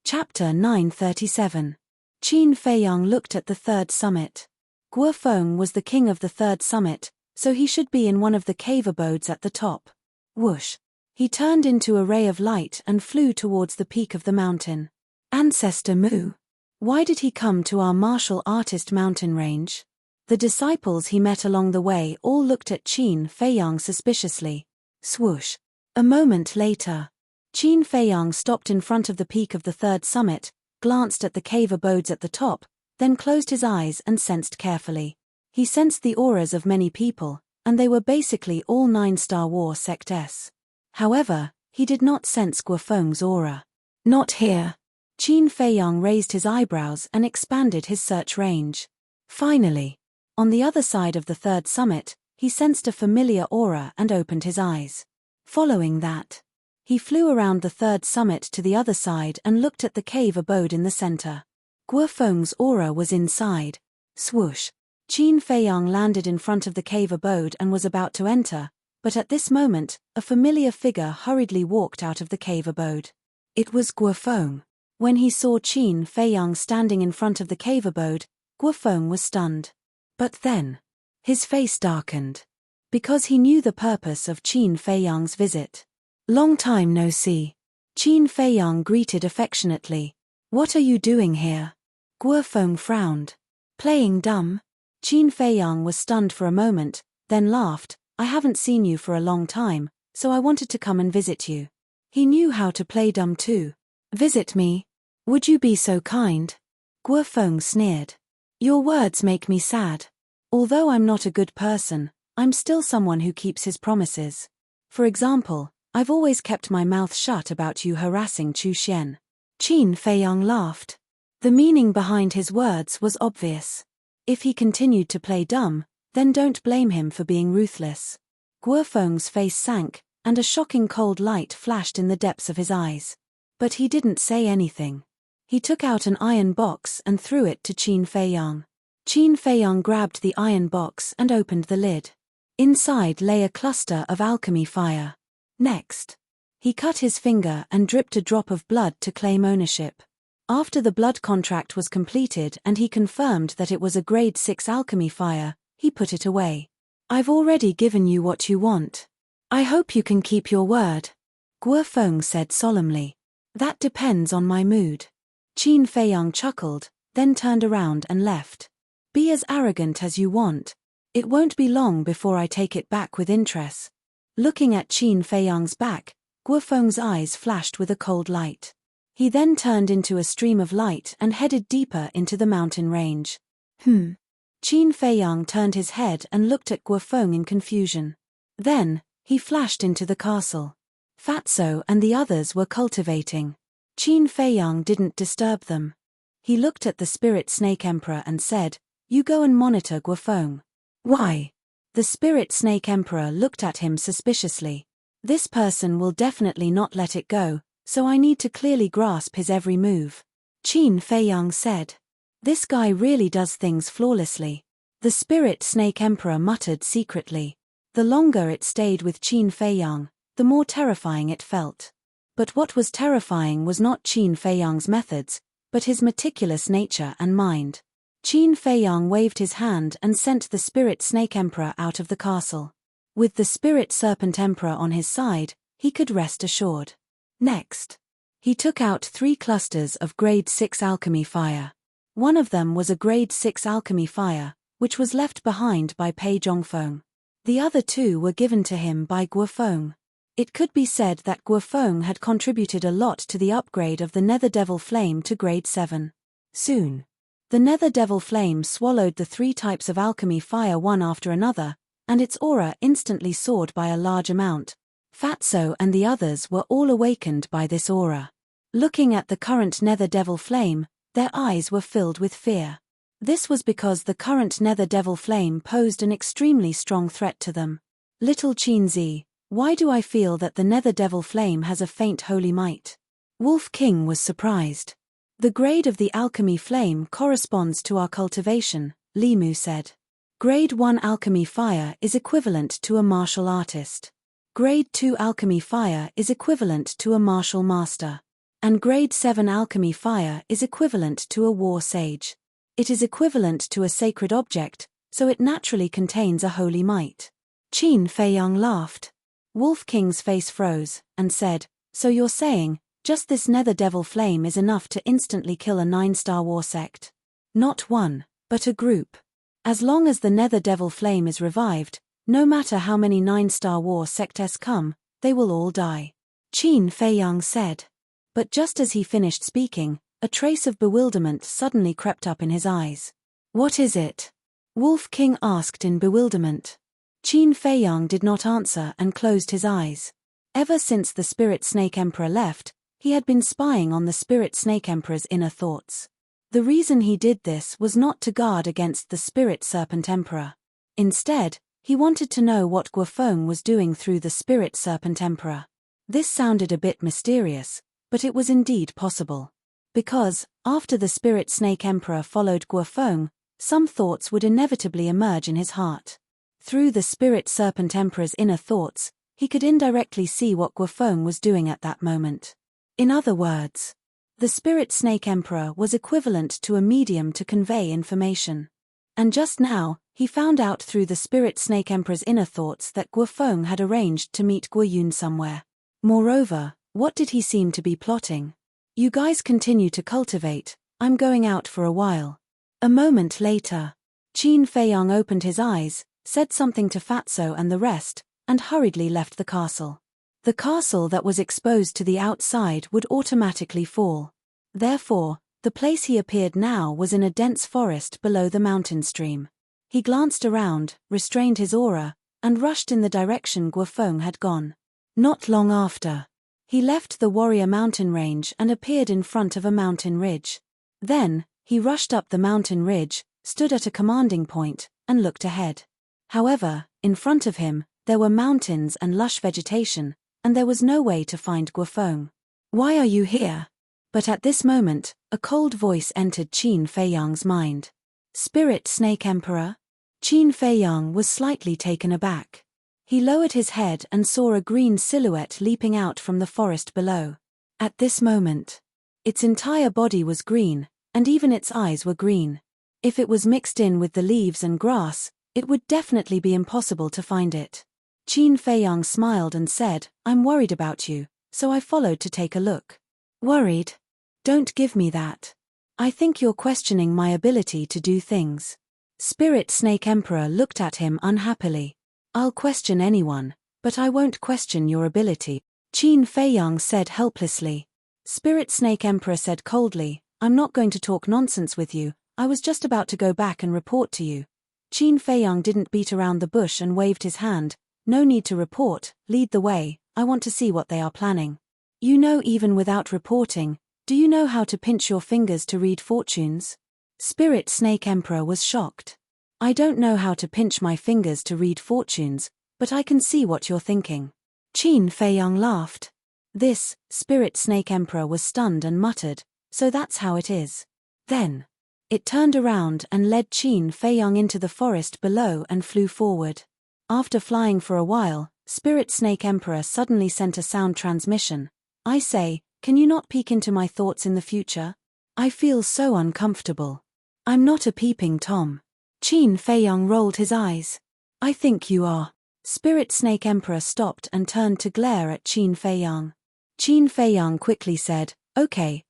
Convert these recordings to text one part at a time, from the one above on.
Chapter 937. Qin Feiyang looked at the third summit. Guofeng was the king of the third summit, so he should be in one of the cave abodes at the top. Whoosh! He turned into a ray of light and flew towards the peak of the mountain. Ancestor Mu. Why did he come to our martial artist mountain range? The disciples he met along the way all looked at Qin Feiyang suspiciously. Swoosh! A moment later, Qin Feiyang stopped in front of the peak of the third summit, glanced at the cave abodes at the top, then closed his eyes and sensed carefully. He sensed the auras of many people, and they were basically all 9 Star War sects. However, he did not sense Guofeng's aura. Not here. Qin Feiyang raised his eyebrows and expanded his search range. Finally, on the other side of the third summit, he sensed a familiar aura and opened his eyes. Following that, he flew around the third summit to the other side and looked at the cave abode in the center. Guofeng's aura was inside. Swoosh! Qin Feiyang landed in front of the cave abode and was about to enter, but at this moment, a familiar figure hurriedly walked out of the cave abode. It was Guofeng. When he saw Qin Feiyang standing in front of the cave abode, Guofeng was stunned. But then, his face darkened. Because he knew the purpose of Qin Feiyang's visit. Long time no see. Qin Feiyang greeted affectionately. What are you doing here? Guofeng frowned. Playing dumb? Qin Feiyang was stunned for a moment, then laughed. I haven't seen you for a long time, so I wanted to come and visit you. He knew how to play dumb too. Visit me? Would you be so kind? Guofeng sneered. Your words make me sad. Although I'm not a good person, I'm still someone who keeps his promises. For example, I've always kept my mouth shut about you harassing Chu Xian. Qin Feiyang laughed. The meaning behind his words was obvious. If he continued to play dumb, then don't blame him for being ruthless. Guofeng's face sank, and a shocking cold light flashed in the depths of his eyes. But he didn't say anything. He took out an iron box and threw it to Qin Feiyang. Qin Feiyang grabbed the iron box and opened the lid. Inside lay a cluster of alchemy fire. Next, he cut his finger and dripped a drop of blood to claim ownership. After the blood contract was completed and he confirmed that it was a grade 6 alchemy fire, he put it away. I've already given you what you want. I hope you can keep your word. Guofeng said solemnly. That depends on my mood. Qin Feiyang chuckled, then turned around and left. Be as arrogant as you want. It won't be long before I take it back with interest. Looking at Qin Feiyang's back, Guofeng's eyes flashed with a cold light. He then turned into a stream of light and headed deeper into the mountain range. Qin Feiyang turned his head and looked at Guofeng in confusion. Then, he flashed into the castle. Fatso and the others were cultivating. Qin Feiyang didn't disturb them. He looked at the Spirit Snake Emperor and said, You go and monitor Guofeng. Why? The Spirit Snake Emperor looked at him suspiciously. This person will definitely not let it go, so I need to clearly grasp his every move. Qin Feiyang said. This guy really does things flawlessly. The Spirit Snake Emperor muttered secretly. The longer it stayed with Qin Feiyang, the more terrifying it felt. But what was terrifying was not Qin Feiyang's methods, but his meticulous nature and mind. Qin Feiyang waved his hand and sent the Spirit Snake Emperor out of the castle. With the Spirit Serpent Emperor on his side, he could rest assured. Next, he took out 3 clusters of grade 6 alchemy fire. One of them was a grade 6 alchemy fire, which was left behind by Pei Zhongfeng. The other 2 were given to him by Guofeng. It could be said that Guofeng had contributed a lot to the upgrade of the Nether Devil Flame to grade 7. Soon, the Nether Devil Flame swallowed the 3 types of alchemy fire one after another, and its aura instantly soared by a large amount. Fatso and the others were all awakened by this aura. Looking at the current Nether Devil Flame, their eyes were filled with fear. This was because the current Nether Devil Flame posed an extremely strong threat to them. Little Qinzi, why do I feel that the Nether Devil Flame has a faint holy might? Wolf King was surprised. The grade of the alchemy flame corresponds to our cultivation, Limu said. Grade 1 alchemy fire is equivalent to a martial artist. Grade 2 alchemy fire is equivalent to a martial master. And grade 7 alchemy fire is equivalent to a war sage. It is equivalent to a sacred object, so it naturally contains a holy might. Qin Feiyang laughed. Wolf King's face froze, and said, "So you're saying, just this nether devil flame is enough to instantly kill a 9-star war sect? Not one, but a group. As long as the nether devil flame is revived, no matter how many 9-star war sects come, they will all die." Qin Feiyang said. But just as he finished speaking, a trace of bewilderment suddenly crept up in his eyes. "What is it?" Wolf King asked in bewilderment. Qin Feiyang did not answer and closed his eyes. Ever since the Spirit Snake Emperor left, he had been spying on the Spirit Snake Emperor's inner thoughts. The reason he did this was not to guard against the Spirit Serpent Emperor. Instead, he wanted to know what Guofeng was doing through the Spirit Serpent Emperor. This sounded a bit mysterious, but it was indeed possible. Because, after the Spirit Snake Emperor followed Guofeng, some thoughts would inevitably emerge in his heart. Through the Spirit Serpent Emperor's inner thoughts, he could indirectly see what Guofeng was doing at that moment. In other words, the Spirit Snake Emperor was equivalent to a medium to convey information. And just now, he found out through the Spirit Snake Emperor's inner thoughts that Guofeng had arranged to meet Guoyun somewhere. Moreover, what did he seem to be plotting? "You guys continue to cultivate, I'm going out for a while." A moment later, Qin Feiyang opened his eyes, said something to Fatso and the rest, and hurriedly left the castle. The castle that was exposed to the outside would automatically fall. Therefore, the place he appeared now was in a dense forest below the mountain stream. He glanced around, restrained his aura, and rushed in the direction Guofeng had gone. Not long after, he left the Warrior Mountain range and appeared in front of a mountain ridge. Then, he rushed up the mountain ridge, stood at a commanding point, and looked ahead. However, in front of him, there were mountains and lush vegetation, and there was no way to find Guofeng. "Why are you here?" But at this moment, a cold voice entered Qin Feiyang's mind. "Spirit Snake Emperor?" Qin Feiyang was slightly taken aback. He lowered his head and saw a green silhouette leaping out from the forest below. At this moment, its entire body was green, and even its eyes were green. If it was mixed in with the leaves and grass, it would definitely be impossible to find it. Qin Feiyang smiled and said, "I'm worried about you, so I followed to take a look." "Worried? Don't give me that. I think you're questioning my ability to do things." Spirit Snake Emperor looked at him unhappily. "I'll question anyone, but I won't question your ability," Qin Feiyang said helplessly. Spirit Snake Emperor said coldly, "I'm not going to talk nonsense with you, I was just about to go back and report to you." Qin Feiyang didn't beat around the bush and waved his hand. "No need to report, lead the way, I want to see what they are planning." "You know, even without reporting, do you know how to pinch your fingers to read fortunes?" Spirit Snake Emperor was shocked. "I don't know how to pinch my fingers to read fortunes, but I can see what you're thinking." Qin Feiyang laughed. This, Spirit Snake Emperor was stunned and muttered, "So that's how it is." Then, it turned around and led Qin Feiyang into the forest below and flew forward. After flying for a while, Spirit Snake Emperor suddenly sent a sound transmission. "I say, can you not peek into my thoughts in the future? I feel so uncomfortable." "I'm not a peeping Tom." Qin Feiyang rolled his eyes. "I think you are." Spirit Snake Emperor stopped and turned to glare at Qin Feiyang. Qin Feiyang quickly said, Okay,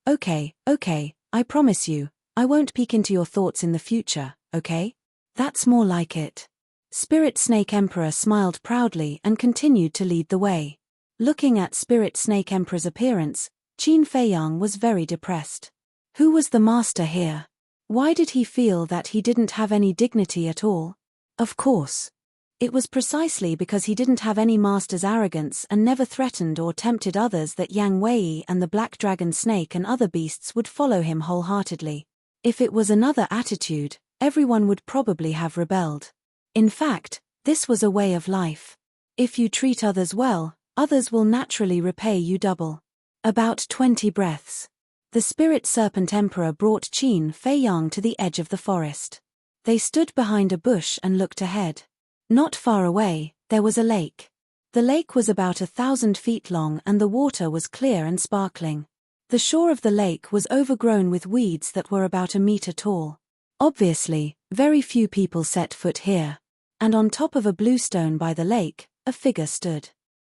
I promise you, I won't peek into your thoughts in the future, okay? That's more like it." Spirit Snake Emperor smiled proudly and continued to lead the way. Looking at Spirit Snake Emperor's appearance, Qin Feiyang was very depressed. Who was the master here? Why did he feel that he didn't have any dignity at all? Of course, it was precisely because he didn't have any master's arrogance and never threatened or tempted others that Yang Wei and the Black Dragon Snake and other beasts would follow him wholeheartedly. If it was another attitude, everyone would probably have rebelled. In fact, this was a way of life. If you treat others well, others will naturally repay you double. About 20 breaths. The Spirit Serpent Emperor brought Qin Feiyang to the edge of the forest. They stood behind a bush and looked ahead. Not far away, there was a lake. The lake was about 1,000 feet long and the water was clear and sparkling. The shore of the lake was overgrown with weeds that were about a meter tall. Obviously, very few people set foot here. And on top of a bluestone by the lake, a figure stood.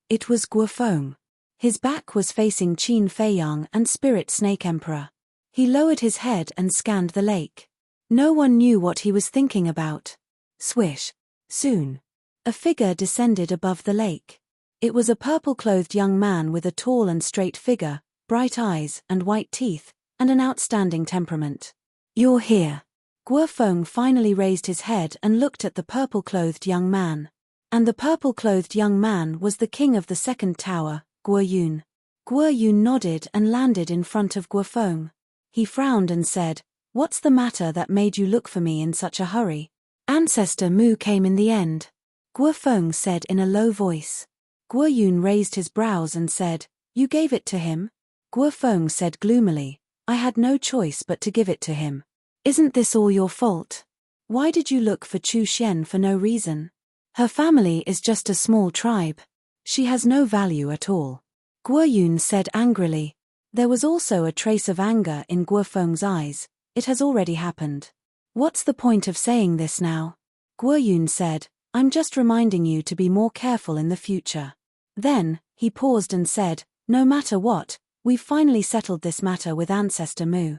It was Guofeng. His back was facing Qin Feiyang and Spirit Snake Emperor. He lowered his head and scanned the lake. No one knew what he was thinking about. Swish. Soon. A figure descended above the lake. It was a purple-clothed young man with a tall and straight figure, bright eyes and white teeth, and an outstanding temperament. "You're here." Guofeng finally raised his head and looked at the purple-clothed young man. And the purple-clothed young man was the king of the second tower, Guoyun. Guoyun nodded and landed in front of Guofeng. He frowned and said, "What's the matter that made you look for me in such a hurry?" "Ancestor Mu came in the end," Guofeng said in a low voice. Guoyun raised his brows and said, "You gave it to him?" Guofeng said gloomily, "I had no choice but to give it to him. Isn't this all your fault? Why did you look for Chu Xian for no reason? Her family is just a small tribe. She has no value at all." Guoyun said angrily. There was also a trace of anger in Guofeng's eyes. "It has already happened. What's the point of saying this now?" Guoyun said, "I'm just reminding you to be more careful in the future." Then, he paused and said, "No matter what, we've finally settled this matter with Ancestor Mu.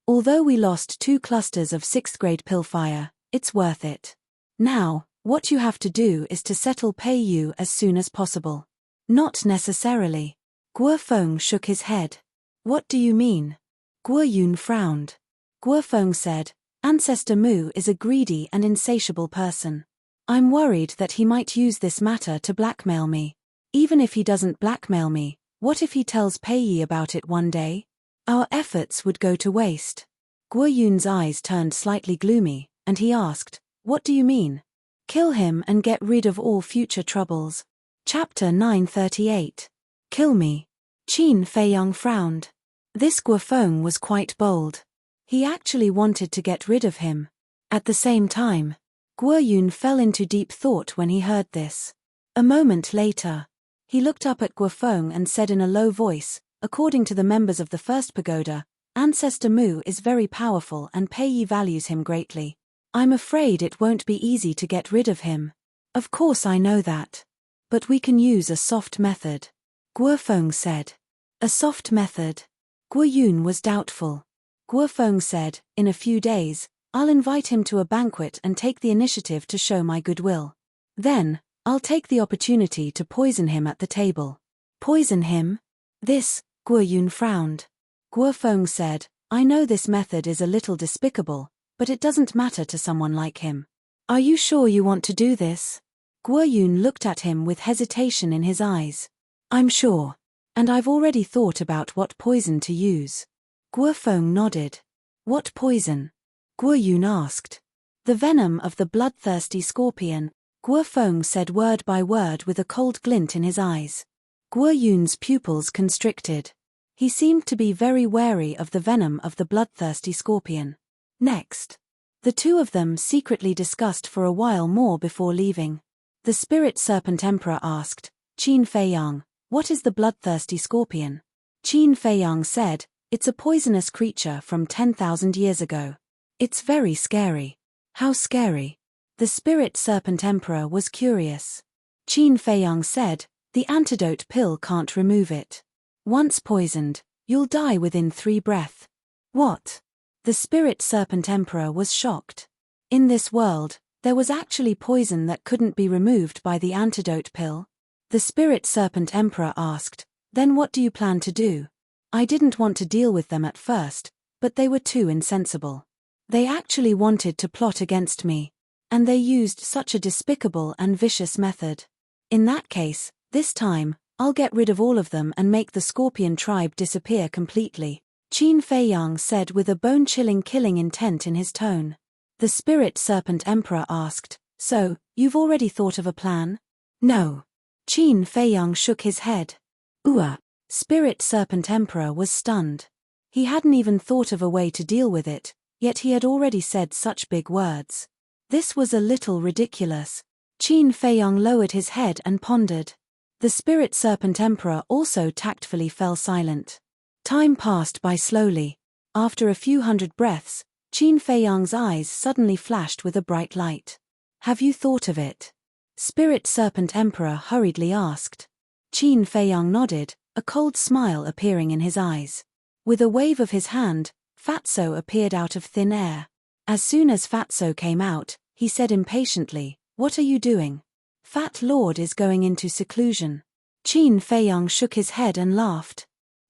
Although we lost 2 clusters of 6th grade Pillfire, it's worth it. Now, what you have to do is to settle Pei Yu as soon as possible." "Not necessarily." Guofeng shook his head. "What do you mean?" Guoyun frowned. Guofeng said, "Ancestor Mu is a greedy and insatiable person. I'm worried that he might use this matter to blackmail me. Even if he doesn't blackmail me, what if he tells Pei Yi about it one day? Our efforts would go to waste." Guoyun's eyes turned slightly gloomy, and he asked, "What do you mean?" "Kill him and get rid of all future troubles." Chapter 938. Kill me. Qin Feiyang frowned. This Guofeng was quite bold. He actually wanted to get rid of him. At the same time, Guoyun fell into deep thought when he heard this. A moment later, he looked up at Guofeng and said in a low voice, "According to the members of the first pagoda, Ancestor Mu is very powerful and Pei Yi values him greatly. I'm afraid it won't be easy to get rid of him." "Of course I know that. But we can use a soft method," Guofeng said. "A soft method?" Guoyun was doubtful. Guofeng said, "In a few days, I'll invite him to a banquet and take the initiative to show my goodwill. Then, I'll take the opportunity to poison him at the table." "Poison him?" This, Guoyun frowned. Guofeng said, "I know this method is a little despicable, but it doesn't matter to someone like him. Are you sure you want to do this?" Guoyun looked at him with hesitation in his eyes. "I'm sure. And I've already thought about what poison to use." Guofeng nodded. "What poison?" Guoyun asked. "The venom of the bloodthirsty scorpion," Guofeng said word by word with a cold glint in his eyes. Guoyun's pupils constricted. He seemed to be very wary of the venom of the bloodthirsty scorpion. Next, the two of them secretly discussed for a while more before leaving. The Spirit Serpent Emperor asked, "Qin Feiyang, what is the bloodthirsty scorpion?" Qin Feiyang said, "It's a poisonous creature from 10,000 years ago. It's very scary." "How scary?" The Spirit Serpent Emperor was curious. Qin Feiyang said, "The antidote pill can't remove it. Once poisoned, you'll die within 3 breaths." "What?" The Spirit Serpent Emperor was shocked. In this world, there was actually poison that couldn't be removed by the antidote pill. The Spirit Serpent Emperor asked, "Then what do you plan to do?" "I didn't want to deal with them at first, but they were too insensible. They actually wanted to plot against me. And they used such a despicable and vicious method. In that case, this time, I'll get rid of all of them and make the Scorpion tribe disappear completely," Qin Feiyang said with a bone-chilling killing intent in his tone. The Spirit Serpent Emperor asked, "So, you've already thought of a plan?" "No." Qin Feiyang shook his head. Spirit Serpent Emperor was stunned. He hadn't even thought of a way to deal with it, yet he had already said such big words. This was a little ridiculous. Qin Feiyang lowered his head and pondered. The Spirit Serpent Emperor also tactfully fell silent. Time passed by slowly. After a few hundred breaths, Qin Feiyang's eyes suddenly flashed with a bright light. Have you thought of it? Spirit Serpent Emperor hurriedly asked. Qin Feiyang nodded, a cold smile appearing in his eyes. With a wave of his hand, Fatso appeared out of thin air. As soon as Fatso came out, he said impatiently, "What are you doing?" "Fat Lord is going into seclusion." Qin Feiyang shook his head and laughed.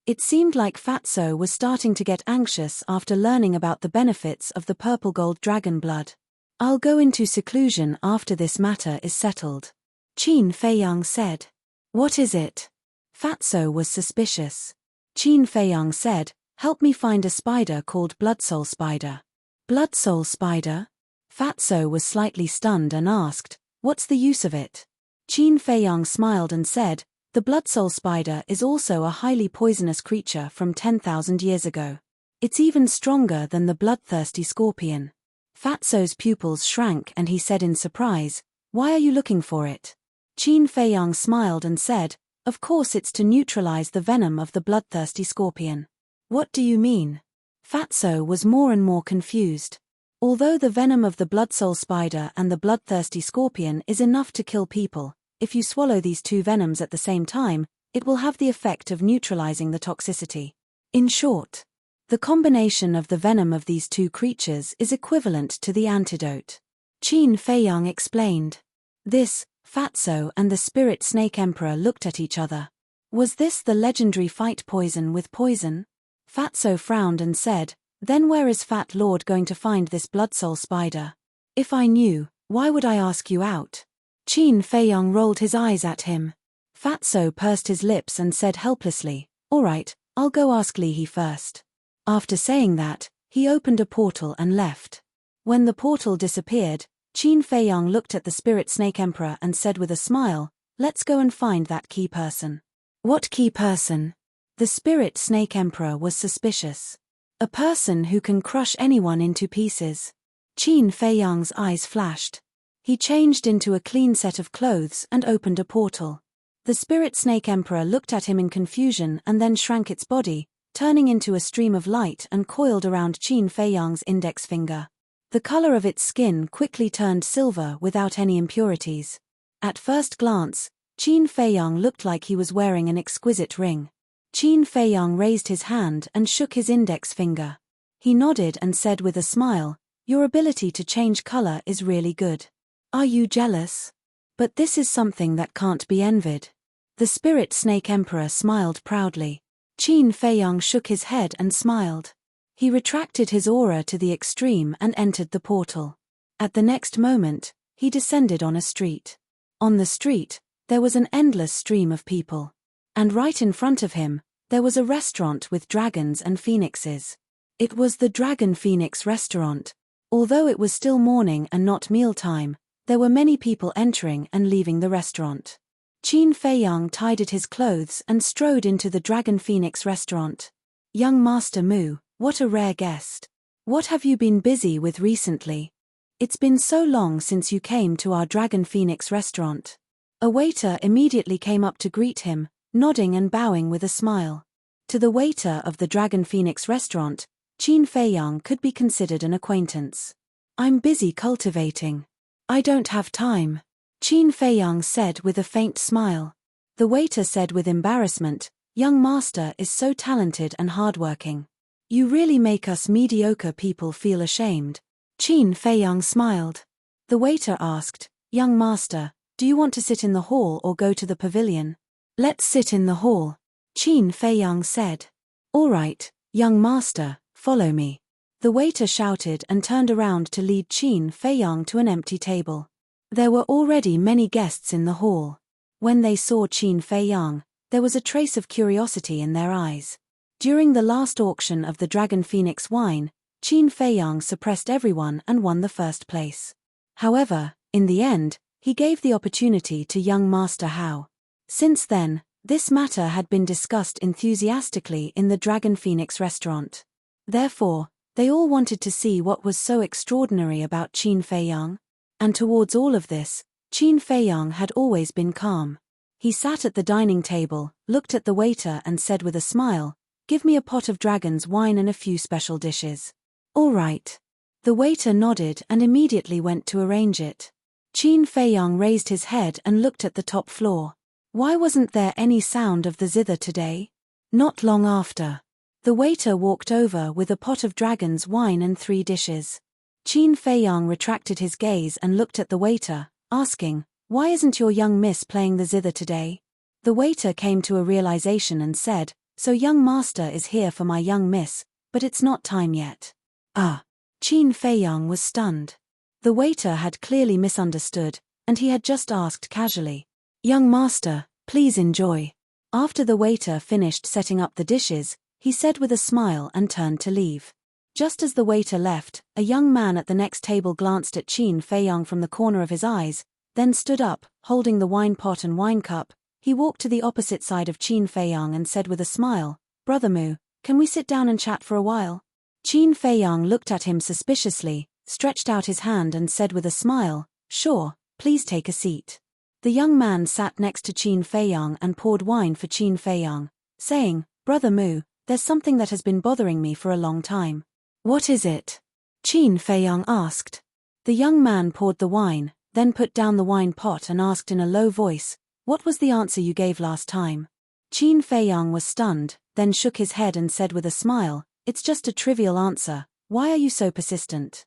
It seemed like Fatso was starting to get anxious after learning about the benefits of the purple gold dragon blood. "I'll go into seclusion after this matter is settled," Qin Feiyang said. "What is it?" Fatso was suspicious. Qin Feiyang said, "Help me find a spider called Bloodsoul Spider." Bloodsoul Spider? Fatso was slightly stunned and asked, "What's the use of it?" Qin Feiyang smiled and said, "The Bloodsoul Spider is also a highly poisonous creature from 10,000 years ago. It's even stronger than the bloodthirsty scorpion." Fatso's pupils shrank and he said in surprise, "Why are you looking for it?" Qin Feiyang smiled and said, "Of course it's to neutralize the venom of the bloodthirsty scorpion." "What do you mean?" Fatso was more and more confused. Although the venom of the Bloodsoul Spider and the bloodthirsty scorpion is enough to kill people, if you swallow these two venoms at the same time, it will have the effect of neutralizing the toxicity. In short, the combination of the venom of these two creatures is equivalent to the antidote. Qin Feiyang explained. This, Fatso and the Spirit Snake Emperor looked at each other. Was this the legendary fight poison with poison? Fatso frowned and said, "Then where is Fat Lord going to find this Bloodsoul Spider?" "If I knew, why would I ask you out?" Qin Feiyang rolled his eyes at him. Fatso pursed his lips and said helplessly, "All right, I'll go ask Li He first." After saying that, he opened a portal and left. When the portal disappeared, Qin Feiyang looked at the Spirit Snake Emperor and said with a smile, "Let's go and find that key person." "What key person?" The Spirit Snake Emperor was suspicious. "A person who can crush anyone into pieces." Qin Feiyang's eyes flashed. He changed into a clean set of clothes and opened a portal. The Spirit Snake Emperor looked at him in confusion and then shrank its body, turning into a stream of light and coiled around Qin Feiyang's index finger. The color of its skin quickly turned silver without any impurities. At first glance, Qin Feiyang looked like he was wearing an exquisite ring. Qin Feiyang raised his hand and shook his index finger. He nodded and said with a smile, "Your ability to change color is really good. Are you jealous? But this is something that can't be envied." The Spirit Snake Emperor smiled proudly. Qin Feiyang shook his head and smiled. He retracted his aura to the extreme and entered the portal. At the next moment, he descended on a street. On the street, there was an endless stream of people. And right in front of him, there was a restaurant with dragons and phoenixes. It was the Dragon Phoenix restaurant. Although it was still morning and not mealtime, there were many people entering and leaving the restaurant. Qin Feiyang tidied his clothes and strode into the Dragon Phoenix restaurant. "Young Master Mu, what a rare guest. What have you been busy with recently? It's been so long since you came to our Dragon Phoenix restaurant." A waiter immediately came up to greet him, nodding and bowing with a smile. To the waiter of the Dragon Phoenix restaurant, Qin Feiyang could be considered an acquaintance. "I'm busy cultivating. I don't have time," Qin Feiyang said with a faint smile. The waiter said with embarrassment, "Young master is so talented and hardworking. You really make us mediocre people feel ashamed." Qin Feiyang smiled. The waiter asked, "Young master, do you want to sit in the hall or go to the pavilion?" "Let's sit in the hall," Qin Feiyang said. "All right, young master, follow me." The waiter shouted and turned around to lead Qin Feiyang to an empty table. There were already many guests in the hall. When they saw Qin Feiyang, there was a trace of curiosity in their eyes. During the last auction of the Dragon Phoenix wine, Qin Feiyang suppressed everyone and won the first place. However, in the end, he gave the opportunity to young Master Hao. Since then, this matter had been discussed enthusiastically in the Dragon Phoenix restaurant. Therefore, they all wanted to see what was so extraordinary about Qin Feiyang. And towards all of this, Qin Feiyang had always been calm. He sat at the dining table, looked at the waiter and said with a smile, Give me a pot of dragon's wine and a few special dishes. All right. The waiter nodded and immediately went to arrange it. Qin Feiyang raised his head and looked at the top floor. Why wasn't there any sound of the zither today? Not long after, the waiter walked over with a pot of dragon's wine and 3 dishes. Qin Feiyang retracted his gaze and looked at the waiter, asking, "Why isn't your young miss playing the zither today?" The waiter came to a realization and said, "So young master is here for my young miss, but it's not time yet." Ah! Qin Feiyang was stunned. The waiter had clearly misunderstood, and he had just asked casually, "Young master, please enjoy." After the waiter finished setting up the dishes, he said with a smile and turned to leave. Just as the waiter left, a young man at the next table glanced at Qin Feiyang from the corner of his eyes, then stood up, holding the wine pot and wine cup. He walked to the opposite side of Qin Feiyang and said with a smile, "Brother Mu, can we sit down and chat for a while?" Qin Feiyang looked at him suspiciously, stretched out his hand and said with a smile, "Sure, please take a seat." The young man sat next to Qin Feiyang and poured wine for Qin Feiyang, saying, "Brother Mu, there's something that has been bothering me for a long time." "What is it?" Qin Feiyang asked. The young man poured the wine, then put down the wine pot and asked in a low voice, "What was the answer you gave last time?" Qin Feiyang was stunned, then shook his head and said with a smile, "It's just a trivial answer, why are you so persistent?"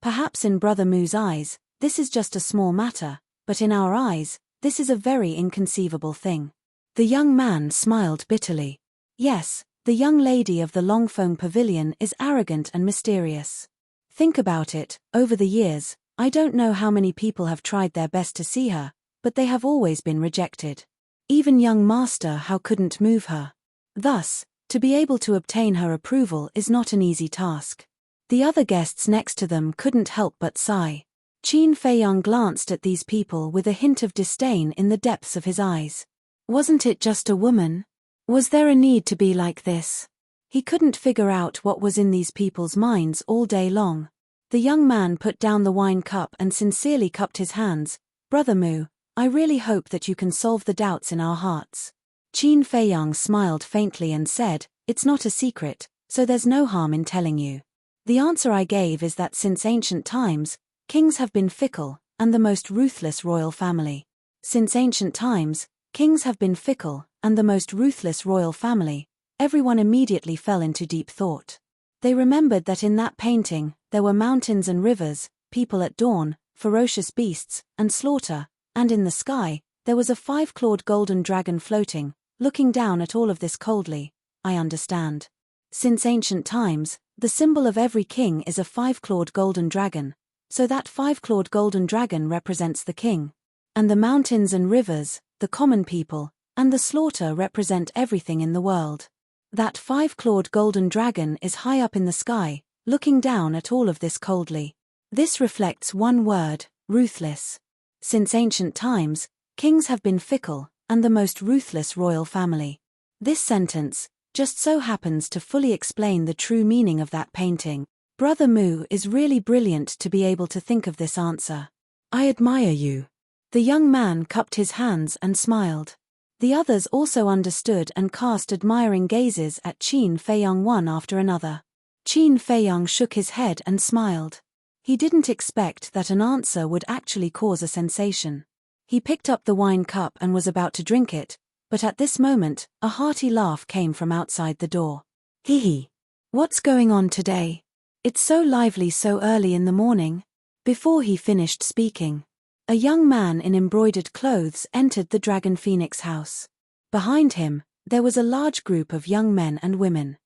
Perhaps in Brother Mu's eyes, this is just a small matter, but in our eyes, this is a very inconceivable thing. The young man smiled bitterly. Yes, the young lady of the Longfeng Pavilion is arrogant and mysterious. Think about it, over the years, I don't know how many people have tried their best to see her, but they have always been rejected. Even young Master Hao couldn't move her. Thus, to be able to obtain her approval is not an easy task. The other guests next to them couldn't help but sigh. Qin Feiyang glanced at these people with a hint of disdain in the depths of his eyes. Wasn't it just a woman? Was there a need to be like this? He couldn't figure out what was in these people's minds all day long. The young man put down the wine cup and sincerely cupped his hands. "Brother Mu, I really hope that you can solve the doubts in our hearts." Qin Feiyang smiled faintly and said, "It's not a secret, so there's no harm in telling you. The answer I gave is that since ancient times, kings have been fickle, and the most ruthless royal family. Since ancient times, kings have been fickle, and the most ruthless royal family." Everyone immediately fell into deep thought. They remembered that in that painting, there were mountains and rivers, people at dawn, ferocious beasts, and slaughter, and in the sky, there was a 5-clawed golden dragon floating, looking down at all of this coldly. I understand. Since ancient times, the symbol of every king is a 5-clawed golden dragon, so that 5-clawed golden dragon represents the king. And the mountains and rivers, the common people, and the slaughter represent everything in the world. That 5-clawed golden dragon is high up in the sky, looking down at all of this coldly. This reflects one word, ruthless. Since ancient times, kings have been fickle, and the most ruthless royal family. This sentence just so happens to fully explain the true meaning of that painting. Brother Mu is really brilliant to be able to think of this answer. I admire you. The young man cupped his hands and smiled. The others also understood and cast admiring gazes at Qin Feiyang one after another. Qin Feiyang shook his head and smiled. He didn't expect that an answer would actually cause a sensation. He picked up the wine cup and was about to drink it, but at this moment, a hearty laugh came from outside the door. Hee hee. What's going on today? It's so lively so early in the morning. Before he finished speaking, a young man in embroidered clothes entered the Dragon Phoenix house. Behind him, there was a large group of young men and women.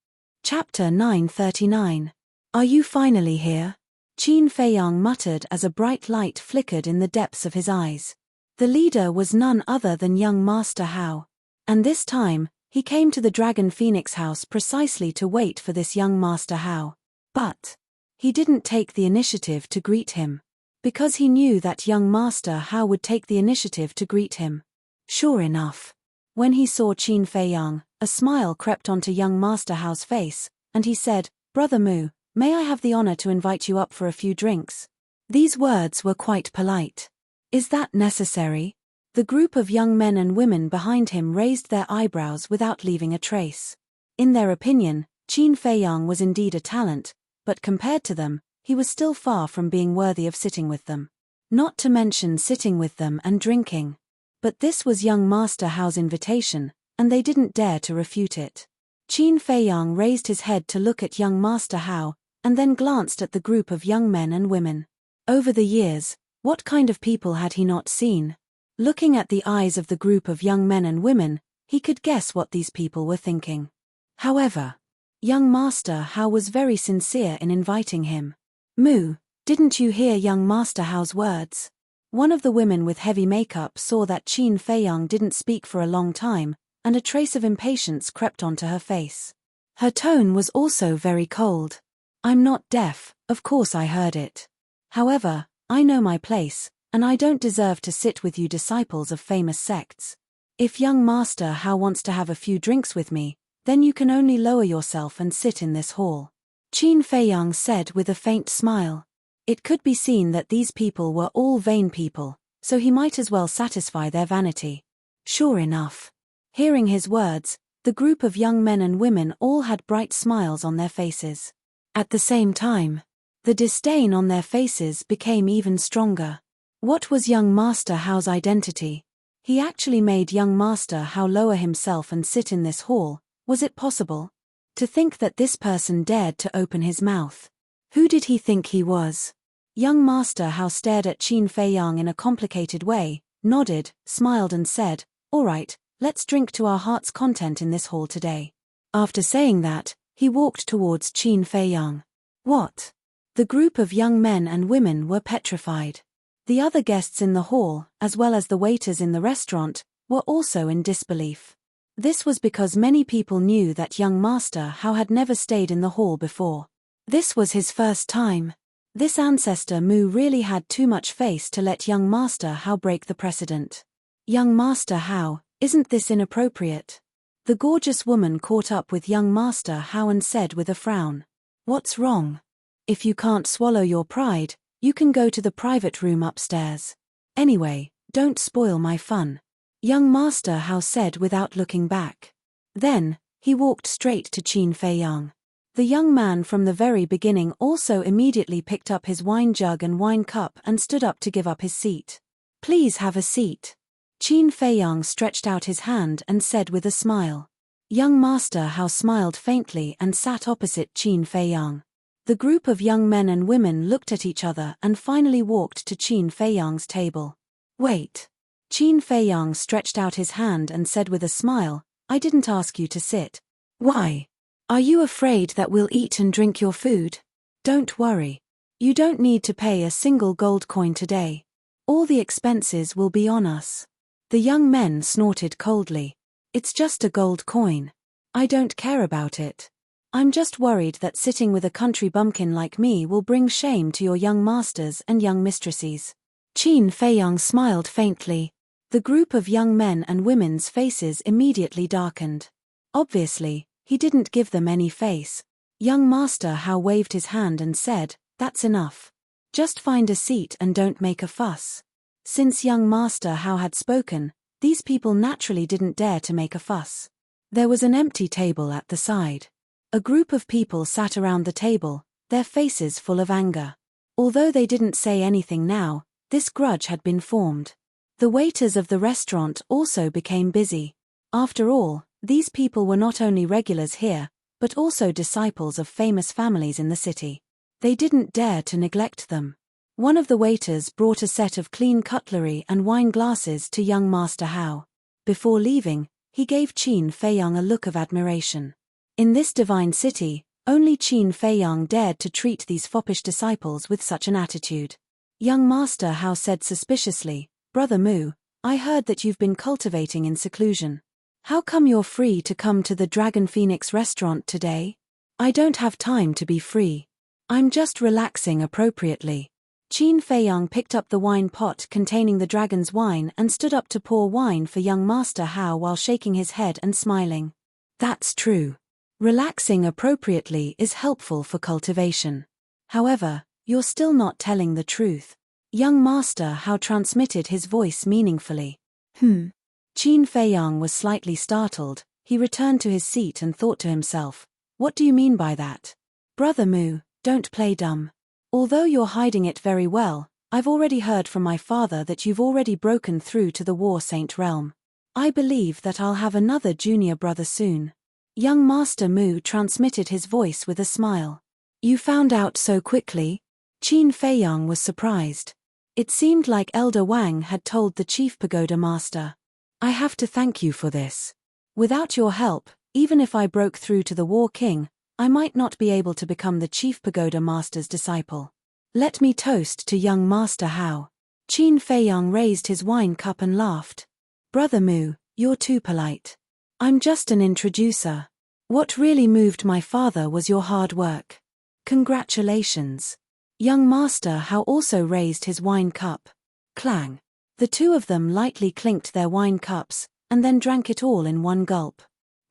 Chapter 939. Are you finally here? Qin Feiyang muttered as a bright light flickered in the depths of his eyes. The leader was none other than young Master Hao. And this time, he came to the Dragon Phoenix house precisely to wait for this young Master Hao. But he didn't take the initiative to greet him. Because he knew that young Master Hao would take the initiative to greet him. Sure enough. When he saw Qin Feiyang, a smile crept onto young Master Hao's face, and he said, Brother Mu, may I have the honor to invite you up for a few drinks? These words were quite polite. Is that necessary? The group of young men and women behind him raised their eyebrows without leaving a trace. In their opinion, Qin Feiyang was indeed a talent, but compared to them, he was still far from being worthy of sitting with them. Not to mention sitting with them and drinking. But this was young Master Hao's invitation, and they didn't dare to refute it. Qin Feiyang raised his head to look at young Master Hao, and then glanced at the group of young men and women. Over the years, what kind of people had he not seen? Looking at the eyes of the group of young men and women, he could guess what these people were thinking. However, young Master Hao was very sincere in inviting him. "Mu, didn't you hear young Master Hao's words?" One of the women with heavy makeup saw that Qin Feiyang didn't speak for a long time, and a trace of impatience crept onto her face. Her tone was also very cold. "I'm not deaf, of course I heard it. However, I know my place, and I don't deserve to sit with you disciples of famous sects. If young Master Hao wants to have a few drinks with me, then you can only lower yourself and sit in this hall," Qin Feiyang said with a faint smile. It could be seen that these people were all vain people, so he might as well satisfy their vanity. Sure enough. Hearing his words, the group of young men and women all had bright smiles on their faces. At the same time, the disdain on their faces became even stronger. What was young Master Hao's identity? He actually made young Master Hao lower himself and sit in this hall. Was it possible? To think that this person dared to open his mouth. Who did he think he was? Young Master Hao stared at Qin Feiyang in a complicated way, nodded, smiled and said, "All right, let's drink to our heart's content in this hall today." After saying that, he walked towards Qin Feiyang. What? The group of young men and women were petrified. The other guests in the hall, as well as the waiters in the restaurant, were also in disbelief. This was because many people knew that young Master Hao had never stayed in the hall before. This was his first time. This ancestor Mu really had too much face to let young Master Hao break the precedent. "Young Master Hao, isn't this inappropriate?" The gorgeous woman caught up with young Master Hao and said with a frown, "What's wrong? If you can't swallow your pride, you can go to the private room upstairs. Anyway, don't spoil my fun," young Master Hao said without looking back. Then, he walked straight to Qin Feiyang. The young man from the very beginning also immediately picked up his wine jug and wine cup and stood up to give up his seat. "Please have a seat." Qin Feiyang stretched out his hand and said with a smile. Young Master Hao smiled faintly and sat opposite Qin Feiyang. The group of young men and women looked at each other and finally walked to Qin Feiyang's table. "Wait." Qin Feiyang stretched out his hand and said with a smile, "I didn't ask you to sit." "Why? Are you afraid that we'll eat and drink your food?" "Don't worry. You don't need to pay a single gold coin today. All the expenses will be on us." The young men snorted coldly. "It's just a gold coin. I don't care about it. I'm just worried that sitting with a country bumpkin like me will bring shame to your young masters and young mistresses." Qin Feiyang smiled faintly. The group of young men and women's faces immediately darkened. Obviously, he didn't give them any face. Young Master Hao waved his hand and said, "That's enough. Just find a seat and don't make a fuss." Since young Master Hao had spoken, these people naturally didn't dare to make a fuss. There was an empty table at the side. A group of people sat around the table, their faces full of anger. Although they didn't say anything now, this grudge had been formed. The waiters of the restaurant also became busy. After all, these people were not only regulars here, but also disciples of famous families in the city. They didn't dare to neglect them. One of the waiters brought a set of clean cutlery and wine glasses to young Master Hao. Before leaving, he gave Qin Feiyang a look of admiration. In this divine city, only Qin Feiyang dared to treat these foppish disciples with such an attitude. Young Master Hao said suspiciously, "Brother Mu, I heard that you've been cultivating in seclusion. How come you're free to come to the Dragon Phoenix restaurant today?" "I don't have time to be free. I'm just relaxing appropriately." Qin Feiyang picked up the wine pot containing the dragon's wine and stood up to pour wine for young Master Hao while shaking his head and smiling. "That's true. Relaxing appropriately is helpful for cultivation. However, you're still not telling the truth." Young Master Hao transmitted his voice meaningfully. Qin Feiyang was slightly startled. He returned to his seat and thought to himself, what do you mean by that? Brother Mu, don't play dumb. Although you're hiding it very well, I've already heard from my father that you've already broken through to the War Saint realm. I believe that I'll have another junior brother soon. Young Master Mu transmitted his voice with a smile. You found out so quickly? Qin Feiyang was surprised. It seemed like Elder Wang had told the Chief Pagoda Master. I have to thank you for this. Without your help, even if I broke through to the War King, I might not be able to become the Chief Pagoda Master's disciple. Let me toast to young Master Hao. Qin Feiyang raised his wine cup and laughed. Brother Mu, you're too polite. I'm just an introducer. What really moved my father was your hard work. Congratulations. Young Master Hao also raised his wine cup. Clang. The two of them lightly clinked their wine cups, and then drank it all in one gulp.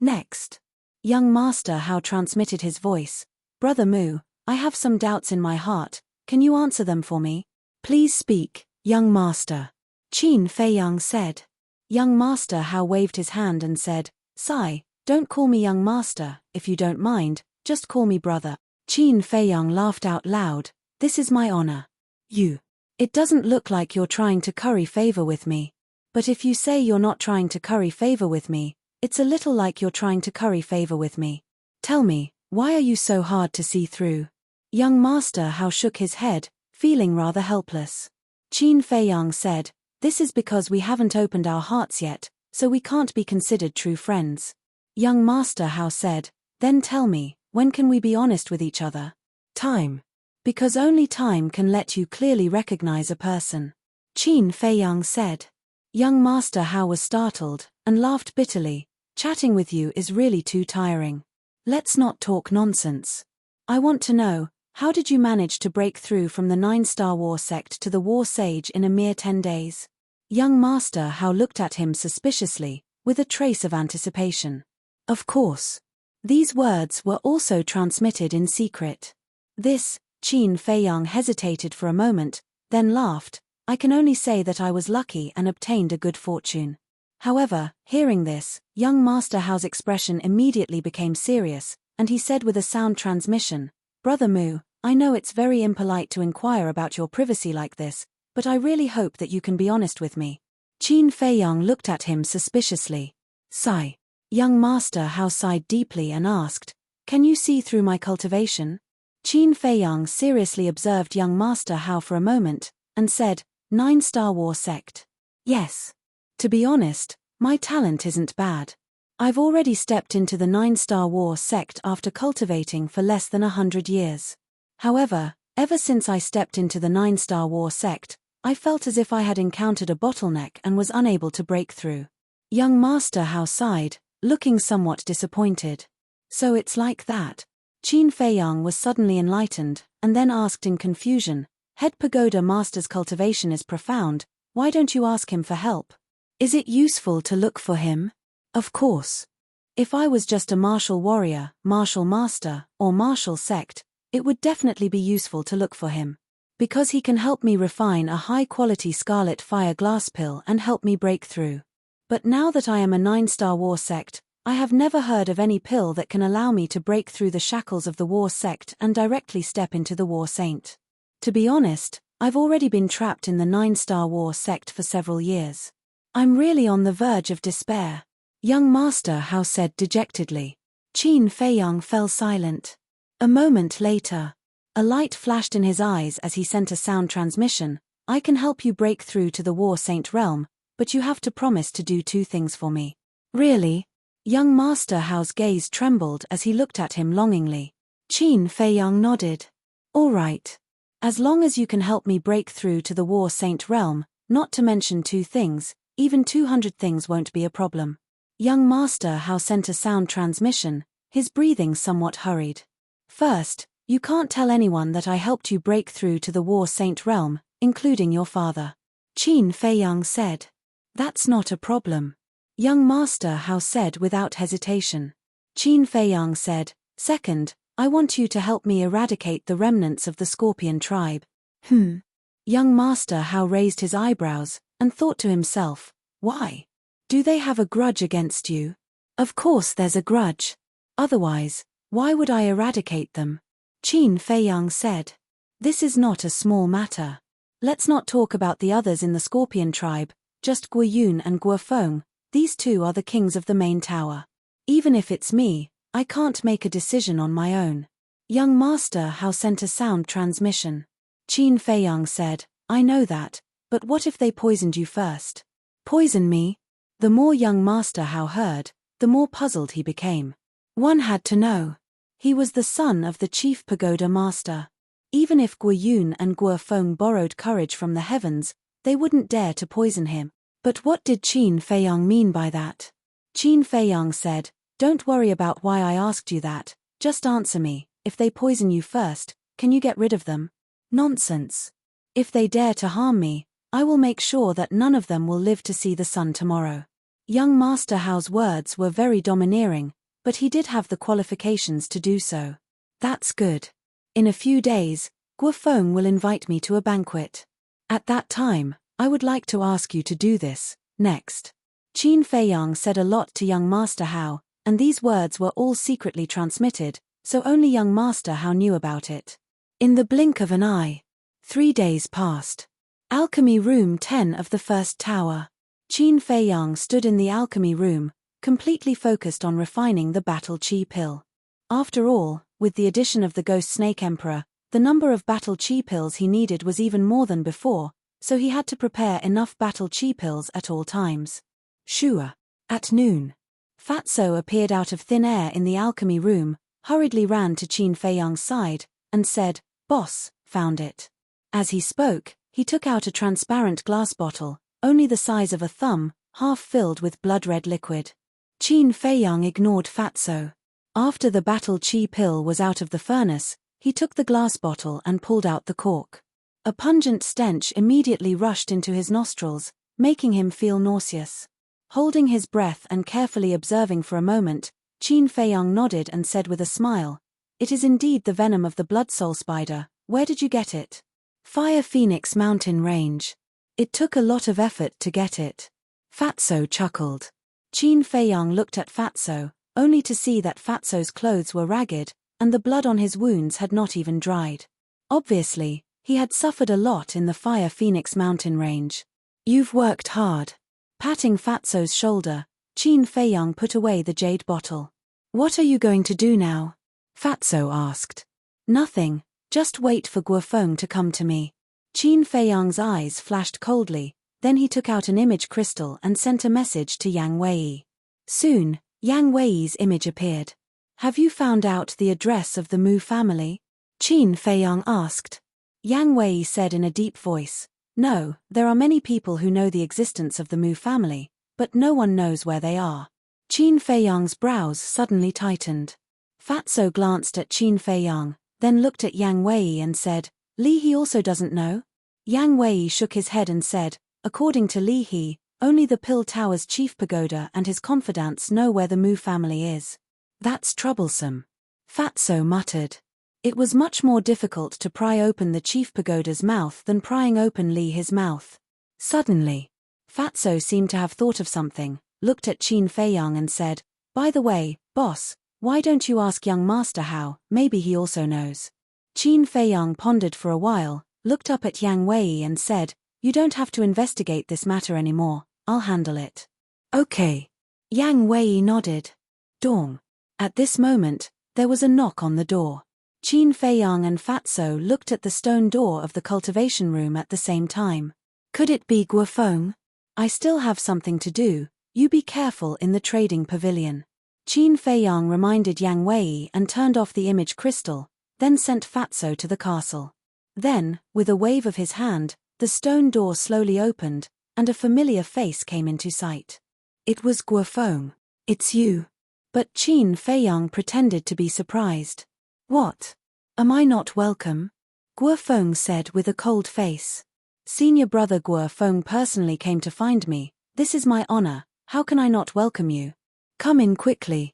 Next. Young Master Hao transmitted his voice. Brother Mu, I have some doubts in my heart, can you answer them for me? Please speak, young master. Qin Feiyang said. Young Master Hao waved his hand and said, Sigh, don't call me young master, if you don't mind, just call me brother. Qin Feiyang laughed out loud, this is my honor. You. It doesn't look like you're trying to curry favor with me. But if you say you're not trying to curry favor with me, it's a little like you're trying to curry favor with me. Tell me, why are you so hard to see through? Young Master Hao shook his head, feeling rather helpless. Qin Feiyang said, this is because we haven't opened our hearts yet, so we can't be considered true friends. Young Master Hao said, then tell me, when can we be honest with each other? Time. Because only time can let you clearly recognize a person. Qin Feiyang said. Young Master Hao was startled, and laughed bitterly. Chatting with you is really too tiring. Let's not talk nonsense. I want to know, how did you manage to break through from the 9-star war sect to the war sage in a mere 10 days? Young Master Hao looked at him suspiciously, with a trace of anticipation. Of course. These words were also transmitted in secret. This, Qin Feiyang hesitated for a moment, then laughed. I can only say that I was lucky and obtained a good fortune. However, hearing this, young Master Hao's expression immediately became serious, and he said with a sound transmission, Brother Mu, I know it's very impolite to inquire about your privacy like this, but I really hope that you can be honest with me. Qin Feiyang looked at him suspiciously. Sigh. Young Master Hao sighed deeply and asked, Can you see through my cultivation? Qin Feiyang seriously observed young Master Hao for a moment, and said, 9-star war sect. Yes. To be honest, my talent isn't bad. I've already stepped into the 9-star war sect after cultivating for less than 100 years. However, ever since I stepped into the 9-star war sect, I felt as if I had encountered a bottleneck and was unable to break through. Young Master Hao sighed, looking somewhat disappointed. So it's like that. Qin Feiyang was suddenly enlightened, and then asked in confusion, Head Pagoda Master's cultivation is profound, why don't you ask him for help? Is it useful to look for him? Of course. If I was just a martial warrior, martial master, or martial sect, it would definitely be useful to look for him. Because he can help me refine a high-quality scarlet fire glass pill and help me break through. But now that I am a 9-star war sect, I have never heard of any pill that can allow me to break through the shackles of the war sect and directly step into the war saint. To be honest, I've already been trapped in the 9-star war sect for several years. I'm really on the verge of despair. Young Master Hao said dejectedly. Qin Feiyang fell silent. A moment later, a light flashed in his eyes as he sent a sound transmission. I can help you break through to the war saint realm, but you have to promise to do 2 things for me. Really? Young Master Hao's gaze trembled as he looked at him longingly. Qin Feiyang nodded. All right. As long as you can help me break through to the war saint realm, not to mention 2 things, even 200 things won't be a problem. Young Master Hao sent a sound transmission, his breathing somewhat hurried. First, you can't tell anyone that I helped you break through to the war saint realm, including your father. Qin Feiyang said. That's not a problem. Young Master Hao said without hesitation. Qin Feiyang said, Second, I want you to help me eradicate the remnants of the Scorpion tribe. Young Master Hao raised his eyebrows, and thought to himself, why? Do they have a grudge against you? Of course there's a grudge. Otherwise, why would I eradicate them? Qin Feiyang said. This is not a small matter. Let's not talk about the others in the Scorpion tribe, just Guo Yun and Guo Feng. These two are the kings of the main tower. Even if it's me, I can't make a decision on my own. Young Master Hao sent a sound transmission. Qin Feiyang said, I know that, but what if they poisoned you first? Poison me? The more young Master Hao heard, the more puzzled he became. One had to know. He was the son of the chief pagoda master. Even if Guo Yun and Guo Feng borrowed courage from the heavens, they wouldn't dare to poison him. But what did Qin Feiyang mean by that? Qin Feiyang said, Don't worry about why I asked you that, just answer me. If they poison you first, can you get rid of them? Nonsense. If they dare to harm me, I will make sure that none of them will live to see the sun tomorrow. Young Master Hao's words were very domineering, but he did have the qualifications to do so. That's good. In a few days, Guo Feng will invite me to a banquet. At that time, I would like to ask you to do this, next. Qin Feiyang said a lot to young Master Hao, and these words were all secretly transmitted, so only young Master Hao knew about it. In the blink of an eye, 3 days passed. Alchemy Room 10 of the first tower. Qin Feiyang stood in the alchemy room, completely focused on refining the battle chi pill. After all, with the addition of the Ghost Snake Emperor, the number of battle chi pills he needed was even more than before, so he had to prepare enough battle chi pills at all times. Shua. At noon. Fatso appeared out of thin air in the alchemy room, hurriedly ran to Qin Feiyang's side, and said, Boss, found it. As he spoke, he took out a transparent glass bottle, only the size of a thumb, half filled with blood-red liquid. Qin Feiyang ignored Fatso. After the battle chi pill was out of the furnace, he took the glass bottle and pulled out the cork. A pungent stench immediately rushed into his nostrils, making him feel nauseous. Holding his breath and carefully observing for a moment, Qin Feiyang nodded and said with a smile, It is indeed the venom of the blood soul spider. Where did you get it? Fire Phoenix Mountain Range. It took a lot of effort to get it. Fatso chuckled. Qin Feiyang looked at Fatso, only to see that Fatso's clothes were ragged, and the blood on his wounds had not even dried. Obviously, he had suffered a lot in the Fire Phoenix Mountain Range. You've worked hard. Patting Fatso's shoulder, Qin Feiyang put away the jade bottle. What are you going to do now? Fatso asked. Nothing, just wait for Guo Feng to come to me. Qin Feiyang's eyes flashed coldly, then he took out an image crystal and sent a message to Yang Wei. Soon, Yang Wei's image appeared. Have you found out the address of the Mu family? Qin Feiyang asked. Yang Wei said in a deep voice, No, there are many people who know the existence of the Mu family, but no one knows where they are. Qin Feiyang's brows suddenly tightened. Fatso glanced at Qin Feiyang, then looked at Yang Wei and said, Li He also doesn't know? Yang Wei shook his head and said, According to Li He, only the Pill Tower's chief pagoda and his confidants know where the Mu family is. That's troublesome. Fatso muttered. It was much more difficult to pry open the chief pagoda's mouth than prying open Li He's mouth. Suddenly, Fatso seemed to have thought of something, looked at Qin Feiyang and said, By the way, boss, why don't you ask young Master Hao, maybe he also knows. Qin Feiyang pondered for a while, looked up at Yang Wei and said, You don't have to investigate this matter anymore, I'll handle it. Okay. Yang Wei nodded. Dong. At this moment, there was a knock on the door. Qin Feiyang and Fatso looked at the stone door of the cultivation room at the same time. Could it be Guo Feng? I still have something to do, you be careful in the trading pavilion. Qin Feiyang reminded Yang Wei and turned off the image crystal, then sent Fatso to the castle. Then, with a wave of his hand, the stone door slowly opened, and a familiar face came into sight. It was Guo Feng. It's you. But Qin Feiyang pretended to be surprised. What? Am I not welcome? Guo Feng said with a cold face. Senior brother Guo Feng personally came to find me. This is my honor, how can I not welcome you? Come in quickly.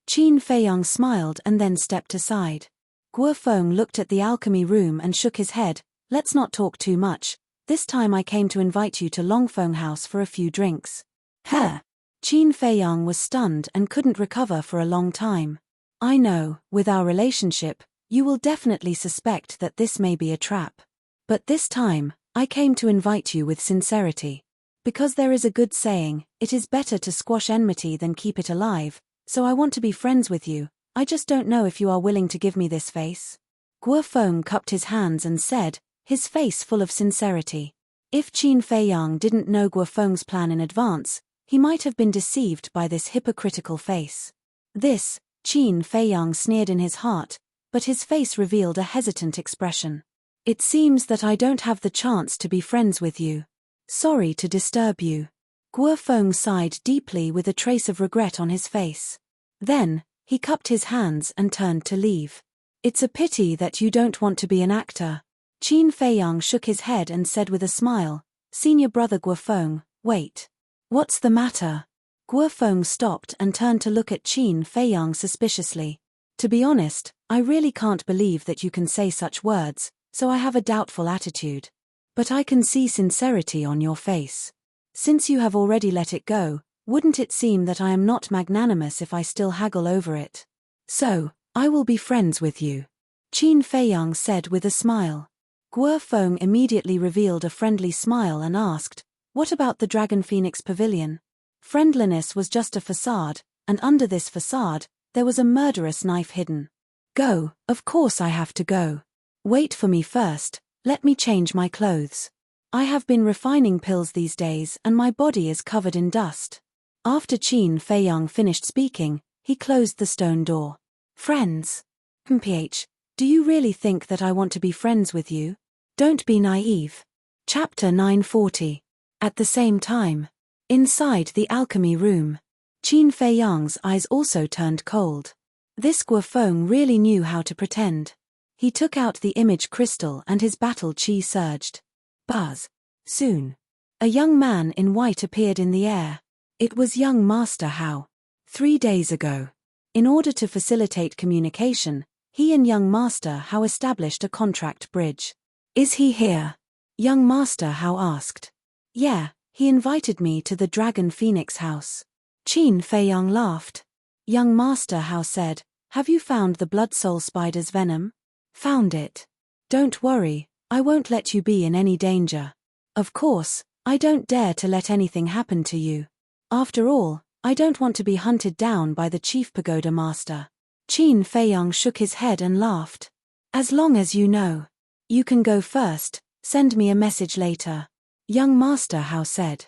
Qin Feiyang smiled and then stepped aside. Guo Feng looked at the alchemy room and shook his head. Let's not talk too much. This time I came to invite you to Longfeng House for a few drinks. Huh. Qin Feiyang was stunned and couldn't recover for a long time. I know, with our relationship, you will definitely suspect that this may be a trap. But this time, I came to invite you with sincerity. Because there is a good saying, it is better to squash enmity than keep it alive, so I want to be friends with you. I just don't know if you are willing to give me this face. Guo Feng cupped his hands and said, his face full of sincerity. If Qin Feiyang didn't know Guo Feng's plan in advance, he might have been deceived by this hypocritical face. This, Qin Feiyang sneered in his heart, but his face revealed a hesitant expression. It seems that I don't have the chance to be friends with you. Sorry to disturb you. Guo Feng sighed deeply with a trace of regret on his face. Then, he cupped his hands and turned to leave. It's a pity that you don't want to be an actor. Qin Feiyang shook his head and said with a smile, Senior brother Guo Feng, wait. What's the matter? Guo Feng stopped and turned to look at Qin Feiyang suspiciously. To be honest, I really can't believe that you can say such words, so I have a doubtful attitude. But I can see sincerity on your face. Since you have already let it go, wouldn't it seem that I am not magnanimous if I still haggle over it? So, I will be friends with you. Qin Feiyang said with a smile. Guo Feng immediately revealed a friendly smile and asked, what about the Dragon Phoenix Pavilion? Friendliness was just a facade, and under this facade, there was a murderous knife hidden. Go, of course I have to go. Wait for me first, let me change my clothes. I have been refining pills these days and my body is covered in dust. After Qin Feiyang finished speaking, he closed the stone door. Friends? PH, do you really think that I want to be friends with you? Don't be naive. Chapter 940. At the same time, inside the alchemy room, Qin Feiyang's eyes also turned cold. This Guo Feng really knew how to pretend. He took out the image crystal and his battle chi surged. Buzz. Soon. A young man in white appeared in the air. It was young Master Hao. 3 days ago. In order to facilitate communication, he and young Master Hao established a contract bridge. Is he here? Young Master Hao asked. Yeah, he invited me to the Dragon Phoenix house. Qin Feiyang laughed. Young Master Hao said, have you found the blood soul spider's venom? Found it. Don't worry, I won't let you be in any danger. Of course, I don't dare to let anything happen to you. After all, I don't want to be hunted down by the chief pagoda master. Qin Feiyang shook his head and laughed. As long as you know. You can go first, send me a message later. Young Master Hao said.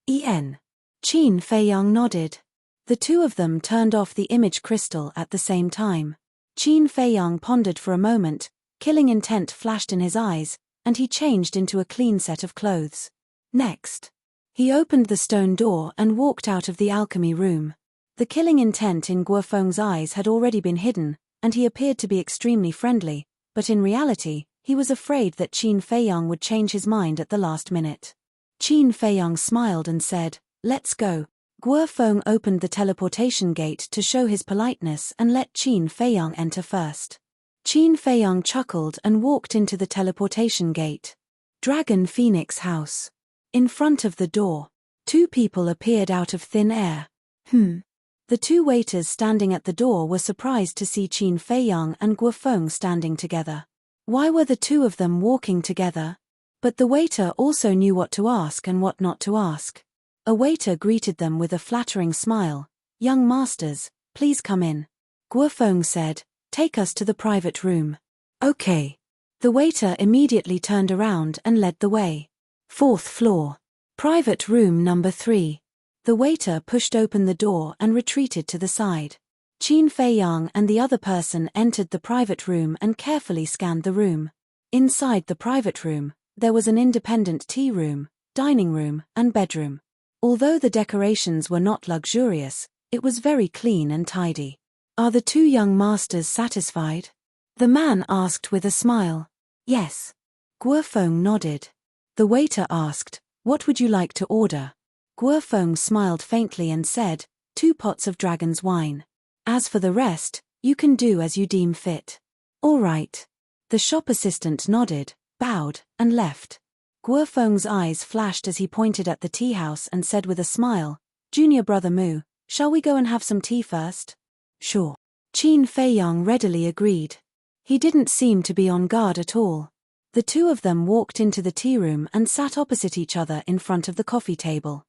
Qin Feiyang nodded. The two of them turned off the image crystal at the same time. Qin Feiyang pondered for a moment, killing intent flashed in his eyes, and he changed into a clean set of clothes. Next. He opened the stone door and walked out of the alchemy room. The killing intent in Guo Feng's eyes had already been hidden, and he appeared to be extremely friendly, but in reality, he was afraid that Qin Feiyang would change his mind at the last minute. Qin Feiyang smiled and said, let's go. Guo Feng opened the teleportation gate to show his politeness and let Qin Feiyang enter first. Qin Feiyang chuckled and walked into the teleportation gate. Dragon Phoenix house. In front of the door, 2 people appeared out of thin air. The 2 waiters standing at the door were surprised to see Qin Feiyang and Guo Feng standing together. Why were the 2 of them walking together? But the waiter also knew what to ask and what not to ask. A waiter greeted them with a flattering smile. Young masters, please come in. Guo Feng said, take us to the private room. Okay. The waiter immediately turned around and led the way. 4th floor. Private room number 3. The waiter pushed open the door and retreated to the side. Qin Feiyang and the other person entered the private room and carefully scanned the room. Inside the private room, there was an independent tea room, dining room, and bedroom. Although the decorations were not luxurious, it was very clean and tidy. Are the 2 young masters satisfied? The man asked with a smile. Yes. Guo Feng nodded. The waiter asked, what would you like to order? Guo Feng smiled faintly and said, 2 pots of dragon's wine. As for the rest, you can do as you deem fit. All right. The shop assistant nodded, bowed, and left. Guo Feng's eyes flashed as he pointed at the tea house and said with a smile, Junior brother Mu, shall we go and have some tea first? Sure. Qin Feiyang readily agreed. He didn't seem to be on guard at all. The two of them walked into the tea room and sat opposite each other in front of the coffee table.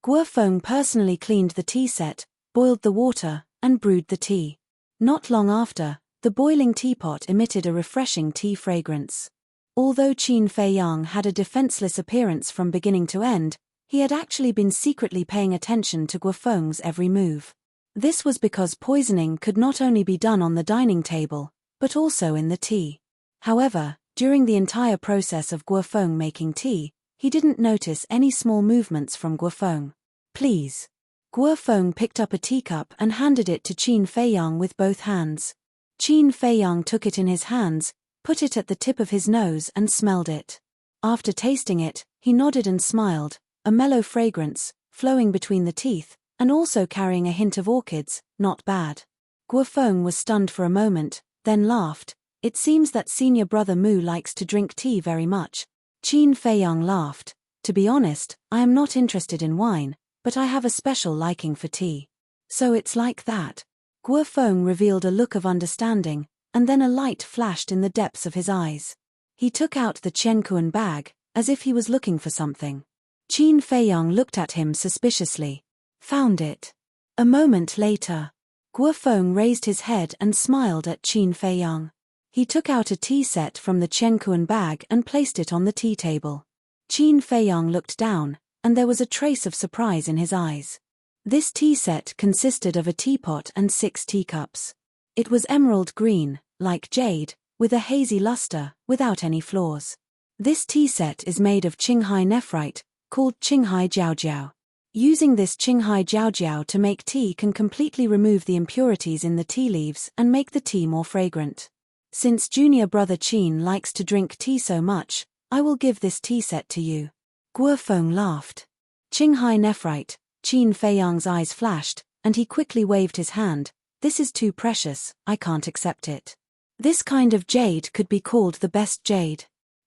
Guofeng personally cleaned the tea set, boiled the water, and brewed the tea. Not long after, the boiling teapot emitted a refreshing tea fragrance. Although Qin Feiyang had a defenseless appearance from beginning to end, he had actually been secretly paying attention to Guofeng's every move. This was because poisoning could not only be done on the dining table, but also in the tea. However, during the entire process of Guofeng making tea, he didn't notice any small movements from Guofeng. Please. Guofeng picked up a teacup and handed it to Qin Feiyang with both hands. Qin Feiyang took it in his hands, put it at the tip of his nose and smelled it. After tasting it, he nodded and smiled, a mellow fragrance, flowing between the teeth, and also carrying a hint of orchids, not bad. Guofeng was stunned for a moment, then laughed. It seems that senior brother Mu likes to drink tea very much. Qin Feiyang laughed. To be honest, I am not interested in wine, but I have a special liking for tea. So it's like that. Guofeng revealed a look of understanding, and then a light flashed in the depths of his eyes. He took out the Qianquan bag, as if he was looking for something. Qin Feiyang looked at him suspiciously. Found it. A moment later, Guofeng raised his head and smiled at Qin Feiyang. He took out a tea set from the Qianquan bag and placed it on the tea table. Qin Feiyang looked down, and there was a trace of surprise in his eyes. This tea set consisted of a teapot and 6 teacups. It was emerald green, like jade, with a hazy luster, without any flaws. This tea set is made of Qinghai nephrite, called Qinghai Jiaojiao. Using this Qinghai Jiaojiao to make tea can completely remove the impurities in the tea leaves and make the tea more fragrant. Since junior brother Qin likes to drink tea so much, I will give this tea set to you. Guofeng laughed. Qinghai nephrite, Qin Feiyang's eyes flashed, and he quickly waved his hand. This is too precious, I can't accept it. This kind of jade could be called the best jade.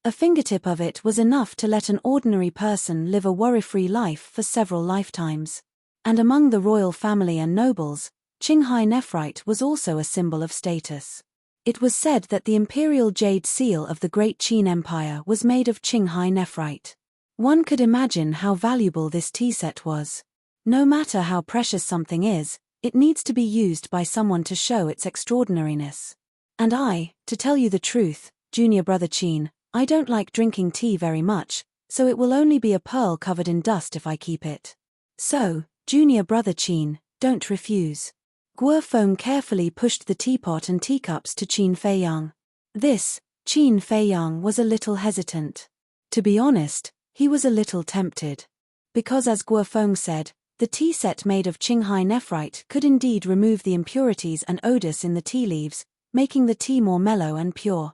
A fingertip of it was enough to let an ordinary person live a worry-free life for several lifetimes. And among the royal family and nobles, Qinghai nephrite was also a symbol of status. It was said that the imperial jade seal of the Great Qin Empire was made of Qinghai nephrite. One could imagine how valuable this tea set was. No matter how precious something is, it needs to be used by someone to show its extraordinariness. And to tell you the truth, junior brother Qin, I don't like drinking tea very much, so it will only be a pearl covered in dust if I keep it. So, junior brother Qin, don't refuse. Guofeng carefully pushed the teapot and teacups to Qin Feiyang. Qin Feiyang was a little hesitant. To be honest, he was a little tempted. Because as Guofeng said, the tea set made of Qinghai nephrite could indeed remove the impurities and odors in the tea leaves, making the tea more mellow and pure.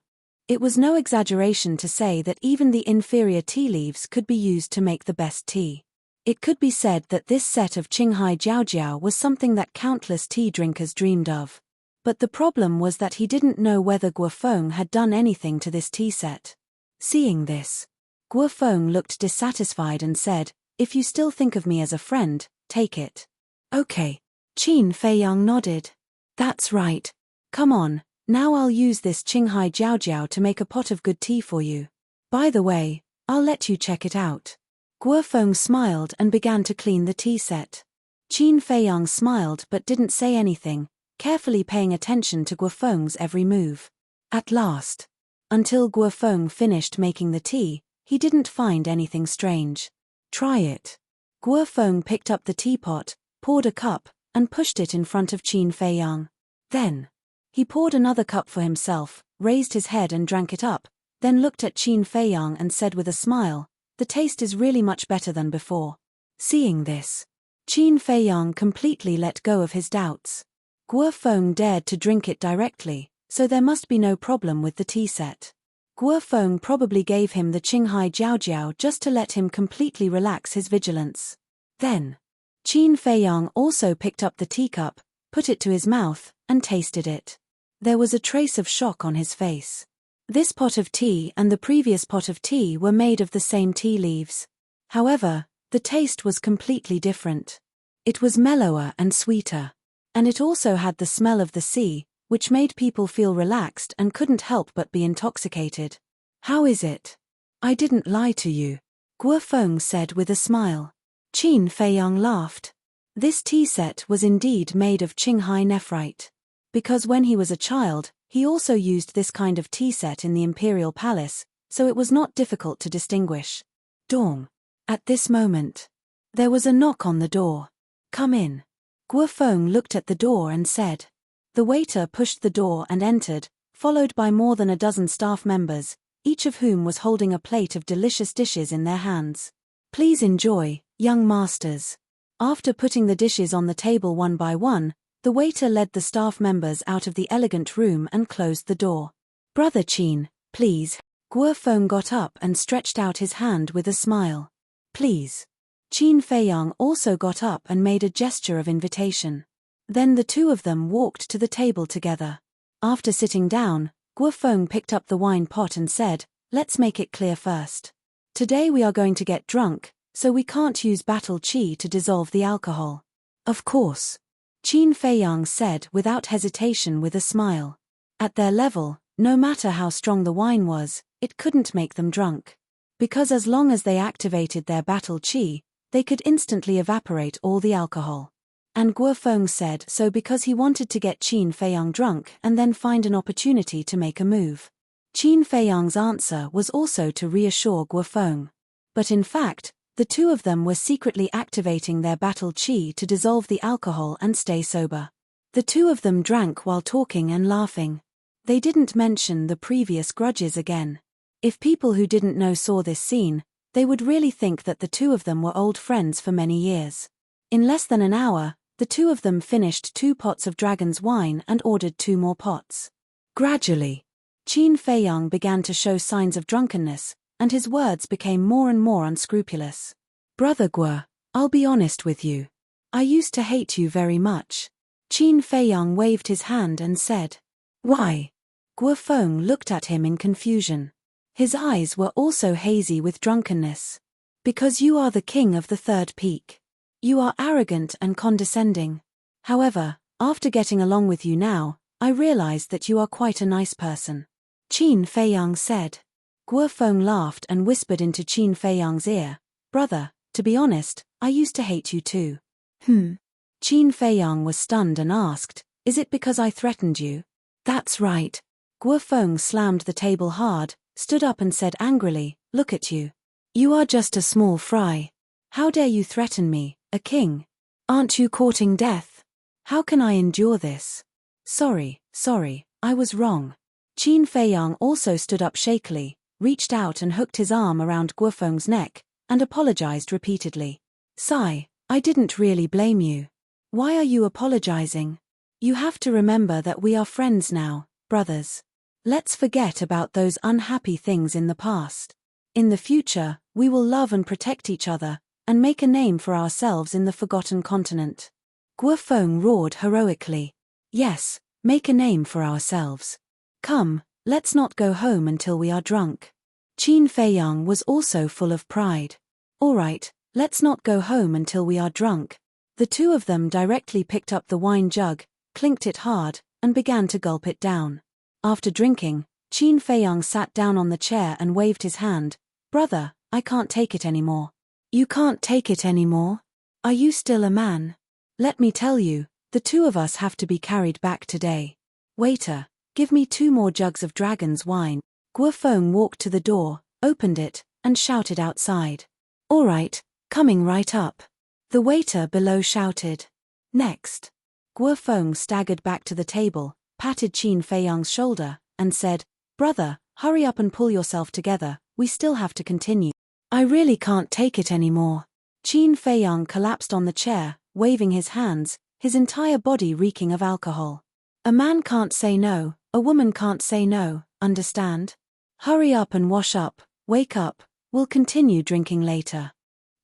It was no exaggeration to say that even the inferior tea leaves could be used to make the best tea. It could be said that this set of Qinghai Jiaojiao was something that countless tea drinkers dreamed of. But the problem was that he didn't know whether Guofeng had done anything to this tea set. Seeing this, Guofeng looked dissatisfied and said, "If you still think of me as a friend, take it." "Okay." Qin Feiyang nodded. "That's right. Come on, now I'll use this Qinghai Jiaojiao to make a pot of good tea for you. By the way, I'll let you check it out." Guofeng smiled and began to clean the tea set. Qin Feiyang smiled but didn't say anything, carefully paying attention to Guofeng's every move. At last, until Guofeng finished making the tea, he didn't find anything strange. "Try it." Guofeng picked up the teapot, poured a cup, and pushed it in front of Qin Feiyang. Then, he poured another cup for himself, raised his head and drank it up, then looked at Qin Feiyang and said with a smile, "The taste is really much better than before." Seeing this, Qin Feiyang completely let go of his doubts. Guofeng dared to drink it directly, so there must be no problem with the tea set. Guofeng probably gave him the Qinghai Jiaojiao just to let him completely relax his vigilance. Then, Qin Feiyang also picked up the teacup, put it to his mouth, and tasted it. There was a trace of shock on his face. This pot of tea and the previous pot of tea were made of the same tea leaves. However, the taste was completely different. It was mellower and sweeter. And it also had the smell of the sea, which made people feel relaxed and couldn't help but be intoxicated. How is it? I didn't lie to you, Guofeng said with a smile. Qin Feiyang laughed. This tea set was indeed made of Qinghai nephrite. Because when he was a child, he also used this kind of tea set in the imperial palace, so it was not difficult to distinguish. Dong. At this moment, there was a knock on the door. Come in. Guofeng looked at the door and said. The waiter pushed the door and entered, followed by more than a dozen staff members, each of whom was holding a plate of delicious dishes in their hands. Please enjoy, young masters. After putting the dishes on the table one by one, the waiter led the staff members out of the elegant room and closed the door. Brother Qin, please. Guofeng got up and stretched out his hand with a smile. Please. Qin Feiyang also got up and made a gesture of invitation. Then the two of them walked to the table together. After sitting down, Guofeng picked up the wine pot and said, let's make it clear first. Today we are going to get drunk, so we can't use battle qi to dissolve the alcohol. Of course. Qin Feiyang said without hesitation with a smile. At their level, no matter how strong the wine was, it couldn't make them drunk. Because as long as they activated their battle qi, they could instantly evaporate all the alcohol. And Guofeng said so because he wanted to get Qin Feiyang drunk and then find an opportunity to make a move. Qin Feiyang's answer was also to reassure Guofeng. But in fact, the two of them were secretly activating their battle qi to dissolve the alcohol and stay sober. The two of them drank while talking and laughing. They didn't mention the previous grudges again. If people who didn't know saw this scene, they would really think that the two of them were old friends for many years. In less than an hour, the two of them finished 2 pots of dragon's wine and ordered 2 more pots. Gradually, Qin Feiyang began to show signs of drunkenness, and his words became more and more unscrupulous. Brother Guo, I'll be honest with you. I used to hate you very much. Qin Feiyang waved his hand and said. Why? Guofeng looked at him in confusion. His eyes were also hazy with drunkenness. Because you are the king of the third peak. You are arrogant and condescending. However, after getting along with you now, I realize that you are quite a nice person. Qin Feiyang said. Guofeng laughed and whispered into Qin Feiyang's ear, Brother, to be honest, I used to hate you too. Qin Feiyang was stunned and asked, Is it because I threatened you? That's right. Guofeng slammed the table hard, stood up and said angrily, Look at you. You are just a small fry. How dare you threaten me, a king? Aren't you courting death? How can I endure this? Sorry, I was wrong. Qin Feiyang also stood up shakily, reached out and hooked his arm around Guofeng's neck, and apologized repeatedly. Sigh, I didn't really blame you. Why are you apologizing? You have to remember that we are friends now, brothers. Let's forget about those unhappy things in the past. In the future, we will love and protect each other, and make a name for ourselves in the forgotten continent. Guofeng roared heroically. Yes, make a name for ourselves. Come, let's not go home until we are drunk. Qin Feiyang was also full of pride. All right, let's not go home until we are drunk. The two of them directly picked up the wine jug, clinked it hard, and began to gulp it down. After drinking, Qin Feiyang sat down on the chair and waved his hand. Brother, I can't take it anymore. You can't take it anymore? Are you still a man? Let me tell you, the two of us have to be carried back today. Waiter, give me 2 more jugs of dragon's wine. Guofeng walked to the door, opened it, and shouted outside. All right, coming right up. The waiter below shouted. Next. Guofeng staggered back to the table, patted Qin Feiyang's shoulder, and said, Brother, hurry up and pull yourself together, we still have to continue. I really can't take it anymore. Qin Feiyang collapsed on the chair, waving his hands, his entire body reeking of alcohol. A man can't say no, a woman can't say no, understand? Hurry up and wash up, wake up, we'll continue drinking later.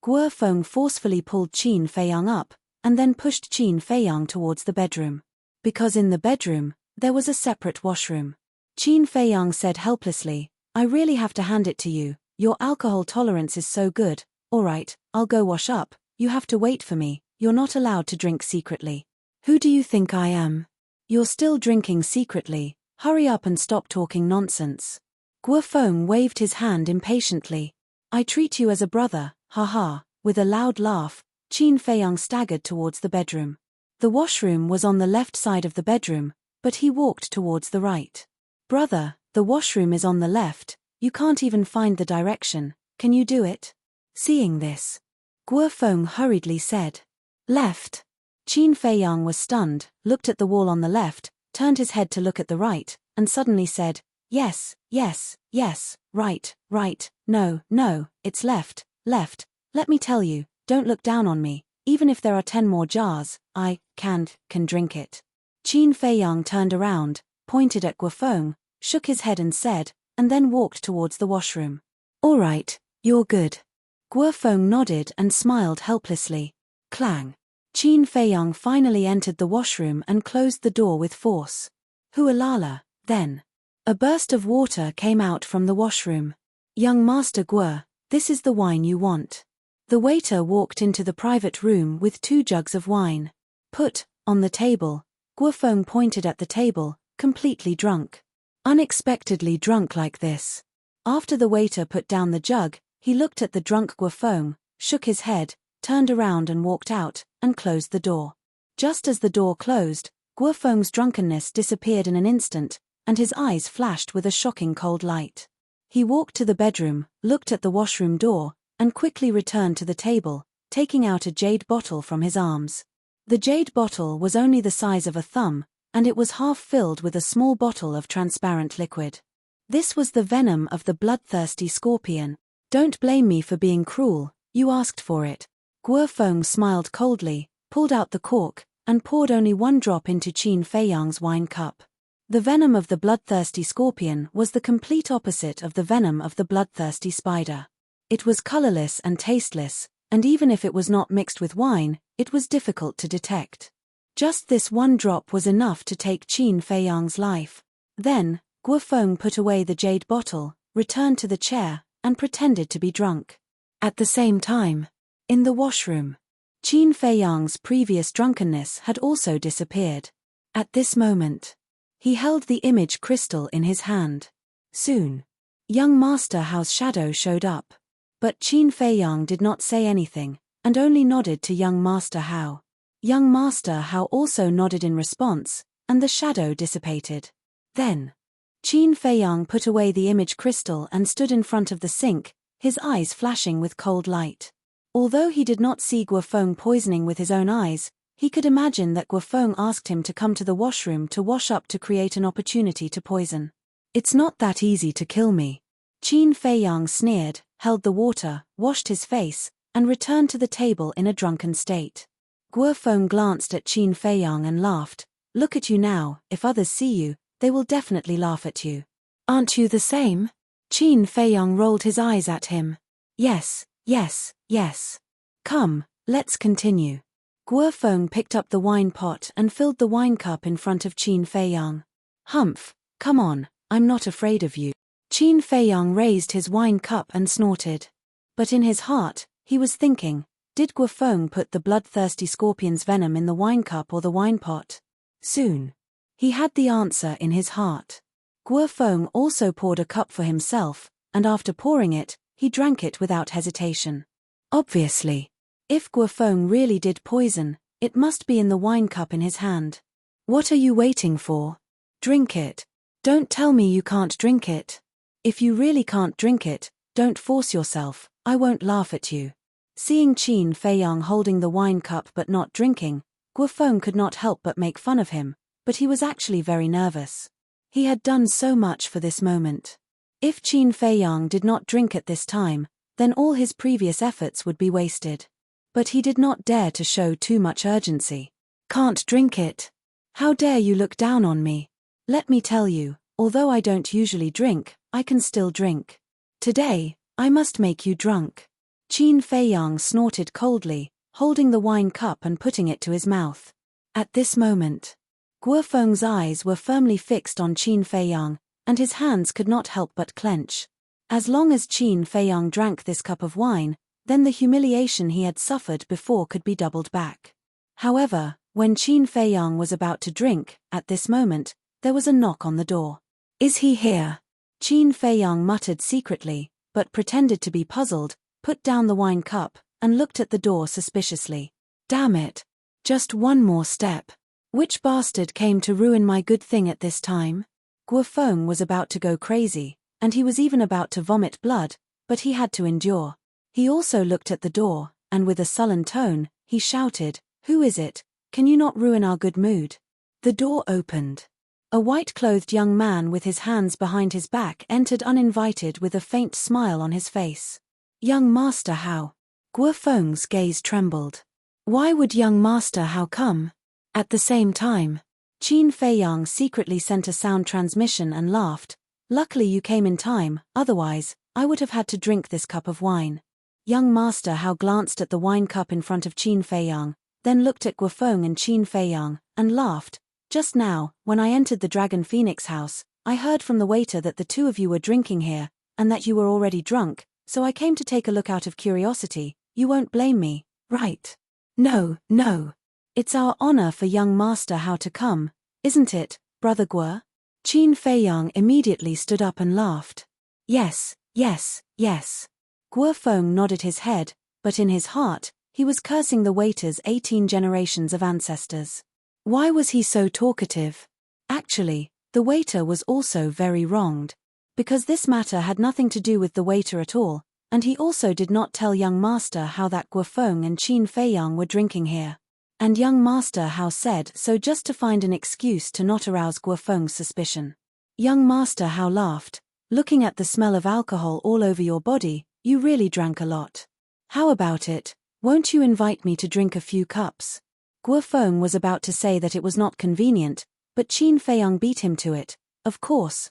Guofeng forcefully pulled Qin Feiyang up, and then pushed Qin Feiyang towards the bedroom. Because in the bedroom, there was a separate washroom. Qin Feiyang said helplessly, I really have to hand it to you, your alcohol tolerance is so good. All right, I'll go wash up, you have to wait for me, you're not allowed to drink secretly. Who do you think I am? You're still drinking secretly, hurry up and stop talking nonsense. Guofeng waved his hand impatiently. I treat you as a brother, haha. With a loud laugh, Qin Feiyang staggered towards the bedroom. The washroom was on the left side of the bedroom, but he walked towards the right. Brother, the washroom is on the left, you can't even find the direction, can you do it? Seeing this, Guofeng hurriedly said. Left. Qin Feiyang was stunned, looked at the wall on the left, turned his head to look at the right, and suddenly said, yes, yes, yes, right, no, it's left, left. Let me tell you, don't look down on me, even if there are 10 more jars, I can drink it. Qin Feiyang turned around, pointed at Guofeng, shook his head and said, and then walked towards the washroom. All right, you're good. Guofeng nodded and smiled helplessly. Clang. Qin Feiyang finally entered the washroom and closed the door with force. Hualala, then. A burst of water came out from the washroom. Young Master Guo, this is the wine you want. The waiter walked into the private room with 2 jugs of wine. Put, on the table. Guofeng pointed at the table, completely drunk. Unexpectedly drunk like this. After the waiter put down the jug, he looked at the drunk Guofeng, shook his head, turned around and walked out, and closed the door. Just as the door closed, Guofeng's drunkenness disappeared in an instant, and his eyes flashed with a shocking cold light. He walked to the bedroom, looked at the washroom door, and quickly returned to the table, taking out a jade bottle from his arms. The jade bottle was only the size of a thumb, and it was half filled with a small bottle of transparent liquid. This was the venom of the bloodthirsty scorpion. Don't blame me for being cruel, you asked for it. Guofeng smiled coldly, pulled out the cork, and poured only 1 drop into Qin Feiyang's wine cup. The venom of the bloodthirsty scorpion was the complete opposite of the venom of the bloodthirsty spider. It was colorless and tasteless, and even if it was not mixed with wine, it was difficult to detect. Just this 1 drop was enough to take Qin Feiyang's life. Then, Guofeng put away the jade bottle, returned to the chair, and pretended to be drunk. At the same time, in the washroom, Qin Feiyang's previous drunkenness had also disappeared. At this moment, he held the image crystal in his hand. Soon, young Master Hao's shadow showed up. But Qin Feiyang did not say anything, and only nodded to young Master Hao. Young Master Hao also nodded in response, and the shadow dissipated. Then, Qin Feiyang put away the image crystal and stood in front of the sink, his eyes flashing with cold light. Although he did not see Guofeng poisoning with his own eyes, he could imagine that Guofeng asked him to come to the washroom to wash up to create an opportunity to poison. It's not that easy to kill me. Qin Feiyang sneered, held the water, washed his face, and returned to the table in a drunken state. Guofeng glanced at Qin Feiyang and laughed. Look at you now, if others see you, they will definitely laugh at you. Aren't you the same? Qin Feiyang rolled his eyes at him. Yes. Come, let's continue. Guofeng picked up the wine pot and filled the wine cup in front of Qin Feiyang. Humph, come on, I'm not afraid of you. Qin Feiyang raised his wine cup and snorted. But in his heart, he was thinking, did Guofeng put the bloodthirsty scorpion's venom in the wine cup or the wine pot? Soon, he had the answer in his heart. Guofeng also poured a cup for himself, and after pouring it, he drank it without hesitation. Obviously, if Guofeng really did poison, it must be in the wine cup in his hand. What are you waiting for? Drink it. Don't tell me you can't drink it. If you really can't drink it, don't force yourself, I won't laugh at you. Seeing Qin Feiyang holding the wine cup but not drinking, Guofeng could not help but make fun of him, but he was actually very nervous. He had done so much for this moment. If Qin Feiyang did not drink at this time, then all his previous efforts would be wasted. But he did not dare to show too much urgency. Can't drink it. How dare you look down on me? Let me tell you, although I don't usually drink, I can still drink. Today, I must make you drunk. Qin Feiyang snorted coldly, holding the wine cup and putting it to his mouth. At this moment, Guofeng's eyes were firmly fixed on Qin Feiyang, and his hands could not help but clench. As long as Qin Feiyang drank this cup of wine, then the humiliation he had suffered before could be doubled back. However, when Qin Feiyang was about to drink, at this moment, there was a knock on the door. "Is he here?" Qin Feiyang muttered secretly, but pretended to be puzzled, put down the wine cup, and looked at the door suspiciously. "Damn it. Just one more step. Which bastard came to ruin my good thing at this time?" Guofeng was about to go crazy, and he was even about to vomit blood, but he had to endure. He also looked at the door, and with a sullen tone, he shouted, "Who is it? Can you not ruin our good mood?" The door opened. A white-clothed young man with his hands behind his back entered uninvited with a faint smile on his face. "Young Master Hao." Guofeng's gaze trembled. Why would young Master Hao come? At the same time, Qin Feiyang secretly sent a sound transmission and laughed. "Luckily you came in time, otherwise, I would have had to drink this cup of wine." Young Master Hao glanced at the wine cup in front of Qin Feiyang, then looked at Guofeng and Qin Feiyang, and laughed. "Just now, when I entered the Dragon Phoenix house, I heard from the waiter that the two of you were drinking here, and that you were already drunk, so I came to take a look out of curiosity. You won't blame me, right?" No. It's our honor for young Master Hao to come, isn't it, Brother Guo?" Qin Feiyang immediately stood up and laughed. Yes. Guofeng nodded his head, but in his heart, he was cursing the waiter's 18 generations of ancestors. Why was he so talkative? Actually, the waiter was also very wronged. Because this matter had nothing to do with the waiter at all, and he also did not tell young Master Hao that Guofeng and Qin Feiyang were drinking here. And young Master Hao said so just to find an excuse to not arouse Guofeng's suspicion. Young Master Hao laughed. "Looking at the smell of alcohol all over your body, you really drank a lot. How about it, won't you invite me to drink a few cups?" Guofeng was about to say that it was not convenient, but Qin Feiyang beat him to it. Of course,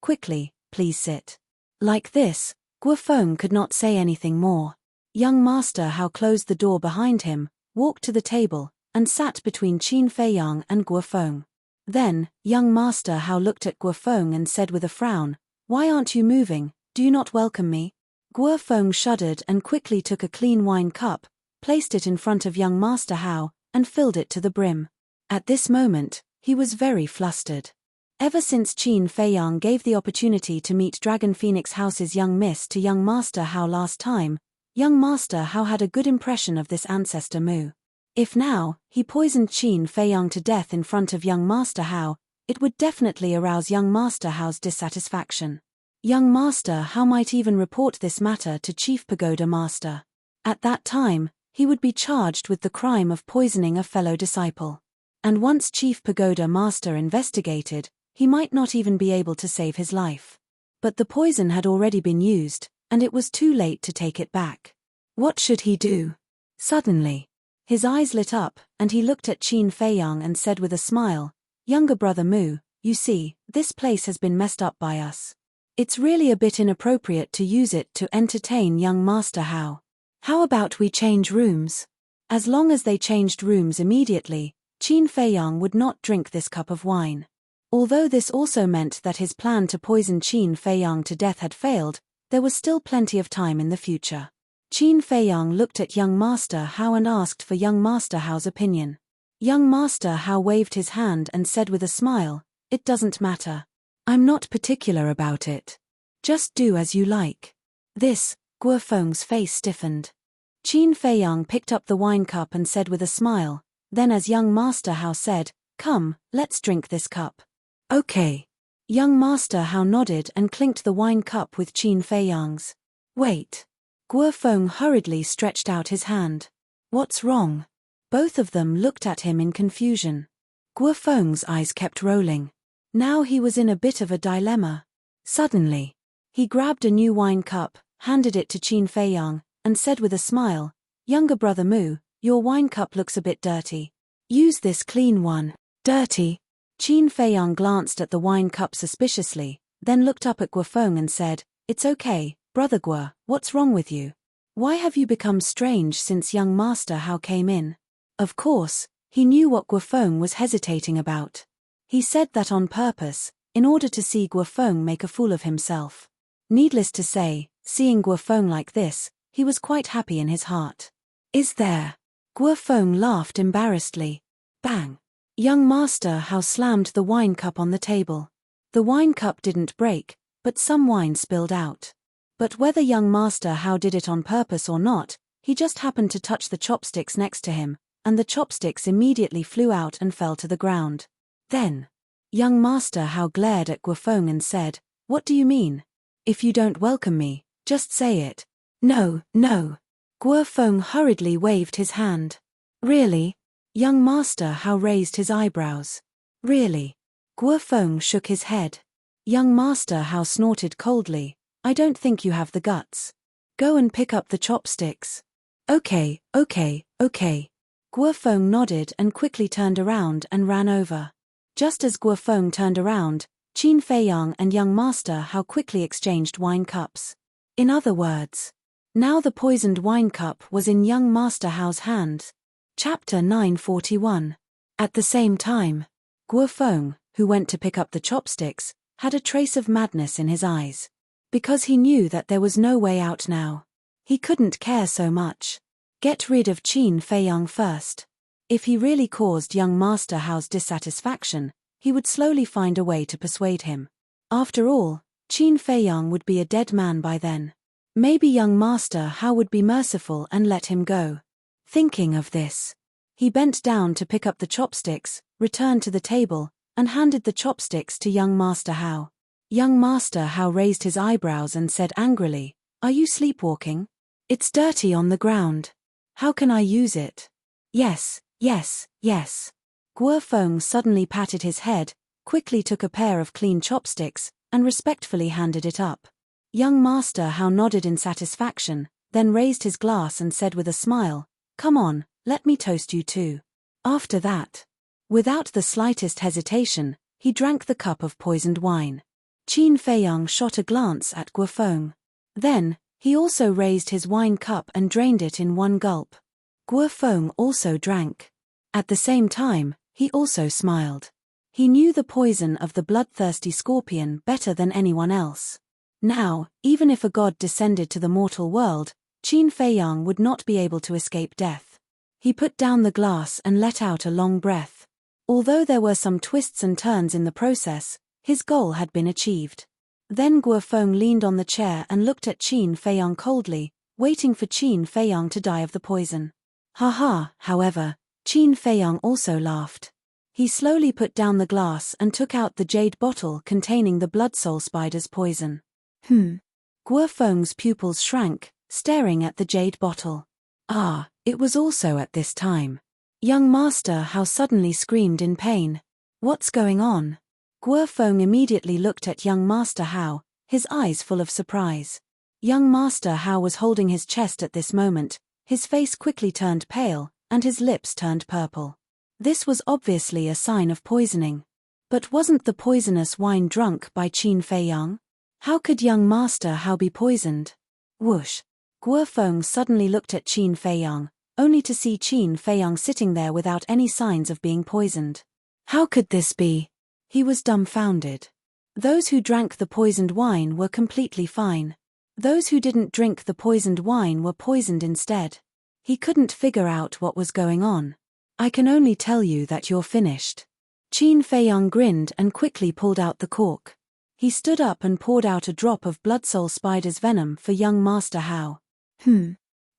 quickly, please sit." Like this, Guofeng could not say anything more. Young Master Hao closed the door behind him, walked to the table, and sat between Qin Feiyang and Guofeng. Then, young Master Hao looked at Guofeng and said with a frown, "Why aren't you moving? Do you not welcome me?" Guofeng shuddered and quickly took a clean wine cup, placed it in front of young Master Hao, and filled it to the brim. At this moment, he was very flustered. Ever since Qin Feiyang gave the opportunity to meet Dragon Phoenix House's young miss to young Master Hao last time, young Master Hao had a good impression of this ancestor Mu. If now, he poisoned Qin Feiyang to death in front of young Master Hao, it would definitely arouse young Master Hao's dissatisfaction. Young Master Hao might even report this matter to Chief Pagoda Master. At that time, he would be charged with the crime of poisoning a fellow disciple. And once Chief Pagoda Master investigated, he might not even be able to save his life. But the poison had already been used, and it was too late to take it back. What should he do? Suddenly, his eyes lit up, and he looked at Qin Feiyang and said with a smile, "Younger brother Mu, you see, this place has been messed up by us. It's really a bit inappropriate to use it to entertain young Master Hao. How about we change rooms?" As long as they changed rooms immediately, Qin Feiyang would not drink this cup of wine. Although this also meant that his plan to poison Qin Feiyang to death had failed, there was still plenty of time in the future. Qin Feiyang looked at young Master Hao and asked for young Master Hao's opinion. Young Master Hao waved his hand and said with a smile, "It doesn't matter. I'm not particular about it. Just do as you like." This, Guofeng's face stiffened. Qin Feiyang picked up the wine cup and said with a smile, then as young Master Hao said, "Come, let's drink this cup." "Okay." Young Master Hao nodded and clinked the wine cup with Qin Feiyang's. "Wait." Guofeng hurriedly stretched out his hand. "What's wrong?" Both of them looked at him in confusion. Guofeng's eyes kept rolling. Now he was in a bit of a dilemma. Suddenly, he grabbed a new wine cup, handed it to Qin Feiyang, and said with a smile, "Younger brother Mu, your wine cup looks a bit dirty. Use this clean one." "Dirty?" Qin Feiyang glanced at the wine cup suspiciously, then looked up at Guofeng and said, "It's okay, Brother Guo, what's wrong with you? Why have you become strange since young Master Hao came in?" Of course, he knew what Guofeng was hesitating about. He said that on purpose, in order to see Guofeng make a fool of himself. Needless to say, seeing Guofeng like this, he was quite happy in his heart. Is there? Guo Feng laughed embarrassedly. Bang! Young Master Hao slammed the wine cup on the table. The wine cup didn't break, but some wine spilled out. But whether young Master Hao did it on purpose or not, he just happened to touch the chopsticks next to him, and the chopsticks immediately flew out and fell to the ground. Then, young Master Hao glared at Guo Feng and said, "What do you mean? If you don't welcome me, just say it." "No, no." Guo Feng hurriedly waved his hand. "Really?" Young Master Hao raised his eyebrows. "Really?" Guo Feng shook his head. Young Master Hao snorted coldly. "I don't think you have the guts. Go and pick up the chopsticks." Okay. Guo Feng nodded and quickly turned around and ran over. Just as Guo Feng turned around, Qin Feiyang and young Master Hao quickly exchanged wine cups. In other words, now the poisoned wine cup was in young Master Hao's hands. Chapter 941. At the same time, Guo Feng, who went to pick up the chopsticks, had a trace of madness in his eyes. Because he knew that there was no way out now. He couldn't care so much. Get rid of Qin Feiyang first. If he really caused young Master Hao's dissatisfaction, he would slowly find a way to persuade him. After all, Qin Feiyang would be a dead man by then. Maybe young Master Hao would be merciful and let him go. Thinking of this, he bent down to pick up the chopsticks, returned to the table, and handed the chopsticks to young Master Hao. Young Master Hao raised his eyebrows and said angrily, "Are you sleepwalking? It's dirty on the ground. How can I use it?" Yes. Guo Feng suddenly patted his head, quickly took a pair of clean chopsticks, and respectfully handed it up. Young Master Hao nodded in satisfaction, then raised his glass and said with a smile, "Come on, let me toast you too." After that, without the slightest hesitation, he drank the cup of poisoned wine. Qin Feiyang shot a glance at Guo Feng. Then, he also raised his wine cup and drained it in one gulp. Guo Feng also drank. At the same time, he also smiled. He knew the poison of the bloodthirsty scorpion better than anyone else. Now, even if a god descended to the mortal world, Qin Feiyang would not be able to escape death. He put down the glass and let out a long breath. Although there were some twists and turns in the process, his goal had been achieved. Then Guo Feng leaned on the chair and looked at Qin Feiyang coldly, waiting for Qin Feiyang to die of the poison. However, Qin Feiyang also laughed. He slowly put down the glass and took out the jade bottle containing the blood soul spider's poison. Guo Feng's pupils shrank, staring at the jade bottle. It was also at this time. Young Master Hao suddenly screamed in pain. What's going on? Guo Feng immediately looked at young Master Hao, his eyes full of surprise. Young Master Hao was holding his chest at this moment, his face quickly turned pale, and his lips turned purple. This was obviously a sign of poisoning. But wasn't the poisonous wine drunk by Qin Feiyang? How could young Master Hao be poisoned? Whoosh! Guo Feng suddenly looked at Qin Feiyang, only to see Qin Feiyang sitting there without any signs of being poisoned. How could this be? He was dumbfounded. Those who drank the poisoned wine were completely fine. Those who didn't drink the poisoned wine were poisoned instead. He couldn't figure out what was going on. I can only tell you that you're finished. Qin Feiyang grinned and quickly pulled out the cork. He stood up and poured out a drop of blood soul spider's venom for young Master Hao.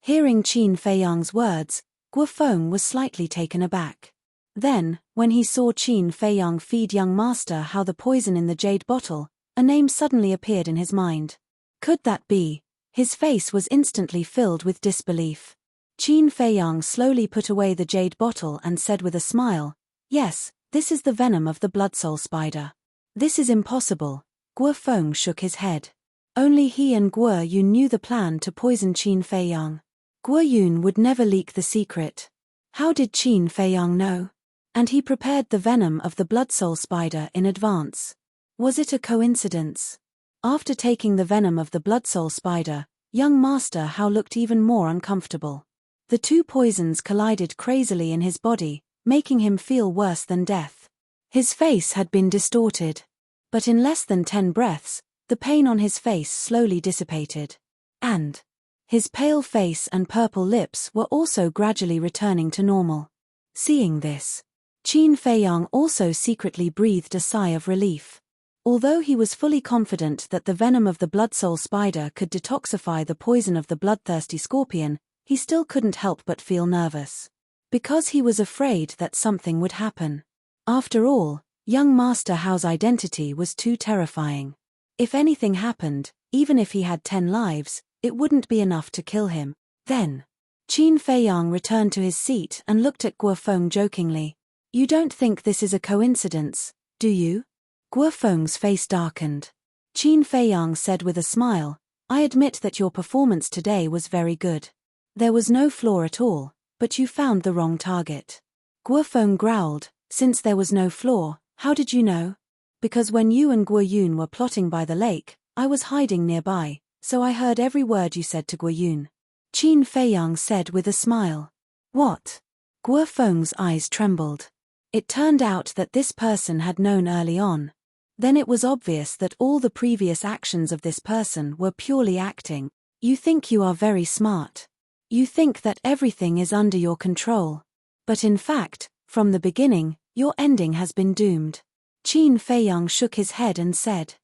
Hearing Qin Feiyang's words, Guo Feng was slightly taken aback. Then, when he saw Qin Feiyang feed young Master Hao the poison in the jade bottle, a name suddenly appeared in his mind. Could that be? His face was instantly filled with disbelief. Qin Feiyang slowly put away the jade bottle and said with a smile, "Yes, this is the venom of the blood soul spider." "This is impossible." Guo Feng shook his head. Only he and Guo Yun knew the plan to poison Qin Feiyang. Guo Yun would never leak the secret. How did Qin Feiyang know? And he prepared the venom of the blood soul spider in advance. Was it a coincidence? After taking the venom of the blood soul spider, young Master Hao looked even more uncomfortable. The two poisons collided crazily in his body, making him feel worse than death. His face had been distorted. But in less than 10 breaths, the pain on his face slowly dissipated. And His pale face and purple lips were also gradually returning to normal. Seeing this, Qin Feiyang also secretly breathed a sigh of relief. Although he was fully confident that the venom of the bloodsoul spider could detoxify the poison of the bloodthirsty scorpion, he still couldn't help but feel nervous. Because he was afraid that something would happen. After all, young Master Hao's identity was too terrifying. If anything happened, even if he had 10 lives, it wouldn't be enough to kill him. Then, Qin Feiyang returned to his seat and looked at Guofeng jokingly. "You don't think this is a coincidence, do you?" Guofeng's face darkened. Qin Feiyang said with a smile, "I admit that your performance today was very good. There was no flaw at all, but you found the wrong target." Guofeng growled, "Since there was no flaw, how did you know?" "Because when you and Guoyun were plotting by the lake, I was hiding nearby, so I heard every word you said to Guoyun," Qin Feiyang said with a smile. "What?" Guofeng's eyes trembled. It turned out that this person had known early on. Then it was obvious that all the previous actions of this person were purely acting. "You think you are very smart. You think that everything is under your control. But in fact, from the beginning, your ending has been doomed." Qin Feiyang shook his head and said.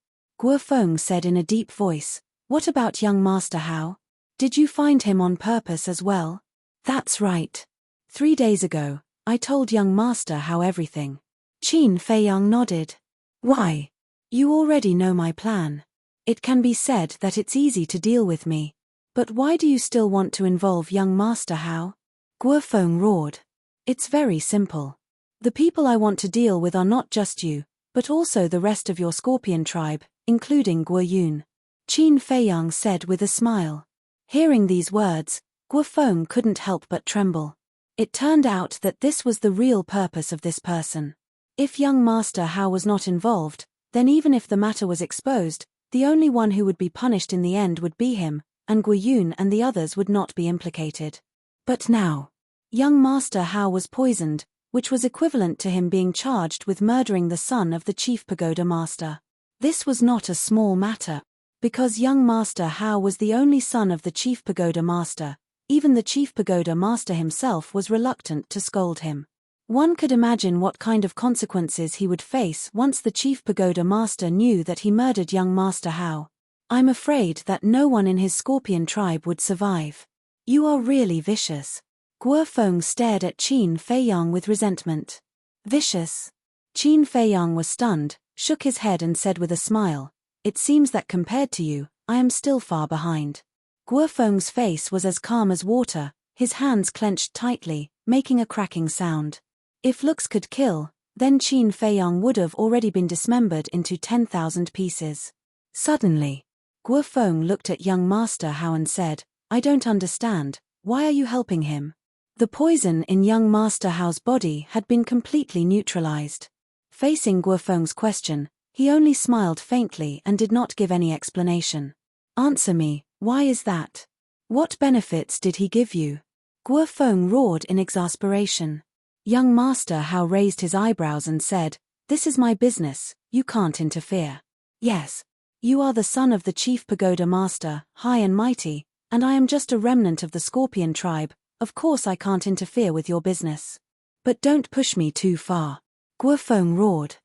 Guofeng said in a deep voice, "What about young Master Hao? Did you find him on purpose as well?" "That's right. 3 days ago, I told young Master Hao everything." Qin Feiyang nodded. "Why? You already know my plan. It can be said that it's easy to deal with me. But why do you still want to involve young Master Hao?" Guofeng roared. "It's very simple. The people I want to deal with are not just you, but also the rest of your scorpion tribe, including Guoyun," Qin Feiyang said with a smile. Hearing these words, Guofeng couldn't help but tremble. It turned out that this was the real purpose of this person. If young Master Hao was not involved, then even if the matter was exposed, the only one who would be punished in the end would be him, and Guoyun and the others would not be implicated. But now, young Master Hao was poisoned, which was equivalent to him being charged with murdering the son of the chief pagoda master. This was not a small matter. Because young Master Hao was the only son of the chief pagoda master, even the chief pagoda master himself was reluctant to scold him. One could imagine what kind of consequences he would face once the chief pagoda master knew that he murdered young Master Hao. "I'm afraid that no one in his scorpion tribe would survive. You are really vicious." Guofeng stared at Qin Feiyang with resentment. "Vicious?" Qin Feiyang was stunned, shook his head and said with a smile, "It seems that compared to you, I am still far behind." Guofeng's face was as calm as water, his hands clenched tightly, making a cracking sound. If looks could kill, then Qin Feiyang would have already been dismembered into 10,000 pieces. Suddenly, Guofeng looked at young Master Hao and said, "I don't understand, why are you helping him?" The poison in young Master Hao's body had been completely neutralized. Facing Guofeng's question, he only smiled faintly and did not give any explanation. "Answer me, why is that? What benefits did he give you?" Guofeng roared in exasperation. Young Master Hao raised his eyebrows and said, "This is my business, you can't interfere." "Yes. You are the son of the chief pagoda master, high and mighty, and I am just a remnant of the scorpion tribe, of course I can't interfere with your business. But don't push me too far." Guofeng roared.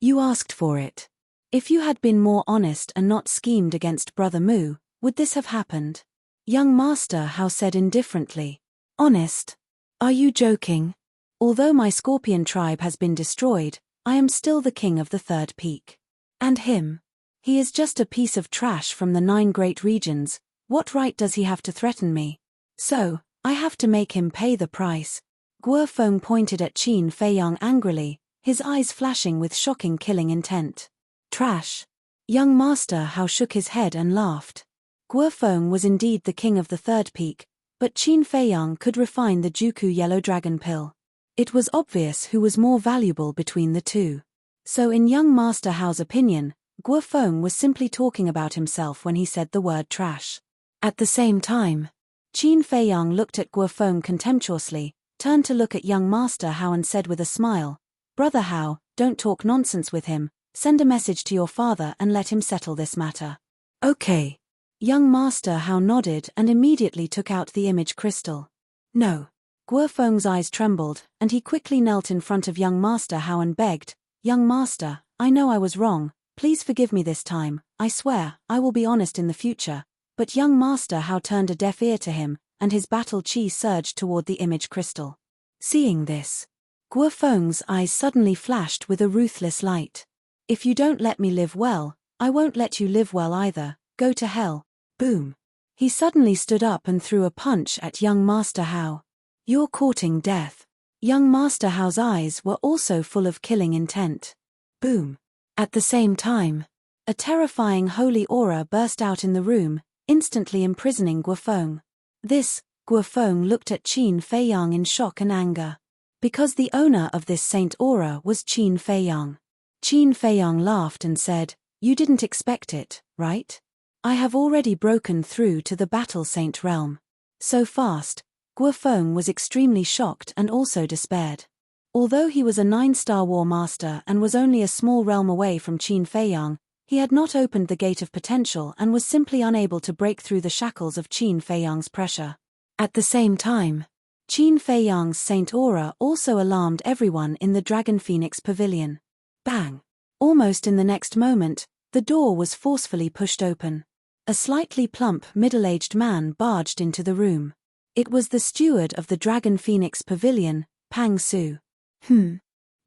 "You asked for it. If you had been more honest and not schemed against Brother Mu, would this have happened?" Young Master Hao said indifferently. "Honest? Are you joking? Although my scorpion tribe has been destroyed, I am still the king of the third peak. And him? He is just a piece of trash from the 9 great regions. What right does he have to threaten me? So, I have to make him pay the price." Guofeng pointed at Qin Feiyang angrily, his eyes flashing with shocking killing intent. "Trash?" Young Master Hao shook his head and laughed. Guofeng was indeed the king of the third peak, but Qin Feiyang could refine the Juku yellow dragon pill. It was obvious who was more valuable between the two. So in young Master Hao's opinion, Guofeng was simply talking about himself when he said the word trash. At the same time, Qin Feiyang looked at Guofeng contemptuously, turned to look at young Master Hao and said with a smile, "Brother Hao, don't talk nonsense with him, send a message to your father and let him settle this matter." "Okay." Young Master Hao nodded and immediately took out the image crystal. No. Guo Feng's eyes trembled, and he quickly knelt in front of young Master Hao and begged, "Young Master, I know I was wrong, please forgive me this time, I swear, I will be honest in the future." But young Master Hao turned a deaf ear to him, and his battle chi surged toward the image crystal. Seeing this, Guo Feng's eyes suddenly flashed with a ruthless light. "If you don't let me live well, I won't let you live well either, go to hell." Boom. He suddenly stood up and threw a punch at young Master Hao. "You're courting death." Young Master Hao's eyes were also full of killing intent. Boom. At the same time, a terrifying holy aura burst out in the room, instantly imprisoning Guo Feng. Guo Feng looked at Qin Feiyang in shock and anger. Because the owner of this saint aura was Qin Feiyang. Qin Feiyang laughed and said, "You didn't expect it, right? I have already broken through to the battle saint realm." So fast, Guo Feng was extremely shocked and also despaired. Although he was a 9-star war master and was only a small realm away from Qin Feiyang, he had not opened the gate of potential and was simply unable to break through the shackles of Qin Feiyang's pressure. At the same time, Qin Feiyang's saint aura also alarmed everyone in the Dragon Phoenix Pavilion. Bang! Almost in the next moment, the door was forcefully pushed open. A slightly plump middle-aged man barged into the room. It was the steward of the Dragon Phoenix Pavilion, Pang Su.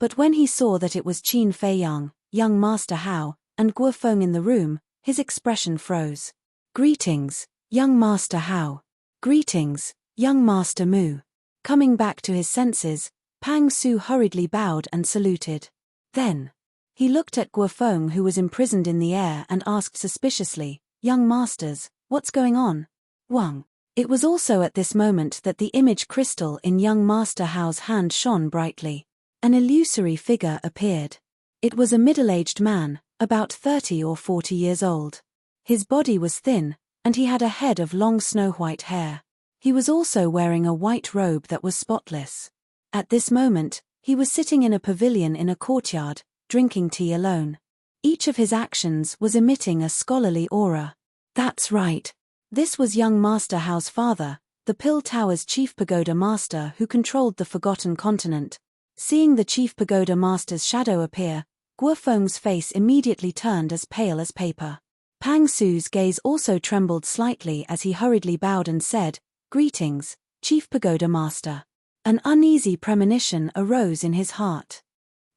But when he saw that it was Qin Feiyang, young Master Hao, and Guo Feng in the room, his expression froze. "Greetings, young Master Hao." "Greetings, young Master Mu." Coming back to his senses, Pang Su hurriedly bowed and saluted. Then, he looked at Guo Feng, who was imprisoned in the air, and asked suspiciously, "Young masters, what's going on?" Wang. It was also at this moment that the image crystal in young Master Hao's hand shone brightly. An illusory figure appeared. It was a middle-aged man, about 30 or 40 years old. His body was thin, and he had a head of long snow-white hair. He was also wearing a white robe that was spotless. At this moment, he was sitting in a pavilion in a courtyard, drinking tea alone. Each of his actions was emitting a scholarly aura. That's right. This was young Master Hao's father, the Pill Tower's chief pagoda master who controlled the Forgotten Continent. Seeing the chief pagoda master's shadow appear, Guo Feng's face immediately turned as pale as paper. Pang Su's gaze also trembled slightly as he hurriedly bowed and said, "Greetings, Chief Pagoda Master." An uneasy premonition arose in his heart.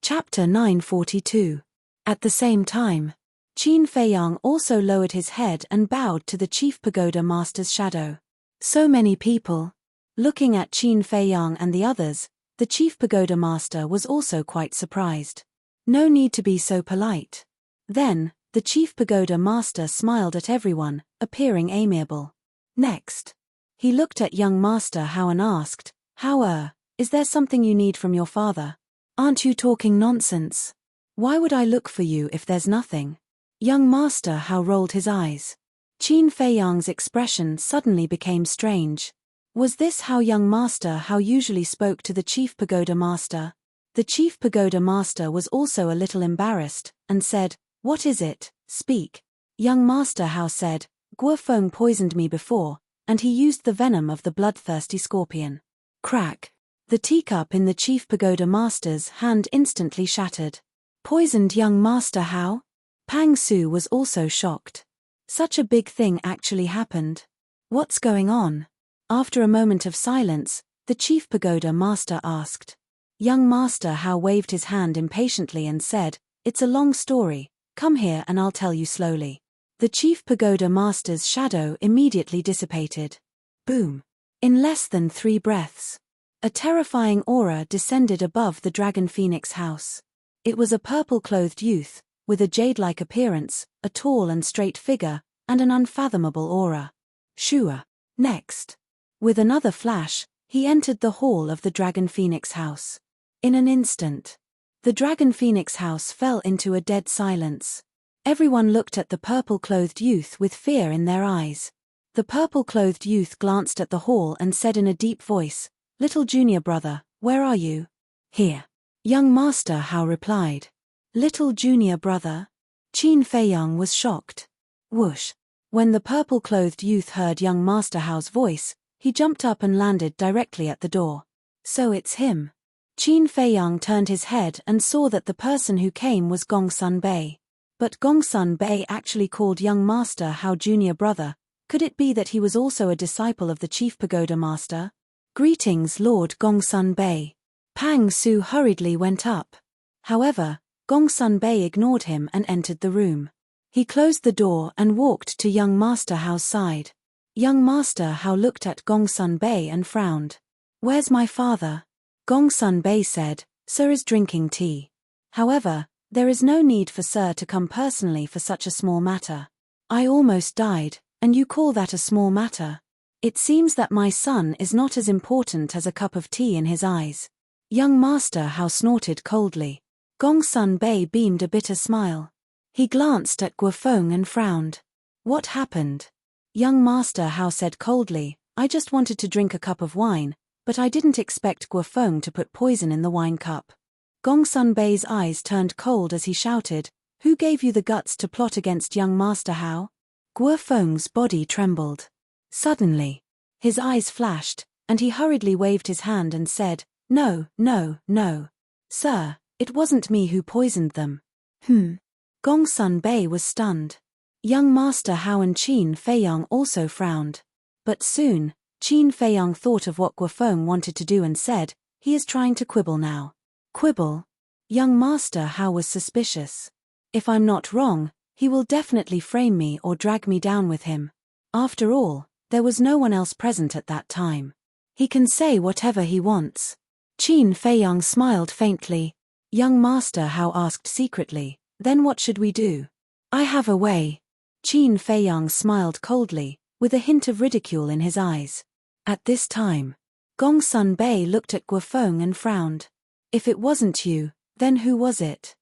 Chapter 942. At the same time, Qin Feiyang also lowered his head and bowed to the Chief Pagoda Master's shadow. So many people. Looking at Qin Feiyang and the others, the Chief Pagoda Master was also quite surprised. No need to be so polite. Then, the Chief Pagoda Master smiled at everyone, appearing amiable. Next, he looked at young Master Hao and asked, "Hao, is there something you need from your father? Aren't you talking nonsense? Why would I look for you if there's nothing?" Young Master Hao rolled his eyes. Qin Feiyang's expression suddenly became strange. Was this how young Master Hao usually spoke to the Chief Pagoda Master? The Chief Pagoda Master was also a little embarrassed, and said, "What is it? Speak." Young Master Hao said, "Guo Feng poisoned me before, and he used the venom of the bloodthirsty scorpion." Crack! The teacup in the Chief Pagoda Master's hand instantly shattered. Poisoned young Master Hao? Pang Su was also shocked. Such a big thing actually happened. What's going on? After a moment of silence, the Chief Pagoda Master asked. Young Master Hao waved his hand impatiently and said, "It's a long story, come here and I'll tell you slowly." The Chief Pagoda Master's shadow immediately dissipated. Boom! In less than 3 breaths, a terrifying aura descended above the Dragon Phoenix house. It was a purple-clothed youth, with a jade-like appearance, a tall and straight figure, and an unfathomable aura. Shua. Next. With another flash, he entered the hall of the Dragon Phoenix house. In an instant, the Dragon Phoenix house fell into a dead silence. Everyone looked at the purple-clothed youth with fear in their eyes. The purple-clothed youth glanced at the hall and said in a deep voice, "Little junior brother, where are you?" "Here." Young Master Hao replied. "Little junior brother?" Qin Feiyang was shocked. Whoosh! When the purple-clothed youth heard young Master Hao's voice, he jumped up and landed directly at the door. So it's him. Qin Feiyang turned his head and saw that the person who came was Gongsun Bei. But Gongsun Bei actually called young Master Hao junior brother. Could it be that he was also a disciple of the chief pagoda master? Greetings, Lord Gongsun Bei. Pang Su hurriedly went up. However, Gongsun Bei ignored him and entered the room. He closed the door and walked to young Master Hao's side. Young Master Hao looked at Gongsun Bei and frowned. Where's my father? Gongsun Bei said, Sir is drinking tea. However, there is no need for Sir to come personally for such a small matter. I almost died, and you call that a small matter? It seems that my son is not as important as a cup of tea in his eyes. Young Master Hao snorted coldly. Gongsun Bei beamed a bitter smile. He glanced at Guofeng and frowned. What happened? Young Master Hao said coldly, I just wanted to drink a cup of wine, but I didn't expect Guofeng to put poison in the wine cup. Gongsun Bei's eyes turned cold as he shouted, Who gave you the guts to plot against young Master Hao? Guofeng's body trembled. Suddenly, his eyes flashed, and he hurriedly waved his hand and said, No, no, no. Sir, it wasn't me who poisoned them. Gongsun Bei was stunned. Young Master Hao and Qin Feiyang also frowned. But soon, Qin Feiyang thought of what Guofeng wanted to do and said, He is trying to quibble now. Quibble? Young Master Hao was suspicious. If I'm not wrong, he will definitely frame me or drag me down with him. After all, there was no one else present at that time. He can say whatever he wants. Qin Feiyang smiled faintly. Young Master Hao asked secretly, Then what should we do? I have a way. Qin Feiyang smiled coldly, with a hint of ridicule in his eyes. At this time, Gongsun Bei looked at Guofeng and frowned. If it wasn't you, then who was it?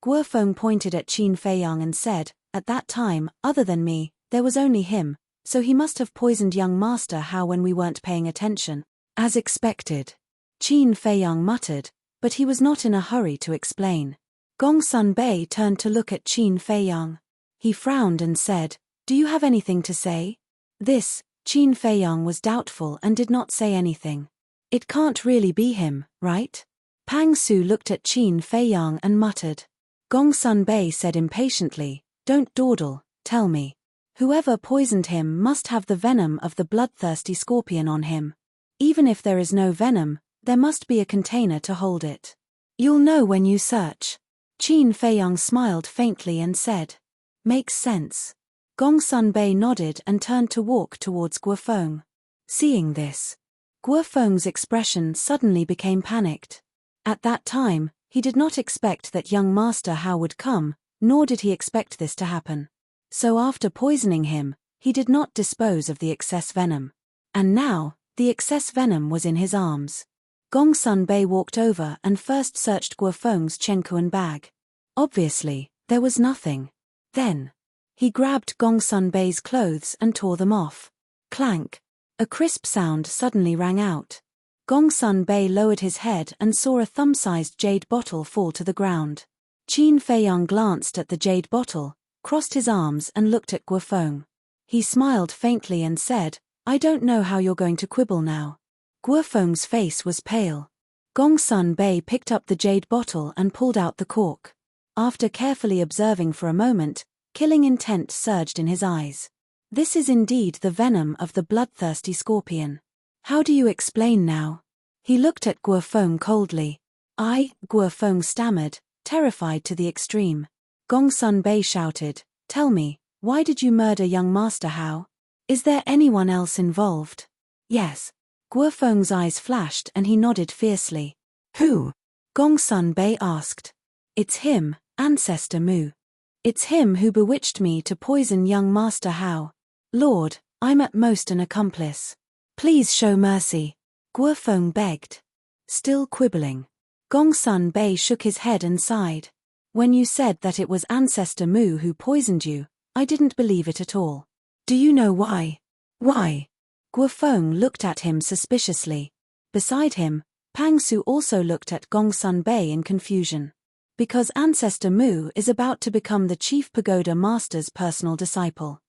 Guofeng pointed at Qin Feiyang and said, At that time, other than me, there was only him, so he must have poisoned young Master Hao when we weren't paying attention. As expected. Qin Feiyang muttered, but he was not in a hurry to explain. Gongsun Bei turned to look at Qin Feiyang. He frowned and said, Do you have anything to say? This, Qin Feiyang was doubtful and did not say anything. It can't really be him, right? Pang Su looked at Qin Feiyang and muttered. Gongsun Bei said impatiently, Don't dawdle, tell me. Whoever poisoned him must have the venom of the bloodthirsty scorpion on him. Even if there is no venom, there must be a container to hold it. You'll know when you search. Qin Feiyang smiled faintly and said. Makes sense. Gongsun Bei nodded and turned to walk towards Guofeng. Seeing this, Guofeng's expression suddenly became panicked. At that time, he did not expect that young Master Hao would come, nor did he expect this to happen. So after poisoning him, he did not dispose of the excess venom. And now, the excess venom was in his arms. Gongsun Bei walked over and first searched Guofeng's Chenkuan bag. Obviously, there was nothing. Then, he grabbed Gongsun Bei's clothes and tore them off. Clank! A crisp sound suddenly rang out. Gongsun Bei lowered his head and saw a thumb-sized jade bottle fall to the ground. Qin Feiyang glanced at the jade bottle, crossed his arms and looked at Guofeng. He smiled faintly and said, I don't know how you're going to quibble now. Guofeng's face was pale. Gongsun Bei picked up the jade bottle and pulled out the cork. After carefully observing for a moment, killing intent surged in his eyes. This is indeed the venom of the bloodthirsty scorpion. How do you explain now? He looked at Guofeng coldly. Guofeng stammered, terrified to the extreme. Gongsun Bei shouted, Tell me, why did you murder young Master Hao? Is there anyone else involved? Yes. Guofeng's eyes flashed and he nodded fiercely. Who? Gongsun Bei asked. It's him, Ancestor Mu. It's him who bewitched me to poison young Master Hao. Lord, I'm at most an accomplice. Please show mercy. Guofeng begged. Still quibbling. Gongsun Bei shook his head and sighed. When you said that it was Ancestor Mu who poisoned you, I didn't believe it at all. Do you know why? Why? Guofeng looked at him suspiciously. Beside him, Pang Su also looked at Gongsun Bei in confusion. Because Ancestor Mu is about to become the chief pagoda master's personal disciple.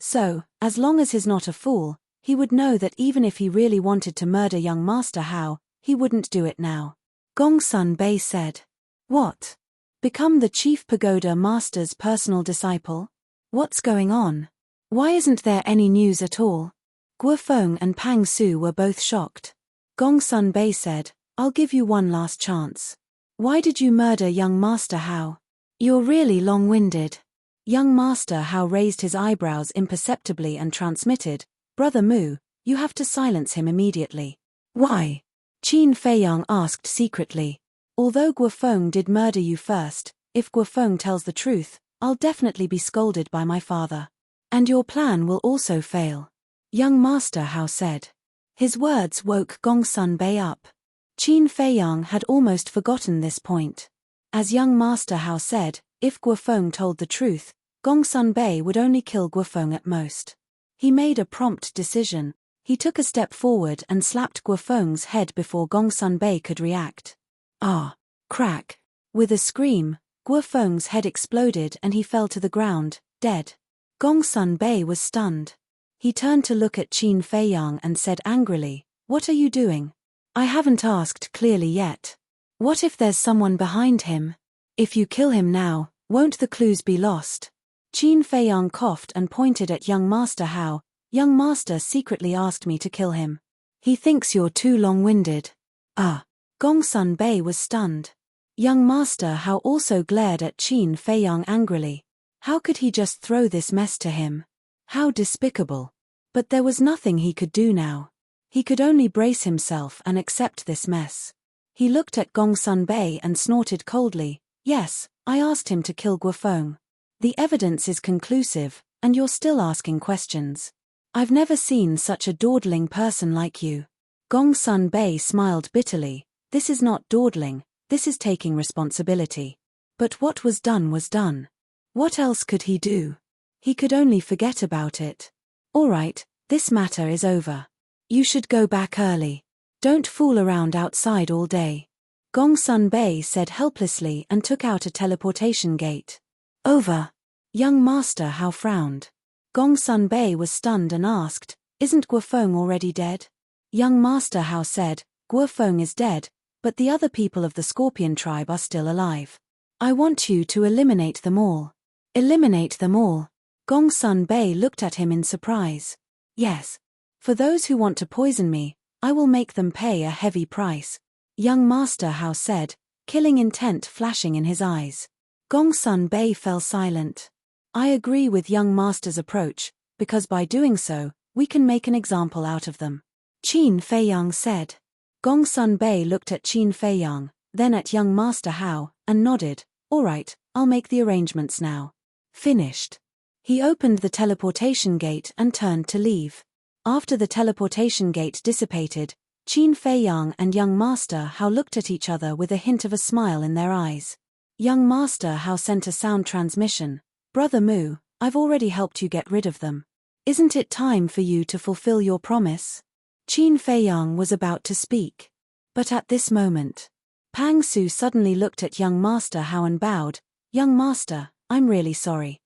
So, as long as he's not a fool, he would know that even if he really wanted to murder young Master Hao, he wouldn't do it now. Gongsun Bei said. What? Become the chief pagoda master's personal disciple? What's going on? Why isn't there any news at all? Guofeng and Pang Su were both shocked. Gongsun Bei said, I'll give you one last chance. Why did you murder young Master Hao? You're really long-winded. Young Master Hao raised his eyebrows imperceptibly and transmitted, Brother Mu, you have to silence him immediately. Why? Qin Feiyang asked secretly. Although Guofeng did murder you first, if Guofeng tells the truth, I'll definitely be scolded by my father. And your plan will also fail. Young Master Hao said. His words woke Gongsun Bei up. Qin Feiyang had almost forgotten this point. As young Master Hao said, if Guofeng told the truth, Gongsun Bei would only kill Guofeng at most. He made a prompt decision. He took a step forward and slapped Guofeng's head before Gongsun Bei could react. Ah! Crack! With a scream, Guofeng's head exploded and he fell to the ground, dead. Gongsun Bei was stunned. He turned to look at Qin Feiyang and said angrily, What are you doing? I haven't asked clearly yet. What if there's someone behind him? If you kill him now, won't the clues be lost? Qin Feiyang coughed and pointed at young Master Hao. Young Master secretly asked me to kill him. He thinks you're too long-winded. Ah! Gongsun Bei was stunned. Young Master Hao also glared at Qin Feiyang angrily. How could he just throw this mess to him? How despicable. But there was nothing he could do now. He could only brace himself and accept this mess. He looked at Gongsun Bei and snorted coldly. Yes, I asked him to kill Guofeng. The evidence is conclusive, and you're still asking questions. I've never seen such a dawdling person like you. Gongsun Bei smiled bitterly. This is not dawdling, this is taking responsibility. But what was done was done. What else could he do? He could only forget about it. All right, this matter is over. You should go back early. Don't fool around outside all day. Gongsun Bei said helplessly and took out a teleportation gate. Over. Young Master Hao frowned. Gongsun Bei was stunned and asked, Isn't Guofeng already dead? Young Master Hao said, Guofeng is dead, but the other people of the Scorpion tribe are still alive. I want you to eliminate them all. Eliminate them all. Gongsun Bei looked at him in surprise. Yes. For those who want to poison me, I will make them pay a heavy price. Young Master Hao said, killing intent flashing in his eyes. Gongsun Bei fell silent. I agree with young Master's approach, because by doing so, we can make an example out of them. Qin Feiyang said. Gongsun Bei looked at Qin Feiyang, then at young Master Hao, and nodded. All right, I'll make the arrangements now. Finished. He opened the teleportation gate and turned to leave. After the teleportation gate dissipated, Qin Feiyang and young Master Hao looked at each other with a hint of a smile in their eyes. Young Master Hao sent a sound transmission. Brother Mu, I've already helped you get rid of them. Isn't it time for you to fulfill your promise? Qin Feiyang was about to speak. But at this moment, Pang Su suddenly looked at young Master Hao and bowed. Young Master, I'm really sorry.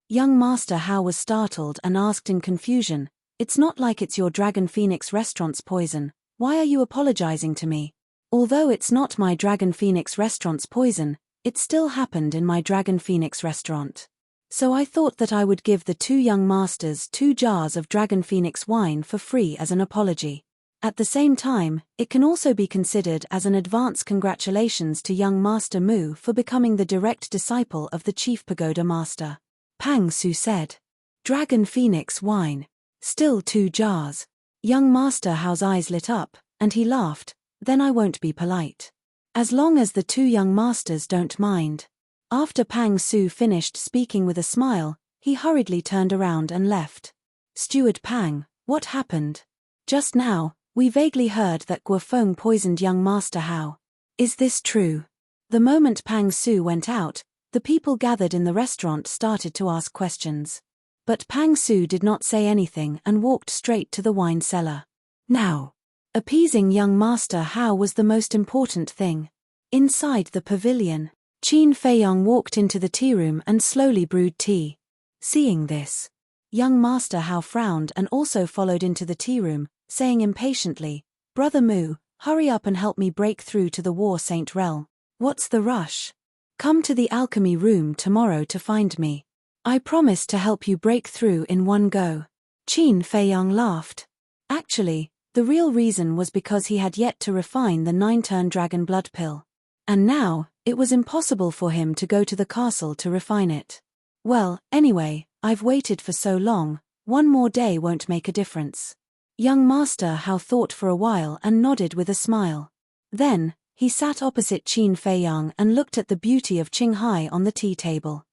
Young Master Hao was startled and asked in confusion, It's not like it's your Dragon Phoenix restaurant's poison, why are you apologizing to me? Although it's not my Dragon Phoenix restaurant's poison, it still happened in my Dragon Phoenix restaurant. So I thought that I would give the two young masters 2 jars of Dragon Phoenix wine for free as an apology. At the same time, it can also be considered as an advance congratulations to young Master Mu for becoming the direct disciple of the Chief Pagoda Master. Pang Su said. Dragon Phoenix wine. Still 2 jars. Young Master Hao's eyes lit up, and he laughed. Then I won't be polite. As long as the 2 young masters don't mind. After Pang Su finished speaking with a smile, he hurriedly turned around and left. Steward Pang, what happened? Just now, we vaguely heard that Guofeng poisoned young Master Hao. Is this true? The moment Pang Su went out, the people gathered in the restaurant started to ask questions. But Pang Su did not say anything and walked straight to the wine cellar. Now, appeasing young Master Hao was the most important thing. Inside the pavilion, Qin Feiyang walked into the tea room and slowly brewed tea. Seeing this, Young Master Hao frowned and also followed into the tea room, saying impatiently, "Brother Mu, hurry up and help me break through to the War Saint realm. What's the rush? Come to the alchemy room tomorrow to find me. I promise to help you break through in one go." Qin Feiyang laughed. Actually, the real reason was because he had yet to refine the 9-turn dragon blood pill. And now, it was impossible for him to go to the castle to refine it. "Well, anyway, I've waited for so long, one more day won't make a difference." Young Master Hao thought for a while and nodded with a smile. Then, he sat opposite Qin Feiyang and looked at the beauty of Qinghai on the tea table.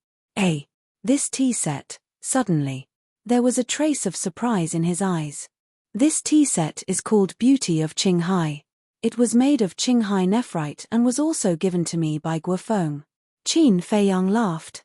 This tea set, suddenly. There was a trace of surprise in his eyes. "This tea set is called Beauty of Qinghai. It was made of Qinghai nephrite and was also given to me by Guofeng." Qin Feiyang laughed.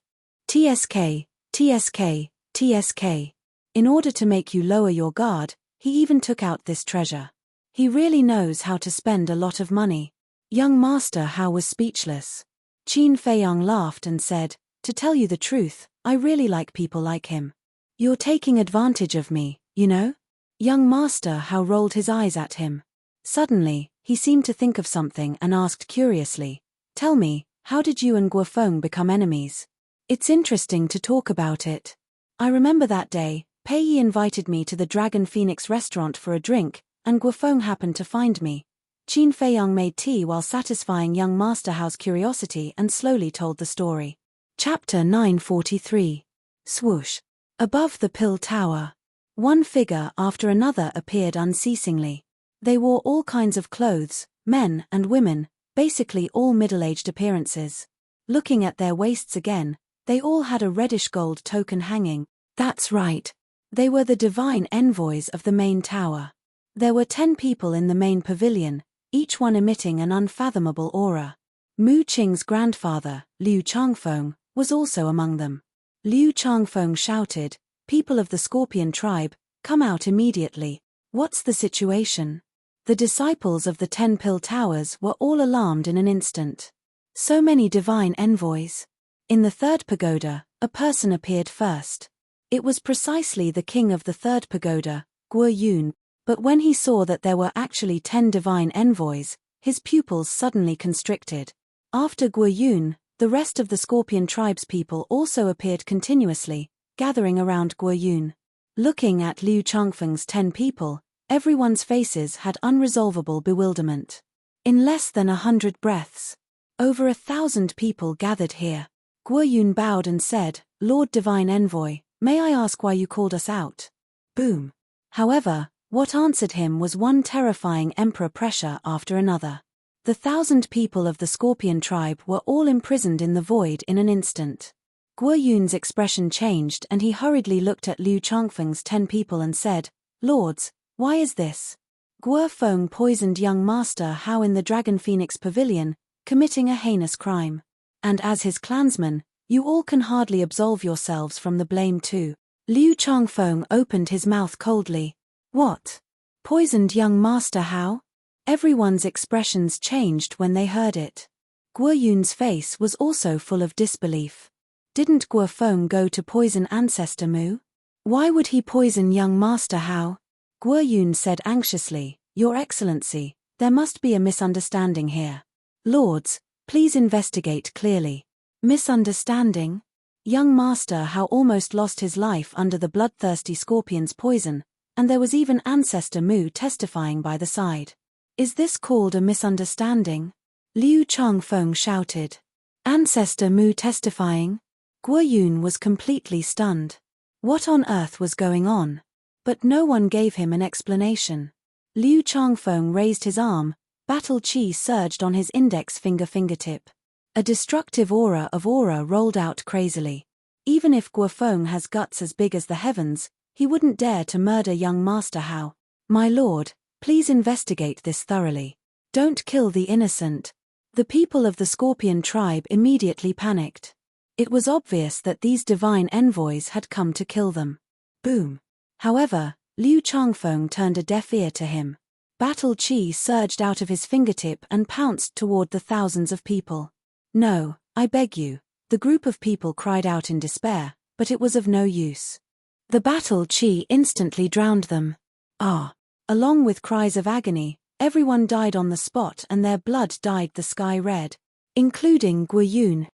"TSK, TSK, TSK. In order to make you lower your guard, he even took out this treasure. He really knows how to spend a lot of money." Young Master Hao was speechless. Qin Feiyang laughed and said, "To tell you the truth, I really like people like him. You're taking advantage of me, you know?" Young Master Hao rolled his eyes at him. Suddenly, he seemed to think of something and asked curiously, "Tell me, how did you and Guofeng become enemies? It's interesting to talk about it. I remember that day, Pei Yi invited me to the Dragon Phoenix restaurant for a drink, and Guofeng happened to find me." Qin Feiyang made tea while satisfying young Master Hao's curiosity and slowly told the story. Chapter 943. Swoosh. Above the pill tower. One figure after another appeared unceasingly. They wore all kinds of clothes, men and women, basically all middle-aged appearances. Looking at their waists again, they all had a reddish-gold token hanging. That's right. They were the divine envoys of the main tower. There were 10 people in the main pavilion, each one emitting an unfathomable aura. Mu Qing's grandfather, Liu Changfeng, was also among them. Liu Changfeng shouted, "People of the Scorpion tribe, come out immediately. What's the situation?" The disciples of the 10 pill towers were all alarmed in an instant. So many divine envoys. In the third pagoda, a person appeared first. It was precisely the king of the third pagoda, Guo Yun, but when he saw that there were actually 10 divine envoys, his pupils suddenly constricted. After Guo Yun, the rest of the Scorpion tribe's people also appeared continuously, gathering around Guo Yun. Looking at Liu Changfeng's 10 people, everyone's faces had unresolvable bewilderment. In less than 100 breaths, over 1,000 people gathered here. Guo Yun bowed and said, "Lord Divine Envoy, may I ask why you called us out?" Boom. However, what answered him was one terrifying emperor pressure after another. The 1,000 people of the Scorpion tribe were all imprisoned in the void in an instant. Guo Yun's expression changed and he hurriedly looked at Liu Changfeng's 10 people and said, "Lords, why is this? Guofeng poisoned young Master Hao in the Dragon Phoenix Pavilion, committing a heinous crime. And as his clansmen, you all can hardly absolve yourselves from the blame too." Liu Changfeng opened his mouth coldly. "What? Poisoned young Master Hao?" Everyone's expressions changed when they heard it. Guo Yun's face was also full of disbelief. Didn't Guofeng go to poison Ancestor Mu? Why would he poison young Master Hao? Guo Yun said anxiously, "Your Excellency, there must be a misunderstanding here. Lords, please investigate clearly." Misunderstanding? Young Master Hao almost lost his life under the bloodthirsty scorpion's poison, and there was even Ancestor Mu testifying by the side. Is this called a misunderstanding? Liu Changfeng shouted. Ancestor Mu testifying? Guo Yun was completely stunned. What on earth was going on? But no one gave him an explanation. Liu Changfeng raised his arm, battle chi surged on his index fingertip. A destructive aura rolled out crazily. Even if Guofeng has guts as big as the heavens, he wouldn't dare to murder young Master Hao. "My lord, please investigate this thoroughly. Don't kill the innocent." The people of the Scorpion tribe immediately panicked. It was obvious that these divine envoys had come to kill them. Boom. However, Liu Changfeng turned a deaf ear to him. Battle chi surged out of his fingertip and pounced toward the thousands of people. "No, I beg you," the group of people cried out in despair, but it was of no use. The battle Qi instantly drowned them. Ah! Along with cries of agony, everyone died on the spot and their blood dyed the sky red, including Guiyun.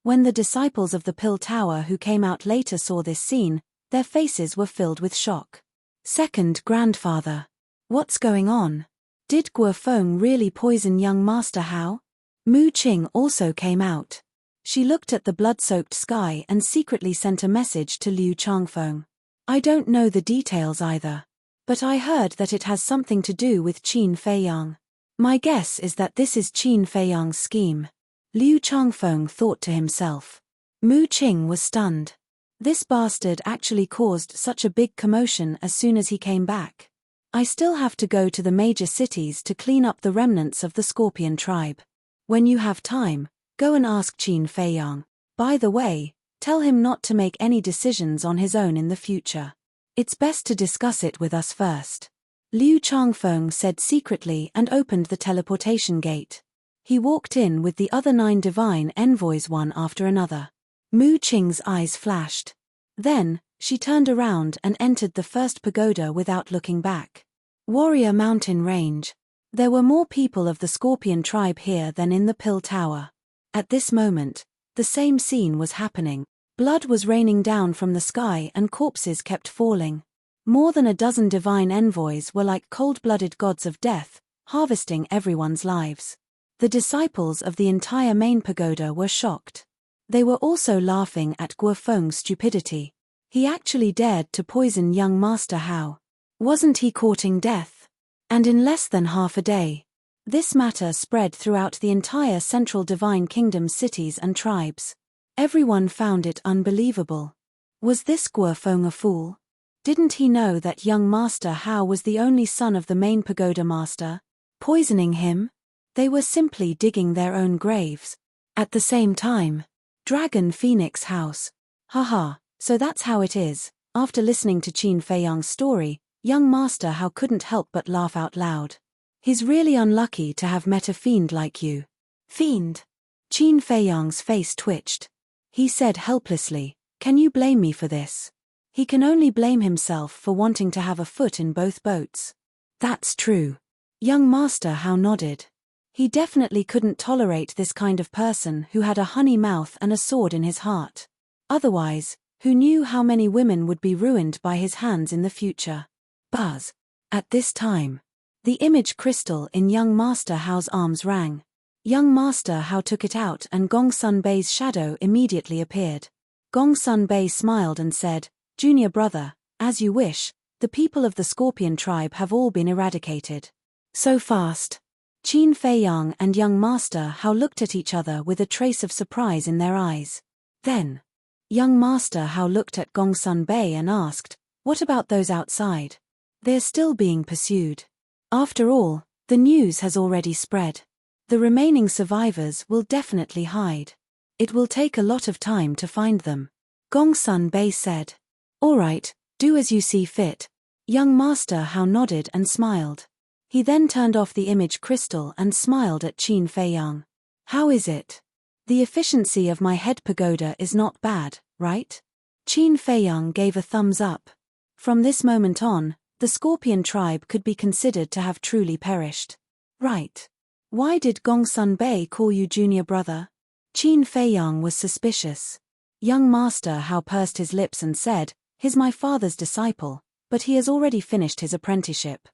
When the disciples of the Pill Tower who came out later saw this scene, their faces were filled with shock. Second grandfather. What's going on? Did Guofeng really poison young Master Hao? Mu Qing also came out. She looked at the blood-soaked sky and secretly sent a message to Liu Changfeng. I don't know the details either. But I heard that it has something to do with Qin Feiyang. My guess is that this is Qin Feiyang's scheme. Liu Changfeng thought to himself. Mu Qing was stunned. This bastard actually caused such a big commotion as soon as he came back. I still have to go to the major cities to clean up the remnants of the Scorpion tribe. When you have time, go and ask Qin Feiyang. By the way, tell him not to make any decisions on his own in the future. It's best to discuss it with us first. Liu Changfeng said secretly and opened the teleportation gate. He walked in with the other 9 divine envoys one after another. Mu Qing's eyes flashed. Then, she turned around and entered the first pagoda without looking back. Warrior Mountain Range. There were more people of the Scorpion tribe here than in the Pill Tower. At this moment, the same scene was happening. Blood was raining down from the sky and corpses kept falling. More than a dozen divine envoys were like cold-blooded gods of death, harvesting everyone's lives. The disciples of the entire main pagoda were shocked. They were also laughing at Guofeng's stupidity. He actually dared to poison young Master Hao. Wasn't he courting death? And in less than half a day. This matter spread throughout the entire Central Divine Kingdom's cities and tribes. Everyone found it unbelievable. Was this Guofeng a fool? Didn't he know that young Master Hao was the only son of the main pagoda master? Poisoning him? They were simply digging their own graves. At the same time, Dragon Phoenix House. Haha, so that's how it is. After listening to Qin Feiyang's story, young Master Hao couldn't help but laugh out loud. He's really unlucky to have met a fiend like you. Fiend? Qin Feiyang's face twitched. He said helplessly, can you blame me for this? He can only blame himself for wanting to have a foot in both boats. That's true. Young Master Hao nodded. He definitely couldn't tolerate this kind of person who had a honey mouth and a sword in his heart. Otherwise, who knew how many women would be ruined by his hands in the future? Buzz. At this time, the image crystal in young Master Hao's arms rang. Young Master Hao took it out and Gong Sun Bei's shadow immediately appeared. Gong Sun Bei smiled and said, Junior brother, as you wish, the people of the Scorpion tribe have all been eradicated. So fast. Qin Feiyang and young Master Hao looked at each other with a trace of surprise in their eyes. Then, young Master Hao looked at Gong Sun Bei and asked, what about those outside? They're still being pursued. After all, the news has already spread. The remaining survivors will definitely hide. It will take a lot of time to find them. Gong Sun Bei said. All right, do as you see fit. Young Master Hao nodded and smiled. He then turned off the image crystal and smiled at Qin Feiyang. How is it? The efficiency of my head pagoda is not bad, right? Qin Feiyang gave a thumbs up. From this moment on, the Scorpion tribe could be considered to have truly perished. Right. Why did Gong Sun Bei call you junior brother? Qin Feiyang was suspicious. Young Master Hao pursed his lips and said, he's my father's disciple, but he has already finished his apprenticeship.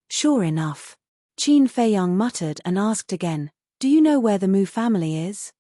Sure enough. Qin Feiyang muttered and asked again, do you know where the Mu family is?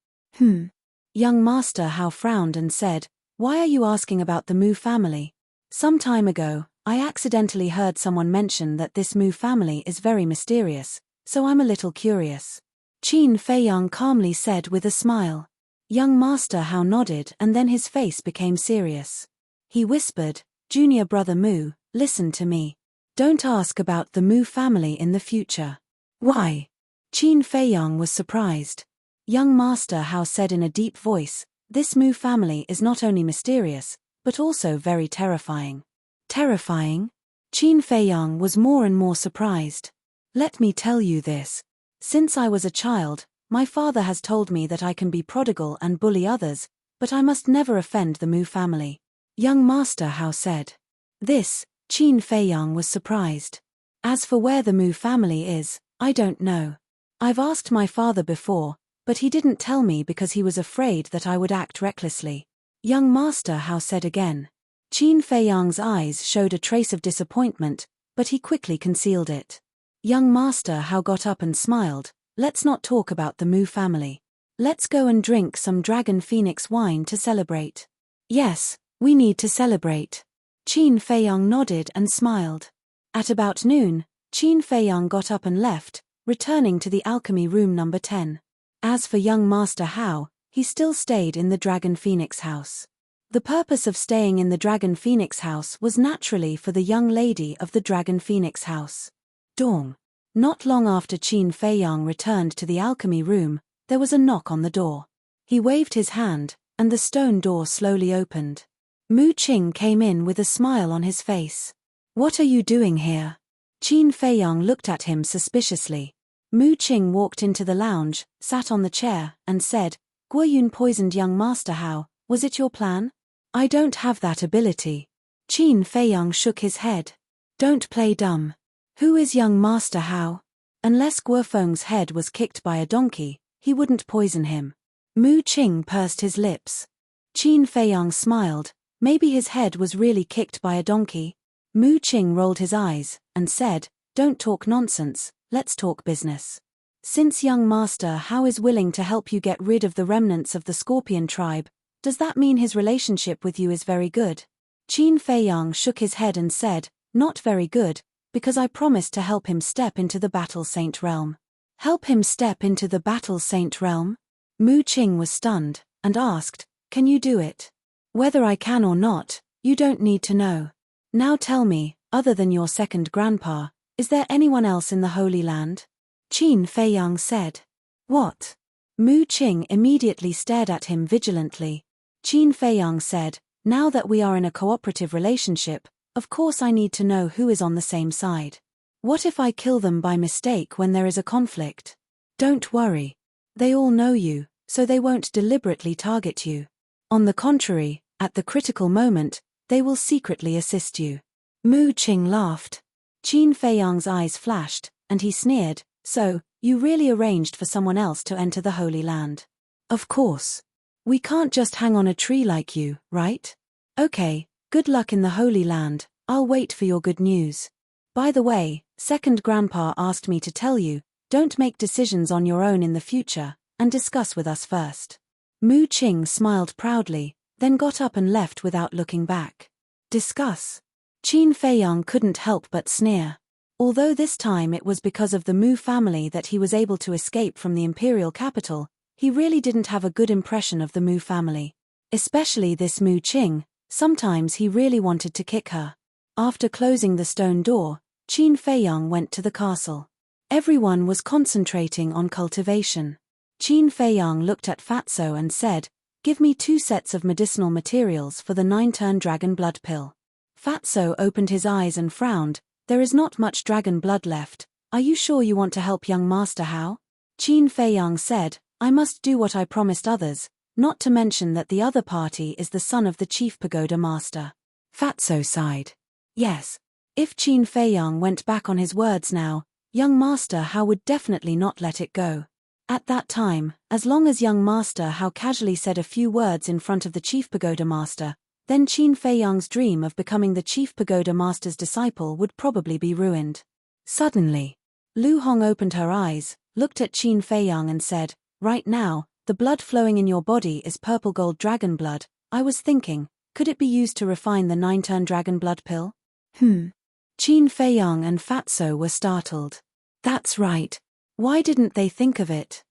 Young Master Hao frowned and said, why are you asking about the Mu family? Some time ago, I accidentally heard someone mention that this Mu family is very mysterious, so I'm a little curious. Qin Feiyang calmly said with a smile. Young Master Hao nodded and then his face became serious. He whispered, Junior brother Mu, listen to me. Don't ask about the Mu family in the future. Why? Qin Feiyang was surprised. Young Master Hao said in a deep voice, this Mu family is not only mysterious, but also very terrifying. Terrifying? Qin Feiyang was more and more surprised. Let me tell you this. Since I was a child, my father has told me that I can be prodigal and bully others, but I must never offend the Mu family. Young Master Hao said. This, Qin Feiyang was surprised. As for where the Mu family is, I don't know. I've asked my father before, but he didn't tell me because he was afraid that I would act recklessly. Young Master Hao said again. Qin Feiyang's eyes showed a trace of disappointment, but he quickly concealed it. Young Master Hao got up and smiled. Let's not talk about the Mu family. Let's go and drink some Dragon Phoenix wine to celebrate. Yes, we need to celebrate. Qin Feiyang nodded and smiled. At about noon, Qin Feiyang got up and left, returning to the alchemy room number 10. As for young Master Hao, he still stayed in the Dragon Phoenix house. The purpose of staying in the Dragon Phoenix house was naturally for the young lady of the Dragon Phoenix house. Dawn. Not long after Qin Feiyang returned to the alchemy room, there was a knock on the door. He waved his hand, and the stone door slowly opened. Mu Qing came in with a smile on his face. What are you doing here? Qin Feiyang looked at him suspiciously. Mu Qing walked into the lounge, sat on the chair, and said, Guoyun poisoned young Master Hao, was it your plan? I don't have that ability. Qin Feiyang shook his head. Don't play dumb. Who is young Master Hao? Unless Guofeng's head was kicked by a donkey, he wouldn't poison him. Mu Qing pursed his lips. Qin Feiyang smiled. Maybe his head was really kicked by a donkey. Mu Qing rolled his eyes, and said, Don't talk nonsense, let's talk business. Since young Master Hao is willing to help you get rid of the remnants of the Scorpion tribe, does that mean his relationship with you is very good? Qin Feiyang shook his head and said, Not very good, because I promised to help him step into the Battle Saint realm. Help him step into the Battle Saint realm? Mu Qing was stunned, and asked, Can you do it? Whether I can or not, you don't need to know. Now tell me, other than your second grandpa, is there anyone else in the Holy Land? Qin Feiyang said. What? Mu Qing immediately stared at him vigilantly. Qin Feiyang said, Now that we are in a cooperative relationship, of course I need to know who is on the same side. What if I kill them by mistake when there is a conflict? Don't worry. They all know you, so they won't deliberately target you. On the contrary, at the critical moment, they will secretly assist you. Mu Qing laughed. Qin Feiyang's eyes flashed, and he sneered, So, you really arranged for someone else to enter the Holy Land? Of course. We can't just hang on a tree like you, right? Okay, good luck in the Holy Land, I'll wait for your good news. By the way, second grandpa asked me to tell you, don't make decisions on your own in the future, and discuss with us first. Mu Qing smiled proudly, then got up and left without looking back. Discuss? Qin Feiyang couldn't help but sneer. Although this time it was because of the Mu family that he was able to escape from the imperial capital, he really didn't have a good impression of the Mu family. Especially this Mu Qing, sometimes he really wanted to kick her. After closing the stone door, Qin Feiyang went to the castle. Everyone was concentrating on cultivation. Qin Feiyang looked at Fatso and said, Give me 2 sets of medicinal materials for the 9-turn dragon blood pill. Fatso opened his eyes and frowned. There is not much dragon blood left. Are you sure you want to help young Master Hao? Qin Feiyang said, I must do what I promised others, not to mention that the other party is the son of the chief pagoda master. Fatso sighed. Yes. If Qin Feiyang went back on his words now, young Master Hao would definitely not let it go. At that time, as long as young Master Hao casually said a few words in front of the chief pagoda master, then Qin Feiyang's dream of becoming the chief pagoda master's disciple would probably be ruined. Suddenly, Lu Hong opened her eyes, looked at Qin Feiyang and said, Right now, the blood flowing in your body is purple gold dragon blood. I was thinking, could it be used to refine the 9-turn dragon blood pill? Qin Feiyang and Fatso were startled. That's right. Why didn't they think of it?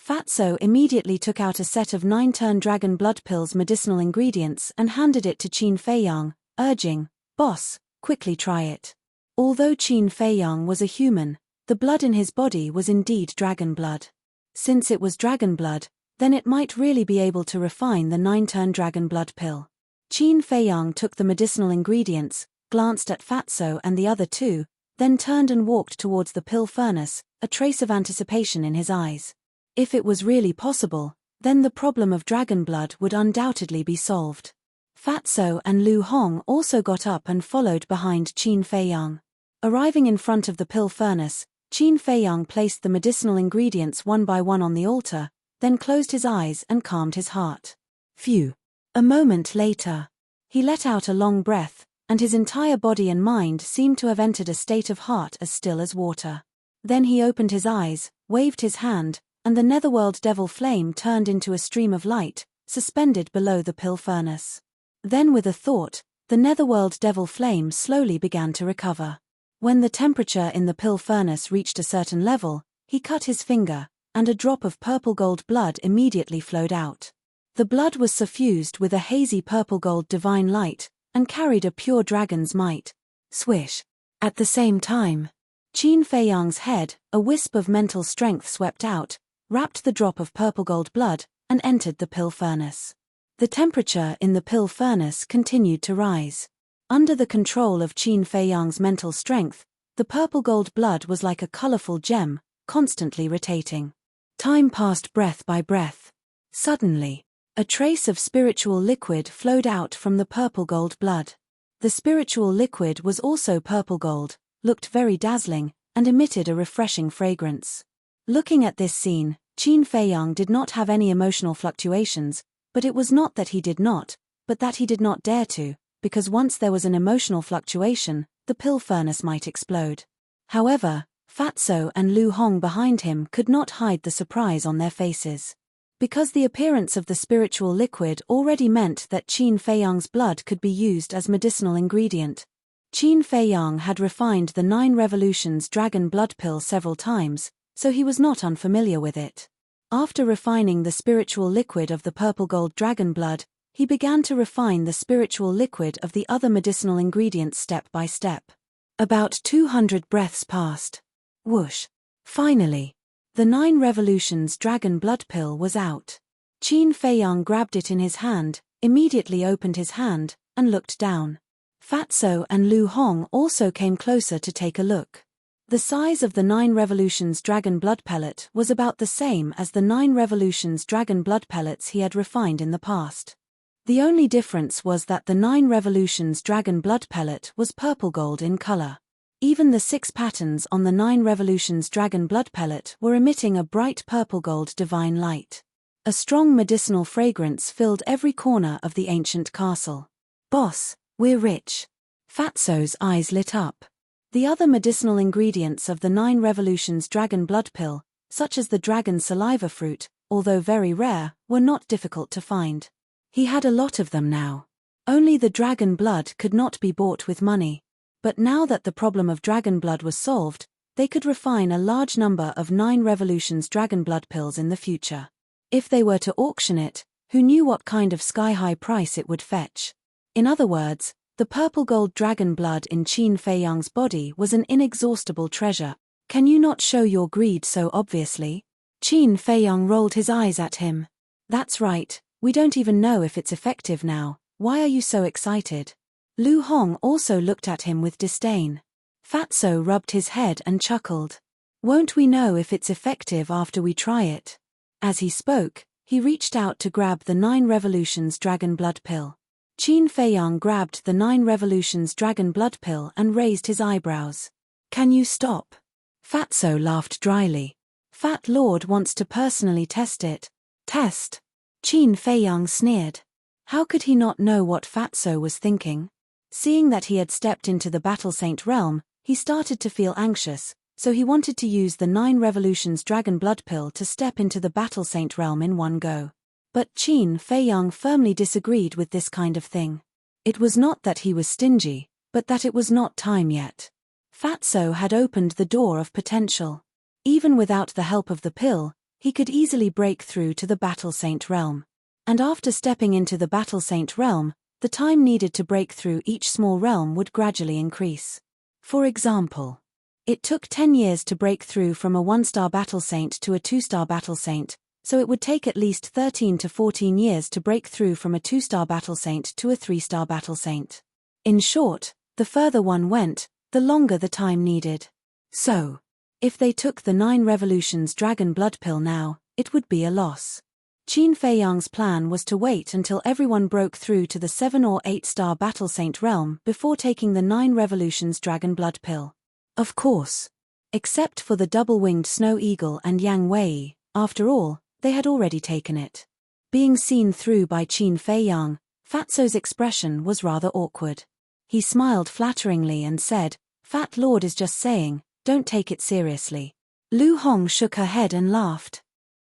Fatso immediately took out a set of 9-turn dragon blood pills medicinal ingredients and handed it to Qin Feiyang, urging, Boss, quickly try it. Although Qin Feiyang was a human, the blood in his body was indeed dragon blood. Since it was dragon blood, then it might really be able to refine the 9-turn dragon blood pill. Qin Feiyang took the medicinal ingredients, glanced at Fatso and the other 2, then turned and walked towards the pill furnace, a trace of anticipation in his eyes. If it was really possible, then the problem of dragon blood would undoubtedly be solved. Fatso and Lu Hong also got up and followed behind Qin Feiyang. Arriving in front of the pill furnace, Qin Feiyang placed the medicinal ingredients one by one on the altar, then closed his eyes and calmed his heart. Phew! A moment later, he let out a long breath, and his entire body and mind seemed to have entered a state of heart as still as water. Then he opened his eyes, waved his hand, and the netherworld devil flame turned into a stream of light, suspended below the pill furnace. Then with a thought, the netherworld devil flame slowly began to recover. When the temperature in the pill furnace reached a certain level, he cut his finger, and a drop of purple-gold blood immediately flowed out. The blood was suffused with a hazy purple-gold divine light, and carried a pure dragon's might. Swish! At the same time, Qin Feiyang's head, a wisp of mental strength swept out, wrapped the drop of purple-gold blood, and entered the pill furnace. The temperature in the pill furnace continued to rise. Under the control of Qin Feiyang's mental strength, the purple-gold blood was like a colorful gem, constantly rotating. Time passed breath by breath. Suddenly, a trace of spiritual liquid flowed out from the purple-gold blood. The spiritual liquid was also purple-gold, looked very dazzling, and emitted a refreshing fragrance. Looking at this scene, Qin Feiyang did not have any emotional fluctuations, but it was not that he did not, but that he did not dare to, because once there was an emotional fluctuation, the pill furnace might explode. However, Fatso and Lu Hong behind him could not hide the surprise on their faces. Because the appearance of the spiritual liquid already meant that Qin Feiyang's blood could be used as medicinal ingredient. Qin Feiyang had refined the 9 Revolutions Dragon Blood Pill several times, so he was not unfamiliar with it. After refining the spiritual liquid of the purple-gold dragon blood, he began to refine the spiritual liquid of the other medicinal ingredients step by step. About 200 breaths passed. Whoosh! Finally, the 9 Revolutions Dragon Blood Pill was out. Qin Feiyang grabbed it in his hand, immediately opened his hand, and looked down. Fatso and Lu Hong also came closer to take a look. The size of the 9 Revolutions Dragon Blood Pellet was about the same as the 9 Revolutions Dragon Blood Pellets he had refined in the past. The only difference was that the 9 Revolutions Dragon Blood Pellet was purple-gold in color. Even the 6 patterns on the 9 Revolutions Dragon Blood Pellet were emitting a bright purple-gold divine light. A strong medicinal fragrance filled every corner of the ancient castle. "Boss, we're rich." Fatso's eyes lit up. The other medicinal ingredients of the 9 Revolutions Dragon Blood Pill, such as the dragon saliva fruit, although very rare, were not difficult to find. He had a lot of them now. Only the dragon blood could not be bought with money. But now that the problem of dragon blood was solved, they could refine a large number of 9 Revolutions Dragon Blood Pills in the future. If they were to auction it, who knew what kind of sky-high price it would fetch? In other words, the purple-gold dragon blood in Qin Feiyang's body was an inexhaustible treasure. "Can you not show your greed so obviously?" Qin Feiyang rolled his eyes at him. "That's right, we don't even know if it's effective now, why are you so excited?" Lu Hong also looked at him with disdain. Fatso rubbed his head and chuckled. "Won't we know if it's effective after we try it?" As he spoke, he reached out to grab the 9 Revolutions Dragon Blood Pill. Qin Feiyang grabbed the 9 Revolutions Dragon Blood Pill and raised his eyebrows. "Can you stop?" Fatso laughed dryly. "Fat Lord wants to personally test it." "Test?" Qin Feiyang sneered. How could he not know what Fatso was thinking? Seeing that he had stepped into the Battle Saint realm, he started to feel anxious, so he wanted to use the 9 Revolutions Dragon Blood Pill to step into the Battle Saint realm in one go. But Qin Feiyang firmly disagreed with this kind of thing. It was not that he was stingy, but that it was not time yet. Fatso had opened the door of potential. Even without the help of the pill, he could easily break through to the Battle Saint realm. And after stepping into the Battle Saint realm, the time needed to break through each small realm would gradually increase. For example, it took 10 years to break through from a 1-star Battle Saint to a 2-star Battle Saint, so it would take at least 13 to 14 years to break through from a 2-star Battle Saint to a 3-star Battle Saint. In short, the further one went, the longer the time needed. So, if they took the 9 Revolutions Dragon Blood Pill now, it would be a loss. Qin Feiyang's plan was to wait until everyone broke through to the 7 or 8-star Battle Saint realm before taking the 9 Revolutions Dragon Blood Pill. Of course. Except for the double-winged Snow Eagle and Yang Wei, after all, they had already taken it. Being seen through by Qin Feiyang, Fatso's expression was rather awkward. He smiled flatteringly and said, "Fat Lord is just saying, don't take it seriously." Lu Hong shook her head and laughed.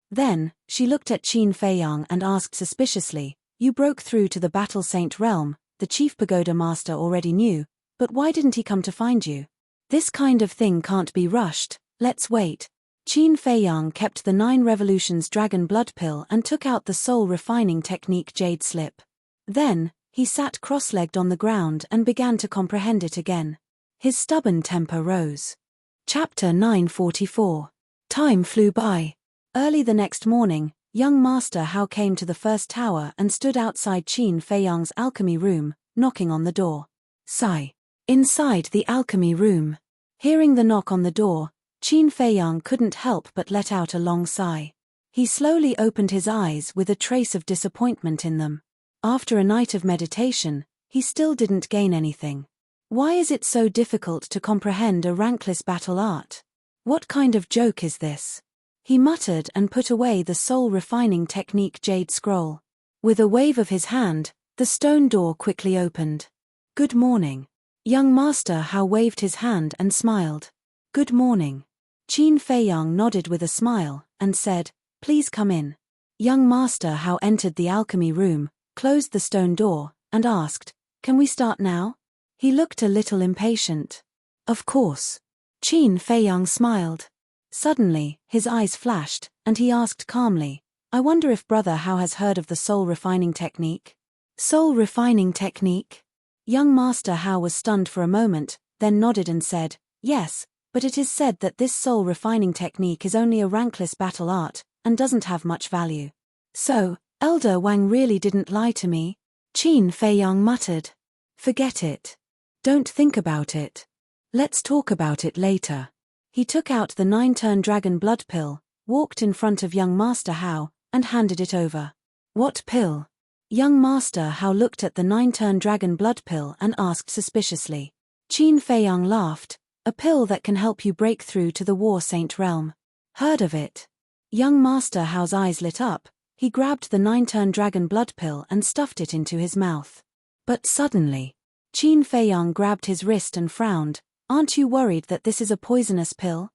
Then, she looked at Qin Feiyang and asked suspiciously, "You broke through to the Battle Saint realm, the Chief Pagoda Master already knew, but why didn't he come to find you? This kind of thing can't be rushed, let's wait." Qin Feiyang kept the 9 Revolutions Dragon Blood Pill and took out the Soul Refining Technique Jade Slip. Then, he sat cross-legged on the ground and began to comprehend it again. His stubborn temper rose. Chapter 944. Time flew by. Early the next morning, young Master Hao came to the first tower and stood outside Qin Feiyang's alchemy room, knocking on the door. Sigh. Inside the alchemy room. Hearing the knock on the door, Qin Feiyang couldn't help but let out a long sigh. He slowly opened his eyes with a trace of disappointment in them. After a night of meditation, he still didn't gain anything. Why is it so difficult to comprehend a rankless battle art? What kind of joke is this? He muttered and put away the Soul Refining Technique Jade Scroll. With a wave of his hand, the stone door quickly opened. "Good morning." Young Master Hao waved his hand and smiled. "Good morning." Qin Feiyang nodded with a smile, and said, "Please come in." Young Master Hao entered the alchemy room, closed the stone door, and asked, "Can we start now?" He looked a little impatient. "Of course." Qin Feiyang smiled. Suddenly, his eyes flashed, and he asked calmly, "I wonder if Brother Hao has heard of the Soul Refining Technique?" Soul Refining Technique? Young Master Hao was stunned for a moment, then nodded and said, "Yes, but it is said that this Soul Refining Technique is only a rankless battle art, and doesn't have much value." "So, Elder Wang really didn't lie to me?" Qin Feiyang muttered. "Forget it. Don't think about it. Let's talk about it later." He took out the 9-turn Dragon Blood Pill, walked in front of young Master Hao, and handed it over. "What pill?" Young Master Hao looked at the 9-turn Dragon Blood Pill and asked suspiciously. Qin Feiyang laughed. "A pill that can help you break through to the War Saint realm. Heard of it?" Young Master Hao's eyes lit up. He grabbed the 9-turn Dragon Blood Pill and stuffed it into his mouth. But suddenly, Qin Feiyang grabbed his wrist and frowned. "Aren't you worried that this is a poisonous pill?"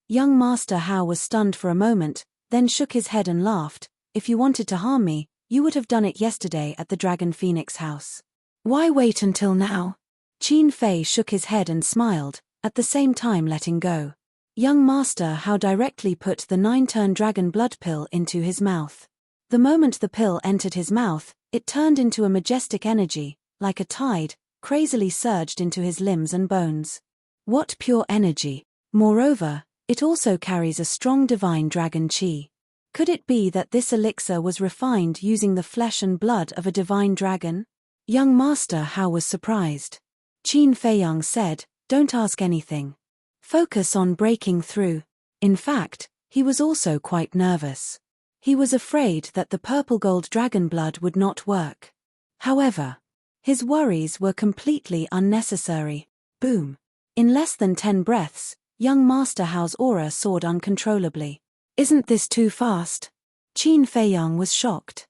Young Master Hao was stunned for a moment, then shook his head and laughed. "If you wanted to harm me, you would have done it yesterday at the Dragon Phoenix house. Why wait until now?" Qin Fei shook his head and smiled, at the same time letting go. Young Master Hao directly put the 9-turn Dragon Blood Pill into his mouth. The moment the pill entered his mouth, it turned into a majestic energy, like a tide, crazily surged into his limbs and bones. What pure energy! Moreover, it also carries a strong divine dragon chi. Could it be that this elixir was refined using the flesh and blood of a divine dragon? Young Master Hao was surprised. Qin Feiyang said, "Don't ask anything. Focus on breaking through." In fact, he was also quite nervous. He was afraid that the purple gold dragon blood would not work. However, his worries were completely unnecessary. Boom. In less than 10 breaths, young Master Hao's aura soared uncontrollably. "Isn't this too fast?" Qin Feiyang was shocked.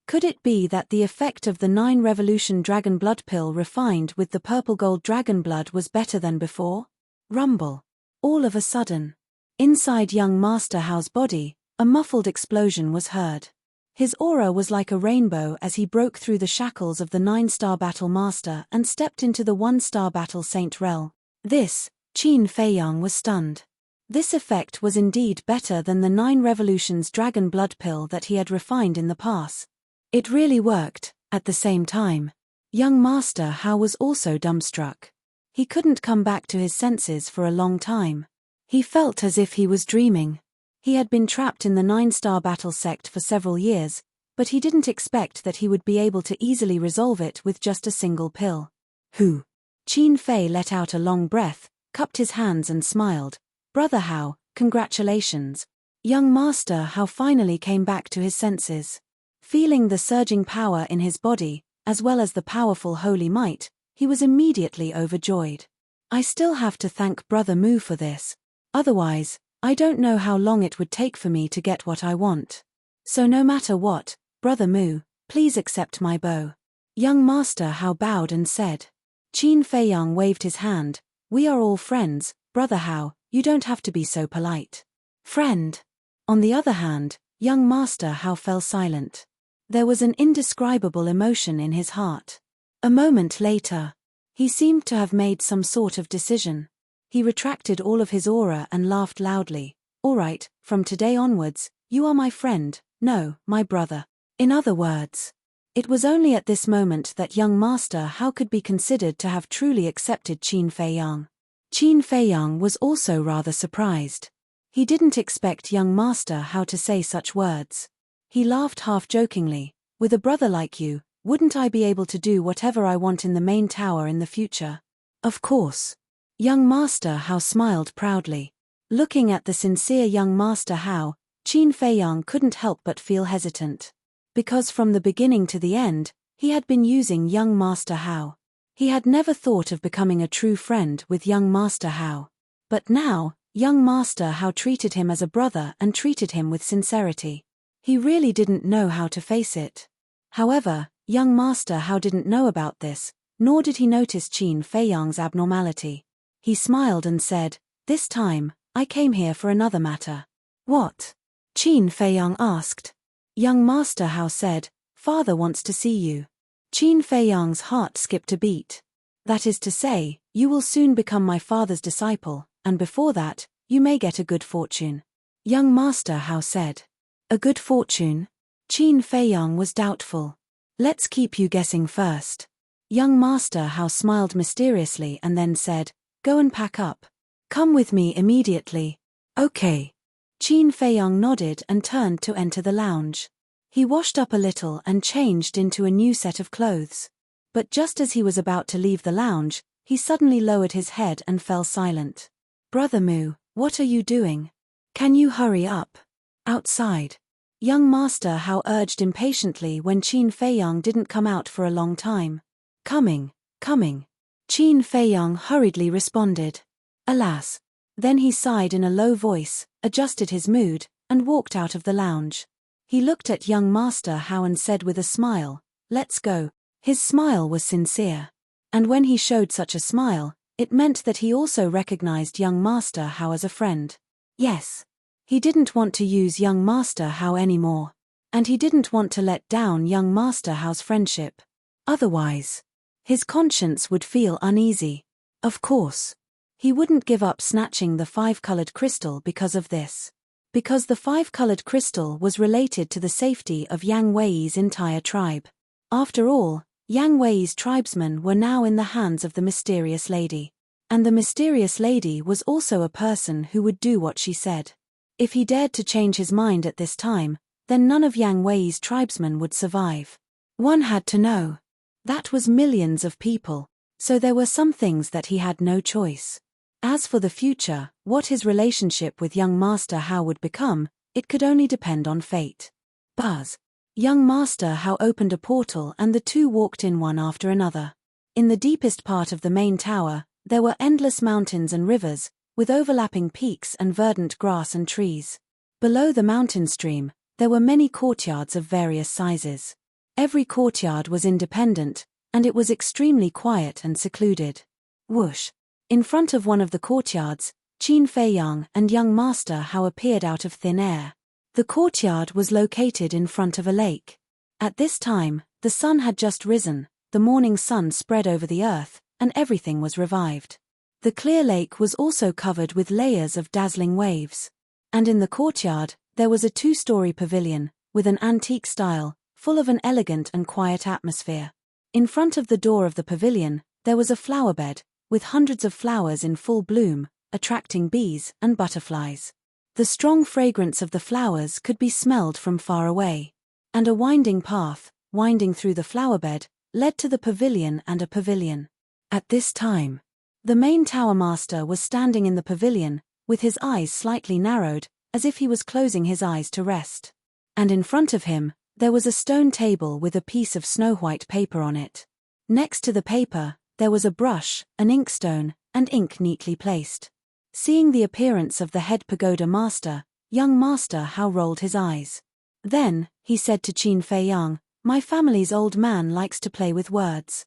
Could it be that the effect of the 9 Revolution Dragon Blood Pill refined with the purple gold dragon blood was better than before? Rumble. All of a sudden, inside young Master Hao's body, a muffled explosion was heard. His aura was like a rainbow as he broke through the shackles of the 9-star Battle Master and stepped into the 1-star Battle Saint realm. Qin Feiyang was stunned. This effect was indeed better than the 9 Revolutions Dragon Blood Pill that he had refined in the past. It really worked. At the same time, young Master Hao was also dumbstruck. He couldn't come back to his senses for a long time. He felt as if he was dreaming. He had been trapped in the 9-star battle sect for several years, but he didn't expect that he would be able to easily resolve it with just a single pill. "Who?" Qin Fei let out a long breath, cupped his hands and smiled. "Brother Hao, congratulations. Young Master Hao finally came back to his senses. Feeling the surging power in his body, as well as the powerful holy might, he was immediately overjoyed. I still have to thank Brother Mu for this. Otherwise, I don't know how long it would take for me to get what I want. So no matter what, Brother Mu, please accept my bow. Young Master Hao bowed and said. Qin Feiyang waved his hand. We are all friends, Brother Hao, you don't have to be so polite. Friend. On the other hand, young Master Hao fell silent. There was an indescribable emotion in his heart. A moment later, he seemed to have made some sort of decision. He retracted all of his aura and laughed loudly. All right, from today onwards, you are my friend, no, my brother. In other words, it was only at this moment that young Master Hao could be considered to have truly accepted Qin Feiyang. Qin Feiyang was also rather surprised. He didn't expect young Master Hao to say such words. He laughed half-jokingly. With a brother like you, wouldn't I be able to do whatever I want in the main tower in the future? Of course. Young Master Hao smiled proudly. Looking at the sincere young Master Hao, Qin Feiyang couldn't help but feel hesitant. Because from the beginning to the end, he had been using young Master Hao. He had never thought of becoming a true friend with young Master Hao. But now, young Master Hao treated him as a brother and treated him with sincerity. He really didn't know how to face it. However, young Master Hao didn't know about this, nor did he notice Qin Feiyang's abnormality. He smiled and said, This time, I came here for another matter. What? Qin Feiyang asked. Young Master Hao said, Father wants to see you. Qin Feiyang's heart skipped a beat. That is to say, you will soon become my father's disciple, and before that, you may get a good fortune. Young Master Hao said. A good fortune? Qin Feiyang was doubtful. Let's keep you guessing first. Young Master Hao smiled mysteriously and then said, Go and pack up. Come with me immediately. Okay. Qin Feiyang nodded and turned to enter the lounge. He washed up a little and changed into a new set of clothes. But just as he was about to leave the lounge, he suddenly lowered his head and fell silent. Brother Mu, what are you doing? Can you hurry up? Outside. Young Master Hao urged impatiently when Qin Feiyang didn't come out for a long time. Coming. Qin Feiyang hurriedly responded. Alas. Then he sighed in a low voice, adjusted his mood, and walked out of the lounge. He looked at young Master Hao and said with a smile, Let's go. His smile was sincere. And when he showed such a smile, it meant that he also recognized young Master Hao as a friend. Yes. He didn't want to use young Master Hao anymore. And he didn't want to let down young Master Hao's friendship. Otherwise, his conscience would feel uneasy. Of course. He wouldn't give up snatching the 5-colored crystal because of this. Because the 5-colored crystal was related to the safety of Yang Wei's entire tribe. After all, Yang Wei's tribesmen were now in the hands of the mysterious lady. And the mysterious lady was also a person who would do what she said. If he dared to change his mind at this time, then none of Yang Wei's tribesmen would survive. One had to know. That was millions of people, so there were some things that he had no choice. As for the future, what his relationship with young Master Hao would become, it could only depend on fate. Buzz. Young Master Hao opened a portal and the two walked in one after another. In the deepest part of the main tower, there were endless mountains and rivers, with overlapping peaks and verdant grass and trees. Below the mountain stream, there were many courtyards of various sizes. Every courtyard was independent, and it was extremely quiet and secluded. Whoosh! In front of one of the courtyards, Qin Feiyang and young Master Hao appeared out of thin air. The courtyard was located in front of a lake. At this time, the sun had just risen, the morning sun spread over the earth, and everything was revived. The clear lake was also covered with layers of dazzling waves. And in the courtyard, there was a 2-story pavilion, with an antique style, full of an elegant and quiet atmosphere. In front of the door of the pavilion, there was a flower bed, with hundreds of flowers in full bloom, attracting bees and butterflies. The strong fragrance of the flowers could be smelled from far away. And a winding path, winding through the flower bed, led to the pavilion and a pavilion. At this time, the main tower master was standing in the pavilion, with his eyes slightly narrowed, as if he was closing his eyes to rest. And in front of him, there was a stone table with a piece of snow-white paper on it. Next to the paper, there was a brush, an inkstone, and ink neatly placed. Seeing the appearance of the head pagoda master, young Master Hao rolled his eyes. Then, he said to Qin Feiyang, "My family's old man likes to play with words.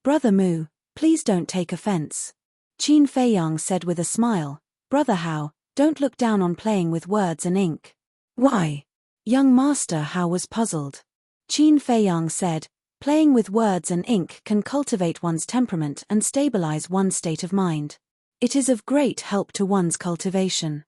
Brother Mu, please don't take offense." Qin Feiyang said with a smile, "Brother Hao, don't look down on playing with words and ink." "Why?" Young Master Hao was puzzled. Qin Feiyang said, "Playing with words and ink can cultivate one's temperament and stabilize one's state of mind. It is of great help to one's cultivation."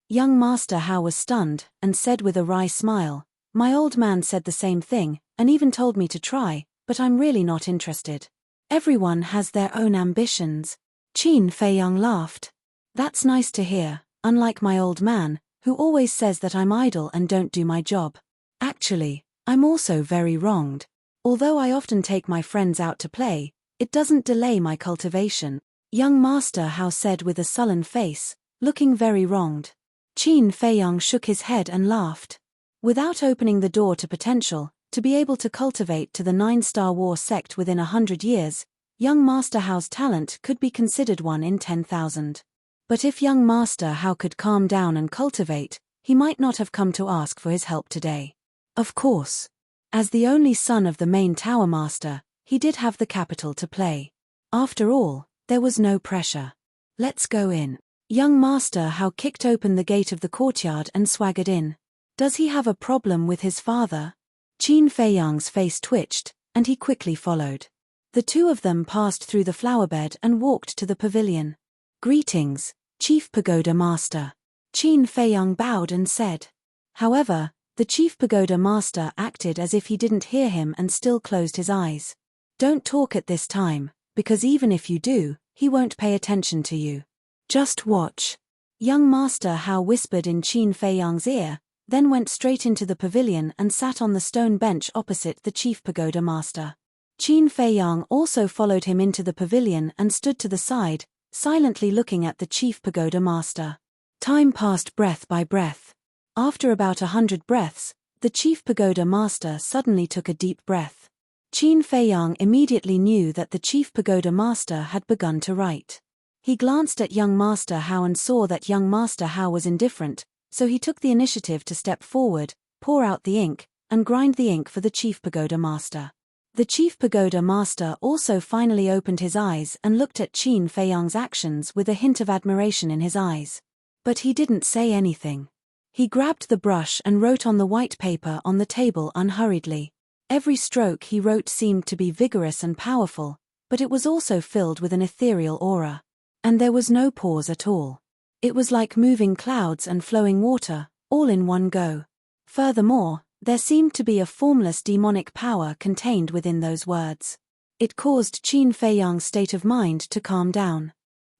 Young Master Hao was stunned, and said with a wry smile, "My old man said the same thing, and even told me to try, but I'm really not interested. Everyone has their own ambitions." Qin Feiyang laughed. "That's nice to hear, unlike my old man, who always says that I'm idle and don't do my job. Actually, I'm also very wronged. Although I often take my friends out to play, it doesn't delay my cultivation." Young Master Hao said with a sullen face, looking very wronged. Qin Feiyang shook his head and laughed. Without opening the door to potential, to be able to cultivate to the 9-star war sect within 100 years, young Master Hao's talent could be considered 1 in 10,000. But if young Master Hao could calm down and cultivate, he might not have come to ask for his help today. Of course. As the only son of the main tower master, he did have the capital to play. After all, there was no pressure. "Let's go in." Young Master Hao kicked open the gate of the courtyard and swaggered in. "Does he have a problem with his father?" Qin Feiyang's face twitched, and he quickly followed. The two of them passed through the flowerbed and walked to the pavilion. "Greetings, Chief Pagoda Master." Qin Feiyang bowed and said. However, the Chief Pagoda Master acted as if he didn't hear him and still closed his eyes. "Don't talk at this time, because even if you do, he won't pay attention to you. Just watch." Young Master Hao whispered in Qin Feiyang's ear, then went straight into the pavilion and sat on the stone bench opposite the Chief Pagoda Master. Qin Feiyang also followed him into the pavilion and stood to the side, silently looking at the Chief Pagoda Master. Time passed breath by breath. After about 100 breaths, the Chief Pagoda Master suddenly took a deep breath. Qin Feiyang immediately knew that the Chief Pagoda Master had begun to write. He glanced at young Master Hao and saw that young Master Hao was indifferent, so he took the initiative to step forward, pour out the ink, and grind the ink for the Chief Pagoda Master. The Chief Pagoda Master also finally opened his eyes and looked at Qin Feiyang's actions with a hint of admiration in his eyes. But he didn't say anything. He grabbed the brush and wrote on the white paper on the table unhurriedly. Every stroke he wrote seemed to be vigorous and powerful, but it was also filled with an ethereal aura. And there was no pause at all. It was like moving clouds and flowing water, all in one go. Furthermore, there seemed to be a formless demonic power contained within those words. It caused Qin Feiyang's state of mind to calm down.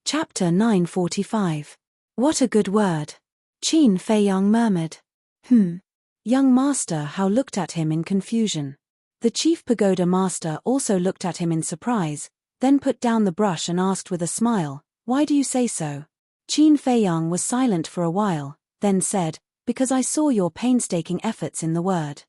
Chapter 945. "What a good word," Qin Feiyang murmured. Young Master Hao looked at him in confusion. The Chief Pagoda Master also looked at him in surprise, then put down the brush and asked with a smile, "Why do you say so?" Qin Feiyang was silent for a while, then said, "Because I saw your painstaking efforts in the word."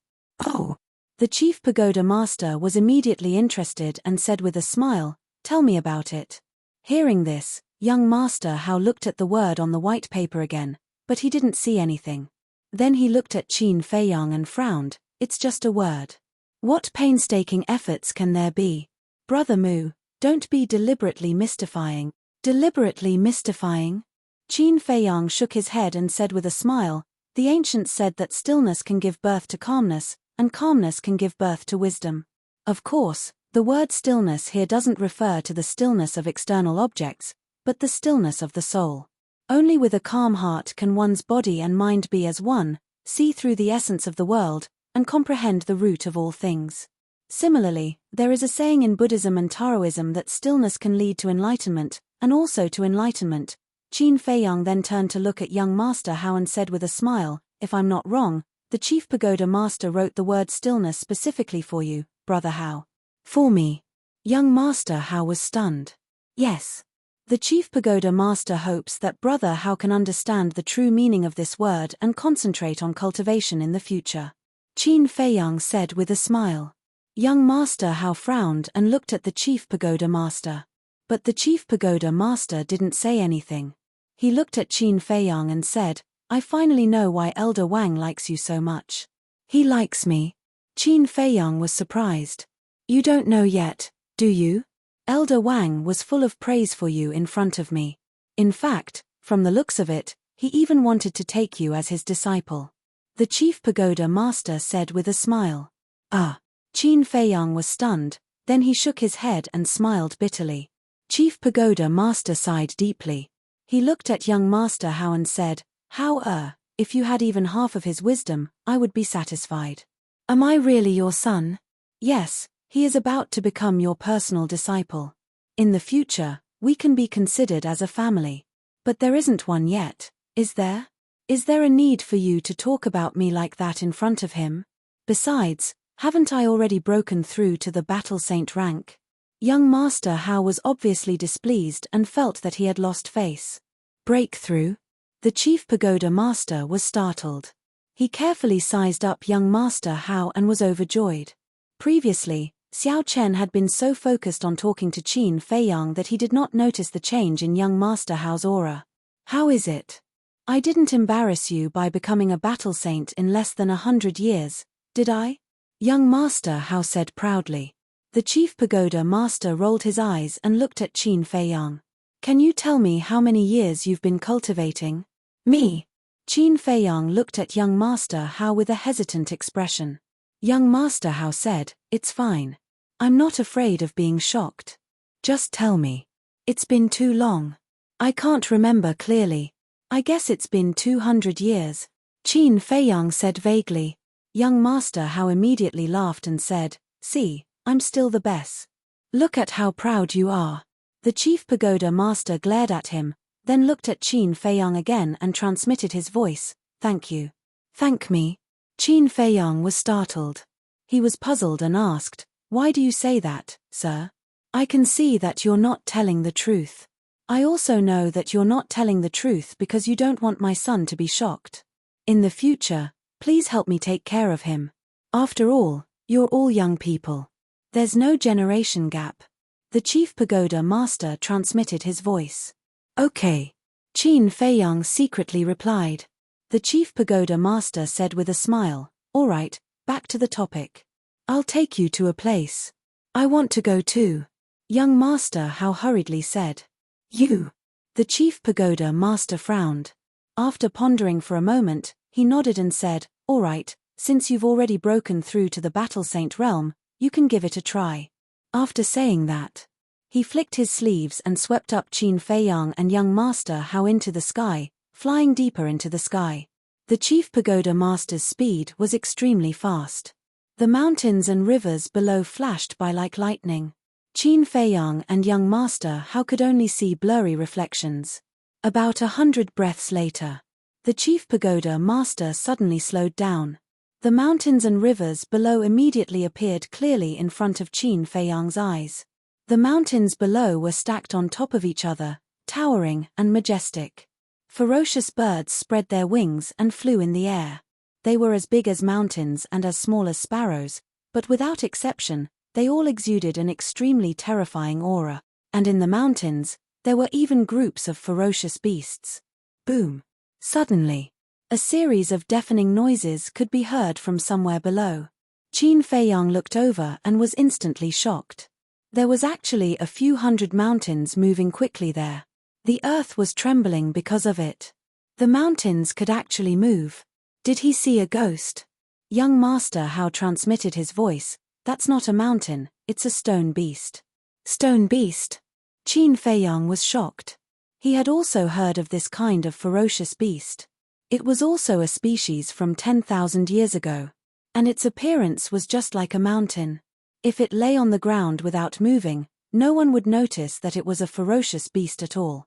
"Oh." The Chief Pagoda Master was immediately interested and said with a smile, "Tell me about it." Hearing this, young Master Hao looked at the word on the white paper again, but he didn't see anything. Then he looked at Qin Feiyang and frowned. "It's just a word. What painstaking efforts can there be? Brother Mu, don't be deliberately mystifying." "Deliberately mystifying?" Qin Feiyang shook his head and said with a smile, "The ancients said that stillness can give birth to calmness, and calmness can give birth to wisdom. Of course, the word stillness here doesn't refer to the stillness of external objects, but the stillness of the soul. Only with a calm heart can one's body and mind be as one, see through the essence of the world, and comprehend the root of all things. Similarly, there is a saying in Buddhism and Taoism that stillness can lead to enlightenment, and also to enlightenment." Qin Feiyang then turned to look at young Master Hao and said with a smile, "If I'm not wrong, the Chief Pagoda Master wrote the word stillness specifically for you, Brother Hao." "For me?" Young Master Hao was stunned. "Yes." The Chief Pagoda Master hopes that Brother Hao can understand the true meaning of this word and concentrate on cultivation in the future. Qin Feiyang said with a smile. Young Master Hao frowned and looked at the Chief Pagoda Master. But the Chief Pagoda Master didn't say anything. He looked at Qin Feiyang and said, I finally know why Elder Wang likes you so much. He likes me. Qin Feiyang was surprised. You don't know yet, do you? Elder Wang was full of praise for you in front of me. In fact, from the looks of it, he even wanted to take you as his disciple. The Chief Pagoda Master said with a smile. Ah. Qin Feiyang was stunned, then he shook his head and smiled bitterly. Chief Pagoda Master sighed deeply. He looked at young Master Hao and said, Hao, if you had even half of his wisdom, I would be satisfied. Am I really your son? Yes, he is about to become your personal disciple. In the future, we can be considered as a family. But there isn't one yet, is there? Is there a need for you to talk about me like that in front of him? Besides, haven't I already broken through to the Battle Saint rank? Young Master Hao was obviously displeased and felt that he had lost face. Breakthrough? The Chief Pagoda Master was startled. He carefully sized up young Master Hao and was overjoyed. Previously, Xiao Chen had been so focused on talking to Qin Feiyang that he did not notice the change in young Master Hao's aura. How is it? I didn't embarrass you by becoming a battle saint in less than 100 years, did I? Young Master Hao said proudly. The Chief Pagoda Master rolled his eyes and looked at Qin Feiyang. Can you tell me how many years you've been cultivating? Me. Qin Feiyang looked at young Master Hao with a hesitant expression. Young Master Hao said, It's fine. I'm not afraid of being shocked. Just tell me. It's been too long. I can't remember clearly. I guess it's been 200 years. Qin Feiyang said vaguely. Young Master Hao immediately laughed and said, See, I'm still the best. Look at how proud you are. The Chief Pagoda Master glared at him, then looked at Qin Feiyang again and transmitted his voice, Thank you. Thank me? Qin Feiyang was startled. He was puzzled and asked, Why do you say that, sir? I can see that you're not telling the truth. I also know that you're not telling the truth because you don't want my son to be shocked. In the future, please help me take care of him. After all, you're all young people. There's no generation gap. The Chief Pagoda Master transmitted his voice. Okay. Qin Feiyang secretly replied. The Chief Pagoda Master said with a smile, All right, back to the topic. I'll take you to a place. I want to go too. Young Master Hao hurriedly said. You. The Chief Pagoda Master frowned. After pondering for a moment, he nodded and said, All right, since you've already broken through to the Battle Saint realm, you can give it a try. After saying that, he flicked his sleeves and swept up Qin Feiyang and young Master Hao into the sky, flying deeper into the sky. The Chief Pagoda Master's speed was extremely fast. The mountains and rivers below flashed by like lightning. Qin Feiyang and young Master Hao could only see blurry reflections. About 100 breaths later, the Chief Pagoda Master suddenly slowed down. The mountains and rivers below immediately appeared clearly in front of Qin Feiyang's eyes. The mountains below were stacked on top of each other, towering and majestic. Ferocious birds spread their wings and flew in the air. They were as big as mountains and as small as sparrows, but without exception, they all exuded an extremely terrifying aura, and in the mountains, there were even groups of ferocious beasts. Boom! Suddenly, a series of deafening noises could be heard from somewhere below. Qin Feiyang looked over and was instantly shocked. There was actually a few hundred mountains moving quickly there. The earth was trembling because of it. The mountains could actually move. Did he see a ghost? Young Master Hao transmitted his voice, That's not a mountain, it's a stone beast. Stone beast? Qin Feiyang was shocked. He had also heard of this kind of ferocious beast. It was also a species from 10,000 years ago. And its appearance was just like a mountain. If it lay on the ground without moving, no one would notice that it was a ferocious beast at all.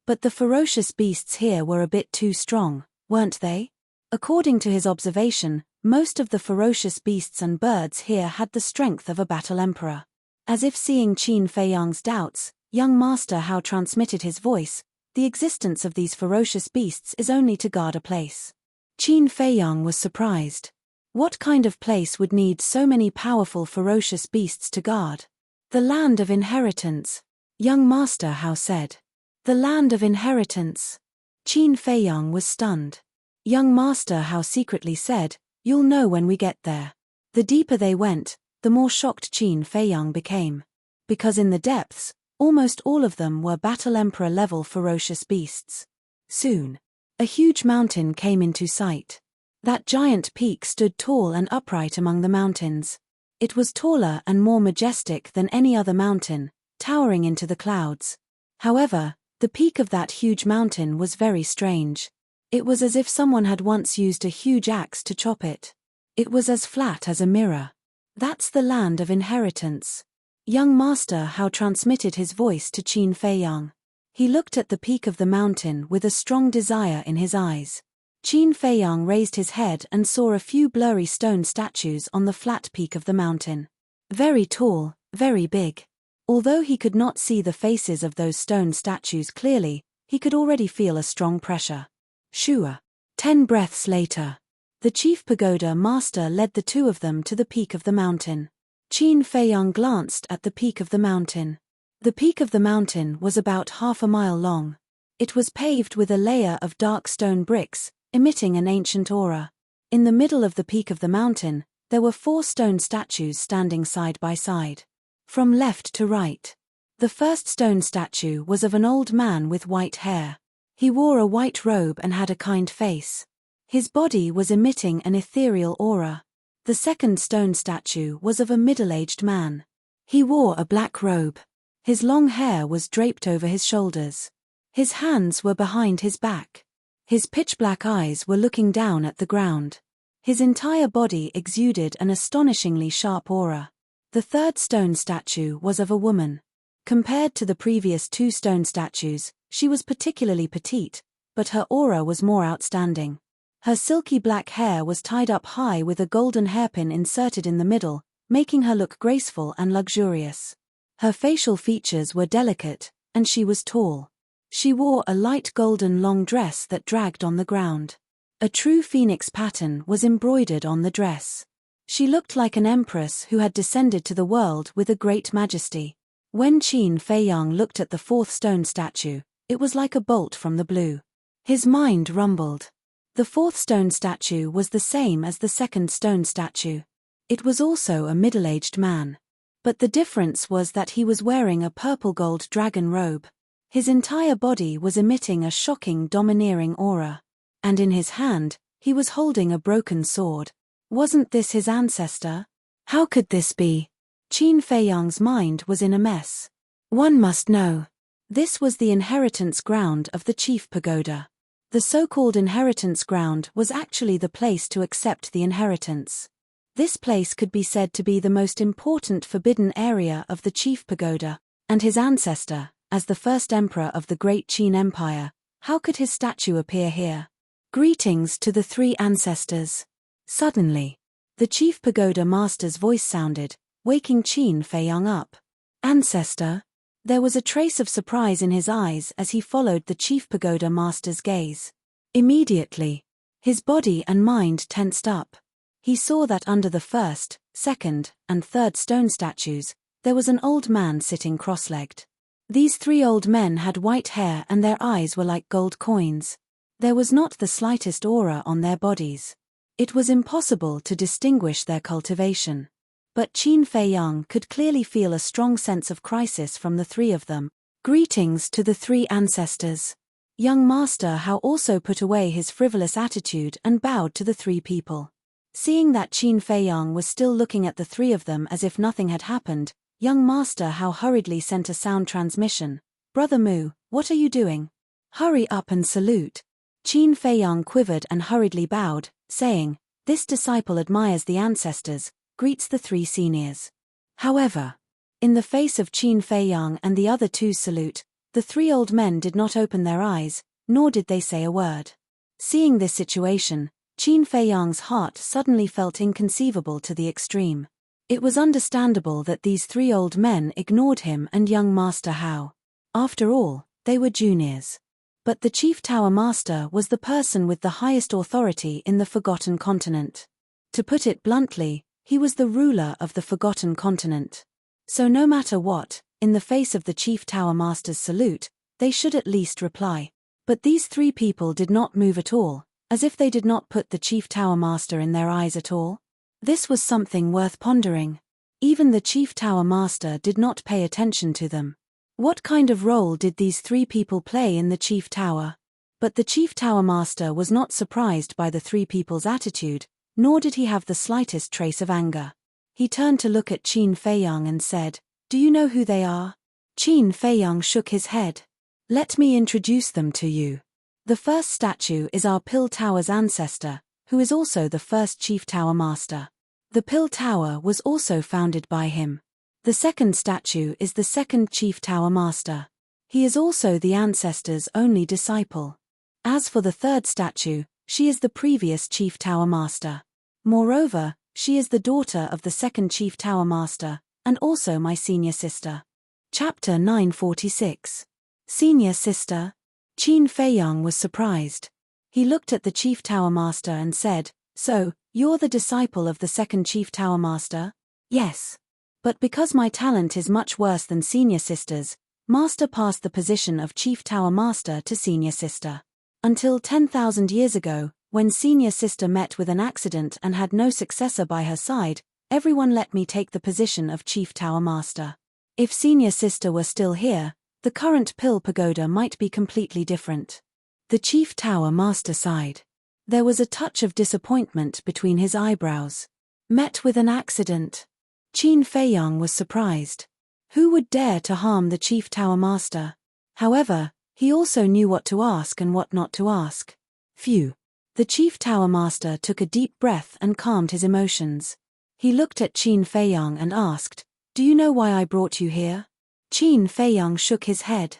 But the ferocious beasts here were a bit too strong, weren't they? According to his observation, most of the ferocious beasts and birds here had the strength of a battle emperor. As if seeing Qin Feiyang's doubts, Young Master Hao transmitted his voice, the existence of these ferocious beasts is only to guard a place. Qin Feiyang was surprised. What kind of place would need so many powerful ferocious beasts to guard? The land of inheritance, young Master Hao said. The land of inheritance. Qin Feiyang was stunned. Young Master Hao secretly said, "You'll know when we get there." The deeper they went, the more shocked Qin Feiyang became. Because in the depths, almost all of them were Battle Emperor level ferocious beasts. Soon, a huge mountain came into sight. That giant peak stood tall and upright among the mountains. It was taller and more majestic than any other mountain, towering into the clouds. However, the peak of that huge mountain was very strange. It was as if someone had once used a huge axe to chop it. It was as flat as a mirror. That's the land of inheritance. Young Master Hao transmitted his voice to Qin Feiyang. He looked at the peak of the mountain with a strong desire in his eyes. Qin Feiyang raised his head and saw a few blurry stone statues on the flat peak of the mountain. Very tall, very big. Although he could not see the faces of those stone statues clearly, he could already feel a strong pressure. Shua. 10 breaths later. The chief pagoda master led the two of them to the peak of the mountain. Qin Feiyang glanced at the peak of the mountain. The peak of the mountain was about half a mile long. It was paved with a layer of dark stone bricks, emitting an ancient aura. In the middle of the peak of the mountain, there were 4 stone statues standing side by side. From left to right. The first stone statue was of an old man with white hair. He wore a white robe and had a kind face. His body was emitting an ethereal aura. The second stone statue was of a middle-aged man. He wore a black robe. His long hair was draped over his shoulders. His hands were behind his back. His pitch-black eyes were looking down at the ground. His entire body exuded an astonishingly sharp aura. The third stone statue was of a woman. Compared to the previous 2 stone statues, she was particularly petite, but her aura was more outstanding. Her silky black hair was tied up high with a golden hairpin inserted in the middle, making her look graceful and luxurious. Her facial features were delicate, and she was tall. She wore a light golden long dress that dragged on the ground. A true phoenix pattern was embroidered on the dress. She looked like an empress who had descended to the world with a great majesty. When Qin Feiyang looked at the 4th stone statue, it was like a bolt from the blue. His mind rumbled. The 4th stone statue was the same as the 2nd stone statue. It was also a middle-aged man. But the difference was that he was wearing a purple-gold dragon robe. His entire body was emitting a shocking domineering aura. And in his hand, he was holding a broken sword. Wasn't this his ancestor? How could this be? Qin Feiyang's mind was in a mess. One must know. This was the inheritance ground of the chief pagoda. The so-called inheritance ground was actually the place to accept the inheritance. This place could be said to be the most important forbidden area of the chief pagoda, and his ancestor, as the first emperor of the great Qin Empire, how could his statue appear here? Greetings to the 3 ancestors. Suddenly, the chief pagoda master's voice sounded, waking Qin Feiyang up. Ancestor? There was a trace of surprise in his eyes as he followed the chief pagoda master's gaze. Immediately, his body and mind tensed up. He saw that under the 1st, 2nd, and 3rd stone statues, there was an old man sitting cross-legged. These 3 old men had white hair and their eyes were like gold coins. There was not the slightest aura on their bodies. It was impossible to distinguish their cultivation. But Qin Feiyang could clearly feel a strong sense of crisis from the 3 of them. Greetings to the 3 ancestors. Young Master Hao also put away his frivolous attitude and bowed to the 3 people. Seeing that Qin Feiyang was still looking at the 3 of them as if nothing had happened, young Master Hao hurriedly sent a sound transmission. Brother Mu, what are you doing? Hurry up and salute. Qin Feiyang quivered and hurriedly bowed, saying, this disciple admires the ancestors, greets the 3 seniors. However, in the face of Qin Feiyang and the other 2's salute, the 3 old men did not open their eyes, nor did they say a word. Seeing this situation, Qin Feiyang's heart suddenly felt inconceivable to the extreme. It was understandable that these 3 old men ignored him and young Master Hao. After all, they were juniors. But the Chief Tower Master was the person with the highest authority in the Forgotten Continent. To put it bluntly, he was the ruler of the Forgotten Continent. So no matter what, in the face of the Chief Tower Master's salute, they should at least reply. But these three people did not move at all, as if they did not put the Chief Tower Master in their eyes at all. This was something worth pondering. Even the Chief Tower Master did not pay attention to them. What kind of role did these three people play in the Chief Tower? But the Chief Tower Master was not surprised by the three people's attitude, nor did he have the slightest trace of anger. He turned to look at Qin Feiyang and said, "Do you know who they are?" Qin Feiyang shook his head. "Let me introduce them to you. The first statue is our Pill Tower's ancestor, who is also the first Chief Tower Master. The Pill Tower was also founded by him. The second statue is the second Chief Tower Master. He is also the ancestor's only disciple. As for the third statue, she is the previous Chief Tower Master. Moreover, she is the daughter of the second Chief Tower Master, and also my senior sister." Chapter 946. Senior sister? Qin Feiyang was surprised. He looked at the Chief Tower Master and said, "So, you're the disciple of the second Chief Tower Master?" "Yes. But because my talent is much worse than senior sister's, Master passed the position of Chief Tower Master to senior sister. Until 10,000 years ago, when senior sister met with an accident and had no successor by her side, everyone let me take the position of Chief Tower Master. If senior sister were still here, the current Pill Pagoda might be completely different." The Chief Tower Master sighed. There was a touch of disappointment between his eyebrows. Met with an accident. Qin Feiyang was surprised. Who would dare to harm the Chief Tower Master? However, he also knew what to ask and what not to ask. Phew. The Chief Tower Master took a deep breath and calmed his emotions. He looked at Qin Feiyang and asked, "Do you know why I brought you here?" Qin Feiyang shook his head.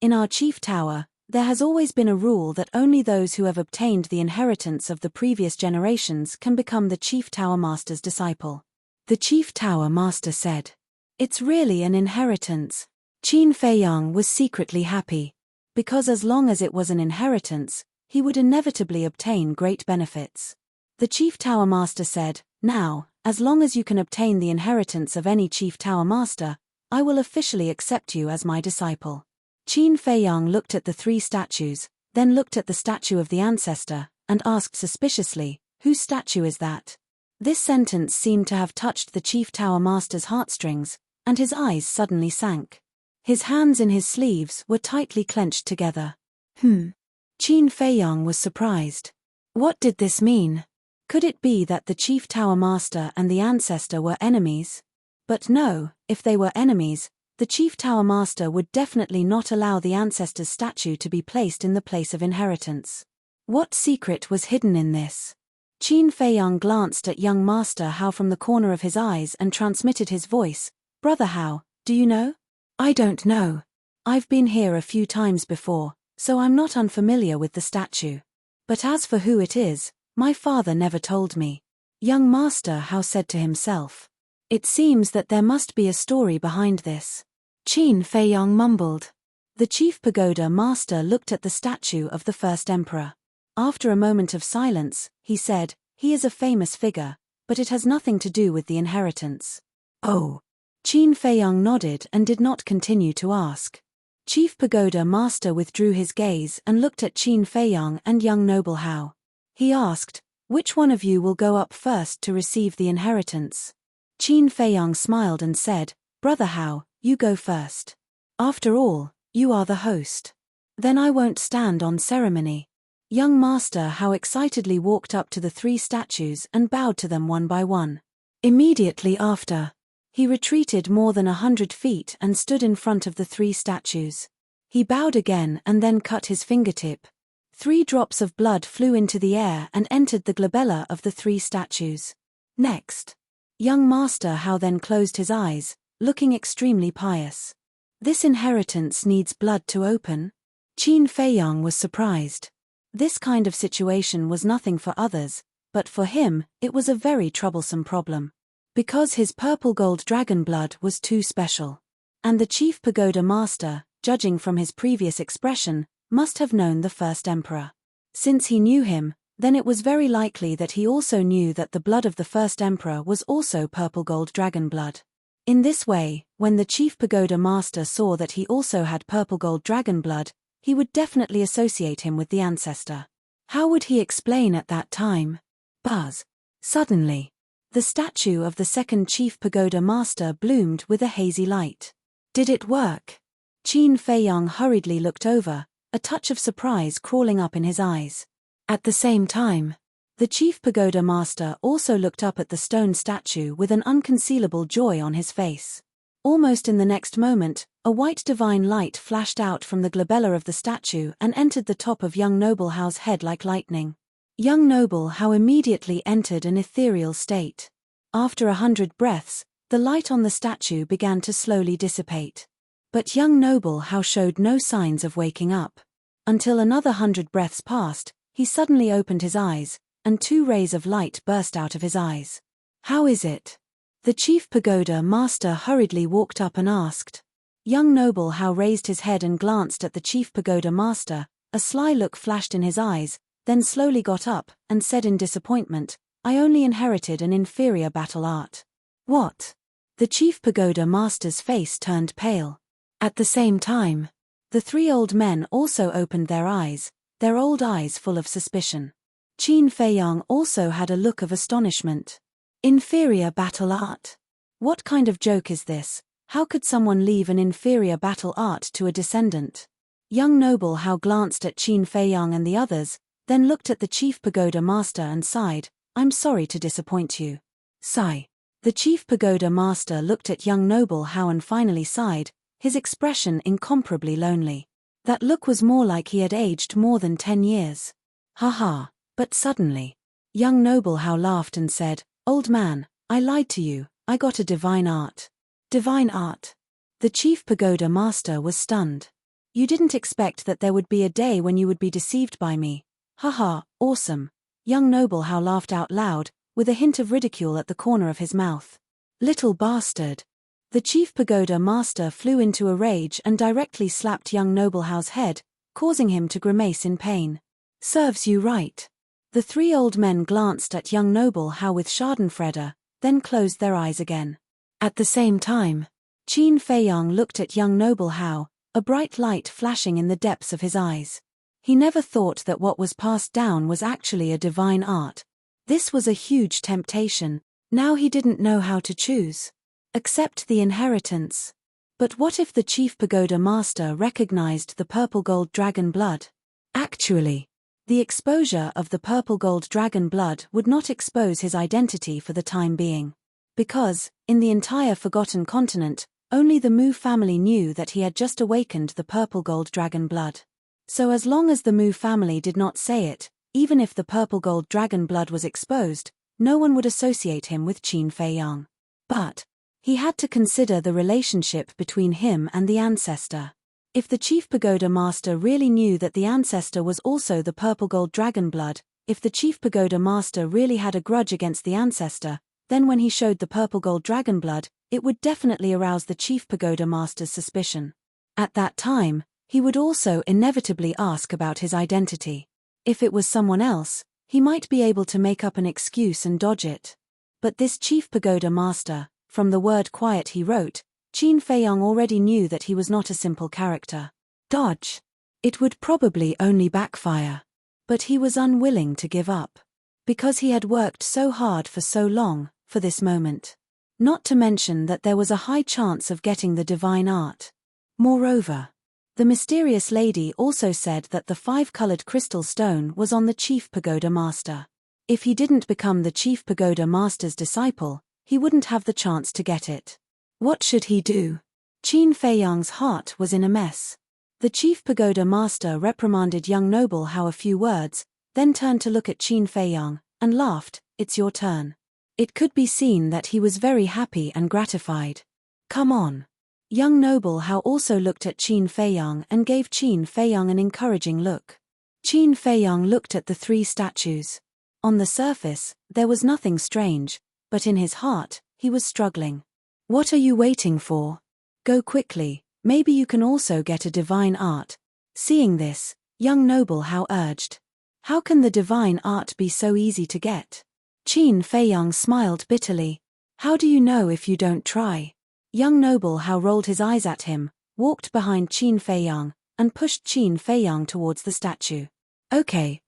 "In our Chief Tower, there has always been a rule that only those who have obtained the inheritance of the previous generations can become the Chief Tower Master's disciple." The Chief Tower Master said, "It's really an inheritance." Qin Feiyang was secretly happy. Because as long as it was an inheritance, he would inevitably obtain great benefits. The Chief Tower Master said, "Now, as long as you can obtain the inheritance of any Chief Tower Master, I will officially accept you as my disciple." Qin Feiyang looked at the three statues, then looked at the statue of the ancestor, and asked suspiciously, "Whose statue is that?" This sentence seemed to have touched the Chief Tower Master's heartstrings, and his eyes suddenly sank. His hands in his sleeves were tightly clenched together. Qin Feiyang was surprised. What did this mean? Could it be that the Chief Tower Master and the ancestor were enemies? But no, if they were enemies, the Chief Tower Master would definitely not allow the ancestor's statue to be placed in the place of inheritance. What secret was hidden in this? Qin Feiyang glanced at young Master Hao from the corner of his eyes and transmitted his voice, "Brother Hao, do you know?" "I don't know. I've been here a few times before, so I'm not unfamiliar with the statue. But as for who it is, my father never told me." Young Master Hao said to himself. "It seems that there must be a story behind this." Qin Feiyang mumbled. The Chief Pagoda Master looked at the statue of the first emperor. After a moment of silence, he said, "He is a famous figure, but it has nothing to do with the inheritance." "Oh." Qin Feiyang nodded and did not continue to ask. Chief Pagoda Master withdrew his gaze and looked at Qin Feiyang and young noble Hao. He asked, "Which one of you will go up first to receive the inheritance?" Qin Feiyang smiled and said, "Brother Hao, you go first. After all, you are the host. Then I won't stand on ceremony." Young Master Hao excitedly walked up to the three statues and bowed to them one by one. Immediately after, he retreated more than 100 feet and stood in front of the three statues. He bowed again and then cut his fingertip. 3 drops of blood flew into the air and entered the glabella of the three statues. Next, young Master Hao then closed his eyes, looking extremely pious. "This inheritance needs blood to open?" Qin Feiyang was surprised. This kind of situation was nothing for others, but for him, it was a very troublesome problem. Because his purple gold dragon blood was too special. And the Chief Pagoda Master, judging from his previous expression, must have known the first emperor. Since he knew him, then it was very likely that he also knew that the blood of the first emperor was also purple gold dragon blood. In this way, when the chief pagoda master saw that he also had purple gold dragon blood, he would definitely associate him with the ancestor. How would he explain at that time? Buzz. Suddenly, the statue of the second chief pagoda master bloomed with a hazy light. Did it work? Qin Feiyang hurriedly looked over, a touch of surprise crawling up in his eyes. At the same time, the chief pagoda master also looked up at the stone statue with an unconcealable joy on his face. Almost in the next moment, a white divine light flashed out from the glabella of the statue and entered the top of young noble Hao's head like lightning. Young noble Hao immediately entered an ethereal state. After 100 breaths, the light on the statue began to slowly dissipate. But young noble Hao showed no signs of waking up. Until another 100 breaths passed, he suddenly opened his eyes, and 2 rays of light burst out of his eyes. How is it? The chief pagoda master hurriedly walked up and asked. Young noble Hao raised his head and glanced at the chief pagoda master, a sly look flashed in his eyes, then slowly got up, and said in disappointment, I only inherited an inferior battle art. What? The chief pagoda master's face turned pale. At the same time, the 3 old men also opened their eyes, their old eyes full of suspicion. Qin Feiyang also had a look of astonishment. Inferior battle art? What kind of joke is this? How could someone leave an inferior battle art to a descendant? Young noble Hao glanced at Qin Feiyang and the others, then looked at the chief pagoda master and sighed, I'm sorry to disappoint you. Sigh. The chief pagoda master looked at young noble Hao and finally sighed, his expression incomparably lonely. That look was more like he had aged more than 10 years. Haha. But suddenly, young noble Hao laughed and said, Old man, I lied to you, I got a divine art. Divine art? The chief pagoda master was stunned. You didn't expect that there would be a day when you would be deceived by me. Haha, awesome. Young noble Hao laughed out loud, with a hint of ridicule at the corner of his mouth. Little bastard. The chief pagoda master flew into a rage and directly slapped young noble Hao's head, causing him to grimace in pain. Serves you right. The 3 old men glanced at young noble Hao with schadenfreude, then closed their eyes again. At the same time, Qin Feiyang looked at young noble Hao, a bright light flashing in the depths of his eyes. He never thought that what was passed down was actually a divine art. This was a huge temptation. Now he didn't know how to choose. Accept the inheritance. But what if the chief pagoda master recognized the purple gold dragon blood? Actually, the exposure of the purple gold dragon blood would not expose his identity for the time being. Because, in the entire Forgotten Continent, only the Mu family knew that he had just awakened the purple gold dragon blood. So as long as the Mu family did not say it, even if the purple gold dragon blood was exposed, no one would associate him with Qin Feiyang. But he had to consider the relationship between him and the ancestor. If the chief pagoda master really knew that the ancestor was also the purple gold dragon blood, if the chief pagoda master really had a grudge against the ancestor, then when he showed the purple gold dragon blood, it would definitely arouse the chief pagoda master's suspicion. At that time, he would also inevitably ask about his identity. If it was someone else, he might be able to make up an excuse and dodge it. But this chief pagoda master, from the word quiet he wrote, Qin Feiyang already knew that he was not a simple character. Dodge. It would probably only backfire. But he was unwilling to give up. Because he had worked so hard for so long, for this moment. Not to mention that there was a high chance of getting the divine art. Moreover, the mysterious lady also said that the 5-colored crystal stone was on the chief pagoda master. If he didn't become the chief pagoda master's disciple, he wouldn't have the chance to get it. What should he do? Qin Feiyang's heart was in a mess. The chief pagoda master reprimanded young noble Hao a few words, then turned to look at Qin Feiyang, and laughed, It's your turn. It could be seen that he was very happy and gratified. Come on. Young noble Hao also looked at Qin Feiyang and gave Qin Feiyang an encouraging look. Qin Feiyang looked at the 3 statues. On the surface, there was nothing strange, but in his heart, he was struggling. What are you waiting for? Go quickly, Maybe you can also get a divine art. Seeing this, young noble Hao urged. How can the divine art be so easy to get? Qin Feiyang smiled bitterly. How do you know if you don't try? Young noble Hao rolled his eyes at him, walked behind Qin Feiyang, and pushed Qin Feiyang towards the statue. Okay,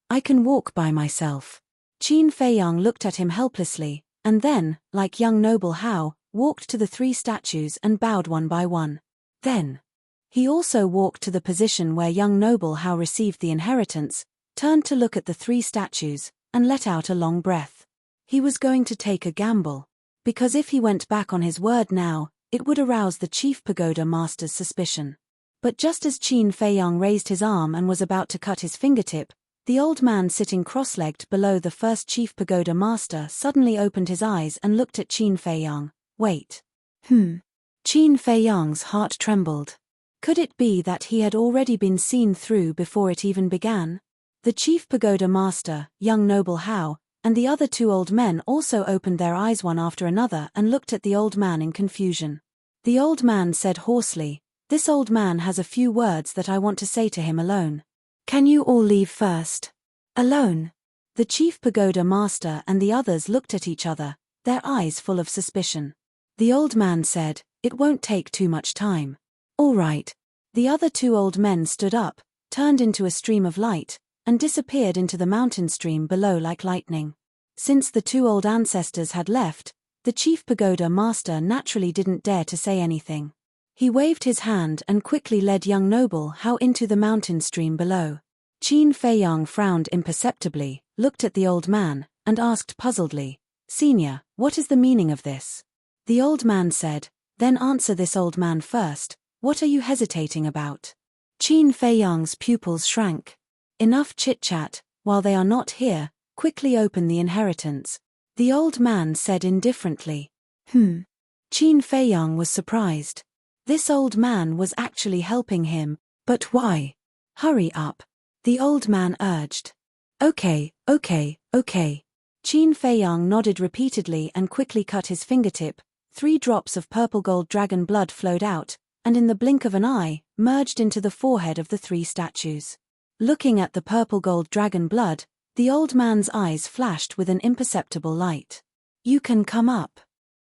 I can walk by myself. Qin Feiyang looked at him helplessly, and then, like young noble Hao, walked to the 3 statues and bowed one by one. Then, he also walked to the position where young noble Hao received the inheritance, turned to look at the 3 statues, and let out a long breath. He was going to take a gamble, because if he went back on his word now, it would arouse the chief pagoda master's suspicion. But just as Qin Feiyang raised his arm and was about to cut his fingertip, the old man sitting cross-legged below the first chief pagoda master suddenly opened his eyes and looked at Qin Feiyang. Wait. Qin Feiyang's heart trembled. Could it be that he had already been seen through before it even began? The chief pagoda master, young noble Hao, and the other 2 old men also opened their eyes one after another and looked at the old man in confusion. The old man said hoarsely, "This old man has a few words that I want to say to him alone. Can you all leave first?" Alone? The chief pagoda master and the others looked at each other, their eyes full of suspicion. The old man said, "It won't take too much time." All right. The other 2 old men stood up, turned into a stream of light, and disappeared into the mountain stream below like lightning. Since the 2 old ancestors had left, the chief pagoda master naturally didn't dare to say anything. He waved his hand and quickly led young noble Hao into the mountain stream below. Qin Feiyang frowned imperceptibly, looked at the old man, and asked puzzledly, "Senior, what is the meaning of this?" The old man said, "Then answer this old man first, what are you hesitating about?" Qin Feiyang's pupils shrank. Enough chit-chat, while they are not here, quickly open the inheritance. The old man said indifferently. Qin Feiyang was surprised. This old man was actually helping him, but why? Hurry up. The old man urged. Okay. Qin Feiyang nodded repeatedly and quickly cut his fingertip. 3 drops of purple gold dragon blood flowed out, and in the blink of an eye, merged into the forehead of the 3 statues. Looking at the purple gold dragon blood, the old man's eyes flashed with an imperceptible light. "You can come up."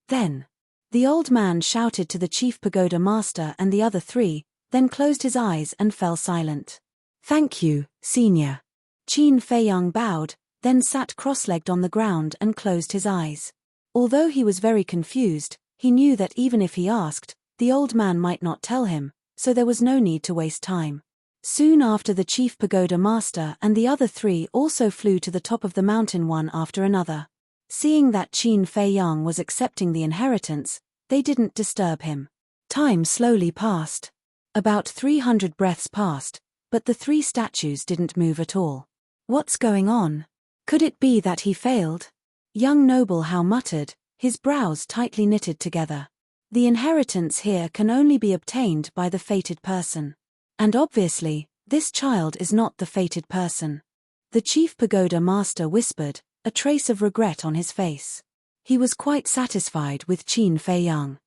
Then, the old man shouted to the chief pagoda master and the other 3, then closed his eyes and fell silent. "Thank you, senior." Qin Feiyang bowed, then sat cross-legged on the ground and closed his eyes. Although he was very confused, he knew that even if he asked, the old man might not tell him, so there was no need to waste time. Soon after, the chief pagoda master and the other 3 also flew to the top of the mountain one after another. Seeing that Qin Feiyang was accepting the inheritance, they didn't disturb him. Time slowly passed. About 300 breaths passed, but the 3 statues didn't move at all. What's going on? Could it be that he failed? Young noble Hao muttered, his brows tightly knitted together. The inheritance here can only be obtained by the fated person. And obviously, this child is not the fated person. The chief pagoda master whispered, a trace of regret on his face. He was quite satisfied with Qin Feiyang.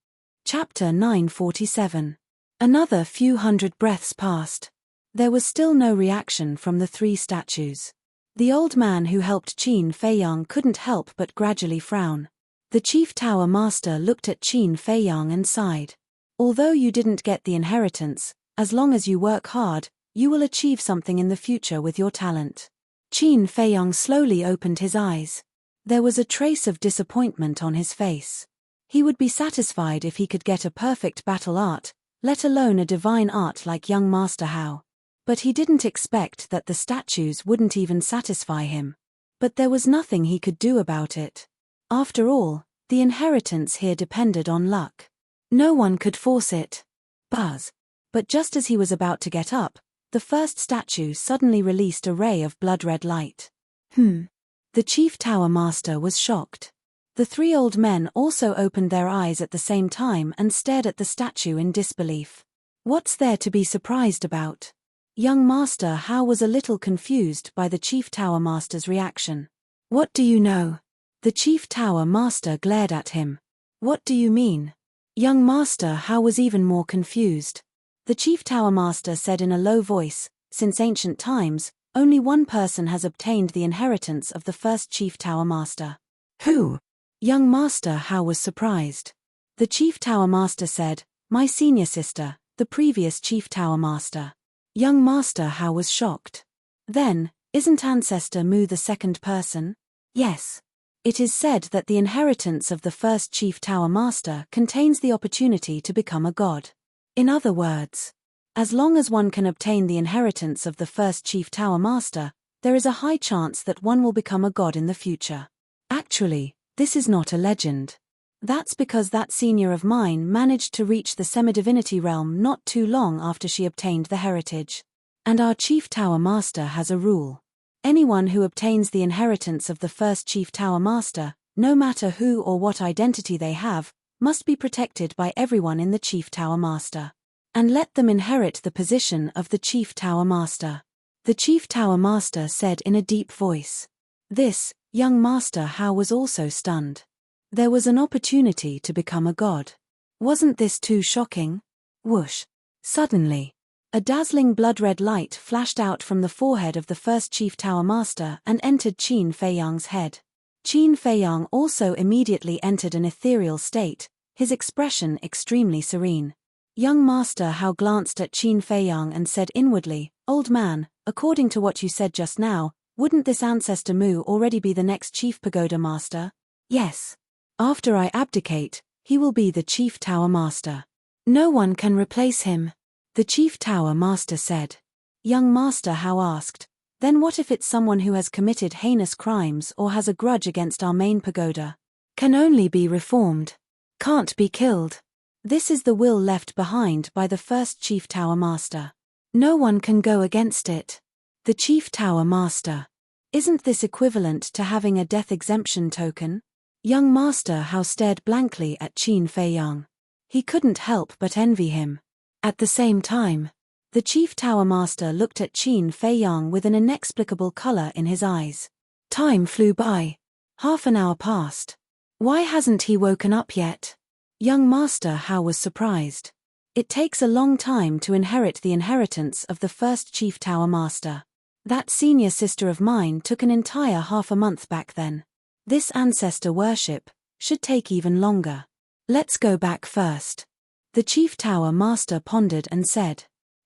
Chapter 947. Another few hundred breaths passed. There was still no reaction from the 3 statues. The old man who helped Qin Feiyang couldn't help but gradually frown. The chief tower master looked at Qin Feiyang and sighed. Although you didn't get the inheritance, as long as you work hard, you will achieve something in the future with your talent. Qin Feiyang slowly opened his eyes. There was a trace of disappointment on his face. He would be satisfied if he could get a perfect battle art, let alone a divine art like young Master Hao. But he didn't expect that the statues wouldn't even satisfy him. But there was nothing he could do about it. After all, the inheritance here depended on luck. No one could force it. Buzz. But just as he was about to get up, the first statue suddenly released a ray of blood-red light. The chief tower master was shocked. The 3 old men also opened their eyes at the same time and stared at the statue in disbelief. What's there to be surprised about? Young Master Hao was a little confused by the chief tower master's reaction. What do you know? The chief tower master glared at him. What do you mean? Young Master How was even more confused. The Chief Tower Master said in a low voice, "Since ancient times, only one person has obtained the inheritance of the first Chief Tower Master." "Who?" Young Master How was surprised. The Chief Tower Master said, "My senior sister, the previous Chief Tower Master." Young Master How was shocked. Then, isn't Ancestor Mu the second person? Yes. It is said that the inheritance of the first Chief Tower Master contains the opportunity to become a god. In other words, as long as one can obtain the inheritance of the first Chief Tower Master, there is a high chance that one will become a god in the future. Actually, this is not a legend. That's because that senior of mine managed to reach the semi-divinity realm not too long after she obtained the heritage. And our Chief Tower Master has a rule. Anyone who obtains the inheritance of the first Chief Tower Master, no matter who or what identity they have, must be protected by everyone in the Chief Tower Master. And let them inherit the position of the Chief Tower Master. The Chief Tower Master said in a deep voice. This, young Master How was also stunned. There was an opportunity to become a god. Wasn't this too shocking? Whoosh. Suddenly, a dazzling blood-red light flashed out from the forehead of the first Chief Tower Master and entered Qin Feiyang's head. Qin Feiyang also immediately entered an ethereal state, his expression extremely serene. Young Master How glanced at Qin Feiyang and said inwardly, "Old man, according to what you said just now, wouldn't this Ancestor Mu already be the next Chief Pagoda Master?" "Yes. After I abdicate, he will be the Chief Tower Master. No one can replace him," the Chief Tower Master said. Young Master How asked, "Then what if it's someone who has committed heinous crimes or has a grudge against our main pagoda? Can only be reformed. Can't be killed. This is the will left behind by the first Chief Tower Master. No one can go against it." The Chief Tower Master. Isn't this equivalent to having a death exemption token? Young Master How stared blankly at Qin Feiyang. He couldn't help but envy him. At the same time, the Chief Tower Master looked at Qin Feiyang with an inexplicable color in his eyes. Time flew by. Half an hour passed. Why hasn't he woken up yet? Young Master How was surprised. It takes a long time to inherit the inheritance of the first Chief Tower Master. That senior sister of mine took an entire half a month back then. This ancestor worship should take even longer. Let's go back first. The Chief Tower Master pondered and said,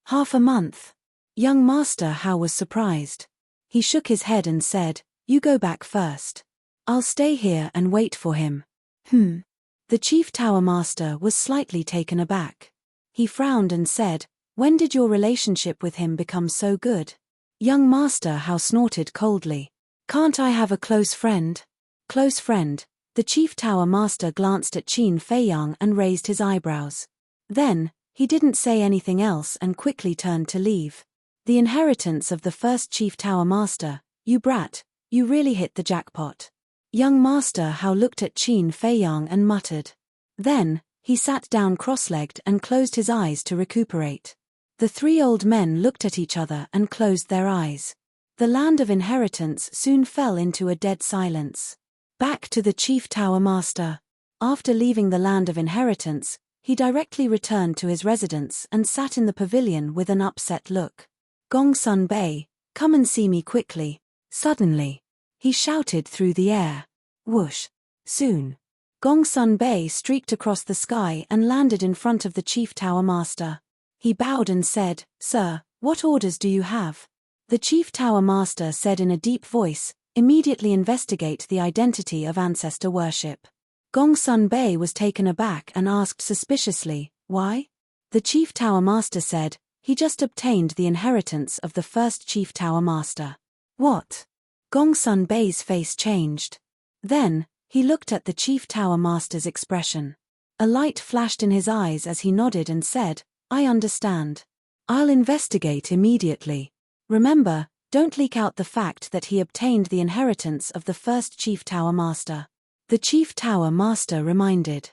"Half a month?" Young Master How was surprised. He shook his head and said, "You go back first. I'll stay here and wait for him." The Chief Tower Master was slightly taken aback. He frowned and said, "When did your relationship with him become so good?" Young Master How snorted coldly. "Can't I have a close friend?" Close friend. The Chief Tower Master glanced at Qin Feiyang and raised his eyebrows. Then, he didn't say anything else and quickly turned to leave. The inheritance of the first Chief Tower Master, you brat, you really hit the jackpot. Young Master How looked at Qin Feiyang and muttered. Then, he sat down cross-legged and closed his eyes to recuperate. The three old men looked at each other and closed their eyes. The land of inheritance soon fell into a dead silence. Back to the Chief Tower Master. After leaving the land of inheritance, he directly returned to his residence and sat in the pavilion with an upset look. "Gongsun Bei, come and see me quickly." Suddenly, he shouted through the air. Whoosh. Soon, Gongsun Bei streaked across the sky and landed in front of the Chief Tower Master. He bowed and said, "Sir, what orders do you have?" The Chief Tower Master said in a deep voice, "Immediately investigate the identity of ancestor worship." Gongsun Bei was taken aback and asked suspiciously, "Why?" The Chief Tower Master said, "He just obtained the inheritance of the first Chief Tower Master." "What?" Gongsun Bei's face changed. Then, he looked at the Chief Tower Master's expression. A light flashed in his eyes as he nodded and said, "I understand. I'll investigate immediately. Remember, don't leak out the fact that he obtained the inheritance of the first Chief Tower Master." The Chief Tower Master reminded.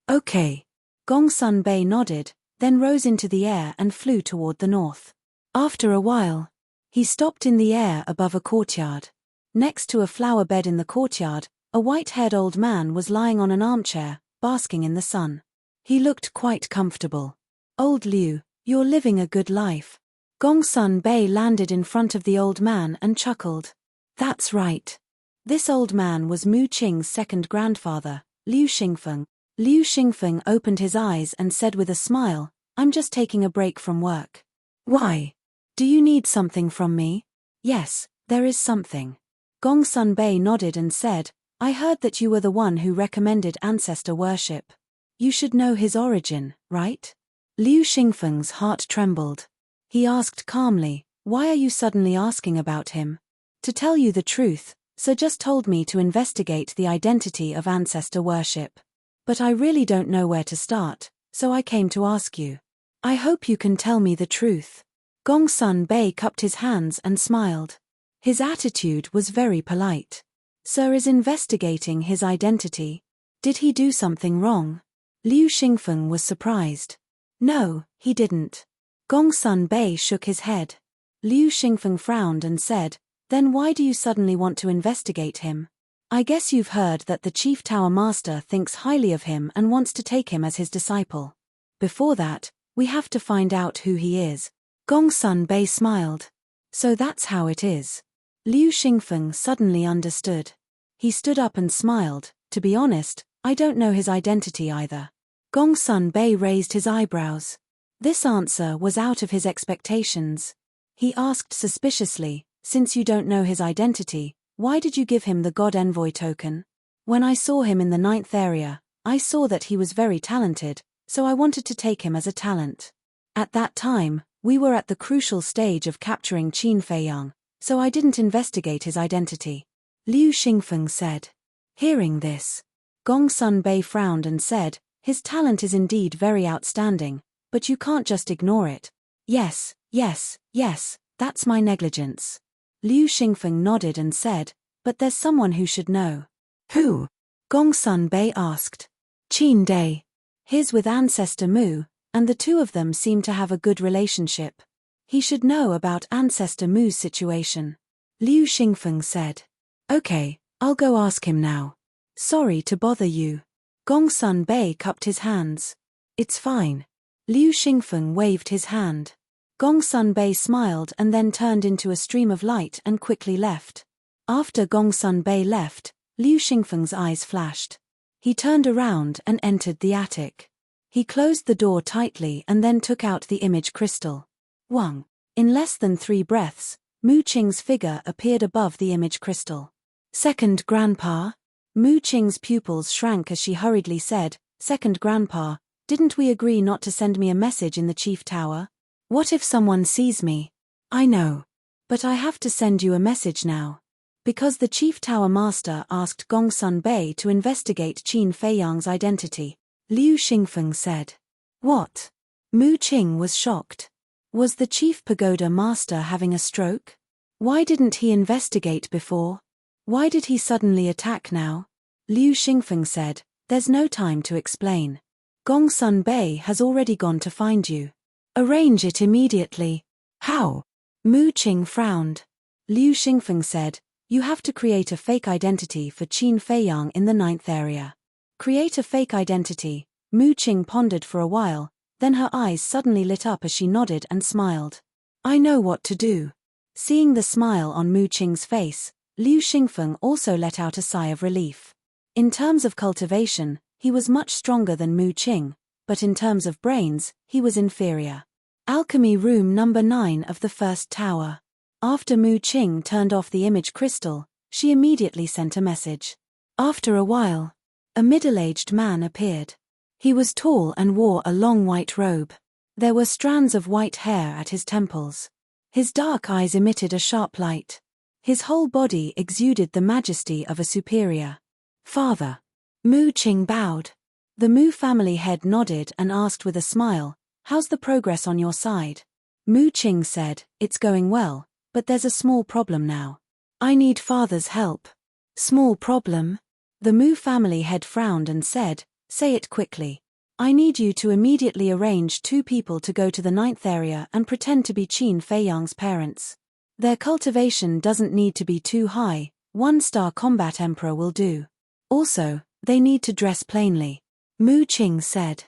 "Okay." Gongsun Bei nodded, then rose into the air and flew toward the north. After a while, he stopped in the air above a courtyard. Next to a flower bed in the courtyard, a white-haired old man was lying on an armchair, basking in the sun. He looked quite comfortable. Old Liu, you're living a good life. Gongsun Bei landed in front of the old man and chuckled. That's right. This old man was Mu Qing's second grandfather, Liu Xingfeng. Liu Xingfeng opened his eyes and said with a smile, I'm just taking a break from work. Why? Do you need something from me? Yes, there is something. Gongsun Bei nodded and said, I heard that you were the one who recommended ancestor worship. You should know his origin, right? Liu Xingfeng's heart trembled. He asked calmly, why are you suddenly asking about him? To tell you the truth, Sir just told me to investigate the identity of ancestor worship. But I really don't know where to start, so I came to ask you. I hope you can tell me the truth. Gongsun Bei cupped his hands and smiled. His attitude was very polite. Sir is investigating his identity. Did he do something wrong? Liu Xingfeng was surprised. No, he didn't. Gongsun Bei shook his head. Liu Xingfeng frowned and said, then why do you suddenly want to investigate him? I guess you've heard that the Chief Tower Master thinks highly of him and wants to take him as his disciple. Before that, we have to find out who he is. Gongsun Bei smiled. So that's how it is. Liu Xingfeng suddenly understood. He stood up and smiled. To be honest, I don't know his identity either. Gongsun Bei raised his eyebrows. This answer was out of his expectations. He asked suspiciously, since you don't know his identity, why did you give him the God Envoy token? When I saw him in the 9th area, I saw that he was very talented, so I wanted to take him as a talent. At that time, we were at the crucial stage of capturing Qin Feiyang, so I didn't investigate his identity. Liu Xingfeng said. Hearing this, Gongsun Bei frowned and said, his talent is indeed very outstanding, but you can't just ignore it. Yes, that's my negligence. Liu Xingfeng nodded and said, but there's someone who should know. Who? Gongsun Bei asked. Qin Dai. He's with Ancestor Mu, and the two of them seem to have a good relationship. He should know about Ancestor Mu's situation. Liu Xingfeng said. Okay, I'll go ask him now. Sorry to bother you. Gongsun Bei cupped his hands. It's fine. Liu Xingfeng waved his hand. Gongsun Bei smiled and then turned into a stream of light and quickly left. After Gongsun Bei left, Liu Xingfeng's eyes flashed. He turned around and entered the attic. He closed the door tightly and then took out the image crystal. Wang. In less than 3 breaths, Mu Qing's figure appeared above the image crystal. Second Grandpa? Mu Qing's pupils shrank as she hurriedly said, Second Grandpa, didn't we agree not to send me a message in the Chief Tower? What if someone sees me? I know. But I have to send you a message now. Because the Chief Tower Master asked Gongsun Bei to investigate Qin Feiyang's identity. Liu Xingfeng said. What? Mu Qing was shocked. Was the Chief Pagoda Master having a stroke? Why didn't he investigate before? Why did he suddenly attack now? Liu Xingfeng said, there's no time to explain. Gongsun Bei has already gone to find you. Arrange it immediately. How? Mu Qing frowned. Liu Xingfeng said, you have to create a fake identity for Qin Feiyang in the 9th area. Create a fake identity. Mu Qing pondered for a while, then her eyes suddenly lit up as she nodded and smiled. I know what to do. Seeing the smile on Mu Qing's face, Liu Xingfeng also let out a sigh of relief. In terms of cultivation, he was much stronger than Mu Qing, but in terms of brains, he was inferior. Alchemy Room Number 9 of the first tower. After Mu Qing turned off the image crystal, she immediately sent a message. After a while, a middle-aged man appeared. He was tall and wore a long white robe. There were strands of white hair at his temples. His dark eyes emitted a sharp light. His whole body exuded the majesty of a superior. Father. Mu Qing bowed. The Mu family head nodded and asked with a smile, how's the progress on your side? Mu Qing said, it's going well, but there's a small problem now. I need father's help. Small problem? The Mu family head frowned and said, say it quickly. I need you to immediately arrange 2 people to go to the 9th area and pretend to be Qin Feiyang's parents. Their cultivation doesn't need to be too high, 1-star combat emperor will do. Also, they need to dress plainly. Mu Qing said.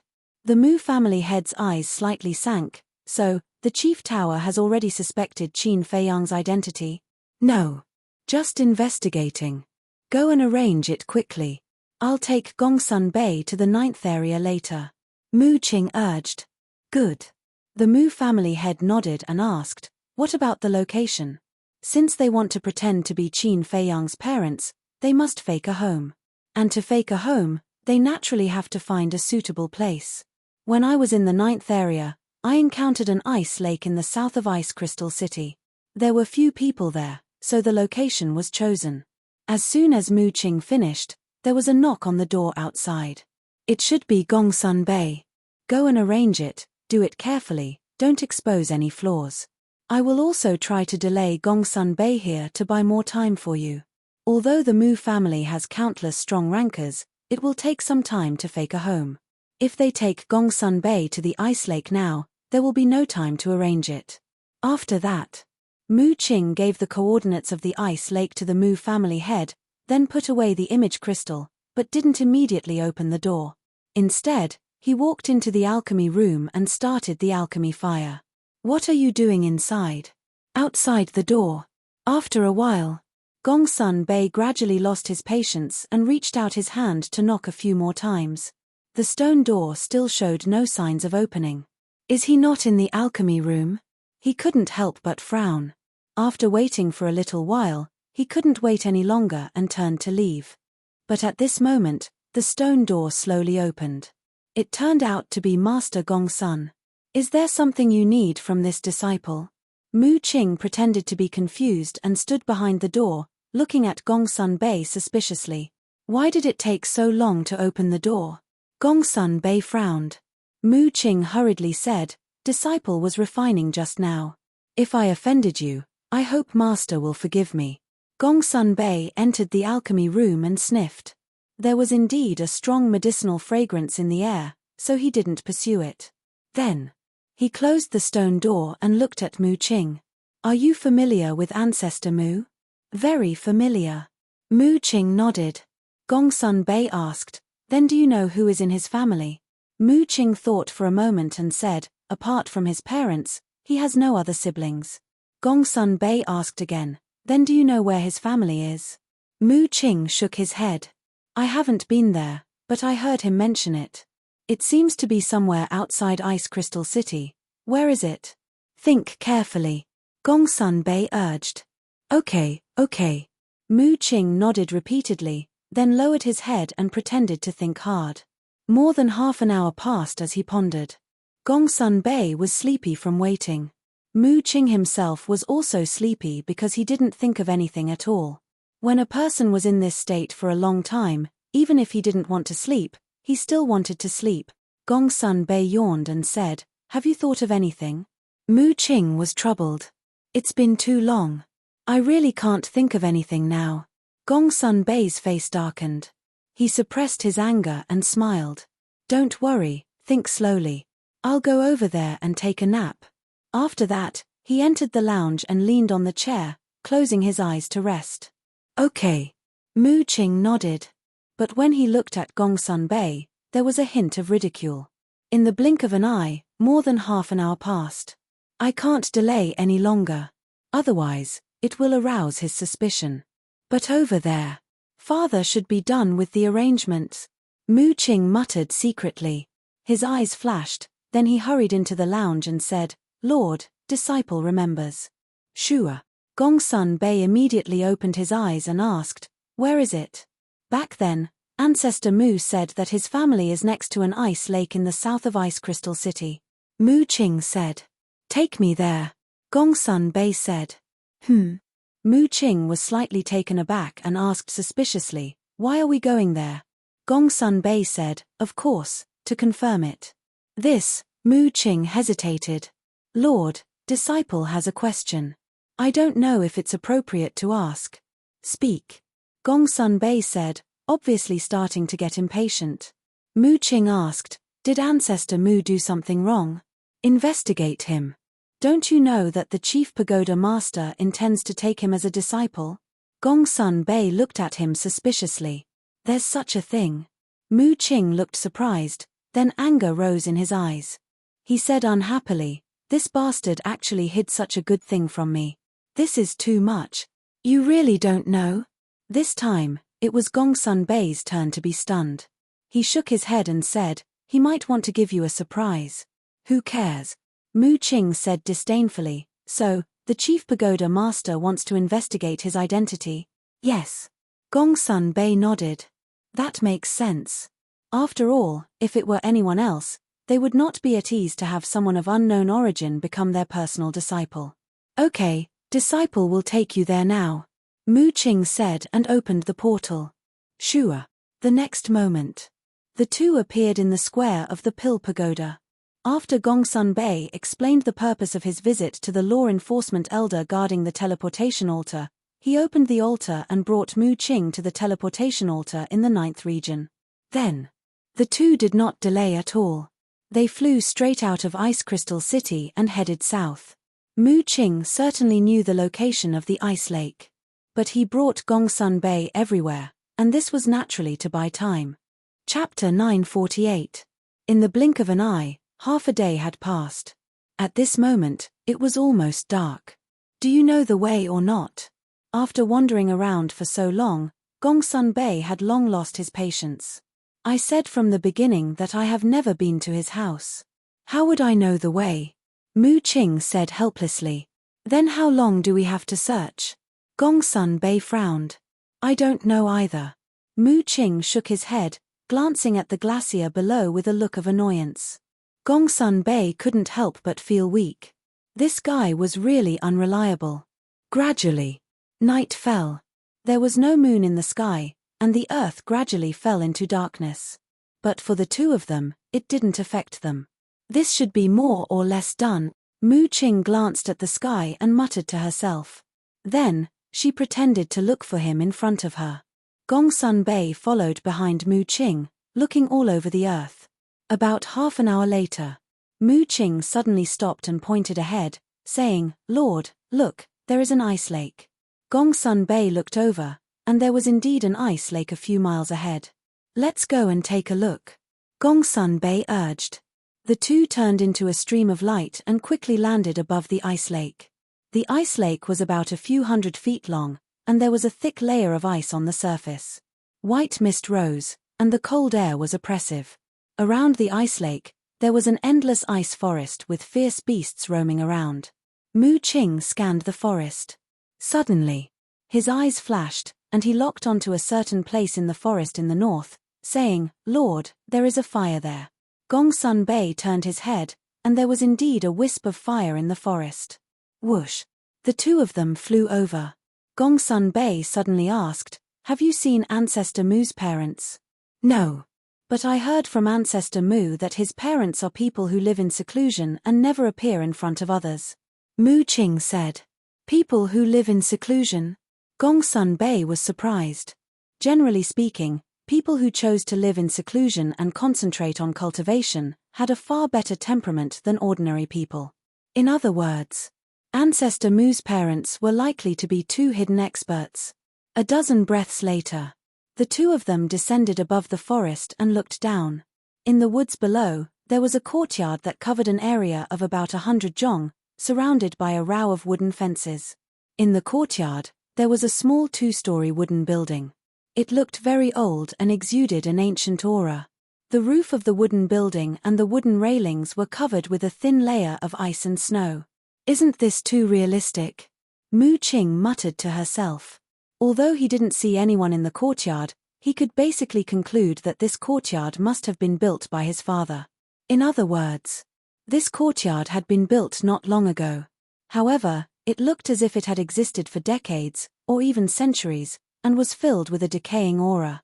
The Mu family head's eyes slightly sank. So, the chief tower has already suspected Qin Feiyang's identity? No. Just investigating. Go and arrange it quickly. I'll take Gongsun Bay to the 9th area later. Mu Qing urged. Good. The Mu family head nodded and asked, what about the location? Since they want to pretend to be Qin Feiyang's parents, they must fake a home. And to fake a home, they naturally have to find a suitable place. When I was in the 9th area, I encountered an ice lake in the south of Ice Crystal City. There were few people there, so the location was chosen. As soon as Mu Qing finished, there was a knock on the door outside. It should be Gongsun Bay. Go and arrange it, do it carefully, don't expose any flaws. I will also try to delay Gongsun Bay here to buy more time for you. Although the Mu family has countless strong rankers, it will take some time to fake a home. If they take Gongsun Bay to the ice lake now, there will be no time to arrange it. After that, Mu Qing gave the coordinates of the ice lake to the Mu family head, then put away the image crystal, but didn't immediately open the door. Instead, he walked into the alchemy room and started the alchemy fire. What are you doing inside? Outside the door. After a while, Gongsun Bei gradually lost his patience and reached out his hand to knock a few more times. The stone door still showed no signs of opening. Is he not in the alchemy room? He couldn't help but frown. After waiting for a little while, he couldn't wait any longer and turned to leave. But at this moment, the stone door slowly opened. It turned out to be Master Gongsun. Is there something you need from this disciple? Mu Qing pretended to be confused and stood behind the door, looking at Gongsun Bei suspiciously. Why did it take so long to open the door? Gongsun Bei frowned. Mu Qing hurriedly said, Disciple was refining just now. If I offended you, I hope Master will forgive me. Gongsun Bei entered the alchemy room and sniffed. There was indeed a strong medicinal fragrance in the air, so he didn't pursue it. Then, he closed the stone door and looked at Mu Qing. Are you familiar with Ancestor Mu? Very familiar. Mu Qing nodded. Gongsun Bei asked, Then do you know who is in his family? Mu Qing thought for a moment and said, Apart from his parents, he has no other siblings. Gongsun Bei asked again, Then do you know where his family is? Mu Qing shook his head. I haven't been there, but I heard him mention it. It seems to be somewhere outside Ice Crystal City. Where is it? Think carefully. Gongsun Bei urged. Okay. Mu Qing nodded repeatedly, then lowered his head and pretended to think hard. More than half an hour passed as he pondered. Gongsun Bei was sleepy from waiting. Mu Qing himself was also sleepy because he didn't think of anything at all. When a person was in this state for a long time, even if he didn't want to sleep, he still wanted to sleep. Gongsun Bei yawned and said, Have you thought of anything? Mu Qing was troubled. It's been too long. I really can't think of anything now. Gongsun Bei's face darkened. He suppressed his anger and smiled. Don't worry, think slowly. I'll go over there and take a nap. After that, he entered the lounge and leaned on the chair, closing his eyes to rest. Okay. Mu Qing nodded. But when he looked at Gongsun Bei, there was a hint of ridicule. In the blink of an eye, more than half an hour passed. I can't delay any longer. Otherwise, it will arouse his suspicion. But over there, Father should be done with the arrangements. Mu Qing muttered secretly. His eyes flashed, then he hurried into the lounge and said, Lord, disciple remembers. Sure. Gongsun Bei immediately opened his eyes and asked, Where is it? Back then, Ancestor Mu said that his family is next to an ice lake in the south of Ice Crystal City. Mu Qing said, Take me there. Gongsun Bei said, Mu Qing was slightly taken aback and asked suspiciously, Why are we going there? Gongsun Bei said, Of course, to confirm it. This, Mu Qing hesitated. Lord, disciple has a question. I don't know if it's appropriate to ask. Speak. Gongsun Bei said, obviously starting to get impatient. Mu Qing asked, Did Ancestor Mu do something wrong? Investigate him. Don't you know that the chief pagoda master intends to take him as a disciple? Gongsun Bei looked at him suspiciously. There's such a thing. Mu Qing looked surprised, Then anger rose in his eyes. He said unhappily, "This bastard actually hid such a good thing from me. This is too much. You really don't know?" This time, it was Gongsun Bei's turn to be stunned. He shook his head and said, "He might want to give you a surprise." "Who cares?" Mu Qing said disdainfully. "So, the chief pagoda master wants to investigate his identity?" "Yes." Gongsun Bei nodded. "That makes sense. After all, if it were anyone else, they would not be at ease to have someone of unknown origin become their personal disciple." "Okay, disciple will take you there now," Mu Qing said and opened the portal. Sure. The next moment, the two appeared in the square of the Pill Pagoda. After Gongsun Bei explained the purpose of his visit to the law enforcement elder guarding the teleportation altar, he opened the altar and brought Mu Qing to the teleportation altar in the 9th region. Then, the two did not delay at all. They flew straight out of Ice Crystal City and headed south. Mu Qing certainly knew the location of the ice lake. But he brought Gongsun Bei everywhere, and this was naturally to buy time. Chapter 948. In the blink of an eye, half a day had passed. At this moment, it was almost dark. "Do you know the way or not?" After wandering around for so long, Gongsun Bei had long lost his patience. "I said from the beginning that I have never been to his house. How would I know the way?" Mu Qing said helplessly. "Then how long do we have to search?" Gongsun Bei frowned. "I don't know either." Mu Qing shook his head, glancing at the glacier below with a look of annoyance. Gongsun Bei couldn't help but feel weak. This guy was really unreliable. Gradually, night fell. There was no moon in the sky, and the earth gradually fell into darkness. But for the two of them, it didn't affect them. This should be more or less done. Mu Qing glanced at the sky and muttered to herself. Then, she pretended to look for him in front of her. Gongsun Bei followed behind Mu Qing, looking all over the earth. About half an hour later, Mu Qing suddenly stopped and pointed ahead, saying, "Lord, look, there is an ice lake." Gongsun Bei looked over, and there was indeed an ice lake a few miles ahead. "Let's go and take a look," Gongsun Bei urged. The two turned into a stream of light and quickly landed above the ice lake. The ice lake was about a few 100 feet long, and there was a thick layer of ice on the surface. White mist rose, and the cold air was oppressive. Around the ice lake, there was an endless ice forest with fierce beasts roaming around. Mu Qing scanned the forest. Suddenly, his eyes flashed, and he locked onto a certain place in the forest in the north, saying, "Lord, there is a fire there." Gongsun Bei turned his head, and there was indeed a wisp of fire in the forest. Whoosh! The two of them flew over. Gongsun Bei suddenly asked, "Have you seen Ancestor Mu's parents?" "No. But I heard from Ancestor Mu that his parents are people who live in seclusion and never appear in front of others." Mu Qing said. "People who live in seclusion?" Gongsun Bei was surprised. Generally speaking, people who chose to live in seclusion and concentrate on cultivation had a far better temperament than ordinary people. In other words, Ancestor Mu's parents were likely to be two hidden experts. A dozen breaths later, the two of them descended above the forest and looked down. In the woods below, there was a courtyard that covered an area of about 100 zhong, surrounded by a row of wooden fences. In the courtyard, there was a small 2-story wooden building. It looked very old and exuded an ancient aura. The roof of the wooden building and the wooden railings were covered with a thin layer of ice and snow. "Isn't this too realistic?" Mu Qing muttered to herself. Although he didn't see anyone in the courtyard, he could basically conclude that this courtyard must have been built by his father. In other words, this courtyard had been built not long ago. However, it looked as if it had existed for decades, or even centuries, and was filled with a decaying aura.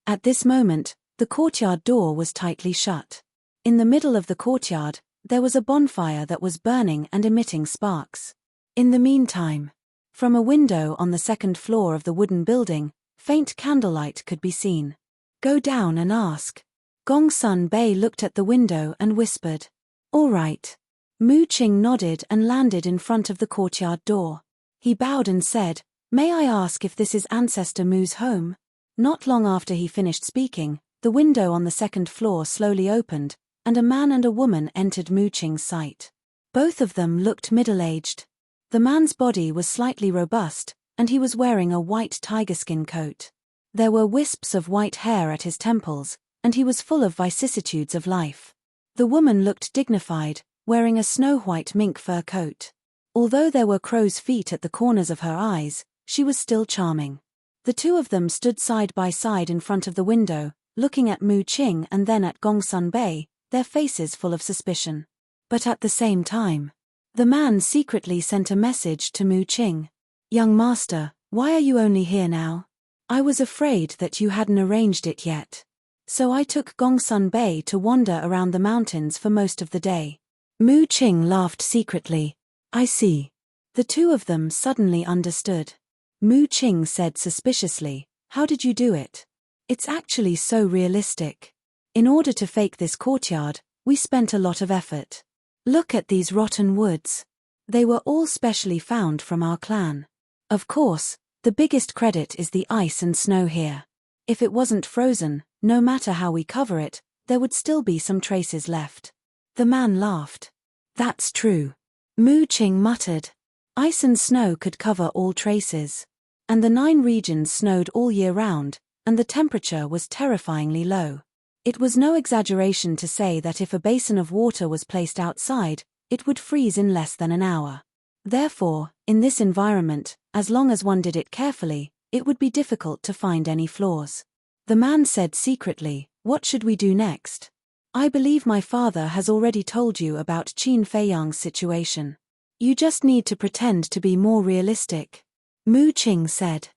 At this moment, the courtyard door was tightly shut. In the middle of the courtyard, there was a bonfire that was burning and emitting sparks. In the meantime, from a window on the 2nd floor of the wooden building, faint candlelight could be seen. "Go down and ask." Gongsun Bei looked at the window and whispered. "All right." Mu Qing nodded and landed in front of the courtyard door. He bowed and said, "May I ask if this is Ancestor Mu's home?" Not long after he finished speaking, The window on the second floor slowly opened, and a man and a woman entered Mu Qing's sight. Both of them looked middle-aged. The man's body was slightly robust, and he was wearing a white tiger-skin coat. There were wisps of white hair at his temples, and he was full of vicissitudes of life. The woman looked dignified, wearing a snow-white mink fur coat. Although there were crow's feet at the corners of her eyes, she was still charming. The two of them stood side by side in front of the window, looking at Mu Qing and then at Gongsun Bei, their faces full of suspicion. But at the same time, the man secretly sent a message to Mu Qing. "Young master, why are you only here now? I was afraid that you hadn't arranged it yet. So I took Gongsun Bei to wander around the mountains for most of the day." Mu Qing laughed secretly. "I see." The two of them suddenly understood. Mu Qing said suspiciously, "How did you do it? It's actually so realistic. In order to fake this courtyard, we spent a lot of effort. Look at these rotten woods. They were all specially found from our clan. Of course, the biggest credit is the ice and snow here. If it wasn't frozen, no matter how we cover it, there would still be some traces left." The man laughed. "That's true." Mu Qing muttered. Ice and snow could cover all traces. And the 9 regions snowed all year round, and the temperature was terrifyingly low. It was no exaggeration to say that if a basin of water was placed outside, it would freeze in less than an hour. Therefore, in this environment, as long as one did it carefully, it would be difficult to find any flaws. The man said secretly, "What should we do next? I believe my father has already told you about Qin Feiyang's situation. You just need to pretend to be more realistic." Mu Qing said.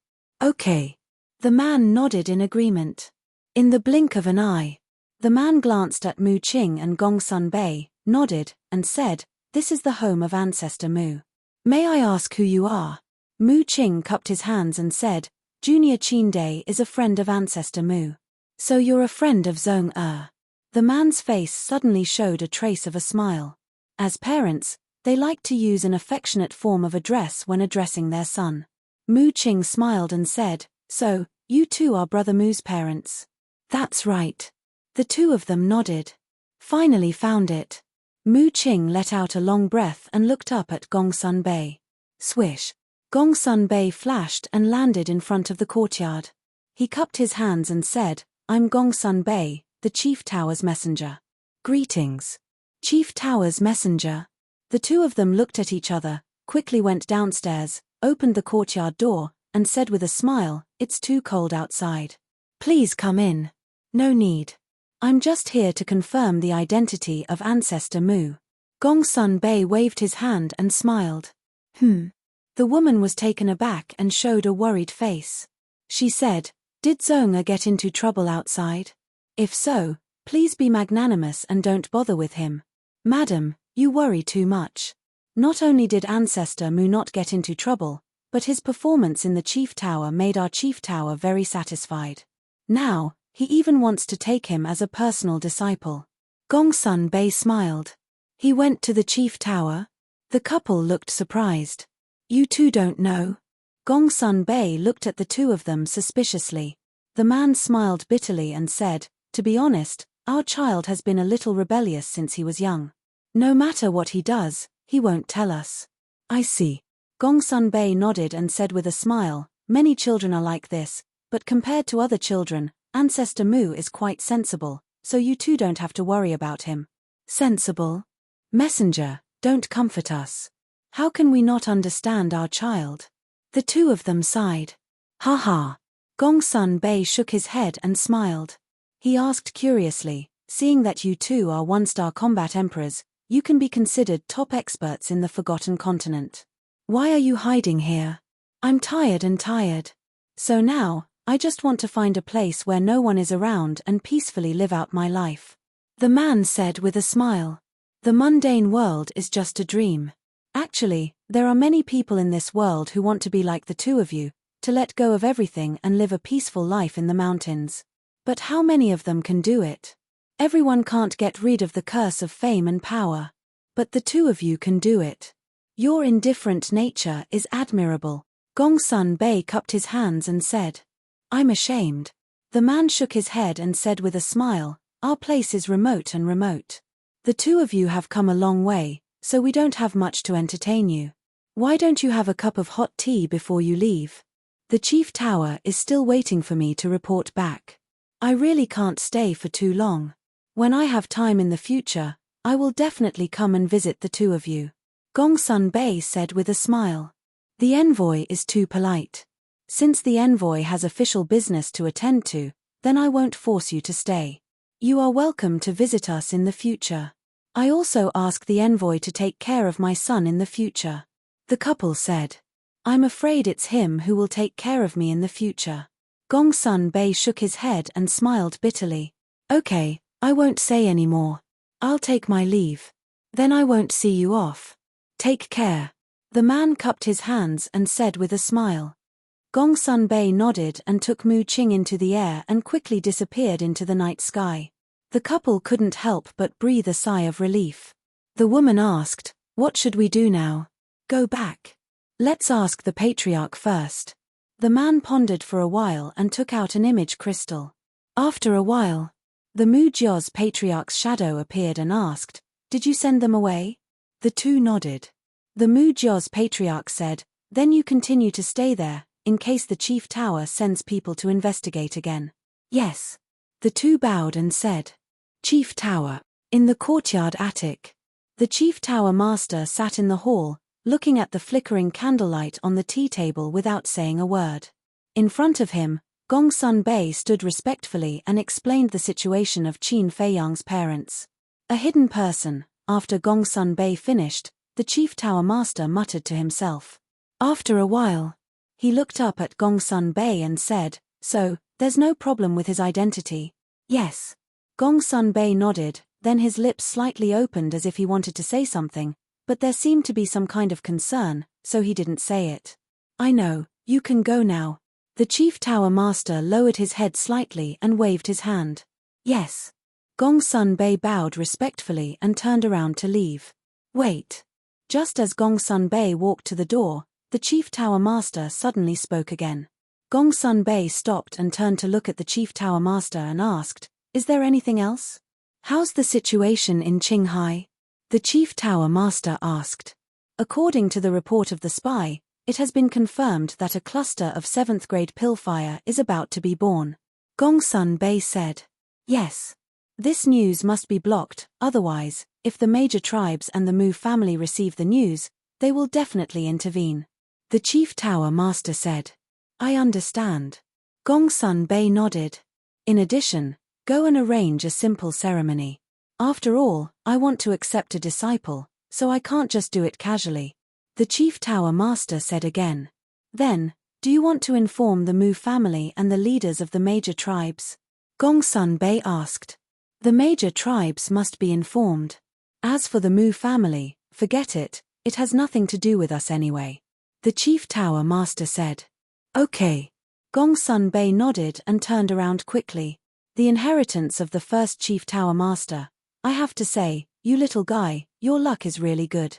"Okay." The man nodded in agreement. In the blink of an eye, the man glanced at Mu Qing and Gongsun Bei, nodded, and said, "This is the home of Ancestor Mu. May I ask who you are?" Mu Qing cupped his hands and said, "Junior Qin Dai is a friend of Ancestor Mu. So you're a friend of Zhong Er." The man's face suddenly showed a trace of a smile. As parents, they like to use an affectionate form of address when addressing their son. Mu Qing smiled and said, "So, you two are Brother Mu's parents?" "That's right." The two of them nodded. "Finally found it." Mu Qing let out a long breath and looked up at Gongsun Bei. Swish. Gongsun Bei flashed and landed in front of the courtyard. He cupped his hands and said, "I'm Gongsun Bei, the Chief Tower's messenger." "Greetings." "Chief Tower's messenger?" The two of them looked at each other, quickly went downstairs, opened the courtyard door, and said with a smile, "It's too cold outside. Please come in." "No need. I'm just here to confirm the identity of Ancestor Mu." Gongsun Bei waved his hand and smiled. The woman was taken aback and showed a worried face. She said, "Did Zhong get into trouble outside? If so, please be magnanimous and don't bother with him. Madam, you worry too much. Not only did Ancestor Mu not get into trouble, but his performance in the Chief Tower made our Chief Tower very satisfied. Now, he even wants to take him as a personal disciple." Gongsun Bei smiled. "He went to the Chief Tower?" The couple looked surprised. "You two don't know?" Gongsun Bei looked at the two of them suspiciously. The man smiled bitterly and said, "To be honest, our child has been a little rebellious since he was young. No matter what he does, he won't tell us." "I see." Gongsun Bei nodded and said with a smile, "Many children are like this, but compared to other children, Ancestor Mu is quite sensible, so you two don't have to worry about him." "Sensible? Messenger, don't comfort us. How can we not understand our child?" The two of them sighed. "Ha ha." Gongsun Bei shook his head and smiled. He asked curiously, "Seeing that you two are one-star combat emperors, you can be considered top experts in the Forgotten Continent. Why are you hiding here?" "I'm tired and tired. So now, I just want to find a place where no one is around and peacefully live out my life." The man said with a smile. "The mundane world is just a dream. Actually, there are many people in this world who want to be like the two of you, to let go of everything and live a peaceful life in the mountains. But how many of them can do it? Everyone can't get rid of the curse of fame and power. But the two of you can do it. Your indifferent nature is admirable." Gongsun Bei cupped his hands and said, "I'm ashamed." The man shook his head and said with a smile, "Our place is remote and remote. The two of you have come a long way, so we don't have much to entertain you. Why don't you have a cup of hot tea before you leave? The chief tower is still waiting for me to report back. I really can't stay for too long. When I have time in the future, I will definitely come and visit the two of you." Gongsun Bei said with a smile. "The envoy is too polite. Since the envoy has official business to attend to, then I won't force you to stay. You are welcome to visit us in the future. I also ask the envoy to take care of my son in the future." The couple said, "I'm afraid it's him who will take care of me in the future." Gongsun Bei shook his head and smiled bitterly. "Okay, I won't say any more. I'll take my leave. Then I won't see you off. Take care." The man cupped his hands and said with a smile. Gongsun Bei nodded and took Mu Qing into the air and quickly disappeared into the night sky. The couple couldn't help but breathe a sigh of relief. The woman asked, "What should we do now?" "Go back. Let's ask the patriarch first." The man pondered for a while and took out an image crystal. After a while, the Mu Jiao's patriarch's shadow appeared and asked, "Did you send them away?" The two nodded. The Mu Jiao's patriarch said, "Then you continue to stay there, in case the chief tower sends people to investigate again." "Yes." The two bowed and said. Chief Tower. In the courtyard attic. The chief tower master sat in the hall, looking at the flickering candlelight on the tea table without saying a word. In front of him, Gongsun Bei stood respectfully and explained the situation of Qin Feiyang's parents. A hidden person. After Gongsun Bei finished, the chief tower master muttered to himself. After a while, he looked up at Gongsun Bei and said, "So, there's no problem with his identity?" "Yes." Gongsun Bei nodded, then his lips slightly opened as if he wanted to say something, but there seemed to be some kind of concern, so he didn't say it. "I know, you can go now." The chief tower master lowered his head slightly and waved his hand. "Yes." Gongsun Bei bowed respectfully and turned around to leave. "Wait." Just as Gongsun Bei walked to the door, the chief tower master suddenly spoke again. Gongsun Bei stopped and turned to look at the chief tower master and asked, "Is there anything else? How's the situation in Qinghai?" The chief tower master asked. According to the report of the spy, it has been confirmed that a cluster of 7th grade pillfire is about to be born. Gongsun Bei said. "Yes. This news must be blocked, otherwise, if the major tribes and the Mu family receive the news, they will definitely intervene." The chief tower master said. "I understand." Gongsun Bei nodded. "In addition, go and arrange a simple ceremony. After all, I want to accept a disciple, so I can't just do it casually." The chief tower master said again. "Then, do you want to inform the Mu family and the leaders of the major tribes?" Gongsun Bei asked. "The major tribes must be informed. As for the Mu family, forget it, it has nothing to do with us anyway." The chief tower master said. "Okay." Gongsun Bei nodded and turned around quickly. The inheritance of the first chief tower master. "I have to say, you little guy, your luck is really good."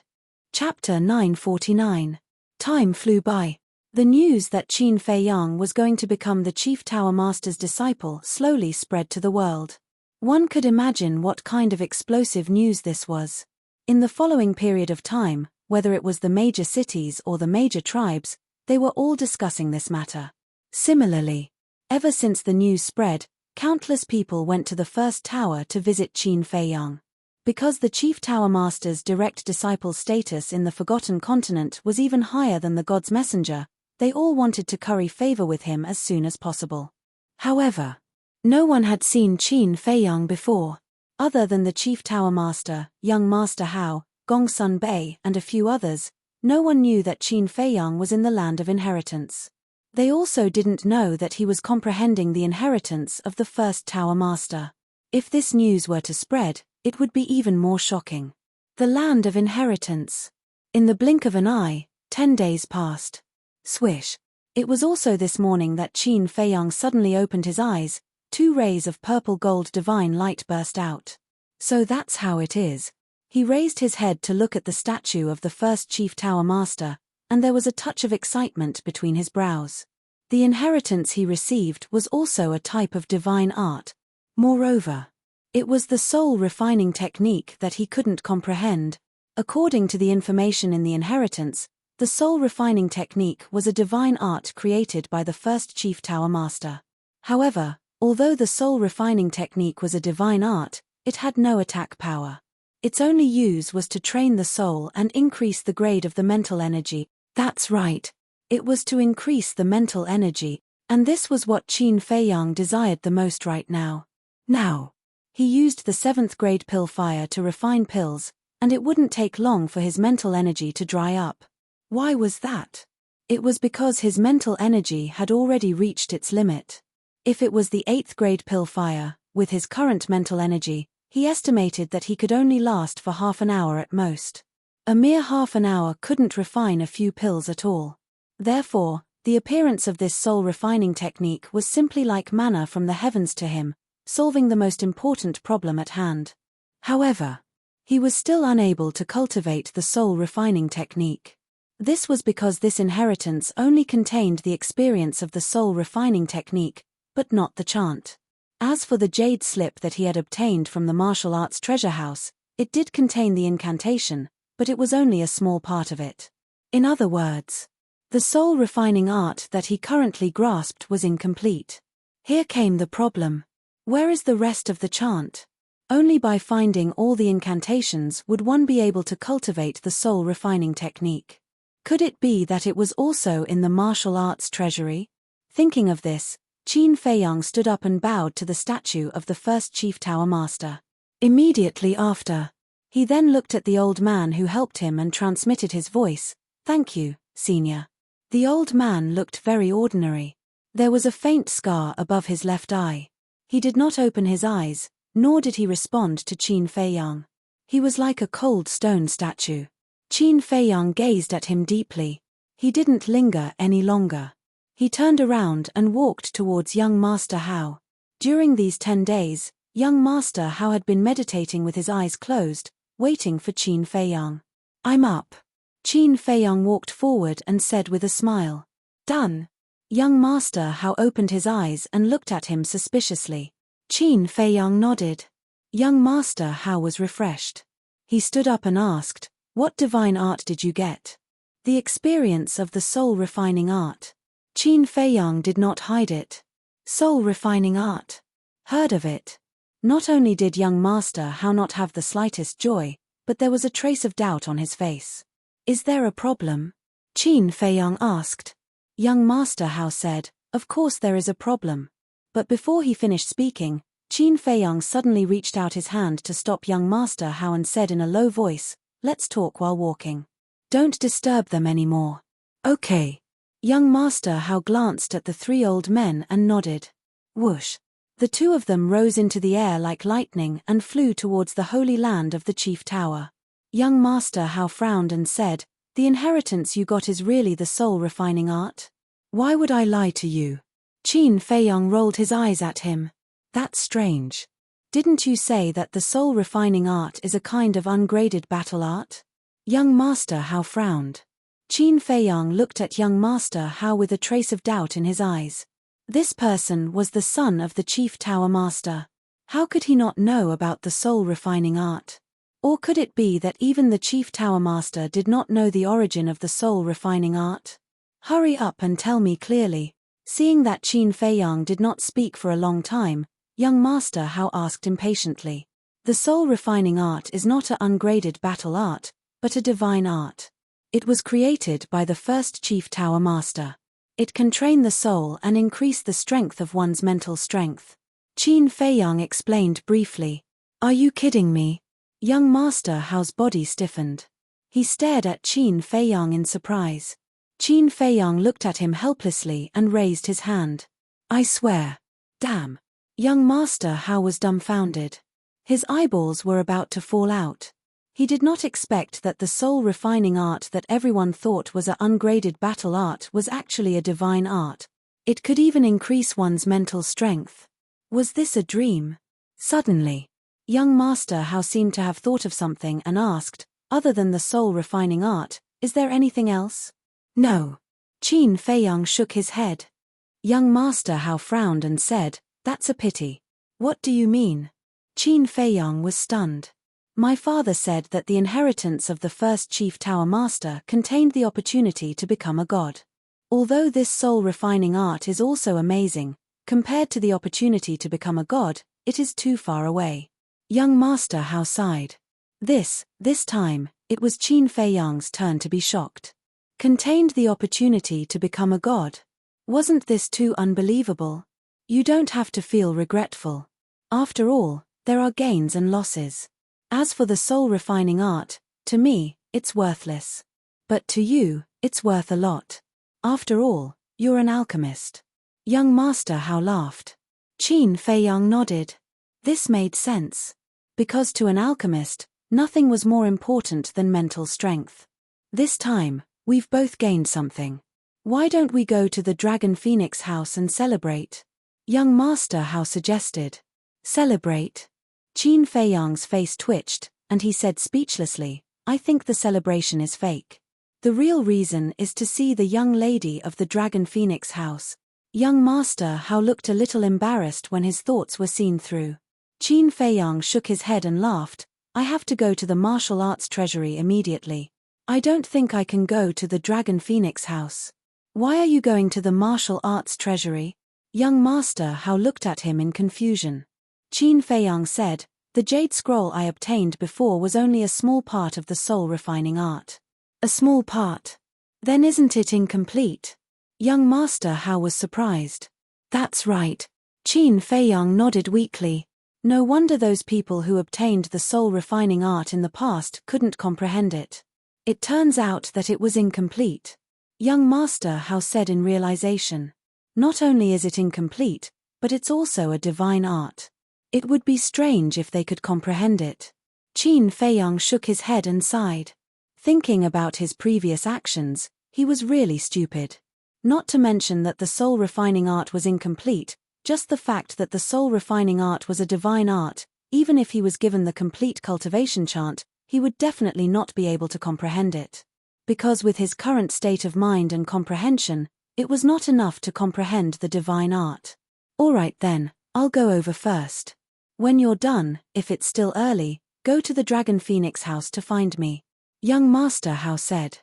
Chapter 949. Time flew by. The news that Qin Feiyang was going to become the chief tower master's disciple slowly spread to the world. One could imagine what kind of explosive news this was. In the following period of time, whether it was the major cities or the major tribes, they were all discussing this matter. Similarly, ever since the news spread, countless people went to the first tower to visit Qin Feiyang. Because the chief tower master's direct disciple status in the Forgotten Continent was even higher than the god's messenger, they all wanted to curry favor with him as soon as possible. However, no one had seen Qin Feiyang before. Other than the chief tower master, young master Hao, Gongsun Bei, and a few others, no one knew that Qin Feiyang was in the land of inheritance. They also didn't know that he was comprehending the inheritance of the first tower master. If this news were to spread, it would be even more shocking. The land of inheritance. In the blink of an eye, 10 days passed. Swish. It was also this morning that Qin Feiyang suddenly opened his eyes, 2 rays of purple gold divine light burst out. So that's how it is. He raised his head to look at the statue of the first chief tower master, and there was a touch of excitement between his brows. The inheritance he received was also a type of divine art. Moreover, it was the soul refining technique that he couldn't comprehend. According to the information in the inheritance, the soul refining technique was a divine art created by the first Chief Tower Master. However, although the soul refining technique was a divine art, it had no attack power. Its only use was to train the soul and increase the grade of the mental energy. That's right. It was to increase the mental energy, and this was what Qin Feiyang desired the most right now. Now, he used the 7th grade pill fire to refine pills, and it wouldn't take long for his mental energy to dry up. Why was that? It was because his mental energy had already reached its limit. If it was the 8th grade pill fire, with his current mental energy, he estimated that he could only last for half an hour at most. A mere half an hour couldn't refine a few pills at all. Therefore, the appearance of this soul refining technique was simply like manna from the heavens to him, solving the most important problem at hand. However, he was still unable to cultivate the soul refining technique. This was because this inheritance only contained the experience of the soul refining technique, but not the chant. As for the jade slip that he had obtained from the martial arts treasure house, it did contain the incantation, but it was only a small part of it. In other words, the soul refining art that he currently grasped was incomplete. Here came the problem. Where is the rest of the chant? Only by finding all the incantations would one be able to cultivate the soul refining technique. Could it be that it was also in the martial arts treasury? Thinking of this, Qin Feiyang stood up and bowed to the statue of the first Chief Tower Master. Immediately after, he then looked at the old man who helped him and transmitted his voice. "Thank you, Senior." The old man looked very ordinary. There was a faint scar above his left eye. He did not open his eyes, nor did he respond to Qin Feiyang. He was like a cold stone statue. Qin Feiyang gazed at him deeply. He didn't linger any longer. He turned around and walked towards young Master Hao. During these 10 days, young Master Hao had been meditating with his eyes closed, waiting for Qin Feiyang. "I'm up." Qin Feiyang walked forward and said with a smile. "Done." Young Master Hao opened his eyes and looked at him suspiciously. Qin Feiyang nodded. Young Master Hao was refreshed. He stood up and asked, "What divine art did you get?" "The experience of the soul refining art." Qin Feiyang did not hide it. Soul refining art. Heard of it? Not only did young Master Hao not have the slightest joy, but there was a trace of doubt on his face. "Is there a problem?" Qin Feiyang asked. Young Master Hao said, "Of course there is a problem." But before he finished speaking, Qin Feiyang suddenly reached out his hand to stop young Master Hao and said in a low voice, "Let's talk while walking. Don't disturb them anymore." "Okay." Young Master Hao glanced at the 3 old men and nodded. Whoosh! The 2 of them rose into the air like lightning and flew towards the holy land of the Chief Tower. Young Master Hao frowned and said, "The inheritance you got is really the soul refining art?" "Why would I lie to you?" Qin Feiyang rolled his eyes at him. "That's strange. Didn't you say that the soul refining art is a kind of ungraded battle art?" Young Master Hao frowned. Qin Feiyang looked at young Master Hao with a trace of doubt in his eyes. This person was the son of the Chief Tower Master. How could he not know about the soul refining art? Or could it be that even the Chief Tower Master did not know the origin of the soul refining art? "Hurry up and tell me clearly." Seeing that Qin Feiyang did not speak for a long time, young Master Hao asked impatiently. "The soul refining art is not an ungraded battle art, but a divine art. It was created by the first Chief Tower Master. It can train the soul and increase the strength of one's mental strength." Qin Feiyang explained briefly. "Are you kidding me?" Young Master Hao's body stiffened. He stared at Qin Feiyang in surprise. Qin Feiyang looked at him helplessly and raised his hand. "I swear." "Damn." Young Master Hao was dumbfounded. His eyeballs were about to fall out. He did not expect that the soul refining art that everyone thought was an ungraded battle art was actually a divine art. It could even increase one's mental strength. Was this a dream? Suddenly, young Master Hao seemed to have thought of something and asked, "Other than the soul refining art, is there anything else?" "No." Qin Feiyang shook his head. Young Master Hao frowned and said, "That's a pity." "What do you mean?" Qin Feiyang was stunned. "My father said that the inheritance of the first Chief Tower Master contained the opportunity to become a god. Although this soul-refining art is also amazing, compared to the opportunity to become a god, it is too far away." Young Master Hao sighed. This time, it was Qin Feiyang's turn to be shocked. Contained the opportunity to become a god. Wasn't this too unbelievable? You don't have to feel regretful. After all, there are gains and losses. As for the soul-refining art, to me, it's worthless. But to you, it's worth a lot. After all, you're an alchemist. Young Master Hao laughed. Qin Feiyang nodded. This made sense. Because to an alchemist, nothing was more important than mental strength. This time, we've both gained something. Why don't we go to the Dragon Phoenix house and celebrate? Young Master Hao suggested. Celebrate? Qin Feiyang's face twitched, and he said speechlessly, "I think the celebration is fake. The real reason is to see the young lady of the Dragon Phoenix house." Young Master Hao looked a little embarrassed when his thoughts were seen through. Qin Feiyang shook his head and laughed. "I have to go to the martial arts treasury immediately. I don't think I can go to the Dragon Phoenix house." "Why are you going to the martial arts treasury?" Young Master Hao looked at him in confusion. Qin Feiyang said, "The jade scroll I obtained before was only a small part of the soul-refining art." "A small part? Then isn't it incomplete?" Young Master Hao was surprised. "That's right." Qin Feiyang nodded weakly. No wonder those people who obtained the soul-refining art in the past couldn't comprehend it. It turns out that it was incomplete. Young Master Hao said in realization. Not only is it incomplete, but it's also a divine art. It would be strange if they could comprehend it. Qin Feiyang shook his head and sighed. Thinking about his previous actions, he was really stupid. Not to mention that the soul-refining art was incomplete, just the fact that the soul-refining art was a divine art, even if he was given the complete cultivation chant, he would definitely not be able to comprehend it. Because with his current state of mind and comprehension, it was not enough to comprehend the divine art. "Alright then, I'll go over first. When you're done, if it's still early, go to the Dragon Phoenix house to find me." Young Master Hao said.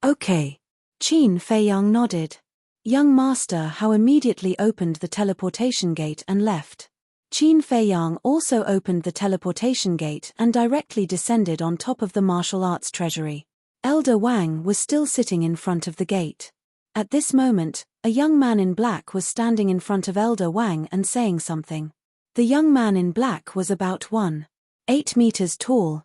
"Okay." Qin Feiyang nodded. Young Master Hao immediately opened the teleportation gate and left. Qin Feiyang also opened the teleportation gate and directly descended on top of the martial arts treasury. Elder Wang was still sitting in front of the gate. At this moment, a young man in black was standing in front of Elder Wang and saying something. The young man in black was about 1.8 meters tall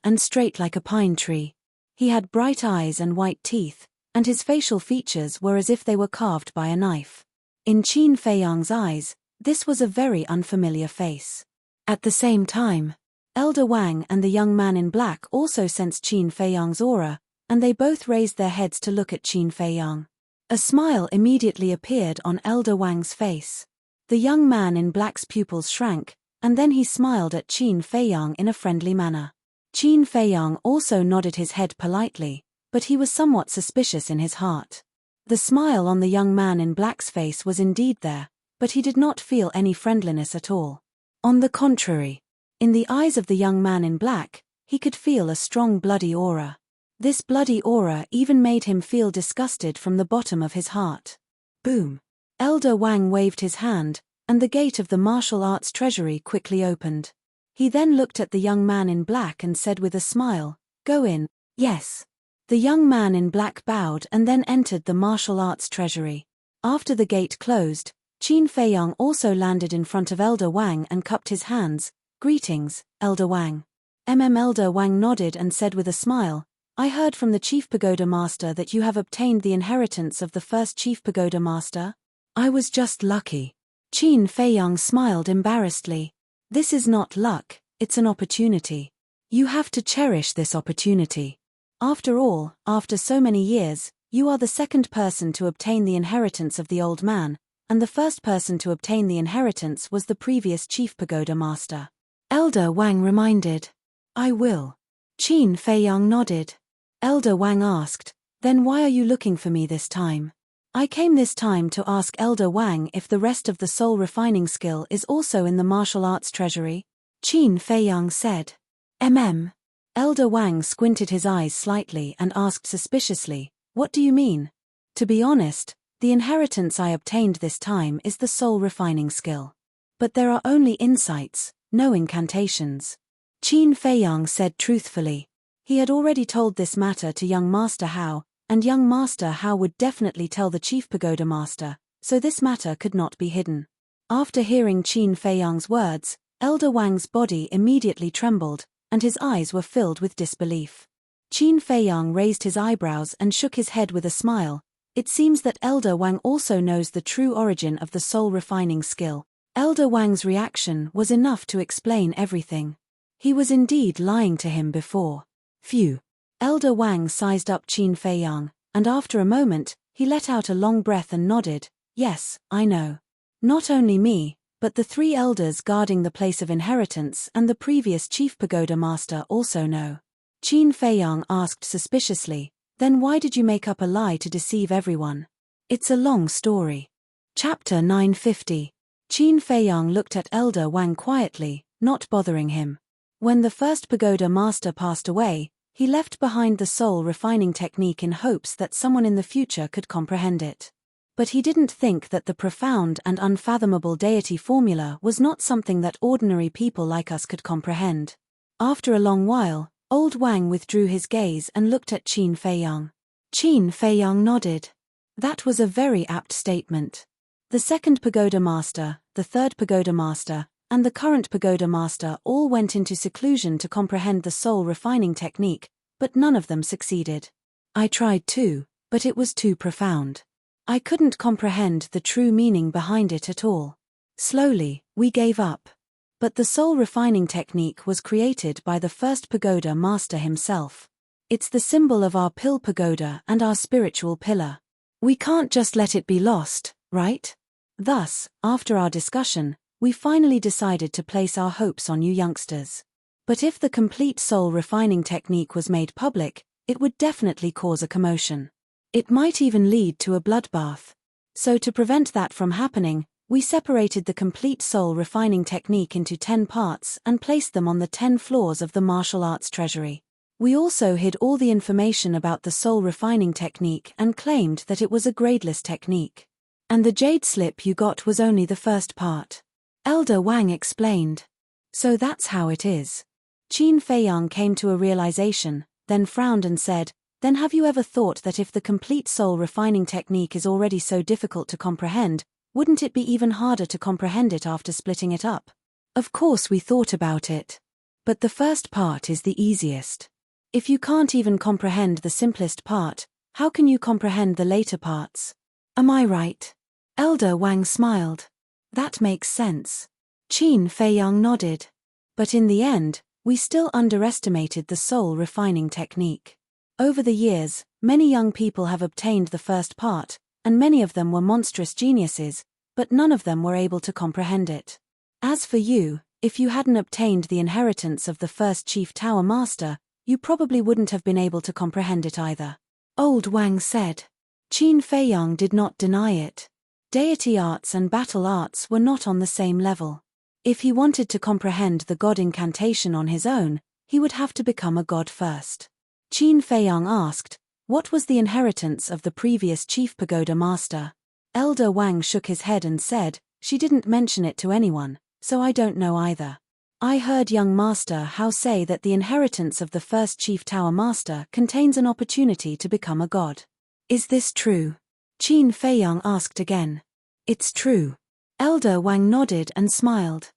and straight like a pine tree. He had bright eyes and white teeth, and his facial features were as if they were carved by a knife. In Qin Feiyang's eyes, this was a very unfamiliar face. At the same time, Elder Wang and the young man in black also sensed Qin Feiyang's aura, and they both raised their heads to look at Qin Feiyang. A smile immediately appeared on Elder Wang's face. The young man in black's pupils shrank, and then he smiled at Qin Feiyang in a friendly manner. Qin Feiyang also nodded his head politely, but he was somewhat suspicious in his heart. The smile on the young man in black's face was indeed there, but he did not feel any friendliness at all. On the contrary, in the eyes of the young man in black, he could feel a strong bloody aura. This bloody aura even made him feel disgusted from the bottom of his heart. Boom! Elder Wang waved his hand, and the gate of the martial arts treasury quickly opened. He then looked at the young man in black and said with a smile, "Go in." "Yes." The young man in black bowed and then entered the martial arts treasury. After the gate closed, Qin Feiyang also landed in front of Elder Wang and cupped his hands. "Greetings, Elder Wang." Elder Wang nodded and said with a smile, "I heard from the Chief Pagoda Master that you have obtained the inheritance of the first Chief Pagoda Master." "I was just lucky." Qin Feiyang smiled embarrassedly. "This is not luck, it's an opportunity. You have to cherish this opportunity. After all, after so many years, you are the second person to obtain the inheritance of the old man, and the first person to obtain the inheritance was the previous Chief Pagoda Master." Elder Wang reminded. "I will." Qin Feiyang nodded. Elder Wang asked, "Then why are you looking for me this time?" I came this time to ask Elder Wang if the rest of the soul refining skill is also in the martial arts treasury. Qin Feiyang said. Elder Wang squinted his eyes slightly and asked suspiciously, "What do you mean?" "To be honest, the inheritance I obtained this time is the soul refining skill. But there are only insights, no incantations." Qin Feiyang said truthfully. He had already told this matter to young Master Hao, and young Master Hao would definitely tell the Chief Pagoda Master, so this matter could not be hidden. After hearing Qin Feiyang's words, Elder Wang's body immediately trembled, and his eyes were filled with disbelief. Qin Feiyang raised his eyebrows and shook his head with a smile. It seems that Elder Wang also knows the true origin of the soul refining skill. Elder Wang's reaction was enough to explain everything. He was indeed lying to him before. Phew. Elder Wang sized up Qin Feiyang, and after a moment, he let out a long breath and nodded. "Yes, I know. Not only me, but the 3 elders guarding the place of inheritance and the previous Chief Pagoda Master also know." Qin Feiyang asked suspiciously, "Then why did you make up a lie to deceive everyone?" "It's a long story." Chapter 950. Qin Feiyang looked at Elder Wang quietly, not bothering him. When the first Pagoda Master passed away, he left behind the soul refining technique in hopes that someone in the future could comprehend it. But he didn't think that the profound and unfathomable deity formula was not something that ordinary people like us could comprehend. After a long while, old Wang withdrew his gaze and looked at Qin Feiyang. Qin Feiyang nodded. That was a very apt statement. The second Pagoda Master, the third Pagoda Master, and the current Pagoda Master all went into seclusion to comprehend the soul refining technique, but none of them succeeded. I tried too, but it was too profound. I couldn't comprehend the true meaning behind it at all. Slowly, we gave up. But the soul refining technique was created by the first Pagoda Master himself. It's the symbol of our pill pagoda and our spiritual pillar. We can't just let it be lost, right? Thus, after our discussion, we finally decided to place our hopes on you youngsters. But if the complete soul refining technique was made public, it would definitely cause a commotion. It might even lead to a bloodbath. So to prevent that from happening, we separated the complete soul refining technique into 10 parts and placed them on the 10 floors of the martial arts treasury. We also hid all the information about the soul refining technique and claimed that it was a gradeless technique. And the jade slip you got was only the first part. Elder Wang explained. So that's how it is. Qin Feiyang came to a realization, then frowned and said, "Then have you ever thought that if the complete soul refining technique is already so difficult to comprehend, wouldn't it be even harder to comprehend it after splitting it up?" Of course we thought about it. But the first part is the easiest. If you can't even comprehend the simplest part, how can you comprehend the later parts? Am I right? Elder Wang smiled. That makes sense. Qin Feiyang nodded. But in the end, we still underestimated the soul refining technique. Over the years, many young people have obtained the first part, and many of them were monstrous geniuses, but none of them were able to comprehend it. As for you, if you hadn't obtained the inheritance of the first Chief Tower Master, you probably wouldn't have been able to comprehend it either. Old Wang said. Qin Feiyang did not deny it. Deity arts and battle arts were not on the same level. If he wanted to comprehend the god incantation on his own, he would have to become a god first. Qin Feiyang asked, "What was the inheritance of the previous Chief Pagoda Master?" Elder Wang shook his head and said, "She didn't mention it to anyone, so I don't know either. I heard young Master Hao say that the inheritance of the first Chief Tower Master contains an opportunity to become a god. Is this true?" Qin Feiyang asked again. "It's true." Elder Wang nodded and smiled.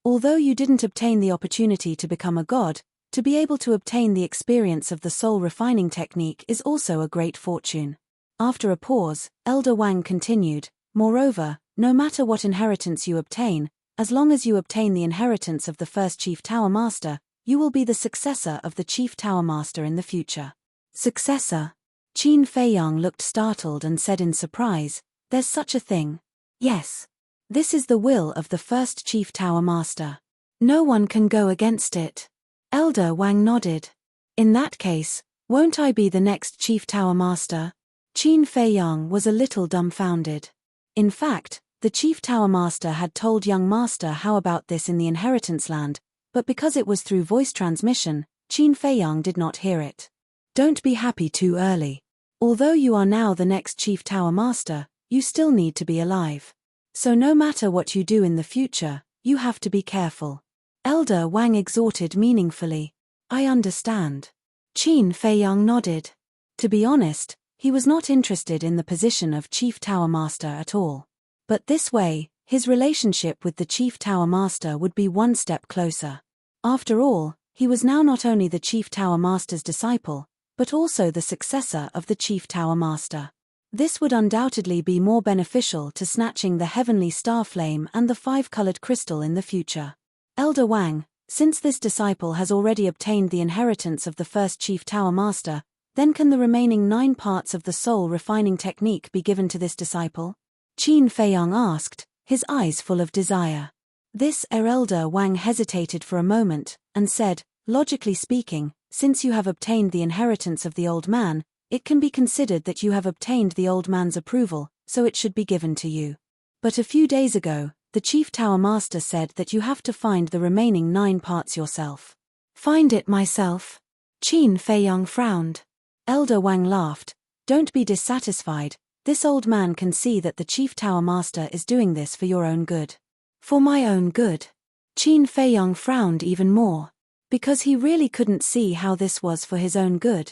"Although you didn't obtain the opportunity to become a god, to be able to obtain the experience of the soul refining technique is also a great fortune." After a pause, Elder Wang continued, "Moreover, no matter what inheritance you obtain, as long as you obtain the inheritance of the first Chief Tower Master, you will be the successor of the Chief Tower Master in the future." Successor? Qin Feiyang looked startled and said in surprise, "There's such a thing?" "Yes. This is the will of the first Chief Tower Master. No one can go against it." Elder Wang nodded. "In that case, won't I be the next Chief Tower Master?" Qin Feiyang was a little dumbfounded. In fact, the Chief Tower Master had told young Master how about this in the inheritance land, but because it was through voice transmission, Qin Feiyang did not hear it. Don't be happy too early. Although you are now the next Chief Tower Master, you still need to be alive. So no matter what you do in the future, you have to be careful. Elder Wang exhorted meaningfully. I understand. Qin Feiyang nodded. To be honest, he was not interested in the position of Chief Tower Master at all. But this way, his relationship with the Chief Tower Master would be one step closer. After all, he was now not only the Chief Tower Master's disciple, but also the successor of the Chief Tower Master. This would undoubtedly be more beneficial to snatching the heavenly star flame and the five-colored crystal in the future. Elder Wang, since this disciple has already obtained the inheritance of the first Chief Tower Master, then can the remaining 9 parts of the soul refining technique be given to this disciple? Qin Feiyang asked, his eyes full of desire. This Elder Wang hesitated for a moment, and said, logically speaking, since you have obtained the inheritance of the old man, it can be considered that you have obtained the old man's approval, so it should be given to you. But a few days ago, the Chief Tower Master said that you have to find the remaining 9 parts yourself. Find it myself? Qin Feiyang frowned. Elder Wang laughed. Don't be dissatisfied, this old man can see that the Chief Tower Master is doing this for your own good. For my own good? Qin Feiyang frowned even more. Because he really couldn't see how this was for his own good.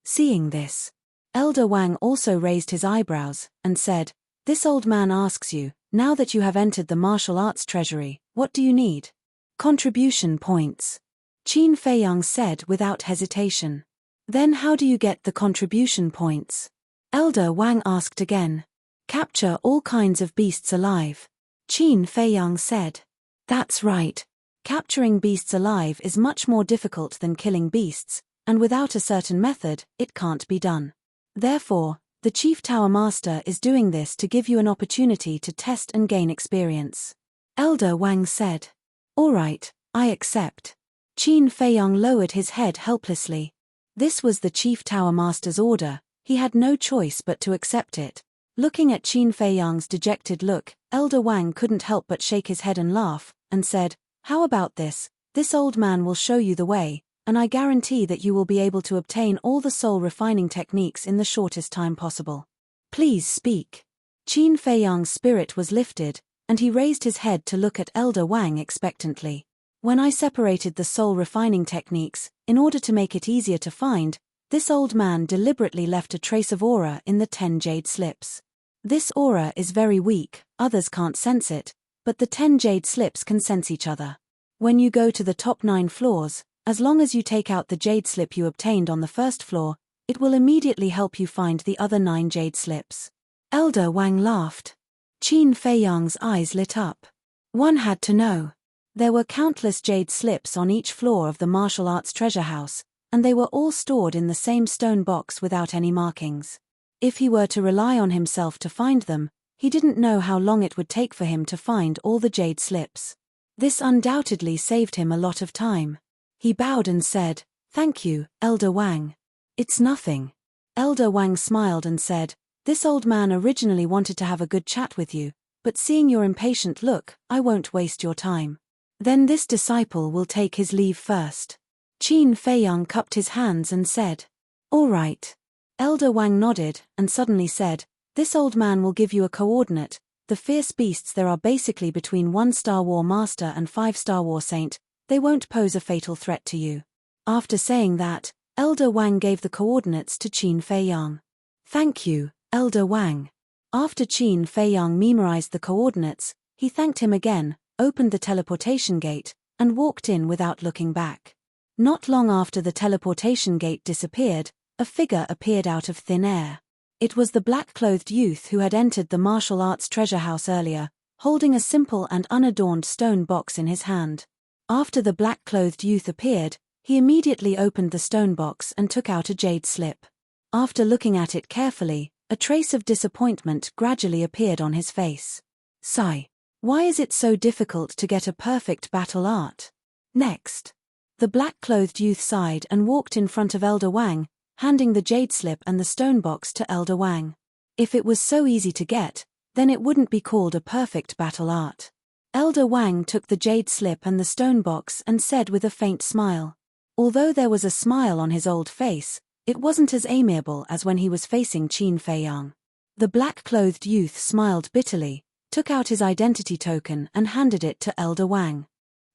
Seeing this, Elder Wang also raised his eyebrows, and said, this old man asks you, now that you have entered the martial arts treasury, what do you need? Contribution points. Qin Feiyang said without hesitation. Then how do you get the contribution points? Elder Wang asked again. Capture all kinds of beasts alive. Qin Feiyang said. That's right. Capturing beasts alive is much more difficult than killing beasts, and without a certain method, it can't be done. Therefore, the Chief Tower Master is doing this to give you an opportunity to test and gain experience. Elder Wang said. All right, I accept. Qin Feiyang lowered his head helplessly. This was the Chief Tower Master's order, he had no choice but to accept it. Looking at Qin Feiyang's dejected look, Elder Wang couldn't help but shake his head and laugh, and said, how about this? This old man will show you the way, and I guarantee that you will be able to obtain all the soul refining techniques in the shortest time possible. Please speak. Qin Feiyang's spirit was lifted, and he raised his head to look at Elder Wang expectantly. When I separated the soul refining techniques, in order to make it easier to find, this old man deliberately left a trace of aura in the 10 jade slips. This aura is very weak, others can't sense it, but the 10 jade slips can sense each other. When you go to the top 9 floors, as long as you take out the jade slip you obtained on the first floor, it will immediately help you find the other 9 jade slips. Elder Wang laughed. Qin Feiyang's eyes lit up. One had to know. There were countless jade slips on each floor of the martial arts treasure house, and they were all stored in the same stone box without any markings. If he were to rely on himself to find them, he didn't know how long it would take for him to find all the jade slips. This undoubtedly saved him a lot of time. He bowed and said, Thank you, Elder Wang. It's nothing. Elder Wang smiled and said, This old man originally wanted to have a good chat with you, but seeing your impatient look, I won't waste your time. Then this disciple will take his leave first. Qin Feiyang cupped his hands and said, All right. Elder Wang nodded and suddenly said, This old man will give you a coordinate. The fierce beasts there are basically between 1 Star War Master and 5 Star War Saint. They won't pose a fatal threat to you. After saying that, Elder Wang gave the coordinates to Qin Feiyang. Thank you, Elder Wang. After Qin Feiyang memorized the coordinates, he thanked him again, opened the teleportation gate, and walked in without looking back. Not long after the teleportation gate disappeared, a figure appeared out of thin air. It was the black-clothed youth who had entered the martial arts treasure house earlier, holding a simple and unadorned stone box in his hand. After the black-clothed youth appeared, he immediately opened the stone box and took out a jade slip. After looking at it carefully, a trace of disappointment gradually appeared on his face. Sigh. Why is it so difficult to get a perfect battle art? Next. The black-clothed youth sighed and walked in front of Elder Wang, handing the jade slip and the stone box to Elder Wang. If it was so easy to get, then it wouldn't be called a perfect battle art. Elder Wang took the jade slip and the stone box and said with a faint smile. Although there was a smile on his old face, it wasn't as amiable as when he was facing Qin Feiyang. The black-clothed youth smiled bitterly, took out his identity token and handed it to Elder Wang.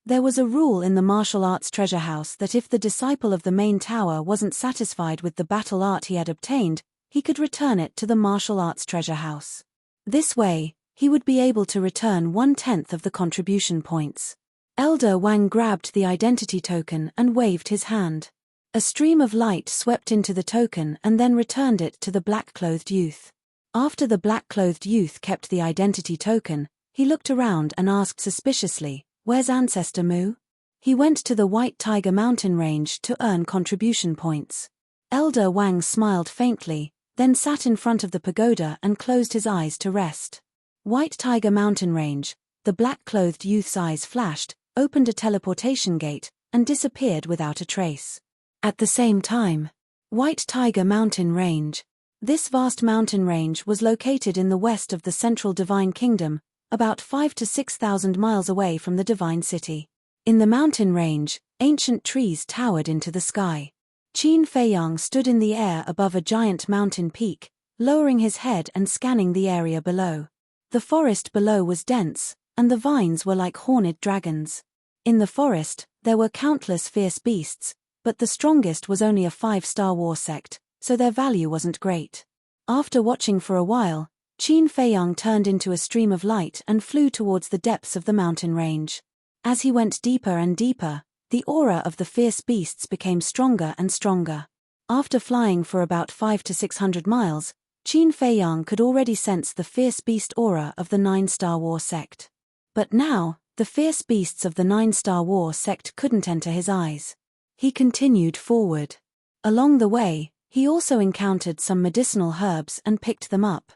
There was a rule in the martial arts treasure house that if the disciple of the main tower wasn't satisfied with the battle art he had obtained, he could return it to the martial arts treasure house. This way, he would be able to return 1/10 of the contribution points. Elder Wang grabbed the identity token and waved his hand. A stream of light swept into the token and then returned it to the black-clothed youth. After the black-clothed youth kept the identity token, he looked around and asked suspiciously, "Where's Ancestor Mu?" He went to the White Tiger mountain range to earn contribution points. Elder Wang smiled faintly, then sat in front of the pagoda and closed his eyes to rest. White Tiger mountain range, the black-clothed youth's eyes flashed, opened a teleportation gate, and disappeared without a trace. At the same time, White Tiger mountain range. This vast mountain range was located in the west of the central Divine Kingdom, about 5,000 to 6,000 miles away from the Divine City. In the mountain range, ancient trees towered into the sky. Qin Feiyang stood in the air above a giant mountain peak, lowering his head and scanning the area below. The forest below was dense, and the vines were like horned dragons. In the forest, there were countless fierce beasts, but the strongest was only a 5-star war sect, so their value wasn't great. After watching for a while, Qin Feiyang turned into a stream of light and flew towards the depths of the mountain range. As he went deeper and deeper, the aura of the fierce beasts became stronger and stronger. After flying for about 500 to 600 miles, Qin Feiyang could already sense the fierce beast aura of the 9-star war sect. But now, the fierce beasts of the 9-star war sect couldn't enter his eyes. He continued forward. Along the way, he also encountered some medicinal herbs and picked them up.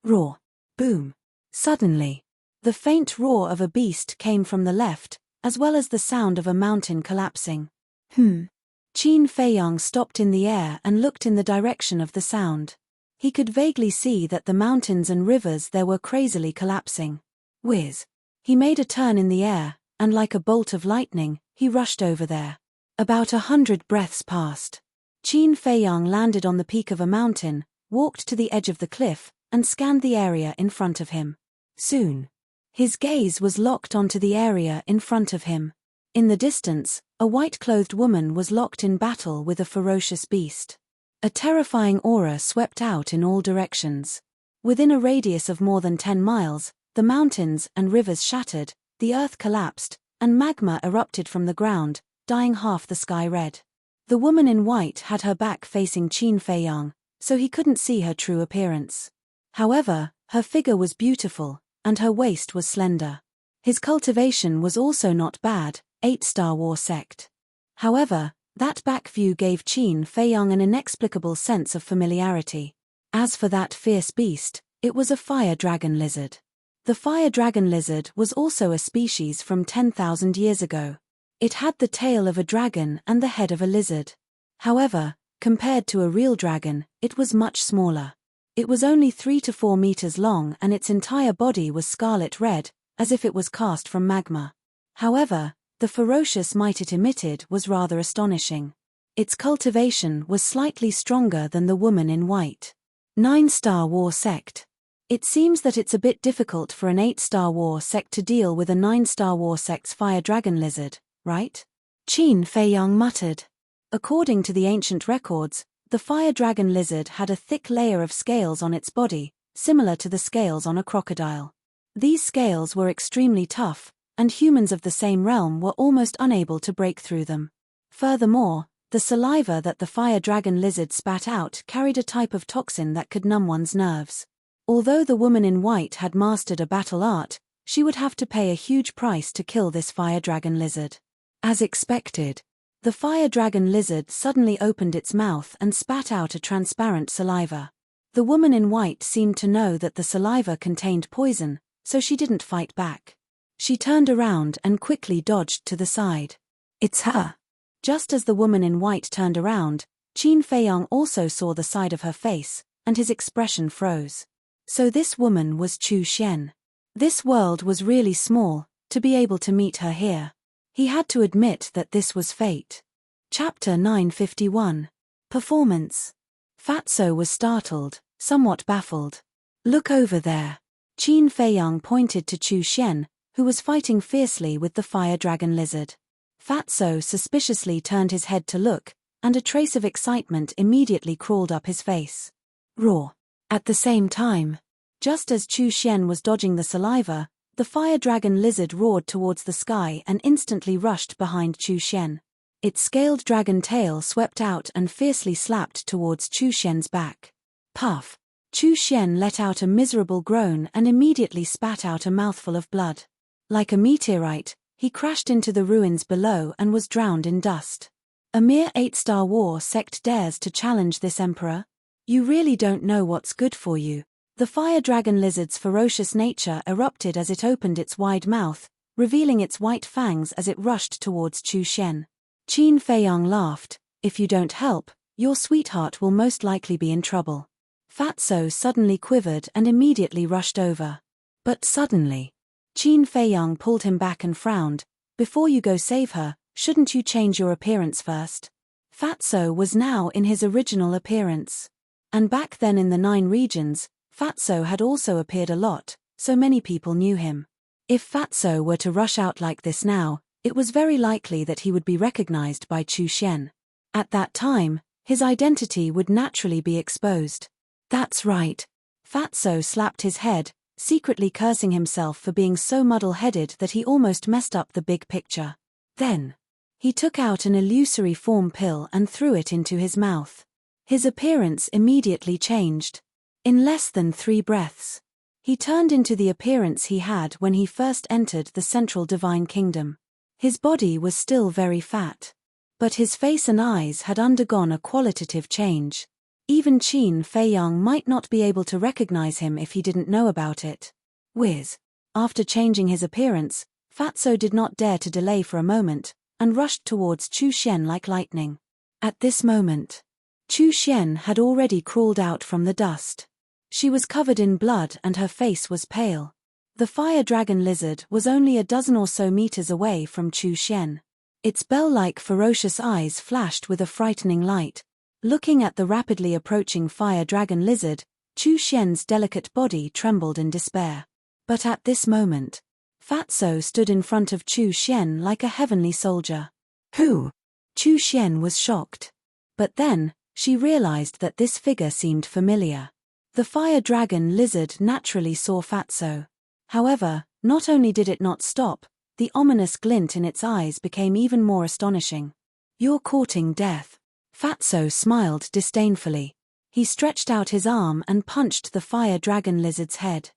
Roar! Boom! Suddenly, the faint roar of a beast came from the left, as well as the sound of a mountain collapsing. Qin Feiyang stopped in the air and looked in the direction of the sound. He could vaguely see that the mountains and rivers there were crazily collapsing. Whiz! He made a turn in the air, and like a bolt of lightning, he rushed over there. About 100 breaths passed. Qin Feiyang landed on the peak of a mountain, walked to the edge of the cliff, and scanned the area in front of him. Soon, his gaze was locked onto the area in front of him. In the distance, a white-clothed woman was locked in battle with a ferocious beast. A terrifying aura swept out in all directions. Within a radius of more than 10 miles, the mountains and rivers shattered, the earth collapsed, and magma erupted from the ground, dyeing half the sky red. The woman in white had her back facing Qin Feiyang, so he couldn't see her true appearance. However, her figure was beautiful, and her waist was slender. His cultivation was also not bad, 8-star war sect. However, that back view gave Qin Feiyang an inexplicable sense of familiarity. As for that fierce beast, it was a fire dragon lizard. The fire dragon lizard was also a species from 10,000 years ago. It had the tail of a dragon and the head of a lizard. However, compared to a real dragon, it was much smaller. It was only 3 to 4 meters long and its entire body was scarlet red, as if it was cast from magma. However, the ferocious might it emitted was rather astonishing. Its cultivation was slightly stronger than the woman in white. 9-star war sect. It seems that it's a bit difficult for an 8-star war sect to deal with a 9-star war sect's fire dragon lizard, right? Qin Feiyang muttered. According to the ancient records, the fire dragon lizard had a thick layer of scales on its body, similar to the scales on a crocodile. These scales were extremely tough, and humans of the same realm were almost unable to break through them. Furthermore, the saliva that the fire dragon lizard spat out carried a type of toxin that could numb one's nerves. Although the woman in white had mastered a battle art, she would have to pay a huge price to kill this fire dragon lizard. As expected, the fire dragon lizard suddenly opened its mouth and spat out a transparent saliva. The woman in white seemed to know that the saliva contained poison, so she didn't fight back. She turned around and quickly dodged to the side. It's her. Just as the woman in white turned around, Qin Feiyang also saw the side of her face, and his expression froze. So this woman was Chu Xian. This world was really small, to be able to meet her here. He had to admit that this was fate. Chapter 951. Performance. Fatso was startled, somewhat baffled. Look over there. Qin Feiyang pointed to Chu Xian, who was fighting fiercely with the fire dragon lizard. Fatso suspiciously turned his head to look, and a trace of excitement immediately crawled up his face. Roar. At the same time, just as Chu Xian was dodging the saliva, the fire dragon lizard roared towards the sky and instantly rushed behind Chu Xian. Its scaled dragon tail swept out and fiercely slapped towards Chu Xian's back. Puff. Chu Xian let out a miserable groan and immediately spat out a mouthful of blood. Like a meteorite, he crashed into the ruins below and was drowned in dust. A mere 8-star war sect dares to challenge this emperor? You really don't know what's good for you. The fire dragon lizard's ferocious nature erupted as it opened its wide mouth, revealing its white fangs as it rushed towards Chu Xian. Qin Feiyang laughed. If you don't help, your sweetheart will most likely be in trouble. Fatso suddenly quivered and immediately rushed over. But suddenly, Qin Feiyang pulled him back and frowned. Before you go save her, shouldn't you change your appearance first? Fatso was now in his original appearance. And back then in the 9 regions, Fatso had also appeared a lot, so many people knew him. If Fatso were to rush out like this now, it was very likely that he would be recognized by Chu Xian. At that time, his identity would naturally be exposed. That's right. Fatso slapped his head, secretly cursing himself for being so muddle-headed that he almost messed up the big picture. Then, he took out an illusory form pill and threw it into his mouth. His appearance immediately changed. In less than 3 breaths, he turned into the appearance he had when he first entered the Central Divine Kingdom. His body was still very fat. But his face and eyes had undergone a qualitative change. Even Qin Feiyang might not be able to recognize him if he didn't know about it. Whiz. After changing his appearance, Fatso did not dare to delay for a moment, and rushed towards Chu Xian like lightning. At this moment, Chu Xian had already crawled out from the dust. She was covered in blood and her face was pale. The fire dragon lizard was only a dozen or so meters away from Chu Xian. Its bell-like ferocious eyes flashed with a frightening light. Looking at the rapidly approaching fire dragon lizard, Chu Xian's delicate body trembled in despair. But at this moment, Fatso stood in front of Chu Xian like a heavenly soldier. Who? Chu Xian was shocked. But then, she realized that this figure seemed familiar. The fire dragon lizard naturally saw Fatso. However, not only did it not stop, the ominous glint in its eyes became even more astonishing. You're courting death. Fatso smiled disdainfully. He stretched out his arm and punched the fire dragon lizard's head.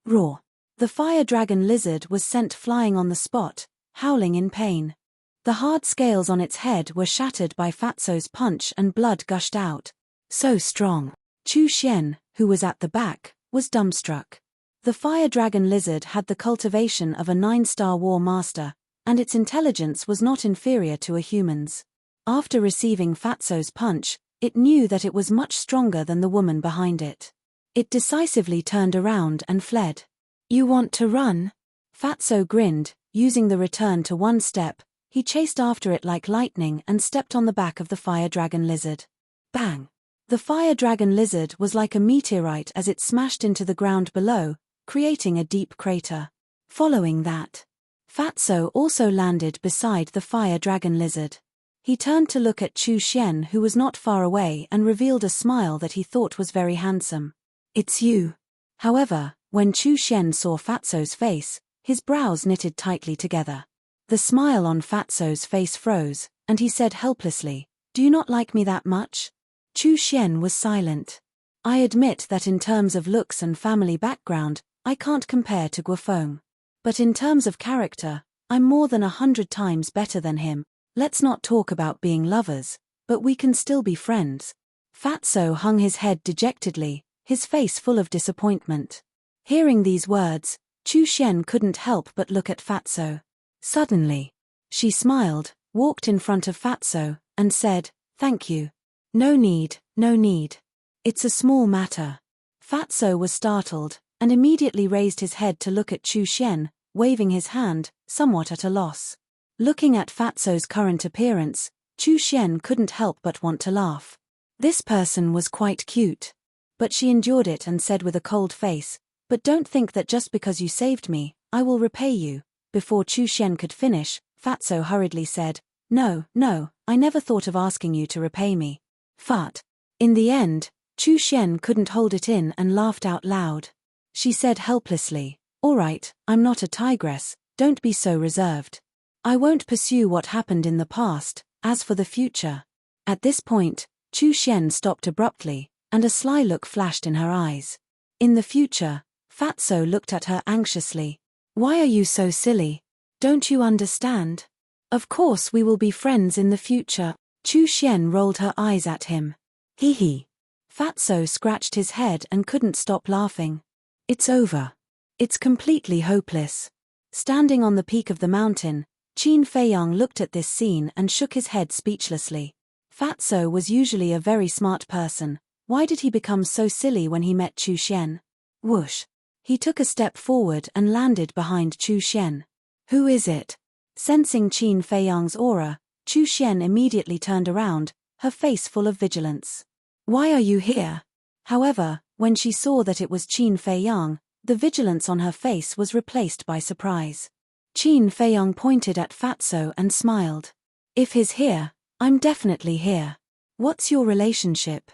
Roar. The fire dragon lizard was sent flying on the spot, howling in pain. The hard scales on its head were shattered by Fatso's punch and blood gushed out. So strong. Chu Xian, who was at the back, was dumbstruck. The fire dragon lizard had the cultivation of a 9-star war master, and its intelligence was not inferior to a human's. After receiving Fatso's punch, it knew that it was much stronger than the woman behind it. It decisively turned around and fled. You want to run? Fatso grinned, using the return to 1 step. He chased after it like lightning and stepped on the back of the fire dragon lizard. Bang! The fire dragon lizard was like a meteorite as it smashed into the ground below, creating a deep crater. Following that, Fatso also landed beside the fire dragon lizard. He turned to look at Chu Xian, who was not far away, and revealed a smile that he thought was very handsome. It's you. However, when Chu Xian saw Fatso's face, his brows knitted tightly together. The smile on Fatso's face froze, and he said helplessly, "Do you not like me that much?" Chu Xian was silent. I admit that in terms of looks and family background, I can't compare to Guofeng. But in terms of character, I'm more than 100 times better than him. Let's not talk about being lovers, but we can still be friends. Fatso hung his head dejectedly, his face full of disappointment. Hearing these words, Chu Xian couldn't help but look at Fatso. Suddenly, she smiled, walked in front of Fatso, and said, "Thank you." No need, no need. It's a small matter. Fatso was startled, and immediately raised his head to look at Chu Xian, waving his hand, somewhat at a loss. Looking at Fatso's current appearance, Chu Xian couldn't help but want to laugh. This person was quite cute. But she endured it and said with a cold face, "But don't think that just because you saved me, I will repay you." Before Chu Xian could finish, Fatso hurriedly said, "No, no, I never thought of asking you to repay me." Fat. In the end, Chu Xian couldn't hold it in and laughed out loud. She said helplessly, "All right, I'm not a tigress, don't be so reserved. I won't pursue what happened in the past, as for the future." At this point, Chu Xian stopped abruptly, and a sly look flashed in her eyes. In the future, Fatso looked at her anxiously. "Why are you so silly? Don't you understand? Of course we will be friends in the future." Chu Xian rolled her eyes at him. "Hee hee." Fatso scratched his head and couldn't stop laughing. "It's over. It's completely hopeless." Standing on the peak of the mountain, Qin Feiyang looked at this scene and shook his head speechlessly. Fatso was usually a very smart person. Why did he become so silly when he met Chu Xian? Whoosh. He took a step forward and landed behind Chu Xian. "Who is it?" Sensing Qin Feiyang's aura, Chu Xian immediately turned around, her face full of vigilance. "Why are you here?" However, when she saw that it was Qin Feiyang, the vigilance on her face was replaced by surprise. Qin Feiyang pointed at Fatso and smiled. "If he's here, I'm definitely here. What's your relationship?"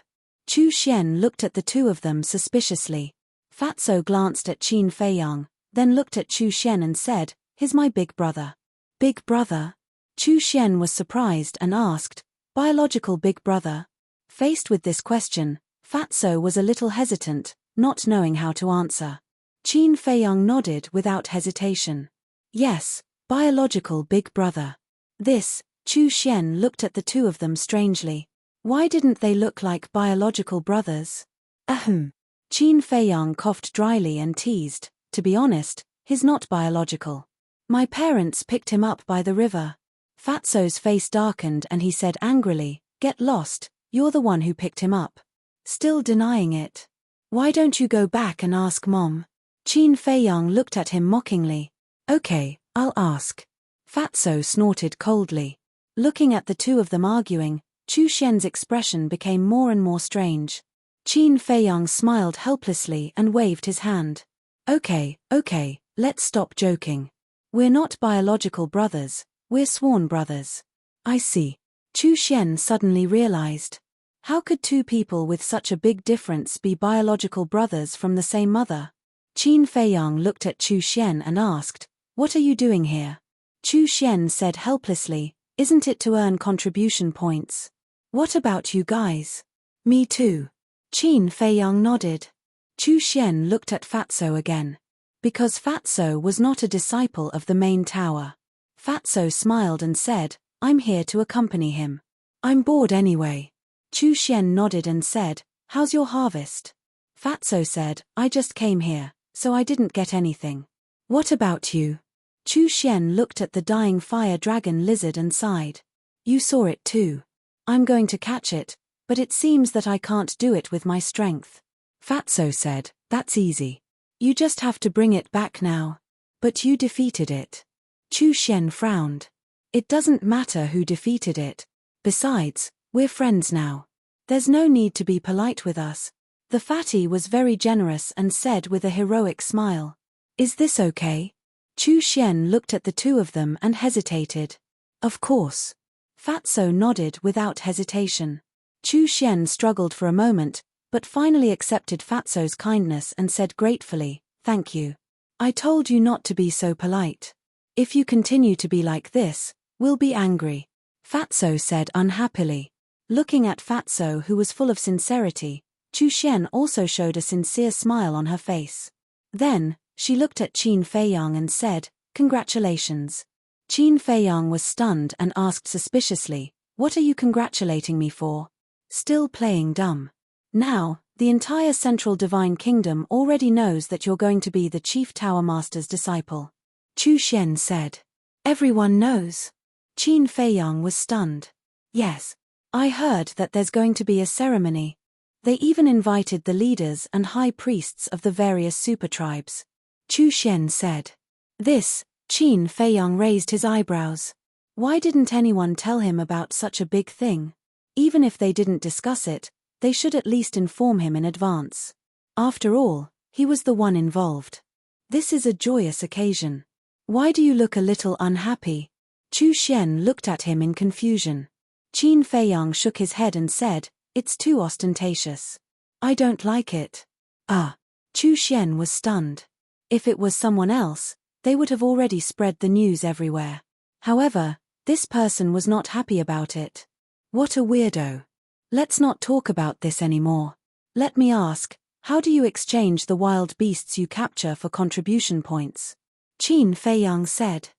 Chu Xian looked at the two of them suspiciously. Fatso glanced at Qin Feiyang, then looked at Chu Xian and said, "He's my big brother." "Big brother?" Chu Xian was surprised and asked, "Biological big brother?" Faced with this question, Fatso was a little hesitant, not knowing how to answer. Qin Feiyang nodded without hesitation. "Yes, biological big brother." This, Chu Xian looked at the two of them strangely. Why didn't they look like biological brothers? Ahem. Qin Feiyang coughed dryly and teased, "To be honest, he's not biological. My parents picked him up by the river." Fatso's face darkened and he said angrily, "Get lost, you're the one who picked him up." Still denying it. "Why don't you go back and ask Mom?" Qin Feiyang looked at him mockingly. "Okay, I'll ask." Fatso snorted coldly. Looking at the two of them arguing, Chu Xian's expression became more and more strange. Qin Feiyang smiled helplessly and waved his hand. Okay, let's stop joking. We're not biological brothers, we're sworn brothers." "I see." Chu Xian suddenly realized. How could two people with such a big difference be biological brothers from the same mother? Qin Feiyang looked at Chu Xian and asked, "What are you doing here?" Chu Xian said helplessly, "Isn't it to earn contribution points?" "What about you guys?" "Me too." Qin Feiyang nodded. Chu Xian looked at Fatso again. Because Fatso was not a disciple of the main tower. Fatso smiled and said, "I'm here to accompany him. I'm bored anyway." Chu Xian nodded and said, "How's your harvest?" Fatso said, "I just came here, so I didn't get anything." "What about you?" Chu Xian looked at the dying fire dragon lizard and sighed. "You saw it too. I'm going to catch it, but it seems that I can't do it with my strength." Fatso said, "That's easy. You just have to bring it back now." "But you defeated it." Chu Xian frowned. "It doesn't matter who defeated it. Besides, we're friends now. There's no need to be polite with us." The fatty was very generous and said with a heroic smile, "Is this okay?" Chu Xian looked at the two of them and hesitated. "Of course." Fatso nodded without hesitation. Chu Xian struggled for a moment, but finally accepted Fatso's kindness and said gratefully, "Thank you. I told you not to be so polite. If you continue to be like this, we'll be angry." Fatso said unhappily. Looking at Fatso, who was full of sincerity, Chu Xian also showed a sincere smile on her face. Then, she looked at Qin Feiyang and said, "Congratulations." Qin Feiyang was stunned and asked suspiciously, "What are you congratulating me for?" Still playing dumb. "Now, the entire Central Divine Kingdom already knows that you're going to be the Chief Tower Master's disciple." Chu Xian said. "Everyone knows?" Qin Feiyang was stunned. "Yes." I heard that there's going to be a ceremony. They even invited the leaders and high priests of the various super tribes. Chu Xian said. This, Qin Feiyang raised his eyebrows. Why didn't anyone tell him about such a big thing? Even if they didn't discuss it, they should at least inform him in advance. After all, he was the one involved. This is a joyous occasion. Why do you look a little unhappy? Chu Xian looked at him in confusion. Qin Feiyang shook his head and said, "It's too ostentatious. I don't like it." Chu Xian was stunned. If it was someone else, they would have already spread the news everywhere. However, this person was not happy about it. What a weirdo. Let's not talk about this anymore. Let me ask, how do you exchange the wild beasts you capture for contribution points? Qin Feiyang said.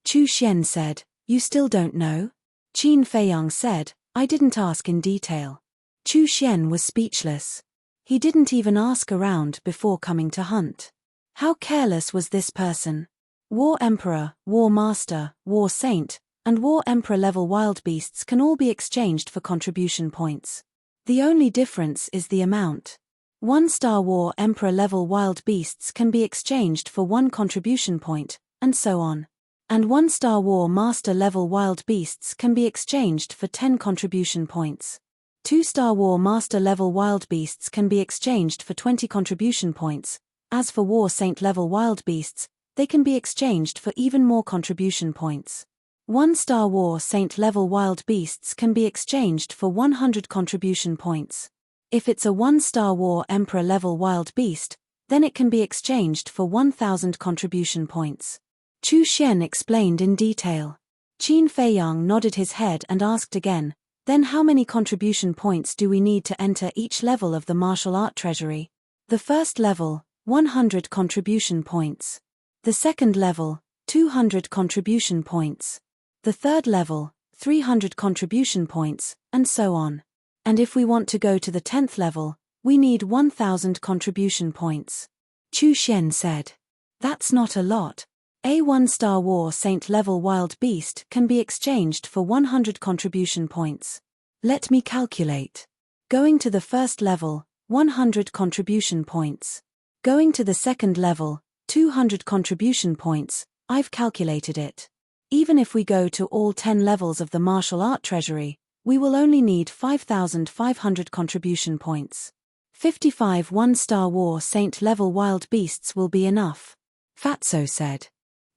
Chu Xian said, "You still don't know?" Qin Feiyang said, "I didn't ask in detail." Chu Xian was speechless. He didn't even ask around before coming to hunt. How careless was this person? War Emperor, War Master, War Saint, and War Emperor level wild beasts can all be exchanged for contribution points. The only difference is the amount. 1-star War Emperor level wild beasts can be exchanged for 1 contribution point, and so on. And 1-star War Master level wild beasts can be exchanged for 10 contribution points. 2-star War Master level wild beasts can be exchanged for 20 contribution points. As for War Saint level wild beasts, they can be exchanged for even more contribution points. 1-star War Saint level wild beasts can be exchanged for 100 contribution points. If it's a 1-star War Emperor level wild beast, then it can be exchanged for 1,000 contribution points. Chu Xian explained in detail. Qin Feiyang nodded his head and asked again, "Then how many contribution points do we need to enter each level of the martial art treasury?" The first level, 100 contribution points. The second level, 200 contribution points. The third level, 300 contribution points, and so on. And if we want to go to the 10th level, we need 1,000 contribution points. Chu Xian said. That's not a lot. A 1-star War Saint level wild beast can be exchanged for 100 contribution points. Let me calculate. Going to the first level, 100 contribution points. Going to the second level, 200 contribution points. I've calculated it. Even if we go to all 10 levels of the martial art treasury, we will only need 5,500 contribution points. 55 1-star War Saint level wild beasts will be enough. Fatso said.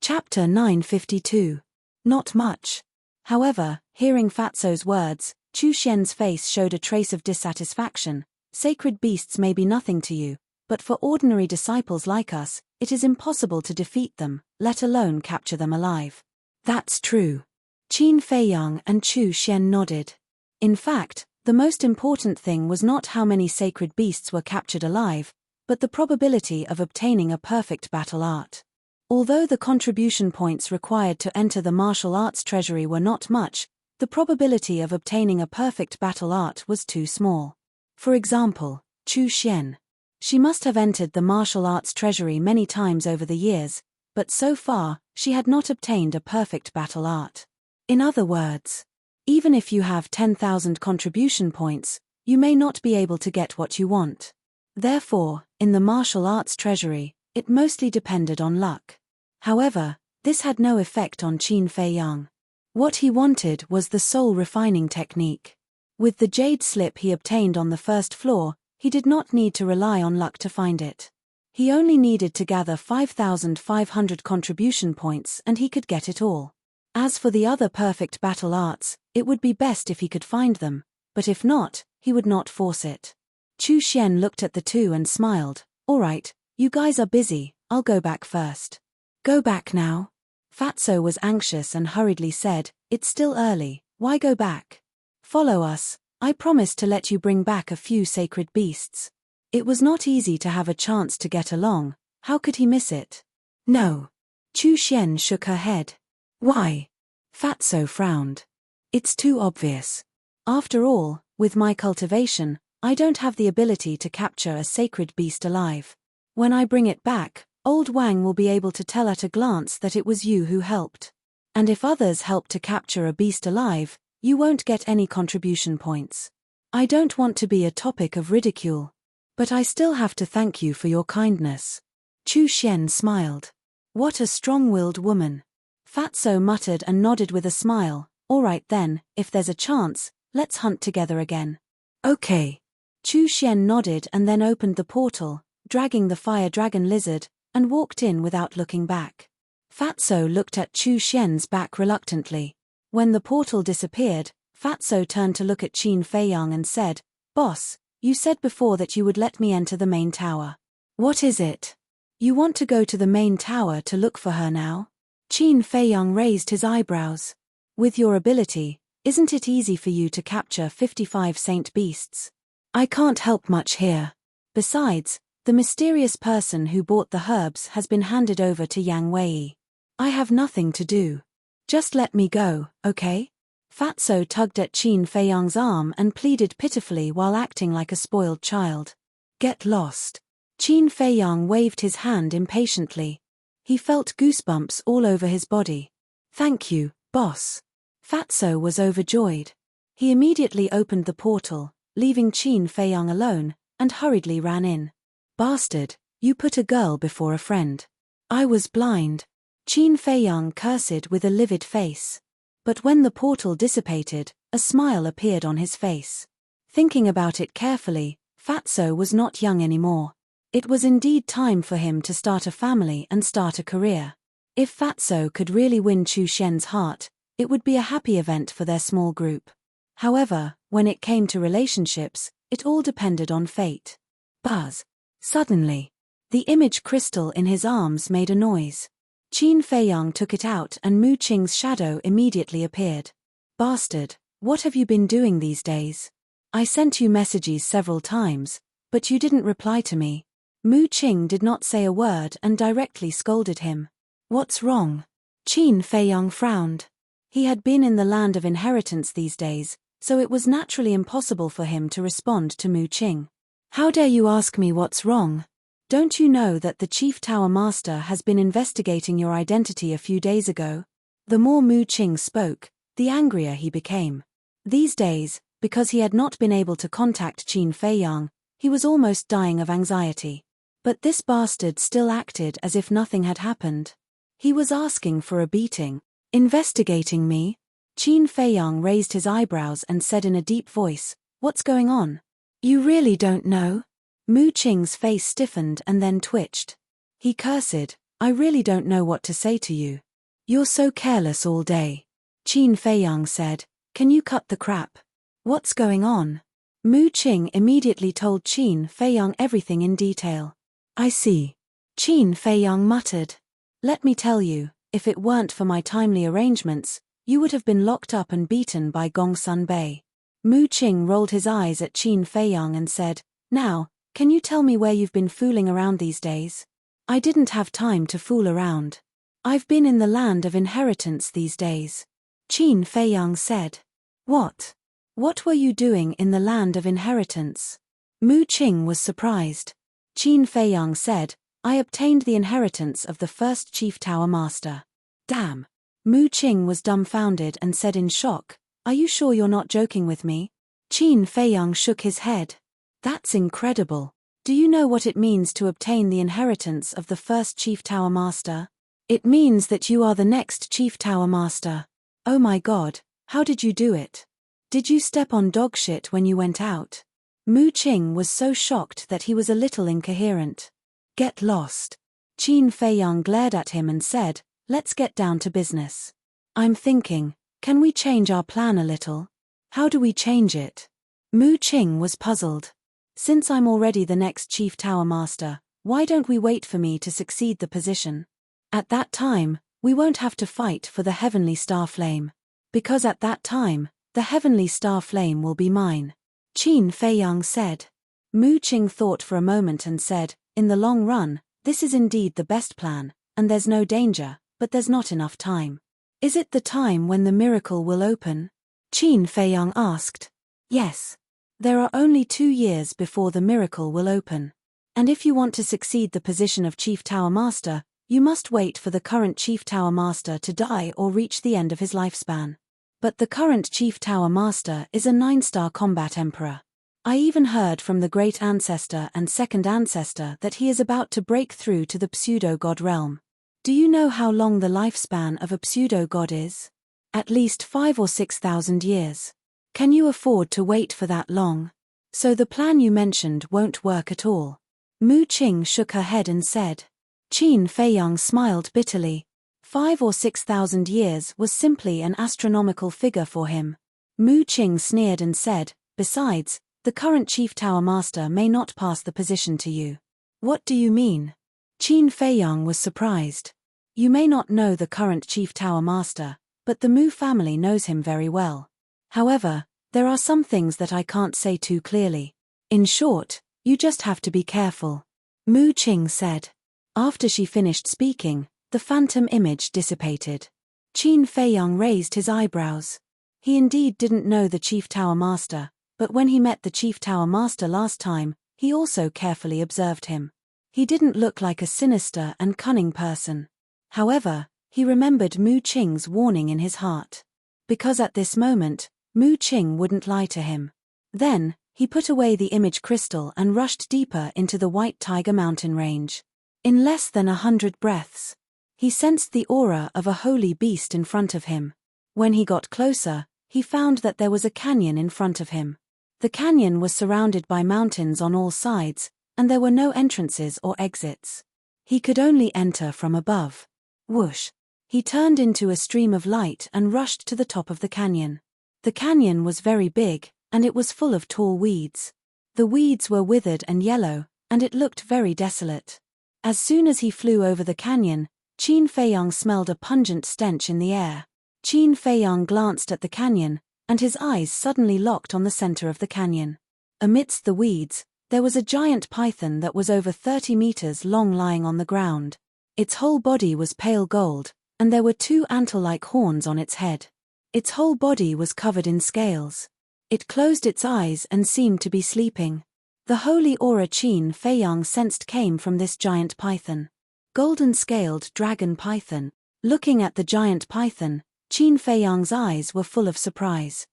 Chapter 952. Not much. However, hearing Fatso's words, Chu Xian's face showed a trace of dissatisfaction. Sacred beasts may be nothing to you, but for ordinary disciples like us, it is impossible to defeat them, let alone capture them alive. That's true. Qin Feiyang and Chu Xian nodded. In fact, the most important thing was not how many sacred beasts were captured alive, but the probability of obtaining a perfect battle art. Although the contribution points required to enter the martial arts treasury were not much, the probability of obtaining a perfect battle art was too small. For example, Chu Xian. She must have entered the martial arts treasury many times over the years, but so far, she had not obtained a perfect battle art. In other words, even if you have 10,000 contribution points, you may not be able to get what you want. Therefore, in the martial arts treasury, it mostly depended on luck. However, this had no effect on Qin Feiyang. What he wanted was the soul refining technique. With the jade slip he obtained on the first floor, he did not need to rely on luck to find it. He only needed to gather 5,500 contribution points and he could get it all. As for the other perfect battle arts, it would be best if he could find them, but if not, he would not force it. Chu Xian looked at the two and smiled. All right, you guys are busy, I'll go back first. Go back now? Fatso was anxious and hurriedly said, It's still early, why go back? Follow us, I promise to let you bring back a few sacred beasts. It was not easy to have a chance to get along, how could he miss it? No. Chu Xian shook her head. Why? Fatso frowned. It's too obvious. After all, with my cultivation, I don't have the ability to capture a sacred beast alive. When I bring it back, Old Wang will be able to tell at a glance that it was you who helped. And if others help to capture a beast alive, You won't get any contribution points. I don't want to be a topic of ridicule. But I still have to thank you for your kindness. Chu Xian smiled. What a strong-willed woman. Fatso muttered and nodded with a smile. All right then, if there's a chance, let's hunt together again. Okay. Chu Xian nodded and then opened the portal, dragging the fire dragon lizard, and walked in without looking back. Fatso looked at Chu Xian's back reluctantly. When the portal disappeared, Fatso turned to look at Qin Feiyang and said, Boss, you said before that you would let me enter the main tower. What is it? You want to go to the main tower to look for her now? Qin Feiyang raised his eyebrows. With your ability, isn't it easy for you to capture 55 saint beasts? I can't help much here. Besides, the mysterious person who bought the herbs has been handed over to Yang Wei. I have nothing to do. Just let me go, okay? Fatso tugged at Qin Feiyang's arm and pleaded pitifully while acting like a spoiled child. Get lost. Qin Feiyang waved his hand impatiently. He felt goosebumps all over his body. Thank you, boss. Fatso was overjoyed. He immediately opened the portal, leaving Qin Feiyang alone, and hurriedly ran in. Bastard, you put a girl before a friend. I was blind. Qin Feiyang cursed with a livid face. But when the portal dissipated, a smile appeared on his face. Thinking about it carefully, Fatso was not young anymore. It was indeed time for him to start a family and start a career. If Fatso could really win Chu Xian's heart, it would be a happy event for their small group. However, when it came to relationships, it all depended on fate. Buzz. Suddenly, the image crystal in his arms made a noise. Qin Feiyang took it out and Mu Qing's shadow immediately appeared. Bastard, what have you been doing these days? I sent you messages several times, but you didn't reply to me. Mu Qing did not say a word and directly scolded him. What's wrong? Qin Feiyang frowned. He had been in the land of inheritance these days, so it was naturally impossible for him to respond to Mu Qing. How dare you ask me what's wrong? Don't you know that the Chief Tower Master has been investigating your identity a few days ago? The more Mu Qing spoke, the angrier he became. These days, because he had not been able to contact Qin Feiyang, he was almost dying of anxiety. But this bastard still acted as if nothing had happened. He was asking for a beating. Investigating me? Qin Feiyang raised his eyebrows and said in a deep voice, What's going on? You really don't know? Mu Qing's face stiffened and then twitched. He cursed, I really don't know what to say to you. You're so careless all day. Qin Feiyang said, Can you cut the crap? What's going on? Mu Qing immediately told Qin Feiyang everything in detail. I see. Qin Feiyang muttered. Let me tell you, if it weren't for my timely arrangements, you would have been locked up and beaten by Gongsun Bei. Mu Qing rolled his eyes at Qin Feiyang and said, Now, can you tell me where you've been fooling around these days? I didn't have time to fool around. I've been in the land of inheritance these days. Qin Feiyang said. What? What were you doing in the land of inheritance? Mu Qing was surprised. Qin Feiyang said, I obtained the inheritance of the first Chief Tower Master. Damn. Mu Qing was dumbfounded and said in shock, Are you sure you're not joking with me? Qin Feiyang shook his head. That's incredible. Do you know what it means to obtain the inheritance of the first Chief Tower Master? It means that you are the next Chief Tower Master. Oh my god, how did you do it? Did you step on dog shit when you went out? Mu Qing was so shocked that he was a little incoherent. Get lost. Qin Feiyang glared at him and said, Let's get down to business. I'm thinking, can we change our plan a little? How do we change it? Mu Qing was puzzled. Since I'm already the next Chief Tower Master, why don't we wait for me to succeed the position? At that time, we won't have to fight for the Heavenly Star Flame. Because at that time, the Heavenly Star Flame will be mine. Qin Feiyang said. Mu Qing thought for a moment and said, In the long run, this is indeed the best plan, and there's no danger, but there's not enough time. Is it the time when the miracle will open? Qin Feiyang asked. Yes. There are only 2 years before the miracle will open. And if you want to succeed the position of Chief Tower Master, you must wait for the current Chief Tower Master to die or reach the end of his lifespan. But the current Chief Tower Master is a 9-star combat emperor. I even heard from the great ancestor and second ancestor that he is about to break through to the pseudo-god realm. Do you know how long the lifespan of a pseudo-god is? At least 5 or 6,000 years. Can you afford to wait for that long? So the plan you mentioned won't work at all. Mu Qing shook her head and said. Qin Feiyang smiled bitterly. 5 or 6,000 years was simply an astronomical figure for him. Mu Qing sneered and said, besides, the current Chief Tower Master may not pass the position to you. What do you mean? Qin Feiyang was surprised. You may not know the current Chief Tower Master, but the Mu family knows him very well. However, there are some things that I can't say too clearly. In short, you just have to be careful. Mu Qing said. After she finished speaking, the phantom image dissipated. Qin Feiyang raised his eyebrows. He indeed didn't know the Chief Tower Master, but when he met the Chief Tower Master last time, he also carefully observed him. He didn't look like a sinister and cunning person. However, he remembered Mu Qing's warning in his heart. Because at this moment, Mu Qing wouldn't lie to him. Then, he put away the image crystal and rushed deeper into the White Tiger mountain range. In less than 100 breaths, he sensed the aura of a holy beast in front of him. When he got closer, he found that there was a canyon in front of him. The canyon was surrounded by mountains on all sides, and there were no entrances or exits. He could only enter from above. Whoosh! He turned into a stream of light and rushed to the top of the canyon. The canyon was very big, and it was full of tall weeds. The weeds were withered and yellow, and it looked very desolate. As soon as he flew over the canyon, Qin Feiyang smelled a pungent stench in the air. Qin Feiyang glanced at the canyon, and his eyes suddenly locked on the center of the canyon. Amidst the weeds, there was a giant python that was over 30 meters long lying on the ground. Its whole body was pale gold, and there were 2 antler-like horns on its head. Its whole body was covered in scales. It closed its eyes and seemed to be sleeping. The holy aura Qin Feiyang sensed came from this giant python. Golden-scaled dragon python. Looking at the giant python, Qin Feiyang's eyes were full of surprise.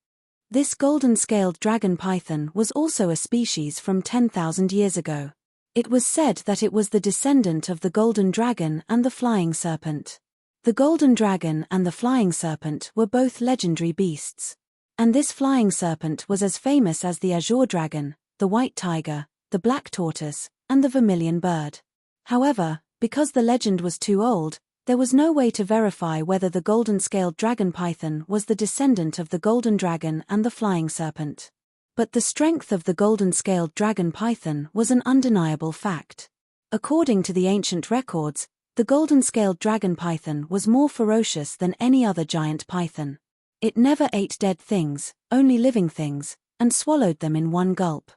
This golden-scaled dragon python was also a species from 10,000 years ago. It was said that it was the descendant of the golden dragon and the flying serpent. The golden dragon and the flying serpent were both legendary beasts. And this flying serpent was as famous as the azure dragon, the white tiger, the black tortoise, and the vermilion bird. However, because the legend was too old, there was no way to verify whether the golden-scaled dragon python was the descendant of the golden dragon and the flying serpent. But the strength of the golden-scaled dragon python was an undeniable fact. According to the ancient records, the golden-scaled dragon python was more ferocious than any other giant python. It never ate dead things, only living things, and swallowed them in one gulp.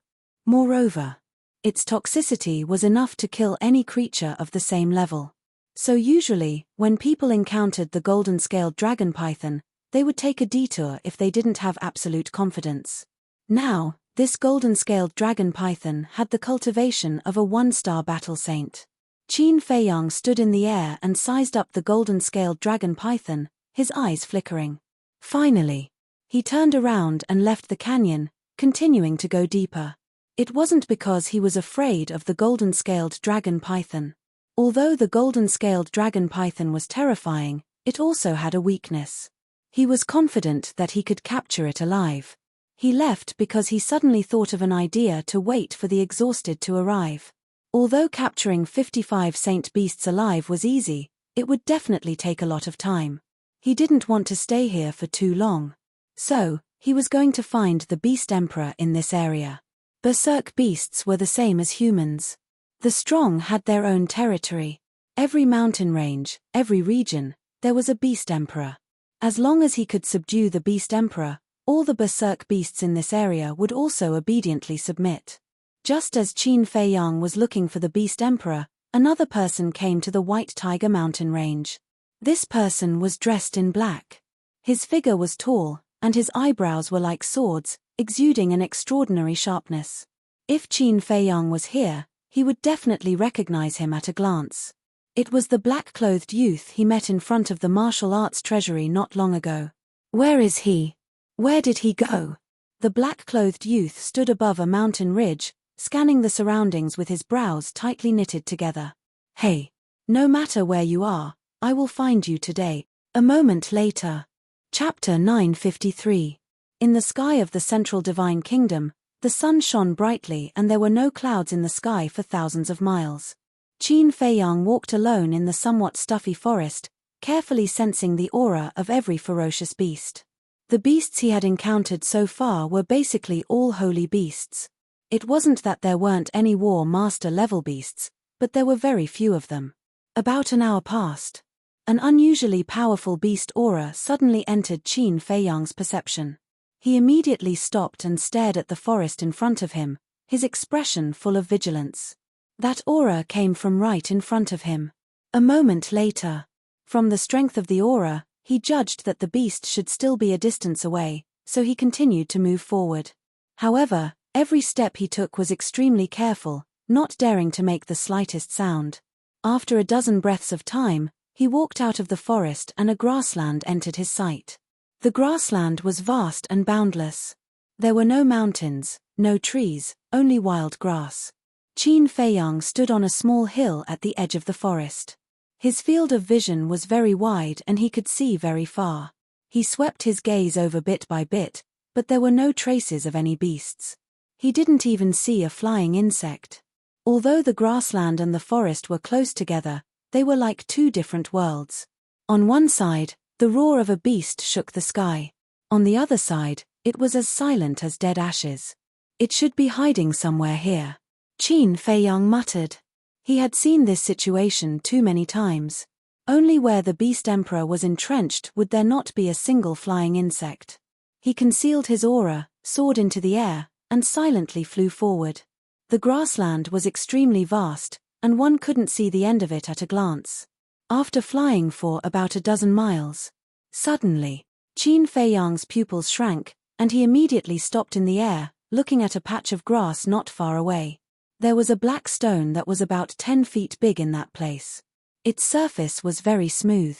Moreover, its toxicity was enough to kill any creature of the same level. So usually, when people encountered the golden-scaled dragon python, they would take a detour if they didn't have absolute confidence. Now, this golden-scaled dragon python had the cultivation of a 1-star battle saint. Qin Feiyang stood in the air and sized up the golden-scaled dragon python, his eyes flickering. Finally, he turned around and left the canyon, continuing to go deeper. It wasn't because he was afraid of the golden-scaled dragon python. Although the golden-scaled dragon python was terrifying, it also had a weakness. He was confident that he could capture it alive. He left because he suddenly thought of an idea to wait for the exhausted to arrive. Although capturing 55 saint beasts alive was easy, it would definitely take a lot of time. He didn't want to stay here for too long. So, he was going to find the beast emperor in this area. Berserk beasts were the same as humans. The strong had their own territory. Every mountain range, every region, there was a beast emperor. As long as he could subdue the beast emperor, all the berserk beasts in this area would also obediently submit. Just as Qin Feiyang was looking for the beast emperor, another person came to the White Tiger mountain range. This person was dressed in black. His figure was tall, and his eyebrows were like swords, exuding an extraordinary sharpness. If Qin Feiyang was here, he would definitely recognize him at a glance. It was the black-clothed youth he met in front of the martial arts treasury not long ago. Where is he? Where did he go? The black-clothed youth stood above a mountain ridge, scanning the surroundings with his brows tightly knitted together. Hey! No matter where you are, I will find you today. A moment later. Chapter 953. In the sky of the central divine kingdom, the sun shone brightly and there were no clouds in the sky for thousands of miles. Qin Feiyang walked alone in the somewhat stuffy forest, carefully sensing the aura of every ferocious beast. The beasts he had encountered so far were basically all holy beasts. It wasn't that there weren't any war master level beasts, but there were very few of them. About an hour passed. An unusually powerful beast aura suddenly entered Qin Feiyang's perception. He immediately stopped and stared at the forest in front of him, his expression full of vigilance. That aura came from right in front of him. A moment later. From the strength of the aura, he judged that the beast should still be a distance away, so he continued to move forward. However, every step he took was extremely careful, not daring to make the slightest sound. After a dozen breaths of time, he walked out of the forest and a grassland entered his sight. The grassland was vast and boundless. There were no mountains, no trees, only wild grass. Qin Feiyang stood on a small hill at the edge of the forest. His field of vision was very wide and he could see very far. He swept his gaze over bit by bit, but there were no traces of any beasts. He didn't even see a flying insect. Although the grassland and the forest were close together, they were like two different worlds. On one side, the roar of a beast shook the sky. On the other side, it was as silent as dead ashes. It should be hiding somewhere here. Qin Feiyang muttered. He had seen this situation too many times. Only where the beast emperor was entrenched would there not be a single flying insect. He concealed his aura, soared into the air, and silently flew forward. The grassland was extremely vast, and one couldn't see the end of it at a glance. After flying for about a dozen miles, suddenly, Qin Feiyang's pupils shrank, and he immediately stopped in the air, looking at a patch of grass not far away. There was a black stone that was about 10 feet big in that place. Its surface was very smooth.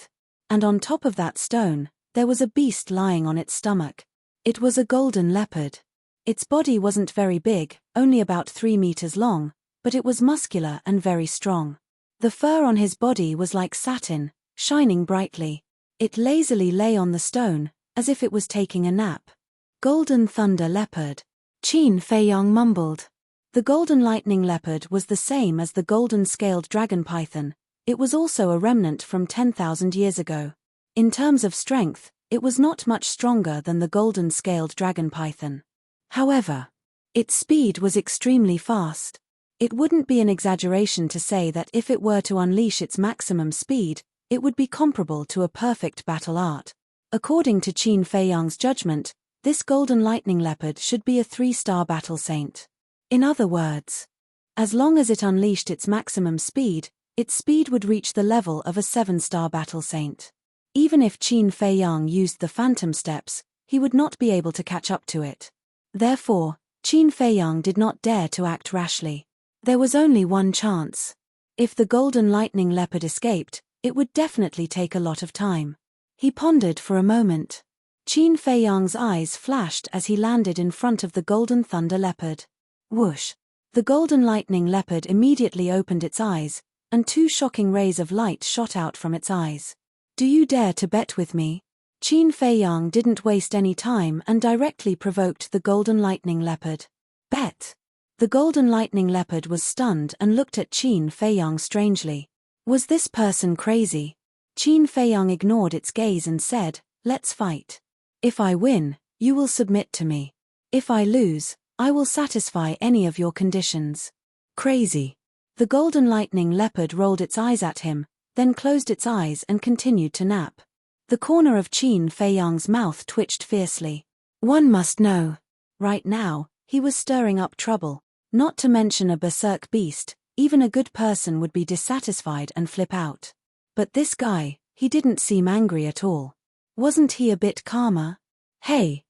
And on top of that stone, there was a beast lying on its stomach. It was a golden leopard. Its body wasn't very big, only about 3 meters long, but it was muscular and very strong. The fur on his body was like satin, shining brightly. It lazily lay on the stone, as if it was taking a nap. Golden thunder leopard. Qin Feiyang mumbled. The golden lightning leopard was the same as the golden-scaled dragon python. It was also a remnant from 10,000 years ago. In terms of strength, it was not much stronger than the golden-scaled dragon python. However, its speed was extremely fast. It wouldn't be an exaggeration to say that if it were to unleash its maximum speed, it would be comparable to a perfect battle art. According to Qin Feiyang's judgment, this golden lightning leopard should be a 3-star battle saint. In other words, as long as it unleashed its maximum speed, its speed would reach the level of a 7-star battle saint. Even if Qin Feiyang used the phantom steps, he would not be able to catch up to it. Therefore, Qin Feiyang did not dare to act rashly. There was only one chance. If the golden lightning leopard escaped, it would definitely take a lot of time. He pondered for a moment. Qin Feiyang's eyes flashed as he landed in front of the golden thunder leopard. Whoosh! The golden lightning leopard immediately opened its eyes, and 2 shocking rays of light shot out from its eyes. Do you dare to bet with me? Qin Feiyang didn't waste any time and directly provoked the golden lightning leopard. Bet! The golden lightning leopard was stunned and looked at Qin Feiyang strangely. Was this person crazy? Qin Feiyang ignored its gaze and said, "Let's fight. If I win, you will submit to me. If I lose, I will satisfy any of your conditions." Crazy. The golden lightning leopard rolled its eyes at him, then closed its eyes and continued to nap. The corner of Qin Feiyang's mouth twitched fiercely. One must know. Right now, he was stirring up trouble. Not to mention a berserk beast, even a good person would be dissatisfied and flip out. But this guy, he didn't seem angry at all. Wasn't he a bit calmer? Hey,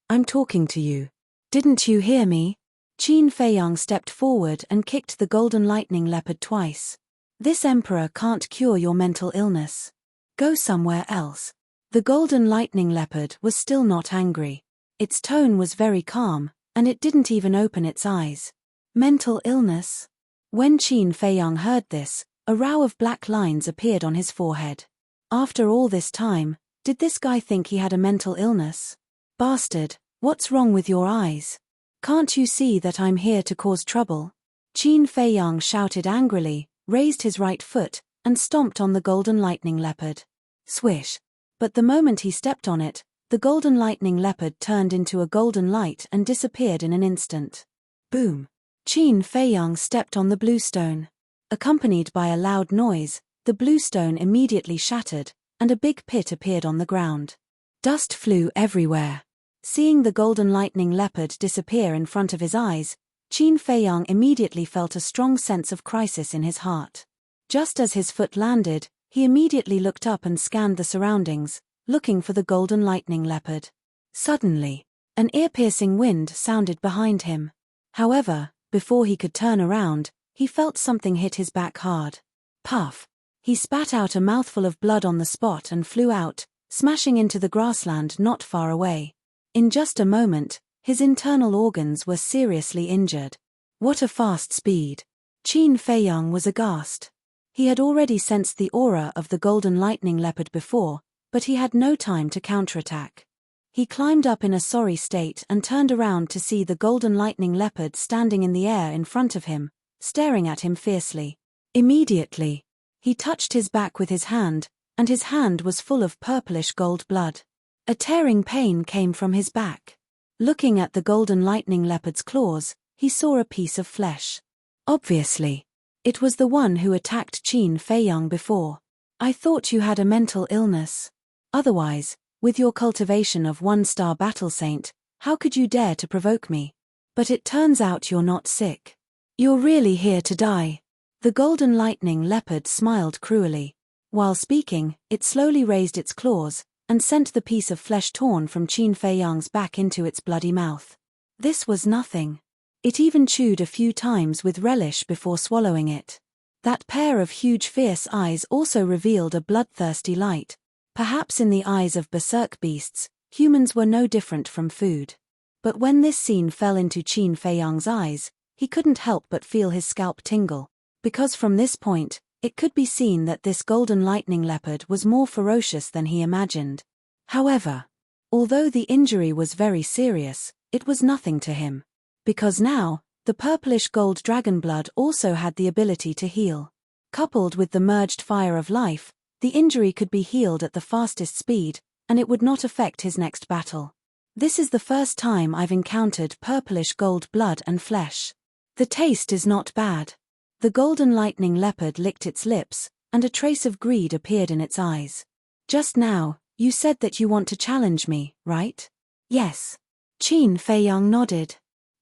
I'm talking to you. Didn't you hear me? Qin Feiyang stepped forward and kicked the golden lightning leopard twice. This emperor can't cure your mental illness. Go somewhere else. The golden lightning leopard was still not angry. Its tone was very calm, and it didn't even open its eyes. Mental illness? When Qin Feiyang heard this, a row of black lines appeared on his forehead. After all this time, did this guy think he had a mental illness? Bastard, what's wrong with your eyes? Can't you see that I'm here to cause trouble? Qin Feiyang shouted angrily, raised his right foot, and stomped on the golden lightning leopard. Swish! But the moment he stepped on it, the golden lightning leopard turned into a golden light and disappeared in an instant. Boom! Qin Feiyang stepped on the bluestone. Accompanied by a loud noise, the bluestone immediately shattered, and a big pit appeared on the ground. Dust flew everywhere. Seeing the golden lightning leopard disappear in front of his eyes, Qin Feiyang immediately felt a strong sense of crisis in his heart. Just as his foot landed, he immediately looked up and scanned the surroundings, looking for the golden lightning leopard. Suddenly, an ear-piercing wind sounded behind him. However, before he could turn around, he felt something hit his back hard. Puff! He spat out a mouthful of blood on the spot and flew out, smashing into the grassland not far away. In just a moment, his internal organs were seriously injured. What a fast speed! Qin Feiyang was aghast. He had already sensed the aura of the golden lightning leopard before, but he had no time to counterattack. He climbed up in a sorry state and turned around to see the golden lightning leopard standing in the air in front of him, staring at him fiercely. Immediately, he touched his back with his hand, and his hand was full of purplish gold blood. A tearing pain came from his back. Looking at the golden lightning leopard's claws, he saw a piece of flesh. Obviously, it was the one who attacked Qin Feiyang before. I thought you had a mental illness. Otherwise, with your cultivation of one-star battle saint, how could you dare to provoke me? But it turns out you're not sick. You're really here to die. The golden lightning leopard smiled cruelly. While speaking, it slowly raised its claws, and sent the piece of flesh torn from Qin Feiyang's back into its bloody mouth. This was nothing. It even chewed a few times with relish before swallowing it. That pair of huge fierce eyes also revealed a bloodthirsty light. Perhaps in the eyes of berserk beasts, humans were no different from food. But when this scene fell into Qin Feiyang's eyes, he couldn't help but feel his scalp tingle, because from this point, it could be seen that this golden lightning leopard was more ferocious than he imagined. However, although the injury was very serious, it was nothing to him. Because now, the purplish gold dragon blood also had the ability to heal. Coupled with the merged fire of life, the injury could be healed at the fastest speed, and it would not affect his next battle. This is the first time I've encountered purplish gold blood and flesh. The taste is not bad. The golden lightning leopard licked its lips, and a trace of greed appeared in its eyes. Just now, you said that you want to challenge me, right? Yes. Qin Feiyang nodded.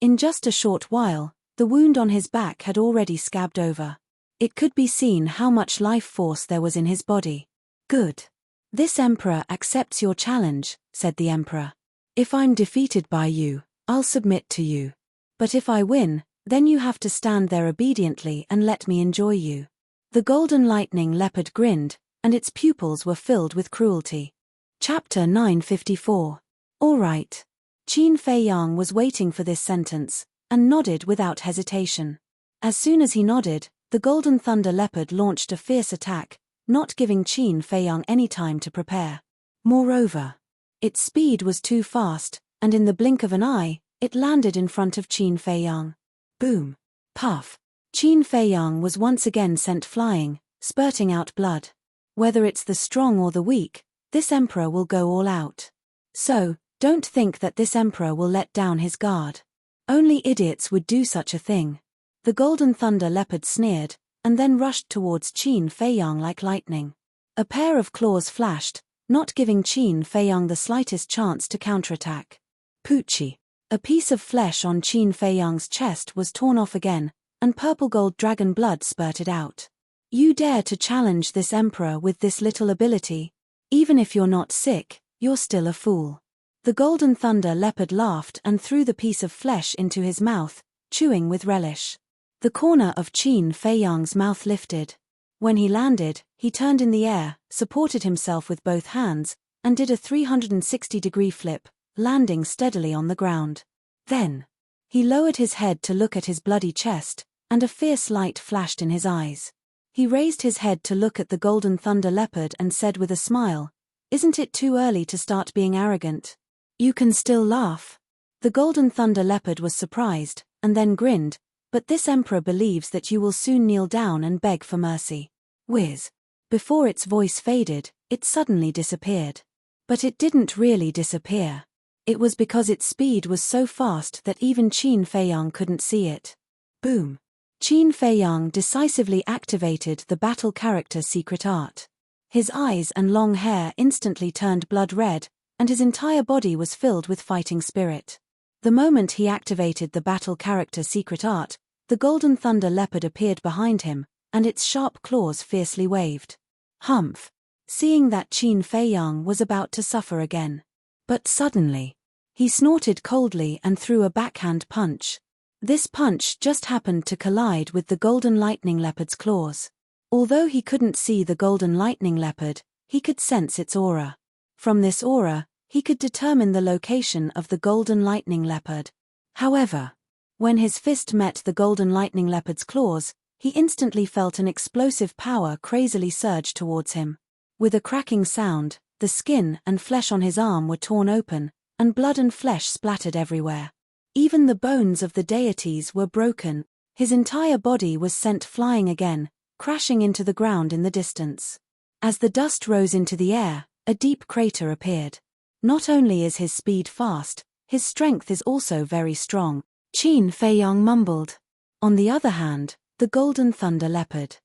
In just a short while, the wound on his back had already scabbed over. It could be seen how much life force there was in his body. Good. This emperor accepts your challenge, said the emperor. If I'm defeated by you, I'll submit to you. But if I win, then you have to stand there obediently and let me enjoy you. The golden lightning leopard grinned, and its pupils were filled with cruelty. Chapter 954. All right. Qin Feiyang was waiting for this sentence, and nodded without hesitation. As soon as he nodded, the golden thunder leopard launched a fierce attack, not giving Qin Feiyang any time to prepare. Moreover, its speed was too fast, and in the blink of an eye, it landed in front of Qin Feiyang. Boom! Puff! Qin Feiyang was once again sent flying, spurting out blood. Whether it's the strong or the weak, this emperor will go all out. So, don't think that this emperor will let down his guard. Only idiots would do such a thing. The golden thunder leopard sneered, and then rushed towards Qin Feiyang like lightning. A pair of claws flashed, not giving Qin Feiyang the slightest chance to counterattack. Poochie! A piece of flesh on Qin Feiyang's chest was torn off again, and purple gold dragon blood spurted out. You dare to challenge this emperor with this little ability? Even if you're not sick, you're still a fool. The golden thunder leopard laughed and threw the piece of flesh into his mouth, chewing with relish. The corner of Qin Feiyang's mouth lifted. When he landed, he turned in the air, supported himself with both hands, and did a 360-degree flip, landing steadily on the ground. Then, he lowered his head to look at his bloody chest, and a fierce light flashed in his eyes. He raised his head to look at the golden thunder leopard and said with a smile, "Isn't it too early to start being arrogant? You can still laugh." The golden thunder leopard was surprised, and then grinned, "But this emperor believes that you will soon kneel down and beg for mercy." Whiz. Before its voice faded, it suddenly disappeared. But it didn't really disappear. It was because its speed was so fast that even Qin Feiyang couldn't see it. Boom. Qin Feiyang decisively activated the battle character secret art. His eyes and long hair instantly turned blood red, and his entire body was filled with fighting spirit. The moment he activated the battle character secret art, the golden thunder leopard appeared behind him, and its sharp claws fiercely waved. Humph! Seeing that Qin Feiyang was about to suffer again. But suddenly, he snorted coldly and threw a backhand punch. This punch just happened to collide with the golden lightning leopard's claws. Although he couldn't see the golden lightning leopard, he could sense its aura. From this aura, he could determine the location of the golden lightning leopard. However, when his fist met the golden lightning leopard's claws, he instantly felt an explosive power crazily surge towards him. With a cracking sound, the skin and flesh on his arm were torn open, and blood and flesh splattered everywhere. Even the bones of the deities were broken. His entire body was sent flying again, crashing into the ground in the distance. As the dust rose into the air, a deep crater appeared. Not only is his speed fast, his strength is also very strong, Qin Feiyang mumbled. On the other hand, the golden thunder leopard.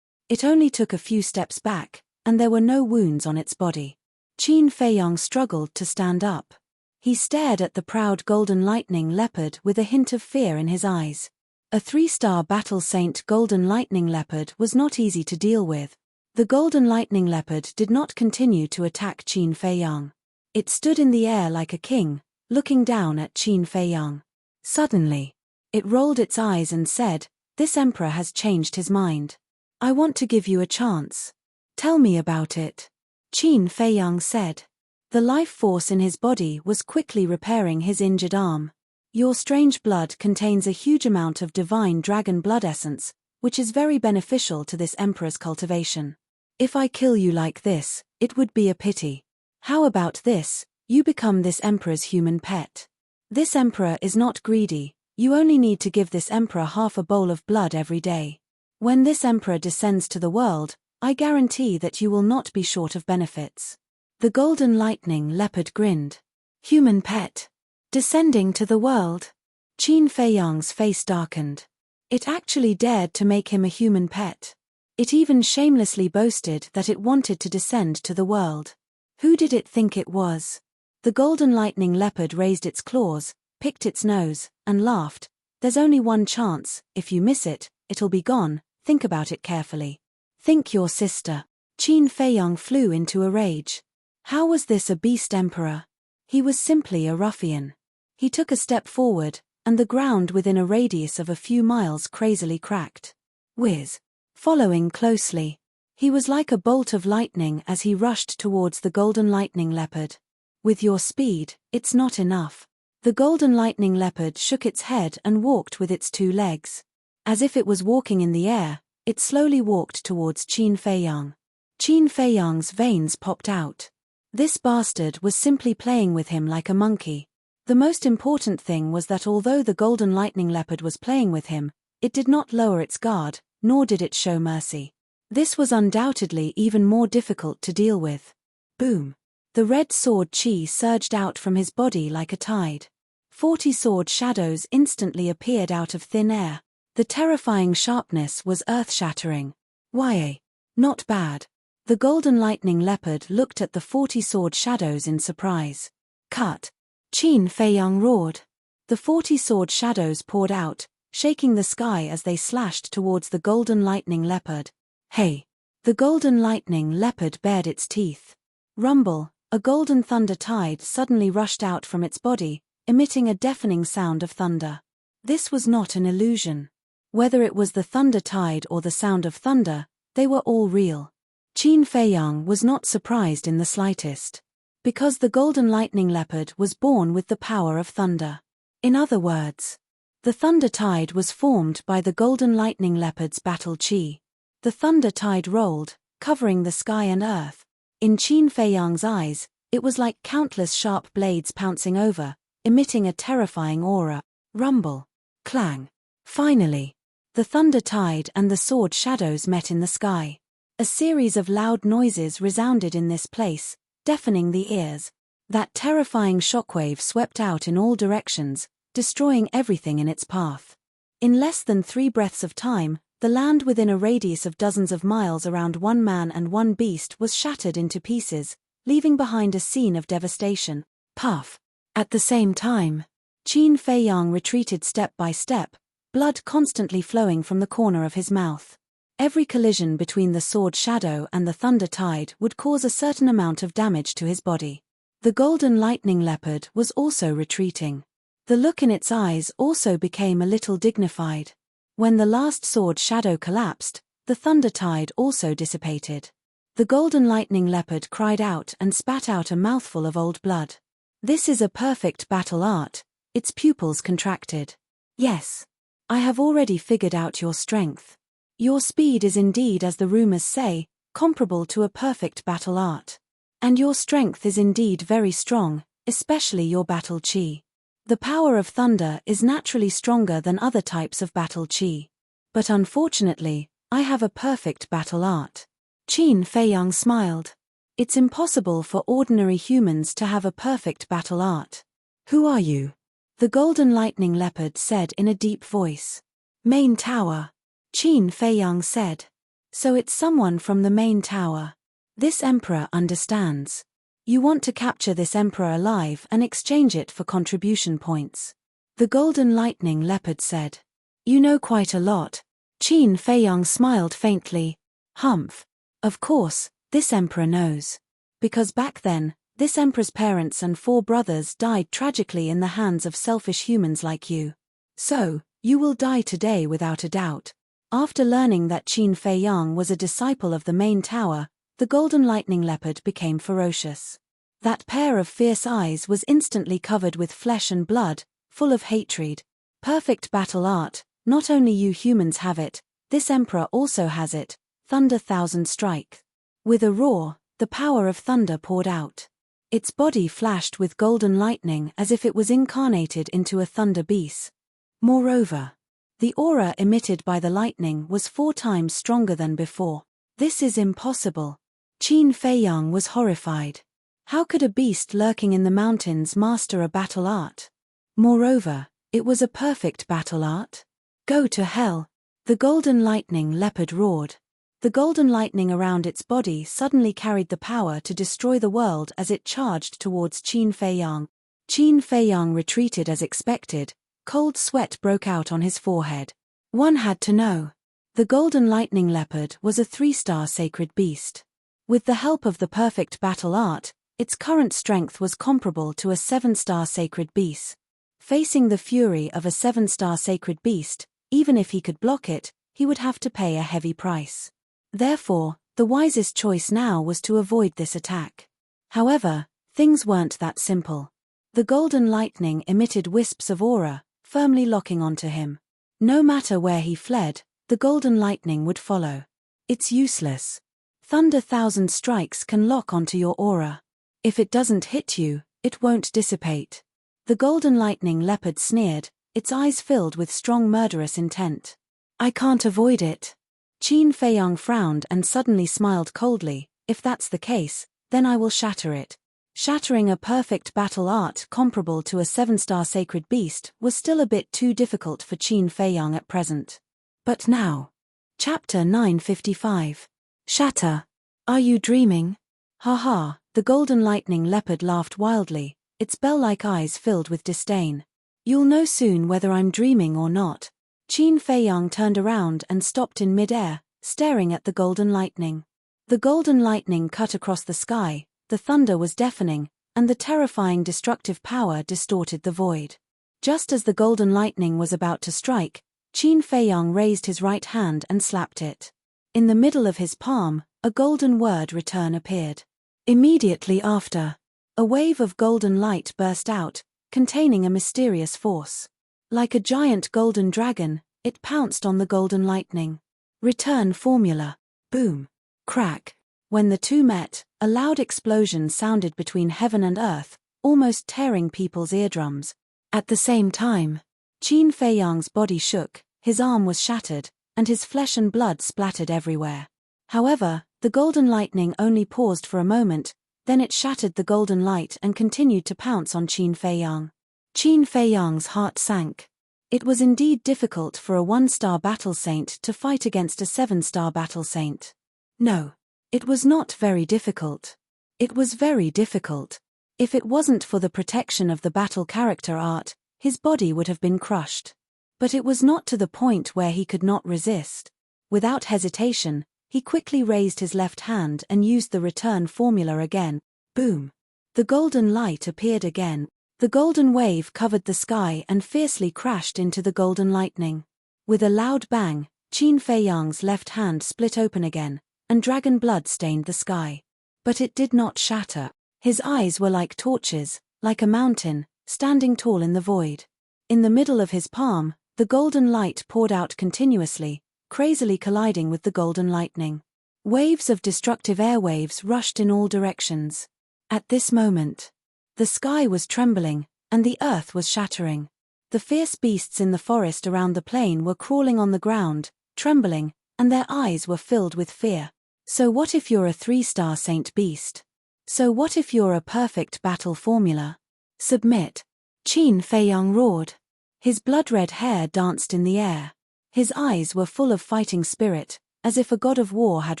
It only took a few steps back, and there were no wounds on its body. Qin Feiyang struggled to stand up. He stared at the proud golden lightning leopard with a hint of fear in his eyes. A 3-star battle saint golden lightning leopard was not easy to deal with. The golden lightning leopard did not continue to attack Qin Feiyang. It stood in the air like a king, looking down at Qin Feiyang. Suddenly, it rolled its eyes and said, "This emperor has changed his mind. I want to give you a chance. Tell me about it." Qin Feiyang said. The life force in his body was quickly repairing his injured arm. "Your strange blood contains a huge amount of divine dragon blood essence, which is very beneficial to this emperor's cultivation. If I kill you like this, it would be a pity. How about this, you become this emperor's human pet. This emperor is not greedy, you only need to give this emperor half a bowl of blood every day. When this emperor descends to the world, I guarantee that you will not be short of benefits." The golden lightning leopard grinned. Human pet. Descending to the world. Qin Feiyang's face darkened. It actually dared to make him a human pet. It even shamelessly boasted that it wanted to descend to the world. Who did it think it was? The golden lightning leopard raised its claws, picked its nose, and laughed. "There's only one chance, if you miss it, it'll be gone, think about it carefully." "Think your sister." Qin Feiyang flew into a rage. How was this a beast emperor? He was simply a ruffian. He took a step forward, and the ground within a radius of a few miles crazily cracked. Whiz. Following closely. He was like a bolt of lightning as he rushed towards the golden lightning leopard. "With your speed, it's not enough." The golden lightning leopard shook its head and walked with its 2 legs. As if it was walking in the air, it slowly walked towards Qin Feiyang. Qin Feiyang's veins popped out. This bastard was simply playing with him like a monkey. The most important thing was that although the golden lightning leopard was playing with him, it did not lower its guard, nor did it show mercy. This was undoubtedly even more difficult to deal with. Boom! The red sword chi surged out from his body like a tide. 40 sword shadows instantly appeared out of thin air. The terrifying sharpness was earth-shattering. "Why, not bad." The golden lightning leopard looked at the 40 sword shadows in surprise. "Cut!" Qin Feiyang roared. The 40 sword shadows poured out, shaking the sky as they slashed towards the golden lightning leopard. "Hey!" The golden lightning leopard bared its teeth. Rumble, a golden thunder tide suddenly rushed out from its body, emitting a deafening sound of thunder. This was not an illusion. Whether it was the thunder tide or the sound of thunder, they were all real. Qin Feiyang was not surprised in the slightest. Because the golden lightning leopard was born with the power of thunder. In other words, the thunder tide was formed by the golden lightning leopard's battle chi. The thunder tide rolled, covering the sky and earth. In Qin Feiyang's eyes, it was like countless sharp blades pouncing over, emitting a terrifying aura. Rumble. Clang. Finally, the thunder tide and the sword shadows met in the sky. A series of loud noises resounded in this place, deafening the ears. That terrifying shockwave swept out in all directions, destroying everything in its path. In less than 3 breaths of time, the land within a radius of dozens of miles around one man and one beast was shattered into pieces, leaving behind a scene of devastation. Puff. At the same time, Qin Feiyang retreated step by step, blood constantly flowing from the corner of his mouth. Every collision between the sword shadow and the thunder tide would cause a certain amount of damage to his body. The golden lightning leopard was also retreating. The look in its eyes also became a little dignified. When the last sword shadow collapsed, the thunder tide also dissipated. The golden lightning leopard cried out and spat out a mouthful of old blood. This is a perfect battle art. Its pupils contracted. Yes. I have already figured out your strength. Your speed is indeed, as the rumors say, comparable to a perfect battle art. And your strength is indeed very strong, especially your battle chi. The power of thunder is naturally stronger than other types of battle chi. But unfortunately, I have a perfect battle art. Qin Feiyang smiled. It's impossible for ordinary humans to have a perfect battle art. Who are you? The golden lightning leopard said in a deep voice. Main tower. Qin Feiyang said. So it's someone from the main tower. This emperor understands. You want to capture this emperor alive and exchange it for contribution points. The golden lightning leopard said. You know quite a lot. Qin Feiyang smiled faintly. Humph. Of course, this emperor knows. Because back then, this emperor's parents and 4 brothers died tragically in the hands of selfish humans like you. So, you will die today without a doubt. After learning that Qin Feiyang was a disciple of the main tower, the golden lightning leopard became ferocious. That pair of fierce eyes was instantly covered with flesh and blood, full of hatred. Perfect battle art, not only you humans have it, this emperor also has it. Thunder thousand strike. With a roar, the power of thunder poured out. Its body flashed with golden lightning as if it was incarnated into a thunder beast. Moreover, the aura emitted by the lightning was 4 times stronger than before. This is impossible. Qin Feiyang was horrified. How could a beast lurking in the mountains master a battle art? Moreover, it was a perfect battle art. Go to hell. The golden lightning leopard roared. The golden lightning around its body suddenly carried the power to destroy the world as it charged towards Qin Feiyang. Qin Feiyang retreated as expected. Cold sweat broke out on his forehead. One had to know. The golden lightning leopard was a 3-star sacred beast. With the help of the perfect battle art, its current strength was comparable to a 7-star sacred beast. Facing the fury of a 7-star sacred beast, even if he could block it, he would have to pay a heavy price. Therefore, the wisest choice now was to avoid this attack. However, things weren't that simple. The golden lightning emitted wisps of aura, firmly locking onto him. No matter where he fled, the golden lightning would follow. It's useless. Thunder thousand strikes can lock onto your aura. If it doesn't hit you, it won't dissipate. The golden lightning leopard sneered, its eyes filled with strong murderous intent. I can't avoid it. Qin Feiyang frowned and suddenly smiled coldly. If that's the case, then I will shatter it. Shattering a perfect battle art comparable to a 7-star sacred beast was still a bit too difficult for Qin Feiyang at present. But now. Chapter 955. Shatter. Are you dreaming? Ha, the golden lightning leopard laughed wildly, its bell-like eyes filled with disdain. You'll know soon whether I'm dreaming or not. Qin Feiyang turned around and stopped in mid-air, staring at the golden lightning. The golden lightning cut across the sky, the thunder was deafening, and the terrifying destructive power distorted the void. Just as the golden lightning was about to strike, Qin Feiyang raised his right hand and slapped it. In the middle of his palm, a golden word return appeared. Immediately after, A wave of golden light burst out, containing a mysterious force. Like a giant golden dragon, it pounced on the golden lightning. Return formula. Boom. Crack. When the two met, a loud explosion sounded between heaven and earth, almost tearing people's eardrums. At the same time, Qin Feiyang's body shook, his arm was shattered, and his flesh and blood splattered everywhere. However, the golden lightning only paused for a moment, then it shattered the golden light and continued to pounce on Qin Feiyang. Qin Feiyang's heart sank. It was indeed difficult for a 1-star battle saint to fight against a 7-star battle saint. No. It was not very difficult. It was very difficult. If it wasn't for the protection of the battle character art, his body would have been crushed. But it was not to the point where he could not resist. Without hesitation, he quickly raised his left hand and used the return formula again. Boom. The golden light appeared again. The golden wave covered the sky and fiercely crashed into the golden lightning. With a loud bang, Qin Feiyang's left hand split open again, and dragon blood stained the sky. But it did not shatter. His eyes were like torches, like a mountain, standing tall in the void. In the middle of his palm, the golden light poured out continuously, crazily colliding with the golden lightning. Waves of destructive airwaves rushed in all directions. At this moment, the sky was trembling, and the earth was shattering. The fierce beasts in the forest around the plain were crawling on the ground, trembling, and their eyes were filled with fear. So what if you're a 3-star saint beast? So what if you're a perfect battle formula? Submit. Qin Feiyang roared. His blood-red hair danced in the air. His eyes were full of fighting spirit, as if a god of war had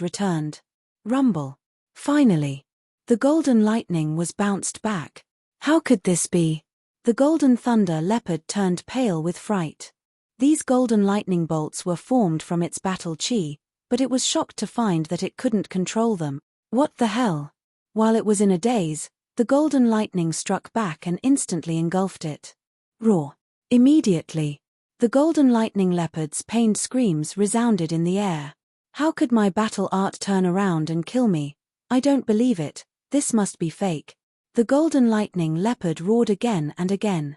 returned. Rumble. Finally. The golden lightning was bounced back. How could this be? The golden thunder leopard turned pale with fright. These golden lightning bolts were formed from its battle chi, but it was shocked to find that it couldn't control them. What the hell? While it was in a daze, the golden lightning struck back and instantly engulfed it. Roar. Immediately, the golden lightning leopard's pained screams resounded in the air. How could my battle art turn around and kill me? I don't believe it, this must be fake. The golden lightning leopard roared again and again.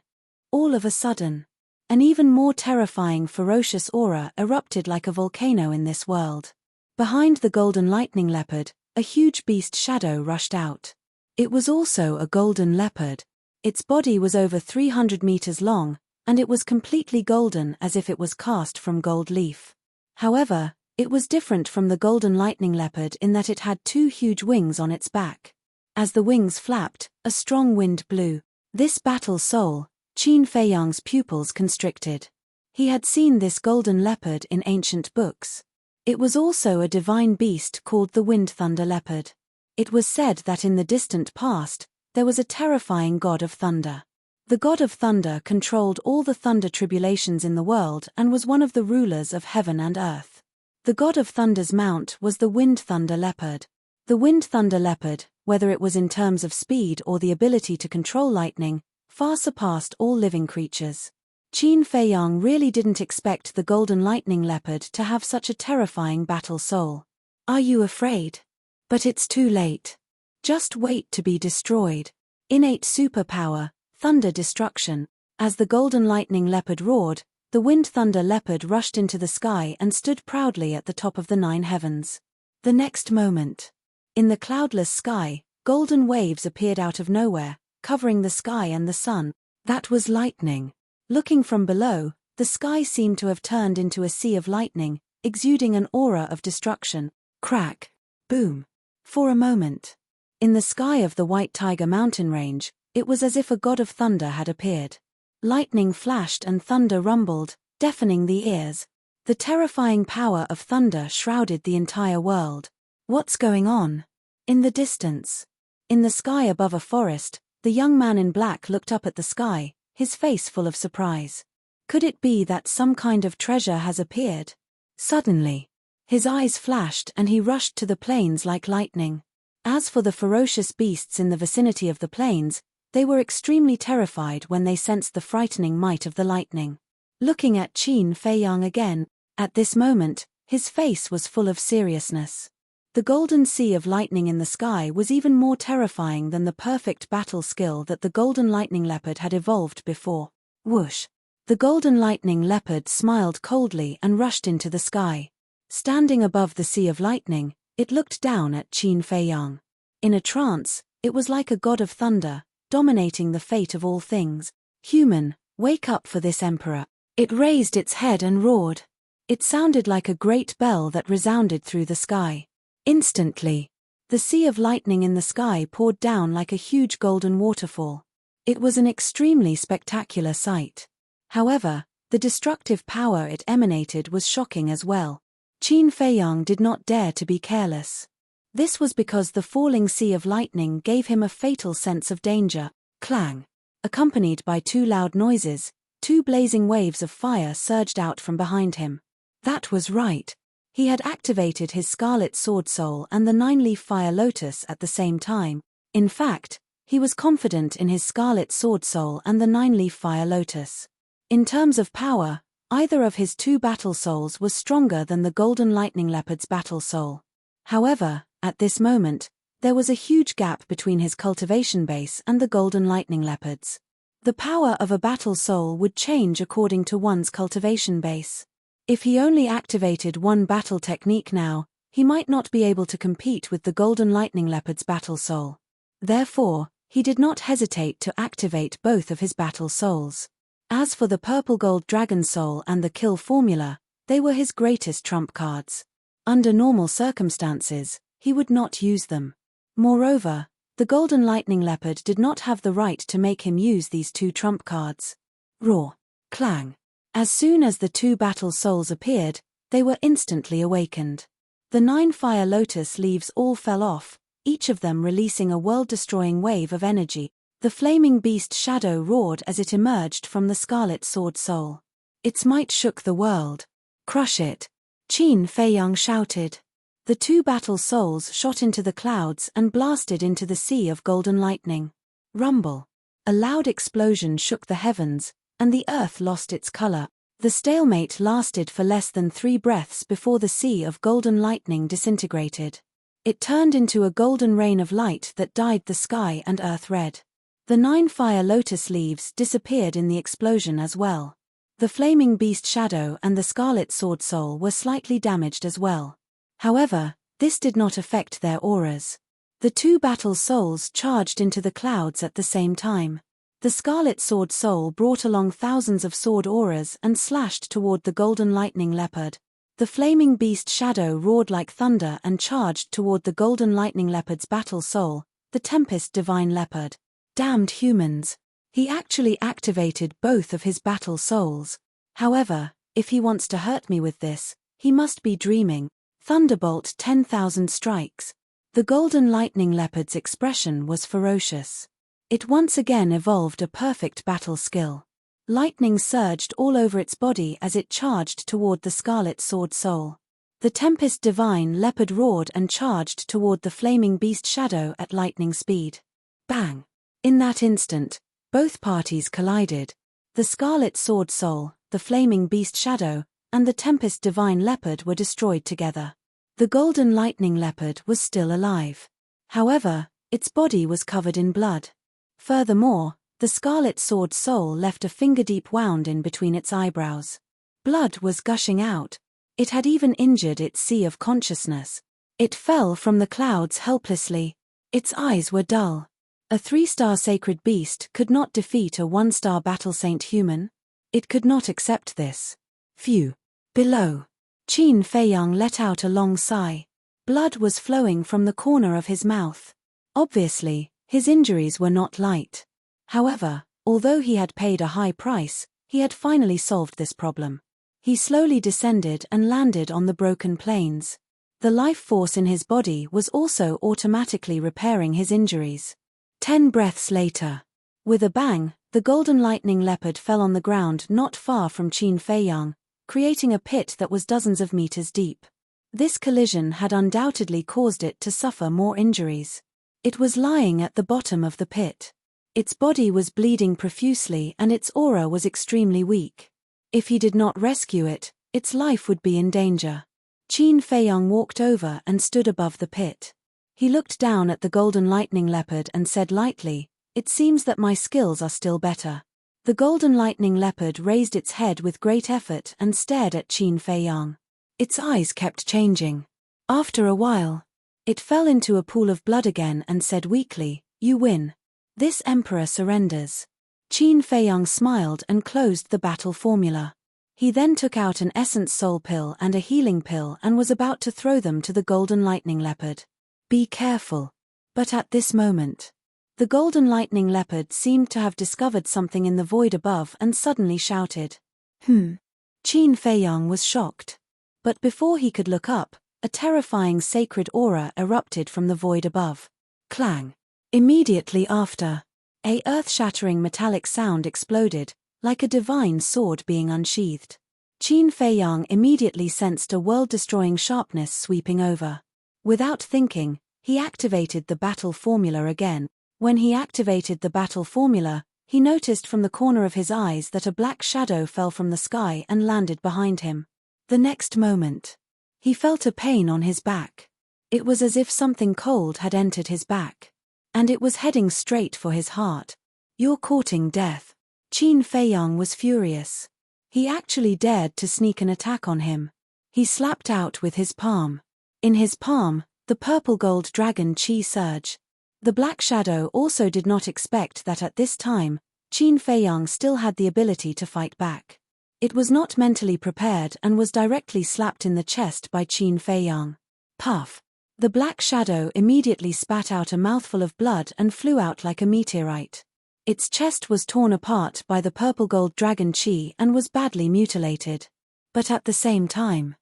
All of a sudden, an even more terrifying ferocious aura erupted like a volcano in this world. Behind the golden lightning leopard, a huge beast shadow rushed out. It was also a golden leopard. Its body was over 300 meters long, and it was completely golden as if it was cast from gold leaf. However, it was different from the golden lightning leopard in that it had 2 huge wings on its back. As the wings flapped, a strong wind blew. This battle soul, Qin Feiyang's pupils constricted. He had seen this golden leopard in ancient books. It was also a divine beast called the wind thunder leopard. It was said that in the distant past, there was a terrifying god of thunder. The god of thunder controlled all the thunder tribulations in the world and was one of the rulers of heaven and earth. The god of thunder's mount was the wind thunder leopard. The wind thunder leopard, whether it was in terms of speed or the ability to control lightning, far surpassed all living creatures. Qin Feiyang really didn't expect the golden lightning leopard to have such a terrifying battle soul. Are you afraid? But it's too late. Just wait to be destroyed. Innate superpower, thunder destruction. As the golden lightning leopard roared, the wind thunder leopard rushed into the sky and stood proudly at the top of the 9 heavens. The next moment, in the cloudless sky, golden waves appeared out of nowhere, covering the sky and the sun. That was lightning. Looking from below, the sky seemed to have turned into a sea of lightning, exuding an aura of destruction. Crack. Boom. For a moment. In the sky of the White Tiger mountain range, it was as if a god of thunder had appeared. Lightning flashed and thunder rumbled, deafening the ears. The terrifying power of thunder shrouded the entire world. What's going on? In the distance. In the sky above a forest, the young man in black looked up at the sky, his face full of surprise. Could it be that some kind of treasure has appeared? Suddenly, his eyes flashed and he rushed to the plains like lightning. As for the ferocious beasts in the vicinity of the plains, they were extremely terrified when they sensed the frightening might of the lightning. Looking at Qin Feiyang again, at this moment, his face was full of seriousness. The golden sea of lightning in the sky was even more terrifying than the perfect battle skill that the golden lightning leopard had evolved before. Whoosh! The golden lightning leopard smiled coldly and rushed into the sky. Standing above the sea of lightning, it looked down at Qin Feiyang. In a trance, it was like a god of thunder, dominating the fate of all things. Human, wake up for this emperor. It raised its head and roared. It sounded like a great bell that resounded through the sky. Instantly, the sea of lightning in the sky poured down like a huge golden waterfall. It was an extremely spectacular sight. However, the destructive power it emanated was shocking as well. Qin Feiyang did not dare to be careless. This was because the falling sea of lightning gave him a fatal sense of danger. Clang! Accompanied by two loud noises, two blazing waves of fire surged out from behind him. That was right. He had activated his Scarlet Sword Soul and the nine-leaf Fire Lotus at the same time. In fact, he was confident in his Scarlet Sword Soul and the nine-leaf Fire Lotus. In terms of power, either of his two battle souls was stronger than the Golden Lightning Leopard's battle soul. However, at this moment, there was a huge gap between his cultivation base and the Golden Lightning Leopard's. The power of a battle soul would change according to one's cultivation base. If he only activated one battle technique now, he might not be able to compete with the Golden Lightning Leopard's battle soul. Therefore, he did not hesitate to activate both of his battle souls. As for the Purple Gold Dragon Soul and the Kill Formula, they were his greatest trump cards. Under normal circumstances, he would not use them. Moreover, the Golden Lightning Leopard did not have the right to make him use these two trump cards. Roar! Clang! As soon as the two battle souls appeared, they were instantly awakened. The 9 Fire Lotus leaves all fell off, each of them releasing a world-destroying wave of energy. The flaming beast shadow roared as it emerged from the Scarlet Sword Soul. Its might shook the world. Crush it! Qin Feiyang shouted. The two battle souls shot into the clouds and blasted into the sea of golden lightning. Rumble! A loud explosion shook the heavens, and the earth lost its color. The stalemate lasted for less than 3 breaths before the sea of golden lightning disintegrated. It turned into a golden rain of light that dyed the sky and earth red. The 9 Fire Lotus leaves disappeared in the explosion as well. The flaming beast shadow and the Scarlet Sword Soul were slightly damaged as well. However, this did not affect their auras. The two battle souls charged into the clouds at the same time. The Scarlet Sword Soul brought along thousands of sword auras and slashed toward the Golden Lightning Leopard. The flaming beast shadow roared like thunder and charged toward the Golden Lightning Leopard's battle soul, the Tempest Divine Leopard. Damned humans. He actually activated both of his battle souls. However, if he wants to hurt me with this, he must be dreaming. Thunderbolt 10,000 strikes. The Golden Lightning Leopard's expression was ferocious. It once again evolved a perfect battle skill. Lightning surged all over its body as it charged toward the Scarlet Sword Soul. The Tempest Divine Leopard roared and charged toward the flaming beast shadow at lightning speed. Bang! In that instant, both parties collided. The Scarlet Sword Soul, the flaming beast shadow, and the Tempest Divine Leopard were destroyed together. The Golden Lightning Leopard was still alive. However, its body was covered in blood. Furthermore, the Scarlet Sword Soul left a finger-deep wound in between its eyebrows. Blood was gushing out. It had even injured its sea of consciousness. It fell from the clouds helplessly. Its eyes were dull. A 3-star sacred beast could not defeat a 1-star battle saint human. It could not accept this. Phew. Below. Qin Feiyang let out a long sigh. Blood was flowing from the corner of his mouth. Obviously, his injuries were not light. However, although he had paid a high price, he had finally solved this problem. He slowly descended and landed on the broken plains. The life force in his body was also automatically repairing his injuries. 10 breaths later. With a bang, the Golden Lightning Leopard fell on the ground not far from Qin Feiyang, creating a pit that was dozens of meters deep. This collision had undoubtedly caused it to suffer more injuries. It was lying at the bottom of the pit. Its body was bleeding profusely and its aura was extremely weak. If he did not rescue it, its life would be in danger. Qin Feiyong walked over and stood above the pit. He looked down at the golden lightning leopard and said lightly, "It seems that my skills are still better." The golden lightning leopard raised its head with great effort and stared at Qin Feiyong. Its eyes kept changing. After a while, it fell into a pool of blood again and said weakly, "You win. This emperor surrenders." Qin Feiyong smiled and closed the battle formula. He then took out an essence soul pill and a healing pill and was about to throw them to the golden lightning leopard. "Be careful." But at this moment, the golden lightning leopard seemed to have discovered something in the void above and suddenly shouted, "Hmm." Qin Feiyong was shocked. But before he could look up, a terrifying sacred aura erupted from the void above. Clang. Immediately after, a earth-shattering metallic sound exploded, like a divine sword being unsheathed. Qin Feiyong immediately sensed a world-destroying sharpness sweeping over. Without thinking, he activated the battle formula again. When he activated the battle formula, he noticed from the corner of his eyes that a black shadow fell from the sky and landed behind him. The next moment, he felt a pain on his back. It was as if something cold had entered his back. And it was heading straight for his heart. "You're courting death." Qin Feiyong was furious. He actually dared to sneak an attack on him. He slapped out with his palm. In his palm, the purple gold dragon Qi surge. The black shadow also did not expect that at this time, Qin Feiyong still had the ability to fight back. It was not mentally prepared and was directly slapped in the chest by Qin Feiyong. Puff. The black shadow immediately spat out a mouthful of blood and flew out like a meteorite. Its chest was torn apart by the purple gold dragon Qi and was badly mutilated. But at the same time,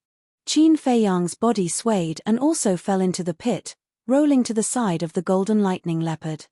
Qin Feiyong's body swayed and also fell into the pit, rolling to the side of the golden lightning leopard.